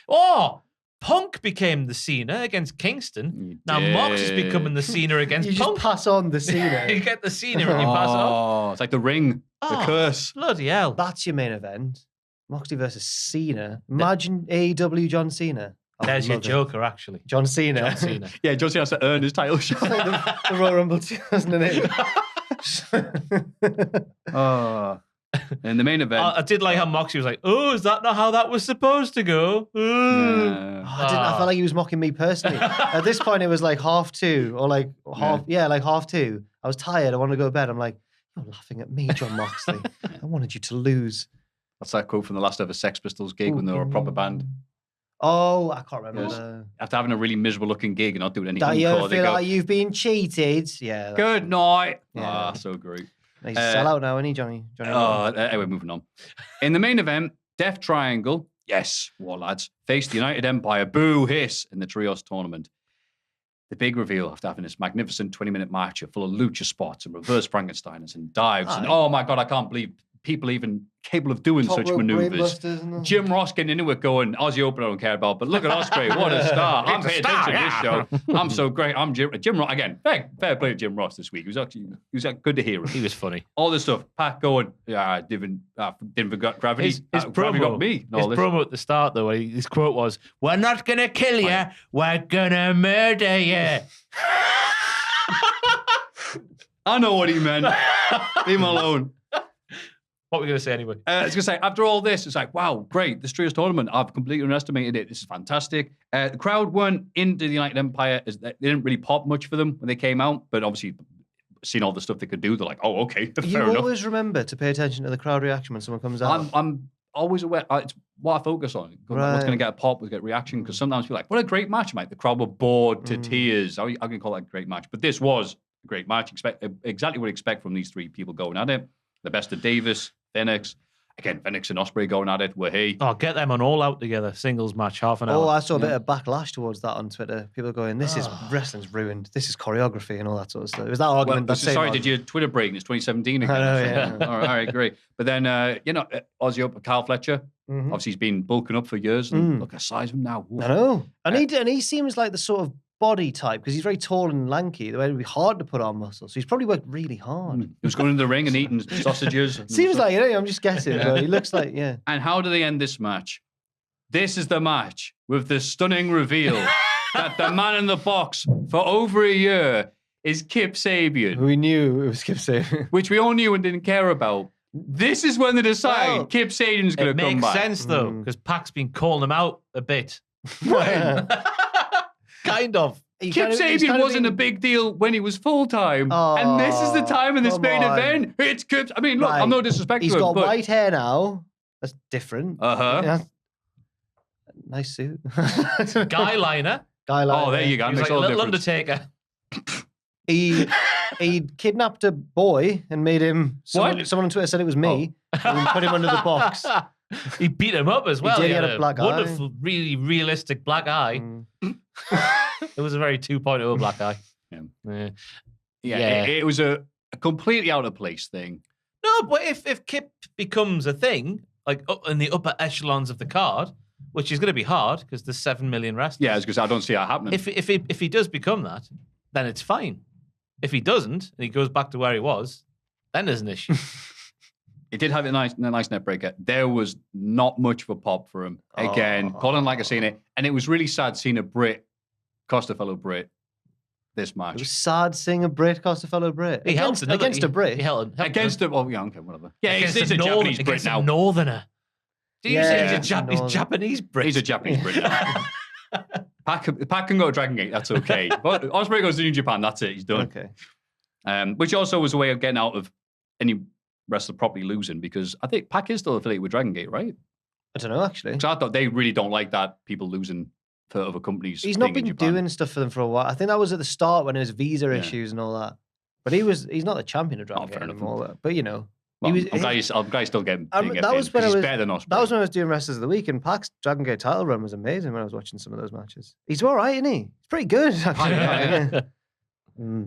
Oh, Punk became the Cena against Kingston. Now Mox is did. becoming the Cena against You just Punk. pass on the Cena. You get the Cena and you pass it on. Oh, it's like the ring, the Oh. curse. Bloody hell. That's your main event. Moxley versus Cena. Imagine AEW John Cena. I would There's your love it. Joker, actually. John Cena. John Cena. Yeah, John Cena has to earn his title shot. the Royal Rumble 2008. Oh. In the main event, I did like how Moxley was like, "Oh, is that not how that was supposed to go?" Oh, I felt like he was mocking me personally. At this point, it was like 2:30 or like half 2:30. I was tired. I wanted to go to bed. I'm like, you're laughing at me, John Moxley. I wanted you to lose. that's that quote from the last ever Sex Pistols gig when they were a proper band. Oh, I can't remember. Yes. After having a really miserable looking gig and not doing any Don't you encore, ever they feel go, like you've been cheated? Yeah. good night. Yeah. Ah, so great. He's a sellout now, isn't he, Johnny? Anyway, moving on. In the main event, Death Triangle, yes, war lads, faced the United Empire, boo hiss, in the Trios tournament. The big reveal after having this magnificent 20-minute match full of lucha spots and reverse Frankensteiners and dives. And oh my God, I can't believe people even capable of doing such maneuvers. Jim Ross getting into it going, Aussie Open I don't care about, but look at Ospreay, what a star. I'm paying attention to this show. I'm so great. I'm Jim Ross. Again, fair play to Jim Ross this week. He was good to hear him. He was funny. All this stuff. Pat going, yeah, didn't forget gravity. His Gravity got me. His promo at the start, though, his quote was, "We're not going to kill you, we're going to murder you." I know what he meant. Leave him alone. What were we going to say anyway? I was going to say, after all this, it's like, wow, great. This Trios tournament, I've completely underestimated it. This is fantastic. The crowd weren't into the United Empire. They didn't really pop much for them when they came out, but obviously, seeing all the stuff they could do, they're like, oh, okay, fair You enough. always remember to pay attention to the crowd reaction when someone comes out. I'm always aware. It's what I focus on. What's Right. going to get a pop, what's going to get reaction, because sometimes you're like, what a great match, mate. The crowd were bored to tears. I can call that a great match. But this was a great match. Exactly what I expect from these three people going at it. The best of Davis, Phoenix. Again, Phoenix and Ospreay going at it. Oh, get them on All Out together. Singles match, half an hour. Oh, I saw a bit of backlash towards that on Twitter. People going, this is wrestling's ruined. This is choreography and all that sort of stuff. It was that argument. Well, that same sorry, argument. did you Twitter break? It's 2017 again. I know, yeah. all right, great. But then, Aussie up, Carl Fletcher. Obviously, he's been bulking up for years. And look at the size of him now. Oof. I know. And he seems like the sort of body type, because he's very tall and lanky. The way it would be hard to put on muscle. So he's probably worked really hard. He was going in the ring and eating sausages. Seems like, I'm just guessing, but he looks like, yeah. And how do they end this match? This is the match with the stunning reveal that the man in the box for over a year is Kip Sabian, We knew it was Kip Sabian. which we all knew and didn't care about. This is when they decide Well, Kip Sabian's going It to come makes back. sense, though, because Pac's been calling him out a bit. Kind of. Kip Sabian wasn't a big deal when he was full-time. And this is the time in this come main on. event. It's Kip. I mean, look, Right. I'm no disrespect He's to him, got but... white hair now. That's different. Uh-huh. Yeah. Nice suit. Guy liner. Guy like Oh, there you go. He was Makes like a all the little difference. Undertaker. He kidnapped a boy and made him. Someone on Twitter said it was me. And put him under the box. He beat him up as well. did, he had a black eye. wonderful, really realistic black eye. It was a very 2.0 black eye. Yeah. Yeah. It was a completely out of place thing. No, but if Kip becomes a thing, like up in the upper echelons of the card, which is going to be hard because there's 7 million wrestlers. Yeah, because I don't see that happening. If he does become that, then it's fine. If he doesn't and he goes back to where he was, then there's an issue. It did have a nice net breaker. There was not much of a pop for him. Again, Colin like I seen it, and it was really sad seeing a Brit cost a fellow Brit this match. It was sad seeing a Brit cost a fellow Brit. He helped against a Brit. He helped Against him. Oh, yeah, okay, whatever. Yeah, he's a Northern- Japanese Brit against a now. Northerner. Do you say he's a Northern. Japanese Brit? He's a Japanese Brit now. Pac can go to Dragon Gate, that's okay. But Ospreay goes to New Japan, that's it, he's done. Okay. Which also was a way of getting out of any wrestler properly losing, because I think Pac is still affiliated with Dragon Gate, right? I don't know, actually. Because I thought they really don't like that, people losing for other companies. He's not been doing stuff for them for a while. I think that was at the start when there was visa issues and all that. But he's not the champion of Dragon Gate anymore. But you know. Well, I'm glad he's still getting that was when he's better than Ospreay. That was when I was doing Wrestlers of the Week, and Pac's Dragon Gate title run was amazing when I was watching some of those matches. He's all right, isn't he? He's pretty good, actually.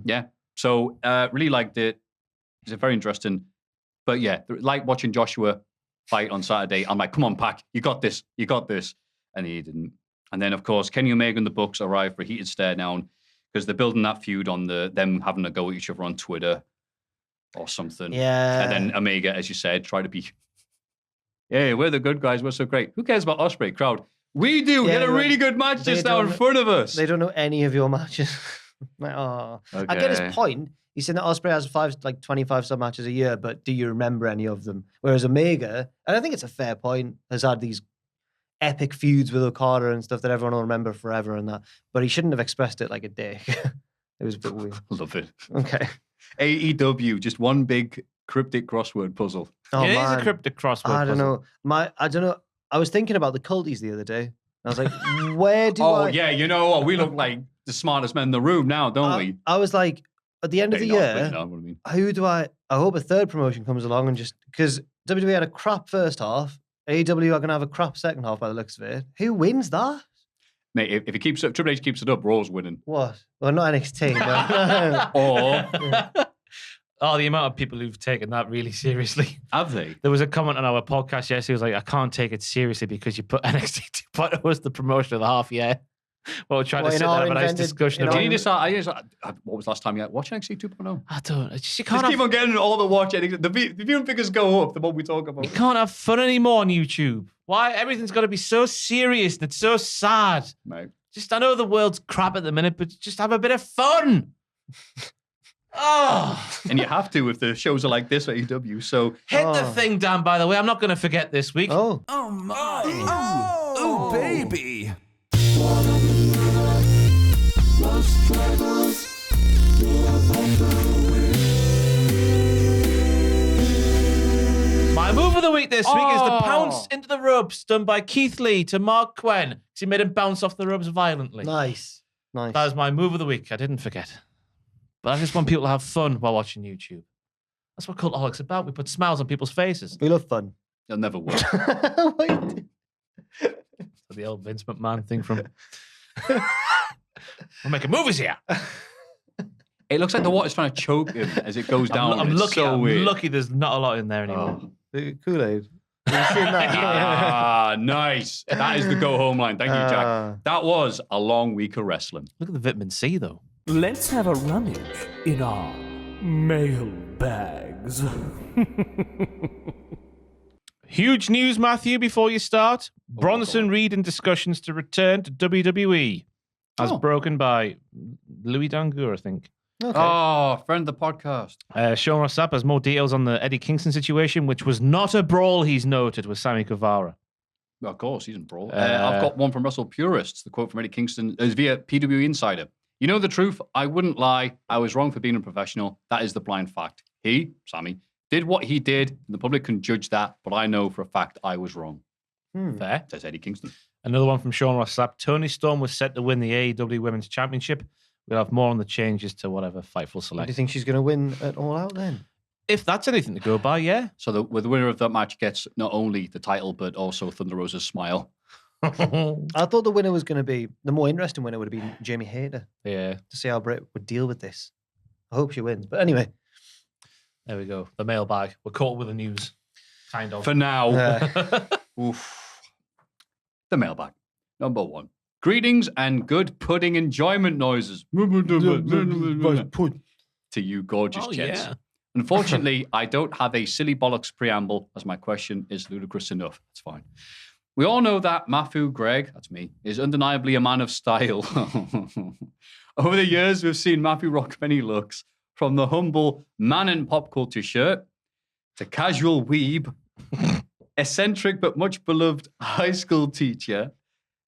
Yeah. So, really liked it. It's very interesting. But yeah, like watching Joshua fight on Saturday, I'm like, come on, Pac, you got this. And he didn't. And then, of course, Kenny Omega and the Bucks arrived for a heated stare down because they're building that feud on them having a go at each other on Twitter or something. Yeah. And then Omega, as you said, try to be, hey, we're the good guys, we're so great. Who cares about Ospreay? Crowd. We do. We had a really good match just now in front of us. They don't know any of your matches. Like, oh. Okay. I get his point. He's saying that Ospreay has 25 sub matches a year, but do you remember any of them? Whereas Omega, and I think it's a fair point, has had these epic feuds with Okada and stuff that everyone will remember forever and that. But he shouldn't have expressed it like a dick. It was a bit weird. Love it. Okay. AEW, just one big cryptic crossword puzzle. Oh, it is a cryptic crossword puzzle. I don't know. I was thinking about the culties the other day. I was like, where do Oh, yeah, you know what? We look like the smartest men in the room now, don't we? I was like, at the end of the year, you know what I mean. who do I hope a third promotion comes along and just, because WWE had a crap first half, AEW are going to have a crap second half by the looks of it. Who wins that? Mate, if he keeps it, Triple H keeps it up, Raw's winning. What? Well, not NXT, but... Or... Oh, the amount of people who've taken that really seriously. Have they? There was a comment on our podcast yesterday. It was like, I can't take it seriously because you put NXT 2.0 as the promotion of the half year. Well, we're trying to sit there and have a nice discussion about it. What was the last time you watched NXT 2.0? I don't. You just keep on getting all the watch. The viewing figures go up the more we talk about it. You can't have fun anymore on YouTube. Why? Everything's got to be so serious and it's so sad. Mate. I know the world's crap at the minute, but just have a bit of fun. Oh, and you have to if the shows are like this at AEW. So hit the thing, Dan. By the way, I'm not going to forget this week. Oh my! Oh baby! My move of the week this week is the pounce into the ropes done by Keith Lee to Mark Quinn because he made him bounce off the ropes violently. Nice. That was my move of the week. I didn't forget. But I just want people to have fun while watching YouTube. That's what Cultaholic's about. We put smiles on people's faces. We love fun. It'll never work. The old Vince McMahon thing from... We're making movies here. It looks like the water's trying to choke him as it goes down. I'm lucky there's not a lot in there anymore. Kool-Aid. Have you seen that? Nice. That is the go-home line. Thank you, Jack. That was a long week of wrestling. Look at the vitamin C, though. Let's have a rummage in our mailbags. Huge news, Maffew, before you start. Bronson Reed in discussions to return to WWE. As broken by Louis Dangour, I think. Okay. Oh, friend of the podcast. Sean Ross Sapp has more details on the Eddie Kingston situation, which was not a brawl, he's noted, with Sammy Guevara. Well, of course, he's in brawl. I've got one from Russell Purists. The quote from Eddie Kingston is via PW Insider. You know the truth, I wouldn't lie. I was wrong for being a professional. That is the blind fact. He, Sammy, did what he did, and the public can judge that, but I know for a fact I was wrong. Fair. Says Eddie Kingston. Another one from Sean Ross Sapp. Tony Storm was set to win the AEW Women's Championship. We'll have more on the changes to whatever Fightful select. Do you think she's going to win at All Out then? If that's anything to go by, yeah. So the winner of that match gets not only the title, but also Thunder Rosa's smile. I thought the winner was going to be, the more interesting winner would have been Jamie Hayter. Yeah. To see how Britt would deal with this. I hope she wins. But anyway. There we go. The mailbag. We're caught with the news. Kind of. For now. Oof. The mailbag. Number 1. Greetings and good pudding enjoyment noises. To you gorgeous gents. Yeah. Unfortunately, I don't have a silly bollocks preamble as my question is ludicrous enough. It's fine. We all know that Maffew Greg, that's me, is undeniably a man of style. Over the years, we've seen Maffew rock many looks, from the humble man in pop culture shirt to casual weeb, eccentric but much beloved high school teacher,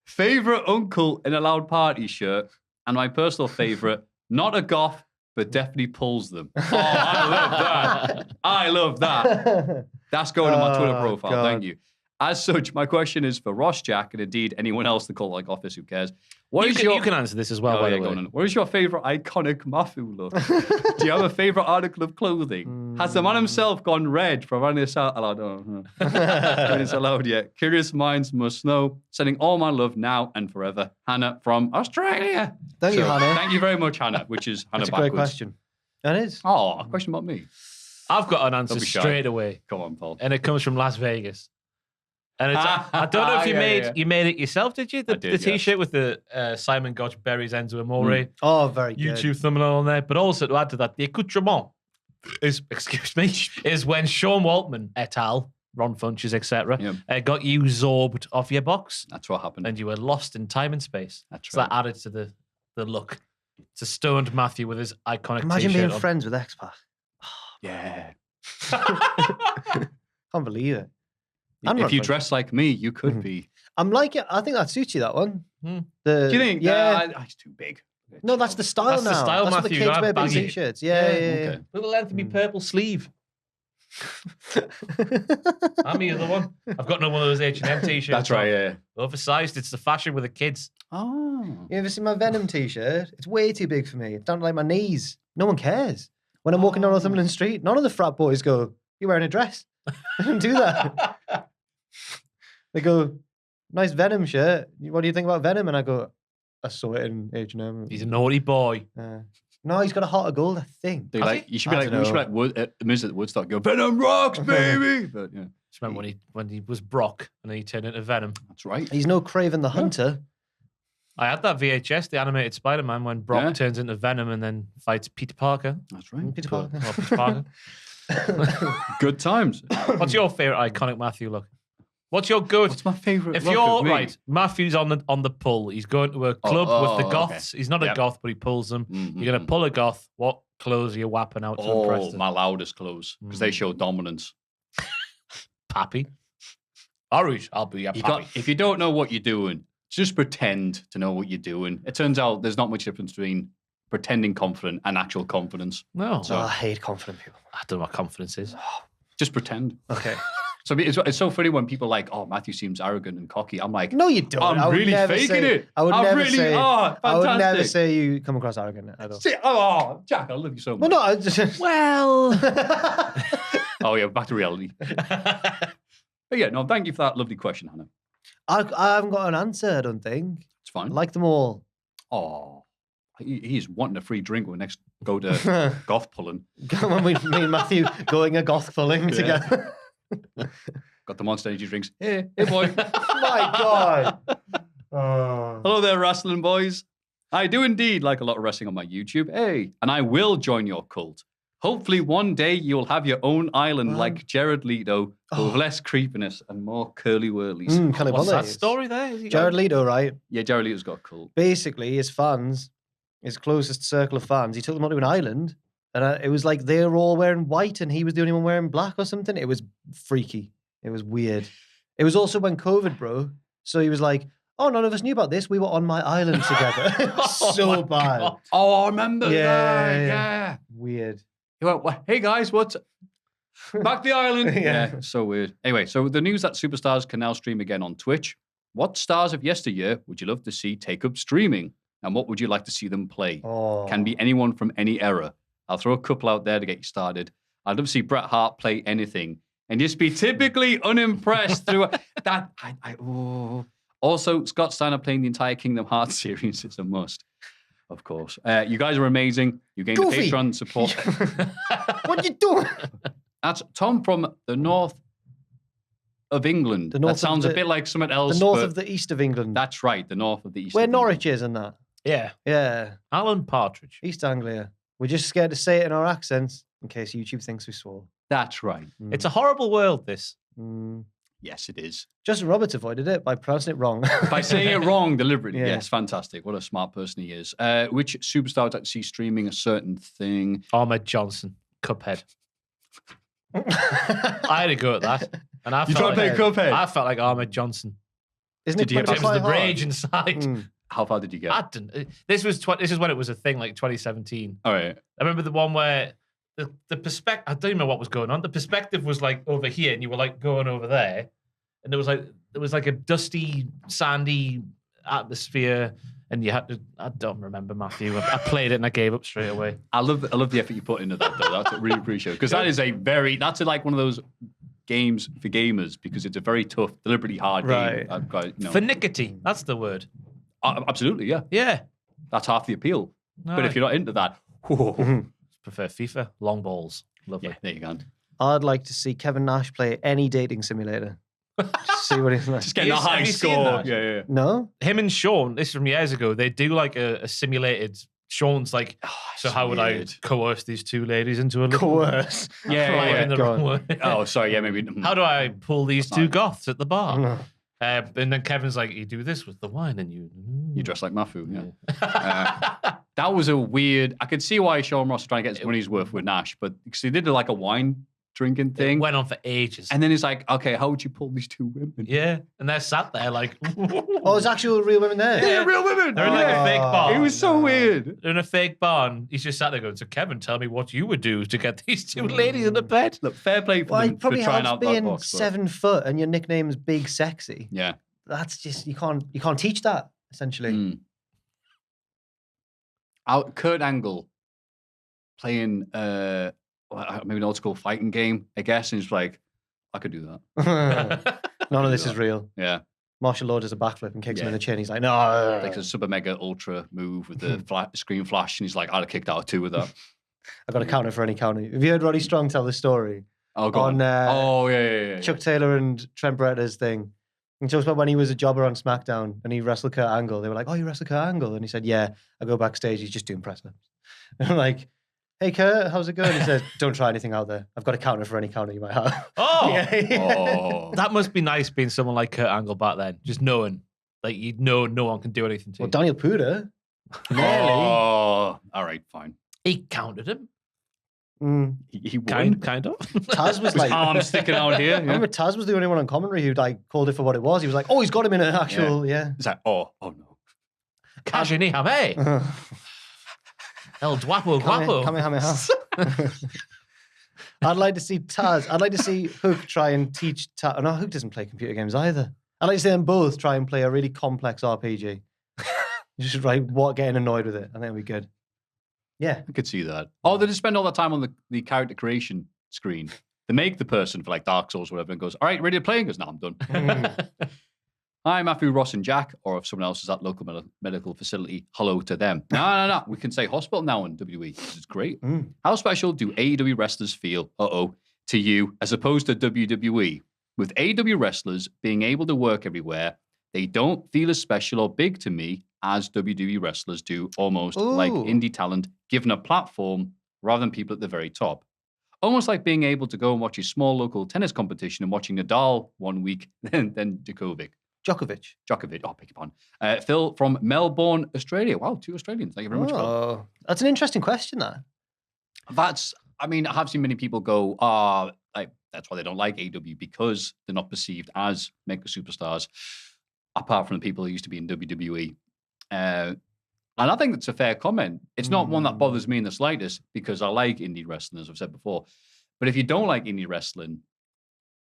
Favorite uncle in a loud party shirt, and my personal favorite, not a goth, but definitely pulls them. Oh, I love that. I love that. That's going on my Twitter profile. God. Thank you. As such, my question is for Ross, Jack, and indeed anyone else in the Cultaholic office, who cares? You can answer this as well, by the way. What is your favorite iconic Maffew look? Do you have a favorite article of clothing? Has the man himself gone red from running this out? I don't know. It's allowed yet. Curious minds must know. Sending all my love now and forever. Hannah from Australia. Thank you, Hannah. Thank you very much, Hannah, which is Hannah That's a backwards. great question. That is. Oh, a question about me. I've got an answer Don't be shy. straight away, Come on, Paul. and it comes from Las Vegas. And it's, I don't know if you made it yourself, did you? The T-shirt with the Simon Gotch Berries Enzo Amore Oh, very good. YouTube thumbnail on there. But also to add to that, the accoutrement is when Sean Waltman et al., Ron Funches, etc., got you zorbed off your box. That's what happened. And you were lost in time and space. That's so right. that added to the look. It's a stoned Maffew with his iconic Imagine T-shirt being on. friends with X-Pac. Yeah. Can't believe it. If you dress like me, you could be. I'm like it. I think that suits you, that one. Do you think? Yeah. It's too big. No, that's the style That's now. the style, that's what the Maffew. kids You don't wear have big baggy. T-shirts. Yeah. Okay. Little length of me purple sleeve. I'm the other one. I've got no one of those H&M T-shirts. That's right, yeah. Oversized. It's the fashion with the kids. Oh. You ever seen my Venom T-shirt? It's way too big for me. It's down to like my knees. No one cares. When I'm walking down Northumberland Street, none of the frat boys go, "You're wearing a dress." They don't do that. They go, "Nice Venom shirt. What do you think about Venom?" And I go, "I saw it in H&M." He's a naughty boy. No, he's got a heart of gold, I think. You should be like the music at Woodstock. Go, Venom rocks, baby. But yeah, Just remember when he was Brock and then he turned into Venom. that's right. He's no Craven the Hunter. I had that VHS, the animated Spider-Man, when Brock turns into Venom and then fights Peter Parker. That's right. Peter Parker. Oh, Peter Parker. Good times. What's your favorite iconic Maffew look? What's your good? What's my favorite? If look you're of me? right, Maffew's on the pull. He's going to a club with the goths. okay. He's not a goth, but he pulls them. You're going to pull a goth. What clothes are you whapping out to impress them? My loudest clothes because they show dominance. Pappy. All right, I'll be a pappy. If you don't know what you're doing, just pretend to know what you're doing. It turns out there's not much difference between pretending confident and actual confidence. No. Oh, I hate confident people. I don't know what confidence is. Just pretend. Okay. So it's so funny when people are like, "Oh, Maffew seems arrogant and cocky." I'm like, No, you don't. I'm I would really never faking say, it. I would I'm never really- say. oh, I would never fantastic. say you come across arrogant at all. See, oh, Jack, I love you so much. Well, no, I just. Well. Oh yeah, back to reality. But yeah, no, thank you for that lovely question, Hannah. I haven't got an answer. I don't think. It's fine. I like them all. Oh, he's wanting a free drink when we next go to golf pulling. When me and Maffew going a goth pulling together. Got the Monster Energy drinks. Hey boy. My God. Oh. Hello there, wrestling boys. I do indeed like a lot of wrestling on my YouTube. Hey, and I will join your cult. Hopefully one day you'll have your own island like Jared Leto with less creepiness and more curly whirlies. What's that story there? Jared Leto, right? Yeah, Jared Leto's got a cult. Basically, his fans, his closest circle of fans, he took them onto an island. And it was like they were all wearing white and he was the only one wearing black or something. It was freaky. It was weird. It was also when COVID broke. So he was like, "Oh, none of us knew about this. We were on my island together." It was so bad. God. Oh, I remember that. Yeah. Yeah. Weird. He went, "Well, hey guys, what's back to the island?" Yeah, so weird. Anyway, so the news that superstars can now stream again on Twitch. What stars of yesteryear would you love to see take up streaming? And what would you like to see them play? Oh. Can be anyone from any era. I'll throw a couple out there to get you started. I'd love to see Bret Hart play anything and just be typically unimpressed through that. Also, Scott Steiner playing the entire Kingdom Hearts series is a must. Of course. You guys are amazing. You gained the Goofy. Patreon support. What you doing? That's Tom from the north of England. The north that sounds of a bit like something else. The north but of the east of England. That's right, the north of the east. Where of Norwich is and that. Yeah. Yeah. Alan Partridge. East Anglia. We're just scared to say it in our accents in case YouTube thinks we swore. That's right. It's a horrible world, this. Yes, it is. Justin Roberts avoided it by pronouncing it wrong. By saying it wrong deliberately. Yeah. Yes, fantastic. What a smart person he is. Which superstar would like to see streaming a certain thing? Ahmed Johnson. Cuphead. I had a go at that. And I You tried to play Cuphead? I felt like Ahmed Johnson. Isn't Did it? you Put have It it was quite the hard? rage inside. Mm. How far did you get? I didn't. This was when it was a thing, like 2017. All right. I remember the one where the perspective. I don't even know what was going on. The perspective was like over here, and you were like going over there, and there was like a dusty, sandy atmosphere, and you had to. I don't remember, Maffew. I played it and I gave up straight away. I love the effort you put into that, though. That's really appreciated. Because that's like one of those games for gamers, because it's a very tough, deliberately hard Right. game. Finickety. That's the word. Absolutely, yeah. Yeah. That's half the appeal. But if you're not into that, prefer FIFA, long balls. Lovely. yeah, there you go. I'd like to see Kevin Nash play any dating simulator. See what he's like. Just getting a high Have you seen score. that? Yeah. No? Him and Sean, this is from years ago, they do like a simulated. Sean's like, so how would I coerce these two ladies into a little Coerce. in the Go wrong on. way? Oh, sorry. Yeah, maybe. How do I pull these two Fine. goths at the bar? No. And then Kevin's like, you do this with the wine and you... You dress like Maffew, yeah. That was a weird. I could see why Sean Ross was trying to get his money's worth with Nash, but because he did like a wine drinking It thing. went on for ages. And then he's like, okay, how would you pull these two women? yeah, and they're sat there like... Oh, there's actual real women there. Yeah, real women. They're in like a fake bar. It was so weird. They're in a fake barn. He's just sat there going, so Kevin, tell me what you would do to get these two ladies in the bed. Look, fair play for Well, them it probably for trying helps out that being box. but- 7 foot and your nickname's Big Sexy. Yeah. That's just you can't teach that essentially. Mm. Kurt Angle playing maybe an old school fighting game, I guess, and he's like, I could do that. None of this is real. Yeah. Martial law does a backflip and kicks him in Yeah. the chin. He's like, no. Like a super mega ultra move with the screen flash, and he's like, I'd have kicked out 2 with that. I got a counter for any counter. Have you heard Roddy Strong tell the story Oh, go on on. Oh, yeah. Chuck Taylor and Trent Bereta's thing? He talks about when he was a jobber on SmackDown and he wrestled Kurt Angle. They were like, oh, you wrestle Kurt Angle? And he said, yeah. I go backstage. He's just doing press-ups. And I'm like, hey, Kurt, how's it going? He says, don't try anything out there. I've got a counter for any counter you might have. Oh, Oh. that must be nice being someone like Kurt Angle back then. Just knowing, like, you know no one can do anything to Well, you. Daniel Puder. Oh, all right, fine. He counted him. Mm. He won. Kind of. Taz was His like, arm sticking out here. I remember Taz was the only one on commentary who like called it for what it was. He was like, oh, he's got him in an actual, yeah. It's like, oh no. Kajinihame. El Guapo Guapo. Kamehameha. I'd like to see Taz. I'd like to see Hook try and teach Taz. No, Hook doesn't play computer games either. I'd like to see them both try and play a really complex RPG. Just like getting annoyed with it. I think it'd be good. Yeah. I could see that. Oh, they just spend all that time on the character creation screen. They make the person for like Dark Souls or whatever and goes, all right, ready to play? And goes, no, I'm done. Hi, Maffew, Ross, and Jack. Or if someone else is at local medical facility, hello to them. No. We can say hospital now in WWE. This is great. How special do AEW wrestlers feel, to you as opposed to WWE? With AEW wrestlers being able to work everywhere, they don't feel as special or big to me as WWE wrestlers do, almost like indie talent given a platform rather than people at the very top. Almost like being able to go and watch a small local tennis competition and watching Nadal one week, then Djokovic. Djokovic. Oh, beg your pardon. Phil from Melbourne, Australia. Wow, 2 Australians. Thank you very much, Phil. Oh, that's an interesting question, that. I have seen many people go, that's why they don't like AEW, because they're not perceived as mega superstars, apart from the people who used to be in WWE. And I think that's a fair comment. It's not one that bothers me in the slightest, because I like indie wrestling, as I've said before. But if you don't like indie wrestling,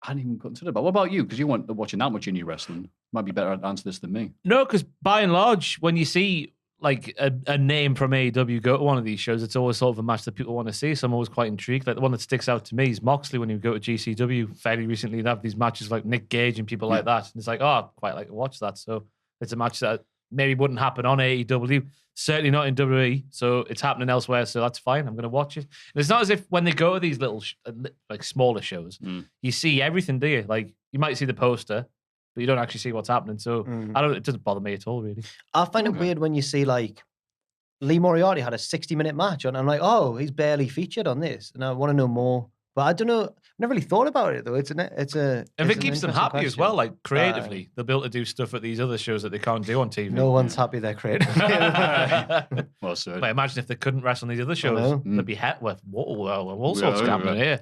I hadn't even considered that. What about you? Because you weren't watching that much indie wrestling. Might be better to answer this than me. No, because by and large, when you see like a name from AEW go to one of these shows, it's always sort of a match that people want to see. So I'm always quite intrigued. Like the one that sticks out to me is Moxley when he would go to GCW fairly recently and have these matches like Nick Gage and people like that. And it's like, oh, I'd quite like to watch that. So it's a match that maybe wouldn't happen on AEW, certainly not in WWE. So it's happening elsewhere. So that's fine. I'm going to watch it. And it's not as if when they go to these little, like smaller shows, you see everything, do you? Like you might see the poster, but you don't actually see what's happening. So it doesn't bother me at all, really. I find it weird when you see like Lee Moriarty had a 60-minute match and I'm like, oh, he's barely featured on this. And I want to know more. But I don't know. I've never really thought about it though. If it keeps them happy as well, like creatively, they'll be able to do stuff at these other shows that they can't do on TV. No one's happy they're creative. Well, so But imagine if they couldn't wrestle on these other shows. They'd be hit with all sorts happening here.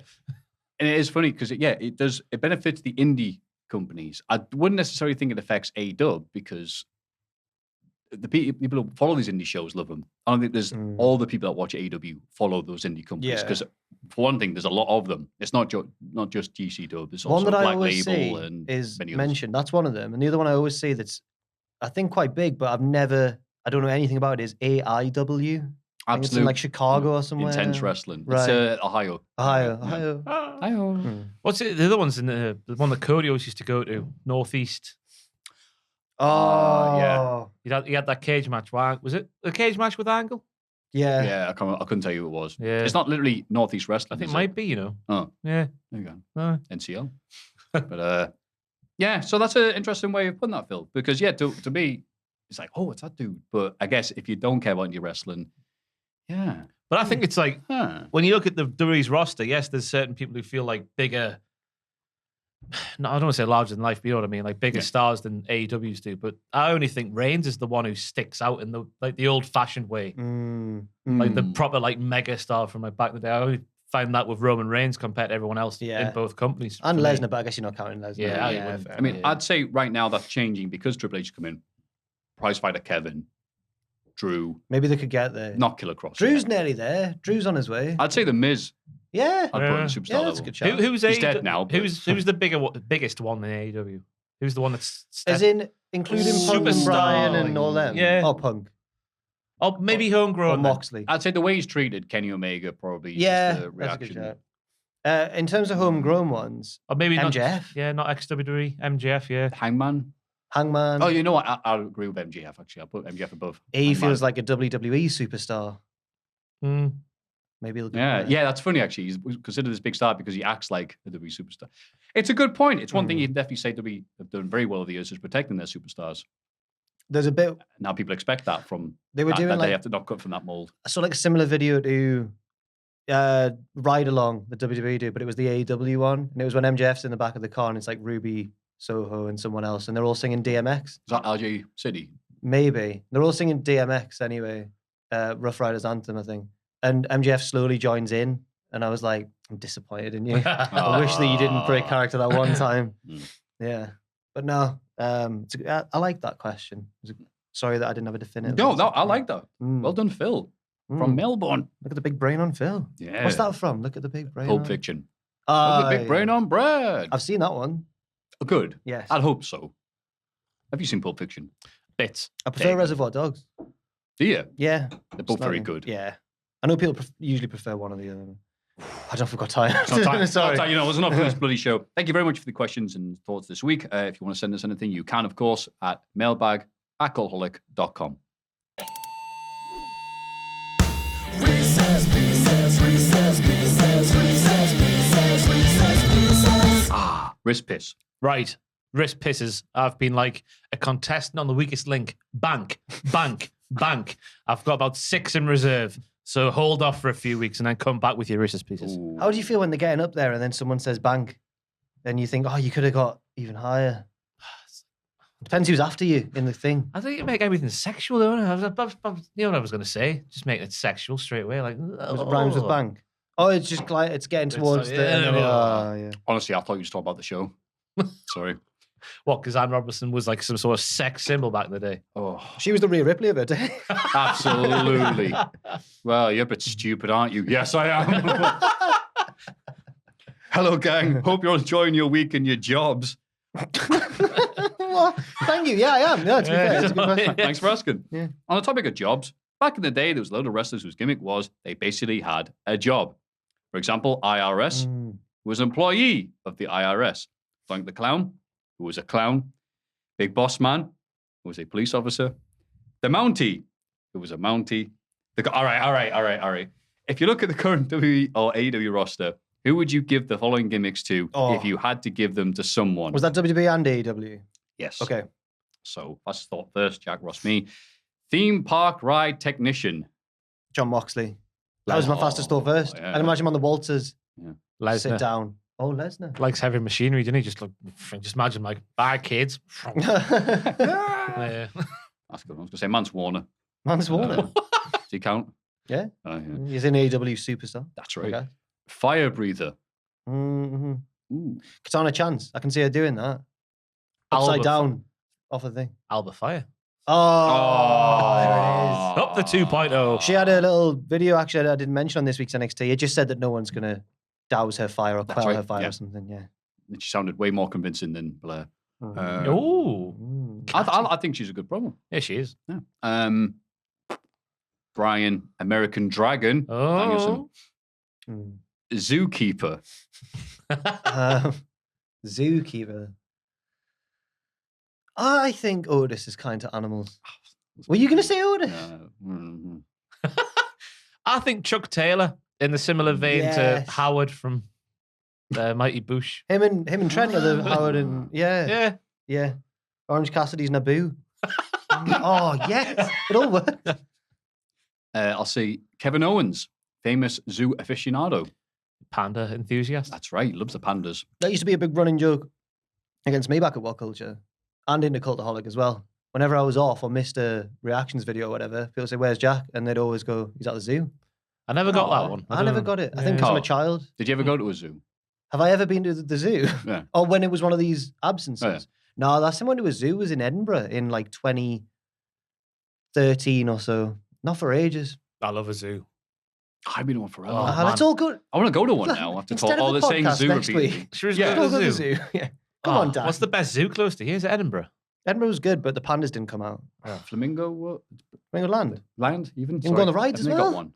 And it is funny because it benefits the indie companies. I wouldn't necessarily think it affects AEW because the people who follow these indie shows love them. I don't think there's all the people that watch AEW follow those indie companies because, for one thing, there's a lot of them. It's not just GC Dub. There's also one that I Black always Label see and is many others. mentioned. That's one of them, and the other one I always see that's I think quite big, but I don't know anything about it. Is AEW? I think it's in like Chicago or somewhere. Intense Wrestling. Right. It's Ohio. Ohio. What's it? The other one's in the one that Cody always used to go to, Northeast. Oh, yeah. He had that cage match. Was it a cage match with Angle? yeah. Yeah, I couldn't tell you who it was. Yeah. It's not literally Northeast Wrestling. I think is it might be, you know. Oh, Yeah. there you go. Oh. NCL. But yeah, so that's an interesting way of putting that, Phil. Because yeah, to me, it's like, oh, it's that dude. But I guess if you don't care about indie wrestling, yeah. But I think it's like, when you look at the WWE's roster, yes, there's certain people who feel like bigger, no, I don't want to say larger than life, but you know what I mean, like bigger stars than AEWs do. But I only think Reigns is the one who sticks out in the old fashioned way, like the proper like mega star from like back in the day. I only find that with Roman Reigns compared to everyone else in both companies. And Lesnar, but I guess you're not counting Lesnar. Yeah, I mean, I'd say right now that's changing because Triple H come in, prize fighter Kevin, Drew. Maybe they could get there. Not Killer Cross. Drew's nearly there. Drew's on his way. I'd say the Miz. Yeah. I'd put in superstar Yeah, level. that's a good shout. Who's He's dead now. But... Who's the biggest one in AEW? Who's the one that's As in, including Punk and Superstar, Bryan and all them? Yeah. Or Punk. Oh, maybe Or homegrown. Moxley. I'd say the way he's treated Kenny Omega probably. Yeah, just the that's a good reaction. shout. In terms of homegrown ones, Or maybe not. MJF. Yeah, not XWE. MJF, yeah. Hangman. Hangman. Oh, you know what? I'll agree with MJF, actually. I'll put MJF above. He Hangman. feels like a WWE superstar. Mm. Maybe he'll go Yeah, there. yeah, that's funny, actually. He's considered this big star because he acts like a WWE superstar. It's a good point. It's one thing you can definitely say WWE have done very well over the years is protecting their superstars. There's a bit. Now people expect that from They were doing that like they have to not cut from that mold. I saw like a similar video to Ride Along, the WWE do, but it was the AEW one, and it was when MJF's in the back of the car and it's like Ruby Soho and someone else, and they're all singing DMX. Is that RJ City? Maybe they're all singing DMX anyway. Rough Riders anthem, I think. And MJF slowly joins in, and I was like, I'm disappointed in you. I wish that you didn't break character that one time. Yeah, but no, I like that question. Sorry that I didn't have a definitive. No, answer. I like that. Well done, Phil. From Melbourne. Look at the big brain on Phil. Yeah. What's that from? Look at the big brain. Pulp Fiction. Oh, Look at the big brain on bread. I've seen that one. Good. Yes. I'd hope so. Have you seen Pulp Fiction? Bits. I prefer Reservoir Dogs. Do you? Yeah. They're both very Slightly. good. Yeah. I know people usually prefer one or the other. I don't forget time. It's not time. It's Sorry. not time. You know, it was enough for this bloody show. Thank you very much for the questions and thoughts this week. If you want to send us anything, you can, of course, at mailbag@cultaholic.com. Wrist piss. Right. Wrist pisses. I've been like a contestant on the weakest link. Bank. I've got about 6 in reserve. So hold off for a few weeks and then come back with your wrist pieces. Ooh. How do you feel when they're getting up there and then someone says bank? Then you think, oh, you could have got even higher. Depends who's after you in the thing. I think you make everything sexual, don't you? You know what I was going to say? Just make it sexual straight away. Like, It rhymes with bank. Oh, it's just like it's getting towards like, the. And then yeah. yeah. Honestly, I thought you were talking about the show. Sorry. What? Because Ann Robertson was like some sort of sex symbol back in the day. Oh, She was the Rhea Ripley of her day. absolutely. Well, you're a bit stupid, aren't you? Yes, I am. Hello, gang. Hope you're enjoying your week and your jobs. Well, thank you. Yeah, I am. Yeah, to be fair, it's a good question. Thanks for asking. Yeah. On the topic of jobs, back in the day, there was a load of wrestlers whose gimmick was they basically had a job. For example, IRS was an employee of the IRS. Frank the Clown, who was a clown. Big Boss Man, who was a police officer. The Mountie, who was a Mountie. All right. If you look at the current WWE or AEW roster, who would you give the following gimmicks to if you had to give them to someone? Was that WWE and AEW? Yes. Okay. So let's thought first, Jack Ross, me. Theme park ride technician. John Moxley. That was my fastest thought first. Yeah. I can imagine him on the walters. Lesnar. Sit down. Oh, Lesnar. Likes heavy machinery, didn't he? Just imagine like, bye kids. Yeah. That's good. I was going to say Mance Warner. Man's Warner. Does he count? Yeah. Oh, yeah. He's an AEW superstar. That's right. Okay. Fire breather. Mm-hmm. Ooh. Katana Chance. I can see her doing that. Upside Alba- down off the thing. Alba Fire. Oh, there it is. Up the 2.0. She had a little video, actually, I didn't mention on this week's NXT. It just said that no one's going to douse her fire or That's quell right, her fire yeah. or something, yeah. And she sounded way more convincing than Blair. Oh. I think she's a good promo. Yeah, she is. Yeah. Brian, American Dragon, Danielson, Mm. Zookeeper. Zookeeper. I think Otis is kind to animals. Were you going to say Otis? Mhm. I think Chuck Taylor, in the similar vein Yes. to Howard from Mighty Boosh. Him and Trent are the Howard and yeah. Orange Cassidy's Naboo. Oh yes, it all worked. I'll say Kevin Owens, famous zoo aficionado. Panda enthusiast. That's right, he loves the pandas. That used to be a big running joke against me back at What Culture and into Cultaholic as well. Whenever I was off or missed a reactions video or whatever, people say, "Where's Jack?" And they'd always go, "He's at the zoo." I never got that one. I never got it. I think because I'm a child. Did you ever go to a zoo? Have I ever been to the zoo? Yeah. Or when it was one of these absences? Oh, yeah. No, last time I went to a zoo was in Edinburgh in like 2013 or so. Not for ages. I love a zoo. I've been to one forever. Oh, Let's all go. I want to go to one now. After Instead all of the the saying podcast zoo next repeatedly. week, Sure is Yeah. good Go at to the the zoo. zoo. Yeah. Come on, Dan. What's the best zoo close to here? Is it Edinburgh? Edinburgh was good, but the pandas didn't come out. Flamingo what? Ringo Land. Land even? You can go on the rides Haven't as they got well? one?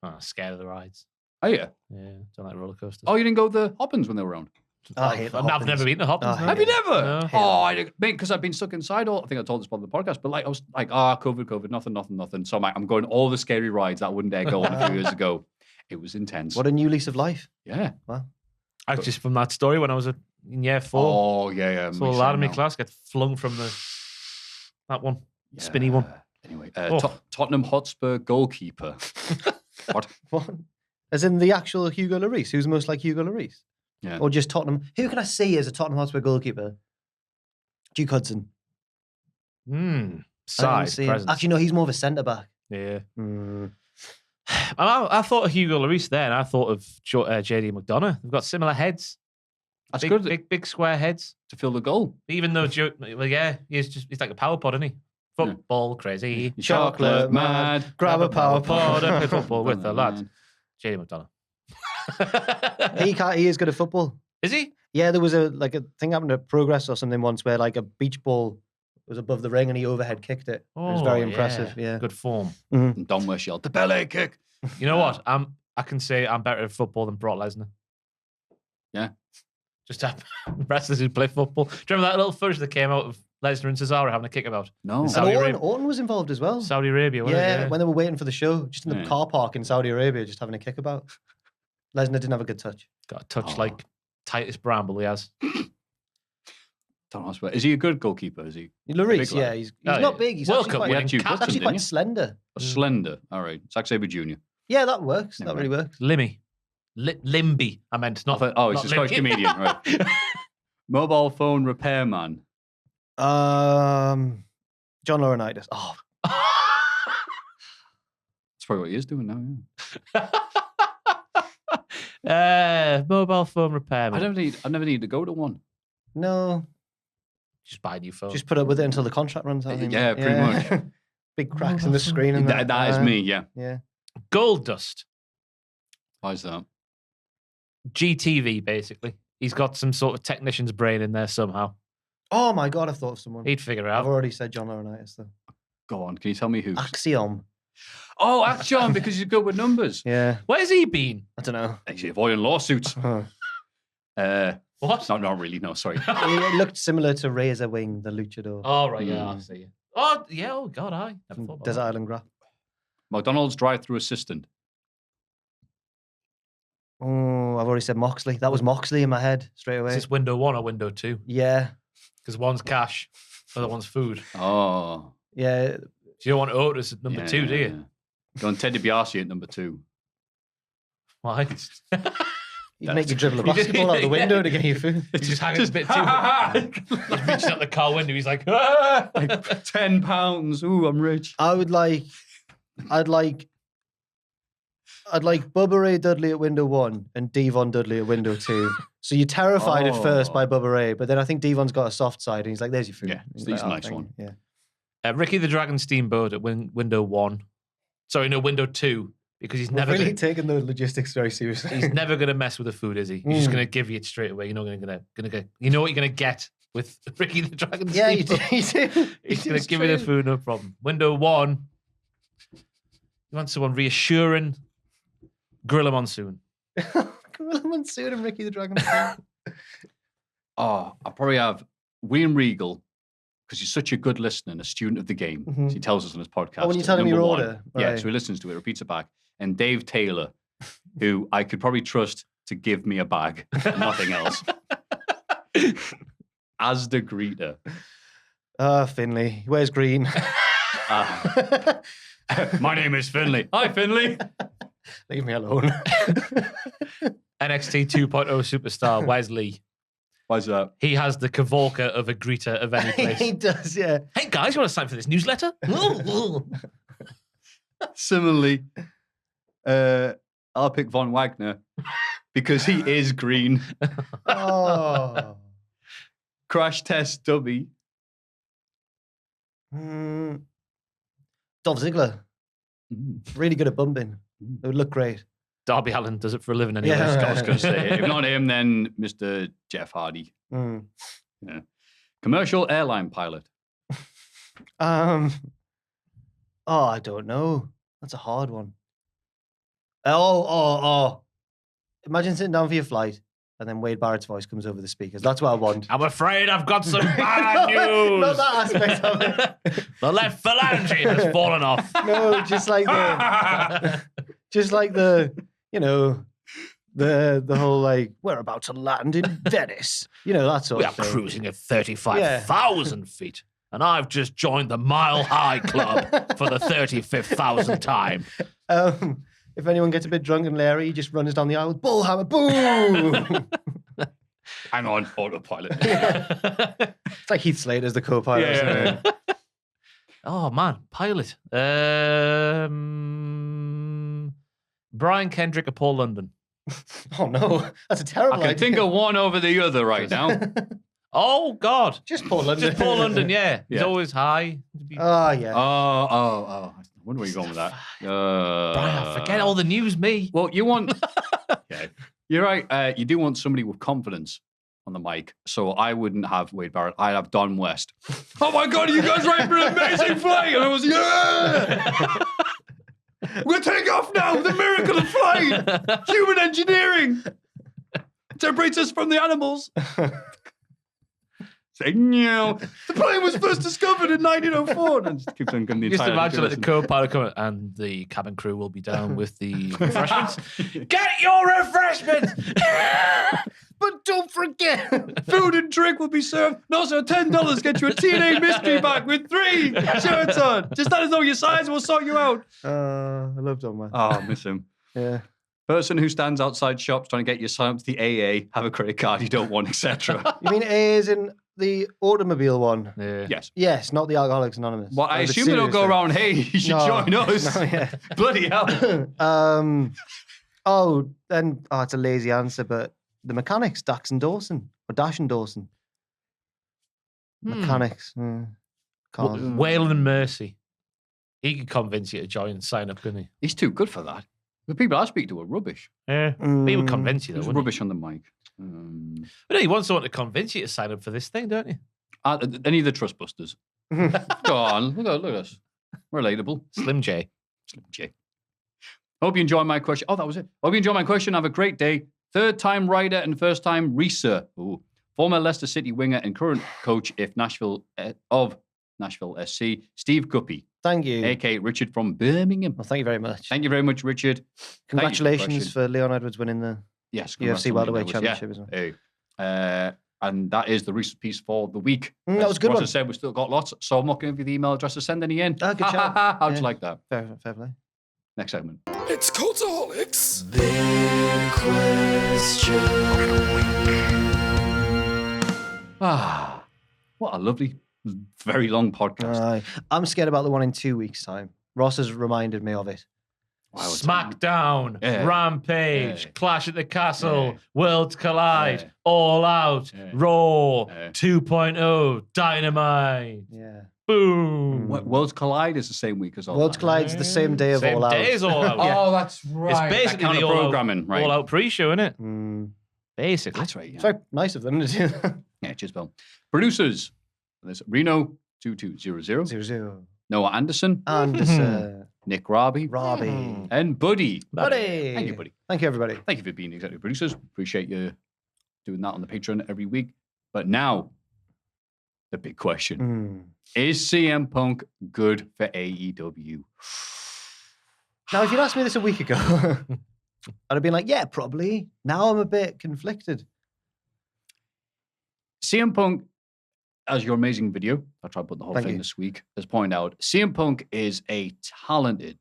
Oh, scared of the rides. Oh yeah. Yeah, don't like roller coasters. Oh, you didn't go to the Hoppins when they were around? Oh, I hate the I've Hoppins. never been to Hoppins. Oh, I no. hate Have you it. never? No. Oh, mate, because I've been stuck inside all. I think I told this on the podcast, but like I was like, COVID, nothing. So I'm going all the scary rides that I wouldn't dare go on a few years ago. It was intense. What a new lease of life. Yeah. Wow. I just from that story when I was in year 4. Oh yeah. So a lot of my class get flung from that one. Spinny one. Anyway, Oh. Tottenham Hotspur goalkeeper. What? What? As in the actual Hugo Lloris, who's most like Hugo Lloris? Yeah. Or just Tottenham? Who can I see as a Tottenham Hotspur goalkeeper? Duke Hudson. I don't Size, see him. presence. Actually, no, he's more of a centre back. Yeah. Mm. I thought of Hugo Lloris there, and I thought of JD McDonough. They've got similar heads. That's big, good Big square heads. to fill the goal. Even though, he's like a power pod, isn't he? Football crazy. Chocolate mad, grab a power pod. Play football with the lads. JD McDonough. He is good at football. Is he? Yeah, there was a thing happened at Progress or something once where like a beach ball was above the ring and he overhead kicked it. It was very impressive. Yeah. Good form. And Don West yelled, the belly kick. You know what? I can say I'm better at football than Brock Lesnar. Yeah. Just have wrestlers who play football. Do you remember that little footage that came out of Lesnar and Cesaro having a kickabout? No. And Saudi Arabia. Orton was involved as well. Saudi Arabia, wasn't Yeah, it? when they were waiting for the show, just in the Yeah. car park in Saudi Arabia, just having a kickabout. Lesnar didn't have a good touch. Got a touch Oh. like Titus Bramble he has. Don Hotspur. Is he a good goalkeeper? Is he Lloris, big lad? yeah, he's Oh, not yeah. big. He's World actually Cup quite, Yeah, winning Duke he's Hudson, actually didn't quite you? slender. slender? All right. Zack Sabre Jr. Yeah, that works. Yeah, That really works. Limmy. Limby, I meant. Not, He's a not Scottish Limby. comedian, right? Mobile phone repairman. John Laurinaitis. Oh, That's probably what he is doing now. Yeah. Mobile phone repairman. I never need to go to one. no. Just buy a new phone. Just put up with it until the contract runs out. I think. Yeah, pretty much. Big cracks in the screen. And That is me. Yeah. Yeah. Gold Dust. Why is that? GTV, basically. He's got some sort of technician's brain in there somehow. Oh my God, I've thought of someone. He'd figure it I've out. already said John Laurinaitis, though. Go on. Can you tell me who? Axiom. Oh, Action, because he's good with numbers. Yeah. Where's he been? I don't know. He's avoiding lawsuits. What? Not really. No, sorry. He looked similar to Razor Wing, the luchador. Oh, right, yeah, I see you. Oh, yeah, oh, God, I never from thought about Desert that. Island Graph. McDonald's drive-through assistant. Oh, I've already said Moxley. That was Moxley in my head straight away. Is this window 1 or window 2? Yeah. Because one's cash, the other one's food. Oh. Yeah. So you don't want Otis at number 2, do you? Going Ted DiBiase at number 2. Why? You'd make you dribble a You just- basketball out the window to get your food. He's just hanging a bit too. He's reaching out the car window. He's like, ah! Like £10. Ooh, I'm rich. I'd like Bubba Ray Dudley at window 1 and Devon Dudley at window 2. So you're terrified at first by Bubba Ray, but then I think Devon's got a soft side, and he's like, "There's your food." Yeah, He's Steve's like, a nice thank one. you. Yeah. Ricky the Dragon Steamboat at window 1. Sorry, no, window 2, because he's We're never really gonna, taking the logistics very seriously. he's never going to mess with the food, is he? He's just going to give you it straight away. You're not gonna get, you know what you're going to get with Ricky the Dragon Yeah, you Steamboat. do. You do. He's going to give you the food, no problem. Window 1, you want someone reassuring, Gorilla Monsoon. Gorilla Monsoon and Ricky the Dragon. Oh, I probably have William Regal, because he's such a good listener and a student of the game. Mhm. As he tells us on his podcast. Oh, when you tell him your Number 1. order, Yeah, right. so he listens to it, repeats it back. And Dave Taylor, who I could probably trust to give me a bag, nothing else. As the greeter. Finley. He wears green. My name is Finley. Hi, Finley. Leave me alone. NXT 2.0 superstar Wesley. Why's that? He has the cavalca of a greeter of any place. He does, yeah. Hey guys, you want to sign for this newsletter? Similarly, I'll pick Von Wagner because he is green. Oh. Crash test dummy. Dolph Ziggler. Mm. Really good at bumping. It would look great. Darby Allin does it for a living anyway. Yeah. I was going to say, if not him, then Mr. Jeff Hardy. Mm. Yeah. Commercial airline pilot. I don't know. That's a hard one. Imagine sitting down for your flight and then Wade Barrett's voice comes over the speakers. That's what I want. I'm afraid I've got some bad news. Not that aspect of it. The left phalange has fallen off. No, just like the the whole like, we're about to land in Venice. You know, that sort We of are thing. cruising at 35,000 feet. And I've just joined the Mile High Club for the 35th time. If anyone gets a bit drunk and Larry, he just runs down the aisle with bullhammer, boom! Hang on, autopilot. It's like Heath Slater's the co-pilot. Yeah. Isn't it? Oh, man. Pilot. Brian Kendrick or Paul London? Oh, no. That's a I terrible can idea. think of one over the other right now. Oh, God. Just Paul London. Just Paul London, yeah. He's Yeah. always high. Oh, yeah. Oh. I wonder where you're going with that. Brian, forget all the news, me. Well, you want... Okay. You're right. You do want somebody with confidence on the mic. So I wouldn't have Wade Barrett. I'd have Don West. Oh, my God, are you guys ready for an amazing flight? And I was, yeah! We're going to take off now. The miracle of flight. Human engineering. Separates us from the animals. Say, no. The plane was first discovered in 1904. And just keeps on going the Just entire imagine like the listen. co-pilot coming, and the cabin crew will be down with the refreshments. Get your refreshments! But don't forget. Food and drink will be served. And also $10 get you a TNA mystery bag with 3 shirts on. Just let us know your size and we'll sort you out. I love Don West. Oh, miss him. Yeah. Person who stands outside shops trying to get you signed up to the AA, have a credit card you don't want, etc. You mean A is in the automobile one? Yeah. Yes. Yes, not the Alcoholics Anonymous. Well, I Like the assume they don't go serious around, hey, you should No. join us. No, yeah. Bloody hell. It's a lazy answer, but the mechanics, Dax and Dawson, or Dash and Dawson. Mechanics. Cars. Waylon and Mercy. He could convince you to join and sign up, couldn't he? He's too good for that. The people I speak to are rubbish. Yeah. He would convince you, though, He's wouldn't rubbish on the mic. he? But no, you want someone to convince you to sign up for this thing, don't you? Any of the Trustbusters. Go on, look at us. Relatable. Slim J. Slim J. Hope you enjoyed my question. Oh, that was it. Hope you enjoyed my question. Have a great day. Third-time rider and first-time reser. Ooh. Former Leicester City winger and current coach of Nashville SC, Steve Guppy, Thank you. a.k.a. Richard from Birmingham. Well, thank you very much. Thank you very much, Richard. Thank you for the Congratulations question. for Leon Edwards winning the Yes, UFC congrats on Welterweight Leon Edwards. Championship as well. Hey. And that is the recent piece for the week. That was a good As one. I said, we've still got lots, so I'm not going to give you the email address to send any in. Ah, good shout. How'd Yeah. you like that? Fair play. Next segment. It's Cultaholics. What a lovely, very long podcast. I'm scared about the one in 2 weeks' time. Ross has reminded me of it. SmackDown, Yeah. Rampage, Yeah. Clash at the Castle, Yeah. Worlds Collide, Yeah. All Out, Yeah. Raw, Yeah. 2.0, Dynamite. Yeah. Boom. Worlds Collide is the same week as All Worlds Out. Collide's the same day of Same All Out. day as All Out. Yeah. Oh, that's right. It's basically That kind the of programming, right? All Out pre-show, isn't it? Basically. That's right. It's Yeah. very nice of them to do that. Yeah, cheers, Bill. Producers. There's Reno 2200, 0-0. Noah Anderson, Anderson. Nick Robbie, Robbie. and Buddy. Buddy. Thank you, Buddy. Thank you, everybody. Thank you for being executive producers. Appreciate you doing that on the Patreon every week. But now, the big question. Is CM Punk good for AEW? Now, if you'd asked me this a week ago, I'd have been like, yeah, probably. Now I'm a bit conflicted. CM Punk, as your amazing video, I tried to put the whole Thank thing you. this week, has pointed out, CM Punk is a talented,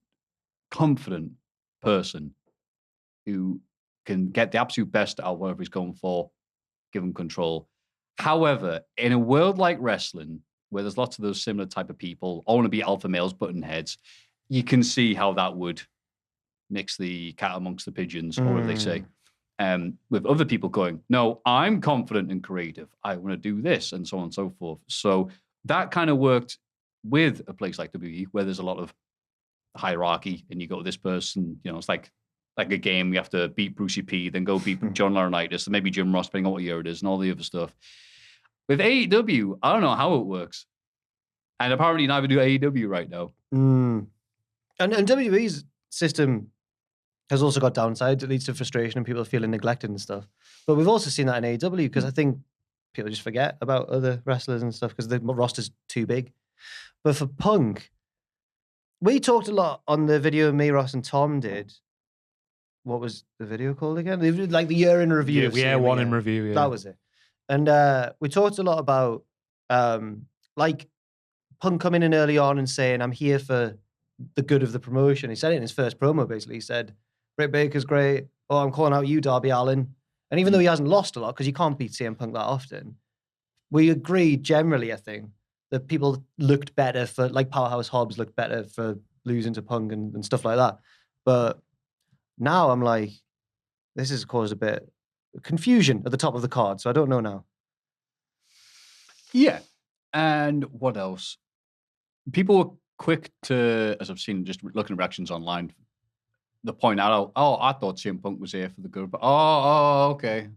confident person who can get the absolute best out of whatever he's going for, give him control. However, in a world like wrestling, where there's lots of those similar type of people, all want to be alpha males, button heads, you can see how that would mix the cat amongst the pigeons, or whatever they say. With other people going, no, I'm confident and creative. I want to do this, and so on and so forth. So that kind of worked with a place like WWE, where there's a lot of hierarchy, and you go to this person, it's like a game. You have to beat Brucey P, then go beat John Laurinaitis, and maybe Jim Ross, depending on what year it is, and all the other stuff. With AEW, I don't know how it works. And apparently neither do AEW right now. And WWE's system has also got downsides. It leads to frustration and people feeling neglected and stuff. But we've also seen that in AEW because I think people just forget about other wrestlers and stuff because the roster's too big. But for Punk, we talked a lot on the video me, Ross, and Tom did. What was the video called again? Like the year in review. of Yeah, CM one in again. review. Yeah. That was it. And we talked a lot about like Punk coming in early on and saying, I'm here for the good of the promotion. He said it in his first promo, basically. He said, Britt Baker's great. Oh, I'm calling out you, Darby Allin. And even though he hasn't lost a lot, because you can't beat CM Punk that often, we agreed generally, I think, that people looked better for, like Powerhouse Hobbs looked better for losing to Punk and stuff like that. But now I'm like, this has caused a bit of confusion at the top of the card, so I don't know now. Yeah. And what else? People were quick to, as I've seen, just looking at reactions online, the point out, oh, I thought CM Punk was here for the good, but okay.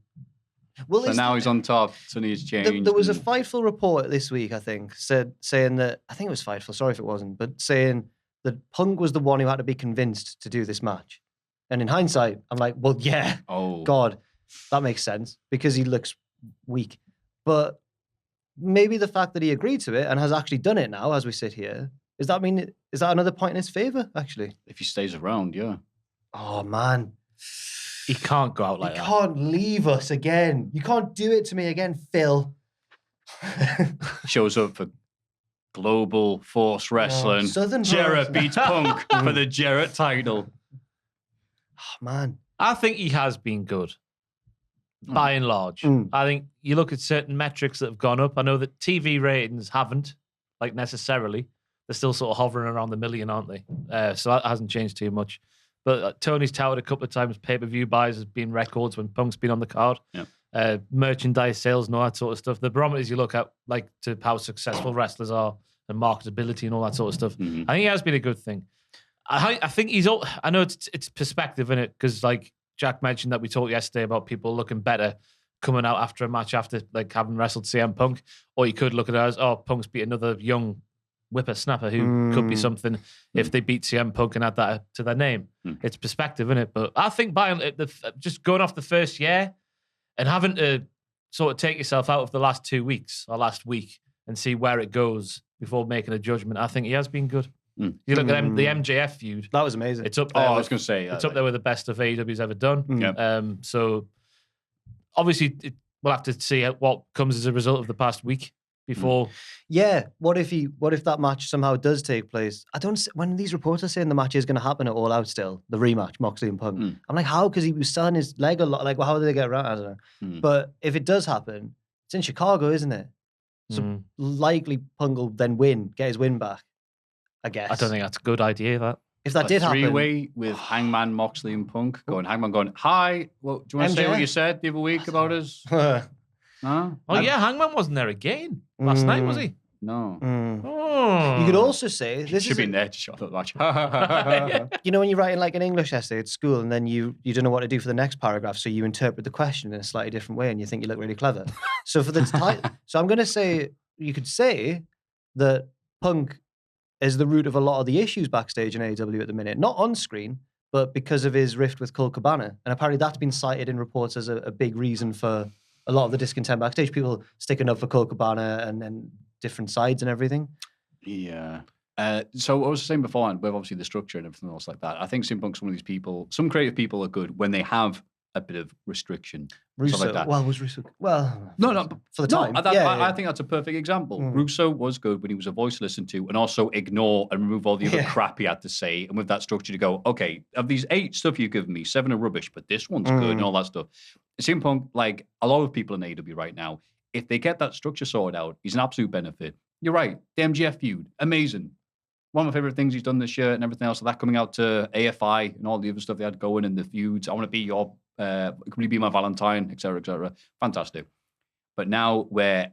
Well, So now he's on top, something has changed. There was a Fightful report this week, I think, saying that, I think it was Fightful, sorry if it wasn't, but saying that Punk was the one who had to be convinced to do this match. And in hindsight, I'm like, well, yeah, God, that makes sense because he looks weak. But maybe the fact that he agreed to it and has actually done it now as we sit here, is that another point in his favor, actually? If he stays around, yeah. Oh, man. He can't go out like You that. can't leave us again. You can't do it to me again, Phil. Shows up for Global Force Wrestling. Southern Jarrett Force. beats Punk for the Jarrett title. Oh, man. I think he has been good, by and large. I think you look at certain metrics that have gone up. I know that TV ratings haven't, like necessarily. They're still sort of hovering around the million, aren't they? So that hasn't changed too much. But Tony's touted a couple of times pay-per-view buys as being records when Punk's been on the card. Yeah. Merchandise sales and all that sort of stuff. The barometers you look at, like to how successful wrestlers are and marketability and all that sort of stuff. Mm-hmm. I think it has been a good thing. I think he's all, I know it's perspective in it because like Jack mentioned that we talked yesterday about people looking better coming out after a match after like having wrestled CM Punk, or you could look at it as, oh, Punk's beat another young whippersnapper who could be something if they beat CM Punk and add that to their name. It's perspective, isn't it? But I think just going off the first year and having to sort of take yourself out of the last 2 weeks or last week and see where it goes before making a judgment, I think he has been good. You look at the MJF feud. That was amazing. It's up there. I was going to say. It's up there with the best of AEW's ever done. Yep. So obviously we'll have to see what comes as a result of the past week before. Yeah. What if that match somehow does take place? When these reports are saying the match is going to happen at All Out still, the rematch, Moxley and Punk. I'm like, how? Because he was selling his leg a lot. Like, well, how do they get around? I don't know. But if it does happen, it's in Chicago, isn't it? So likely Punk will then get his win back, I guess. I don't think that's a good idea, that. If that did happen, three-way with Hangman, Moxley, and Punk Hangman going, hi. Well, do you want to say what you said the other week about us? No? Oh, yeah, Hangman wasn't there again last night, was he? No. Oh. You could also say This should be in there to show the match. You know when you're writing like an English essay at school and then you don't know what to do for the next paragraph, so you interpret the question in a slightly different way and you think you look really clever. So for the so I'm going to say you could say that Punk is the root of a lot of the issues backstage in AEW at the minute, not on screen, but because of his rift with Colt Cabana, and apparently that's been cited in reports as a big reason for a lot of the discontent backstage. People sticking up for Colt Cabana and different sides and everything. Yeah. So I was saying beforehand, with obviously the structure and everything else like that, I think CM Punk's one of these people, some creative people are good when they have a bit of restriction. Russo, like that. well, was Russo, well, No, for the time. I think that's a perfect example. Russo was good when he was a voice to listen to and also ignore and remove all the other crap he had to say. And with that structure to go, okay, of these 8 stuff you've given me, 7 are rubbish, but this one's good and all that stuff. CM Punk, like a lot of people in AEW right now, if they get that structure sorted out, he's an absolute benefit. You're right. The MGF feud, amazing. One of my favorite things he's done this year and everything else. So that coming out to AFI and all the other stuff they had going in the feuds. I want to be your, can you be my Valentine, et cetera, fantastic. But now where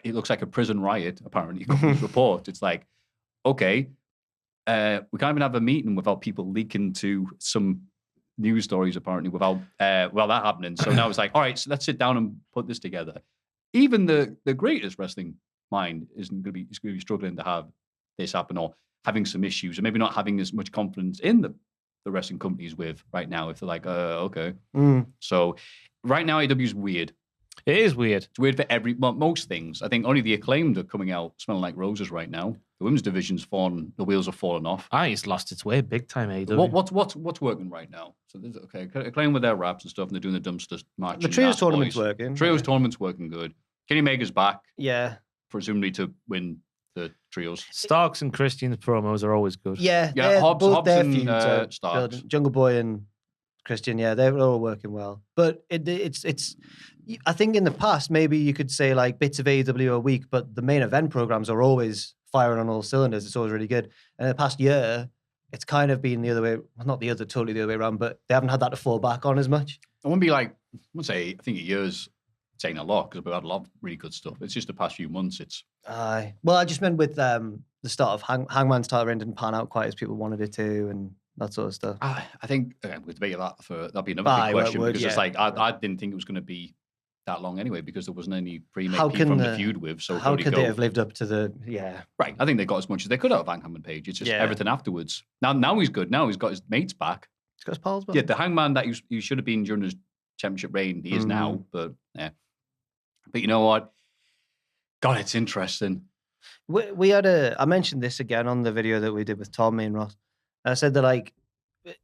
it looks like a prison riot, apparently, comes report. It's like, okay, we can't even have a meeting without people leaking to some news stories, apparently, without that happening. So now it's like, all right, so let's sit down and put this together. Even the greatest wrestling mind is going to be struggling to have this happen or having some issues and maybe not having as much confidence in the wrestling companies with right now if they're like, okay. So right now AEW is weird. It is weird. It's weird for most things. I think only the Acclaimed are coming out smelling like roses right now. The women's division's fallen, the wheels have fallen off. It's lost its way big time, AEW. What's working right now? So there's, okay, Acclaimed with their raps and stuff and they're doing the dumpster match. The Trios tournament's working. Trios tournament's working good. Kenny Omega's back. Yeah. Presumably to win the trios. Starks and Christian's promos are always good. Yeah, Hobbs and Starks. Jungle Boy and Christian, they're all working well. But it's I think in the past, maybe you could say like bits of AEW a week, but the main event programs are always firing on all cylinders. It's always really good. And in the past year, it's kind of been the other way, well, not totally the other way around, but they haven't had that to fall back on as much. I wouldn't be like, I would say, I think a year's saying a lot because we've had a lot of really good stuff. It's just the past few months. It's well, I just meant with the start of Hangman's title reign didn't pan out quite as people wanted it to, and that sort of stuff. I think we'll debate that that'd be another big question because it's like I didn't think it was going to be that long anyway because there wasn't any pre-made people from the feud with. So how could they have lived up to the right? I think they got as much as they could out of Hangman Page. It's just everything afterwards. Now he's good. Now he's got his mates back. He's got his pals back. Yeah, the Hangman that he should have been during his championship reign, he is now. But yeah. But you know what? God, it's interesting. We had I mentioned this again on the video that we did with Tom and Ross. I said that like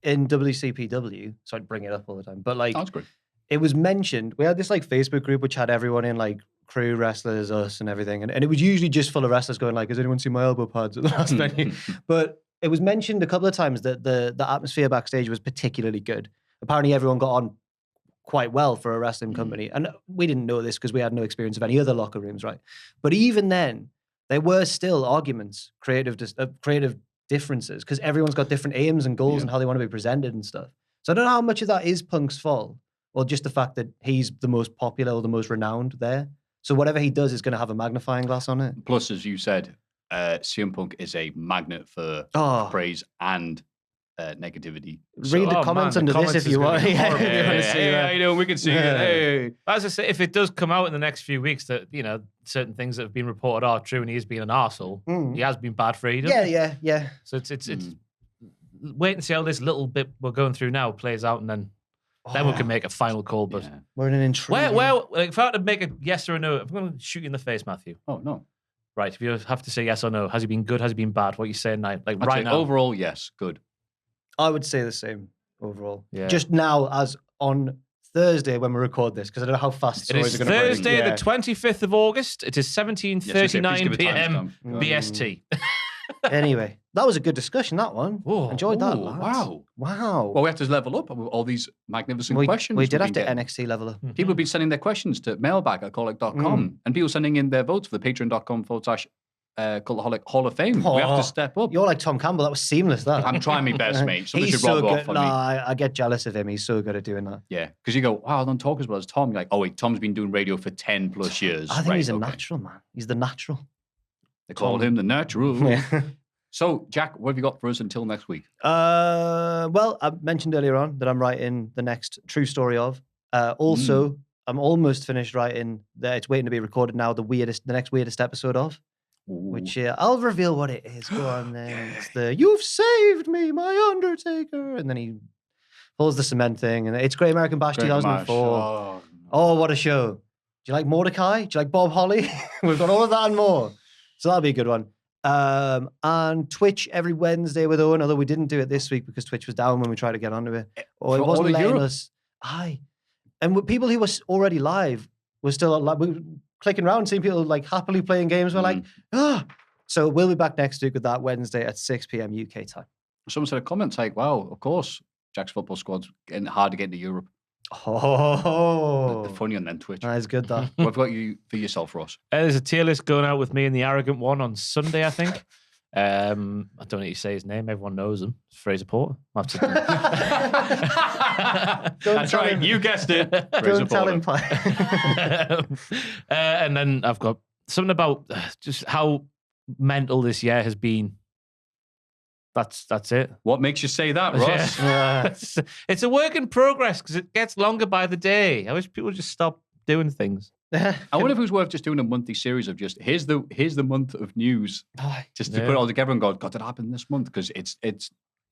in WCPW, so I'd bring it up all the time, but like that's great. It was mentioned. We had this like Facebook group which had everyone in, like crew wrestlers, us, and everything, and it was usually just full of wrestlers going like, "Has anyone seen my elbow pads at the last venue?" But it was mentioned a couple of times that the atmosphere backstage was particularly good. Apparently, everyone got on quite well for a wrestling company. And we didn't know this because we had no experience of any other locker rooms, right? But even then, there were still arguments, creative differences, because everyone's got different aims and goals and how they want to be presented and stuff. So I don't know how much of that is Punk's fault, or just the fact that he's the most popular or the most renowned there. So whatever he does is going to have a magnifying glass on it. Plus, as you said, CM Punk is a magnet for praise and negativity. Read the comments under this if you want. You know, we can see it. Hey. As I say, if it does come out in the next few weeks that, you know, certain things that have been reported are true and he is being an arsehole, he has been bad for AEW. Yeah. So it's wait and see how this little bit we're going through now plays out, and then we can make a final call. But we're in an intrigue. Well, if I had to make a yes or a no, I'm going to shoot you in the face, Maffew. Oh, no. Right, if you have to say yes or no, has he been good, has he been bad? What are you saying now? Like I'd right say now? Overall, yes, good. I would say the same overall. Yeah. Just now, as on Thursday when we record this, because I don't know how fast stories are going to break. Thursday, the 25th of August. It is 17:39 p.m. BST. Anyway, that was a good discussion, that one. Enjoyed that, lads. Wow. Well, we have to level up with all these magnificent questions. We did have to NXT level up. People have been sending their questions to mailbag@cultaholic.com and people sending in their votes for the patreon.com/ Cultaholic Hall of Fame. We have to step up. You're like Tom Campbell. That was seamless, that. I'm trying my best, mate. Somebody He's should rub so off good. on No, me. I get jealous of him. He's so good at doing that. Yeah, because you go, wow, I don't talk as well as Tom. You're like, oh, wait, Tom's been doing radio for 10 plus years. I think he's a okay. natural, man. He's the natural. They called him the natural. Yeah. So, Jack, what have you got for us until next week? Well, I mentioned earlier on that I'm writing the next true story of. Also, I'm almost finished writing that it's waiting to be recorded now. The next weirdest episode of, which I'll reveal what it is. Go on then. It's the "You've saved me, my Undertaker," and then he pulls the cement thing, and it's Great American Bash 2004. Oh, what a show! Do you like Mordecai? Do you like Bob Holly? We've got all of that and more. So that'll be a good one. And Twitch every Wednesday with Owen, although we didn't do it this week because Twitch was down when we tried to get onto it. Or it wasn't letting us. And with people who were already live were still like, we were clicking around, seeing people like happily playing games. We're like, So we'll be back next week with that Wednesday at 6 p.m. UK time. Someone said a comment like, wow, of course, Jack's football squad's getting hard to get into Europe. Oh, They're funny on them Twitch. that is good, that. What have you got you for yourself, Ross? There's a tier list going out with me and the Arrogant One on Sunday, I think. I don't need to say his name. Everyone knows him. It's Fraser Porter. Don't That's tell right. him. You guessed it. Don't tell him. And then I've got something about just how mental this year has been. That's it. What makes you say that, Ross? It's a work in progress because it gets longer by the day. I wish people would just stop doing things. I wonder if it was worth just doing a monthly series of just here's the month of news, just to put it all together and go, God, did it happen this month? Because it's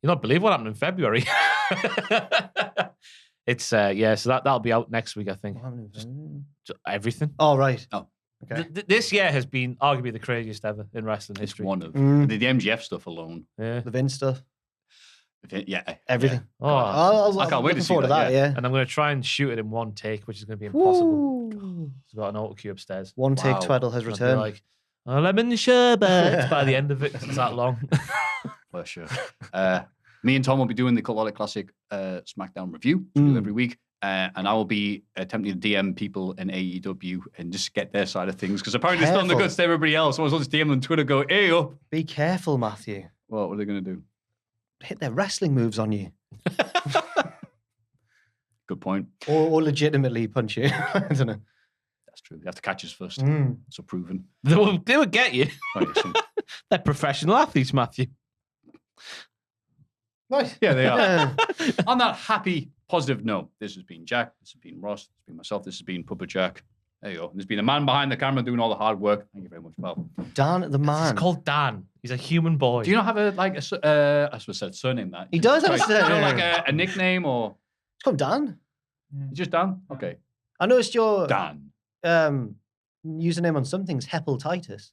You'll not believe what happened in February. It's so that'll be out next week, I think. Just everything. Oh, right. Oh. Okay. This year has been arguably the craziest ever in wrestling it's history. one of the MGF stuff alone. Yeah. The Vince stuff. Yeah, Everything. Oh, I can't wait to see forward to that, yeah. and I'm going to try and shoot it in one take, which is going to be impossible. I've got an auto cue upstairs. One take Wow. twaddle has I'll be returned. like, lemon sherbet by the end of it. 'Cause it's that long. for sure. Me and Tom will be doing the Cultaholic Classic SmackDown review, which we do every week. And I will be attempting to DM people in AEW and just get their side of things. Because apparently it's not the guts to everybody else. I was on this DM on Twitter go, hey, up. Be careful, Maffew. What are they going to do? Hit their wrestling moves on you. Good point. Or legitimately punch you. I don't know. That's true. They have to catch us first. So proven. They will get you. Oh, yeah, They're professional athletes, Maffew. Nice. yeah, they are. On that happy, positive note, this has been Jack, this has been Ross, this has been myself, this has been Pupper Jack. There you go. There's been a man behind the camera doing all the hard work. Thank you very much, pal. Dan the man. He's called Dan. He's a human boy. Do you not have I suppose I said surname that? He does have a Do you know, surname. like a nickname or It's called Dan. just Dan? Okay. I noticed your Dan. username on something's Hepatitis.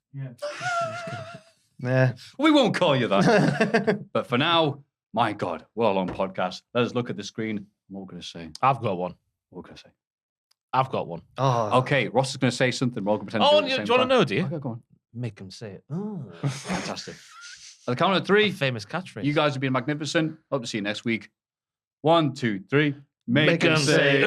Yeah. We won't call you that. But for now, my God, what a long podcast. Let us look at the screen. What are we going to say? I've got one. What are we going to say? I've got one. Oh. Okay, Ross is going to say something. We're all going to pretend Oh, to do it at the do you same want to know, do you? time. Okay, go on. Make him say it. Fantastic. At the count of three, Famous catchphrase. you guys have been magnificent. Hope to see you next week. 1, 2, 3. Make 'em say,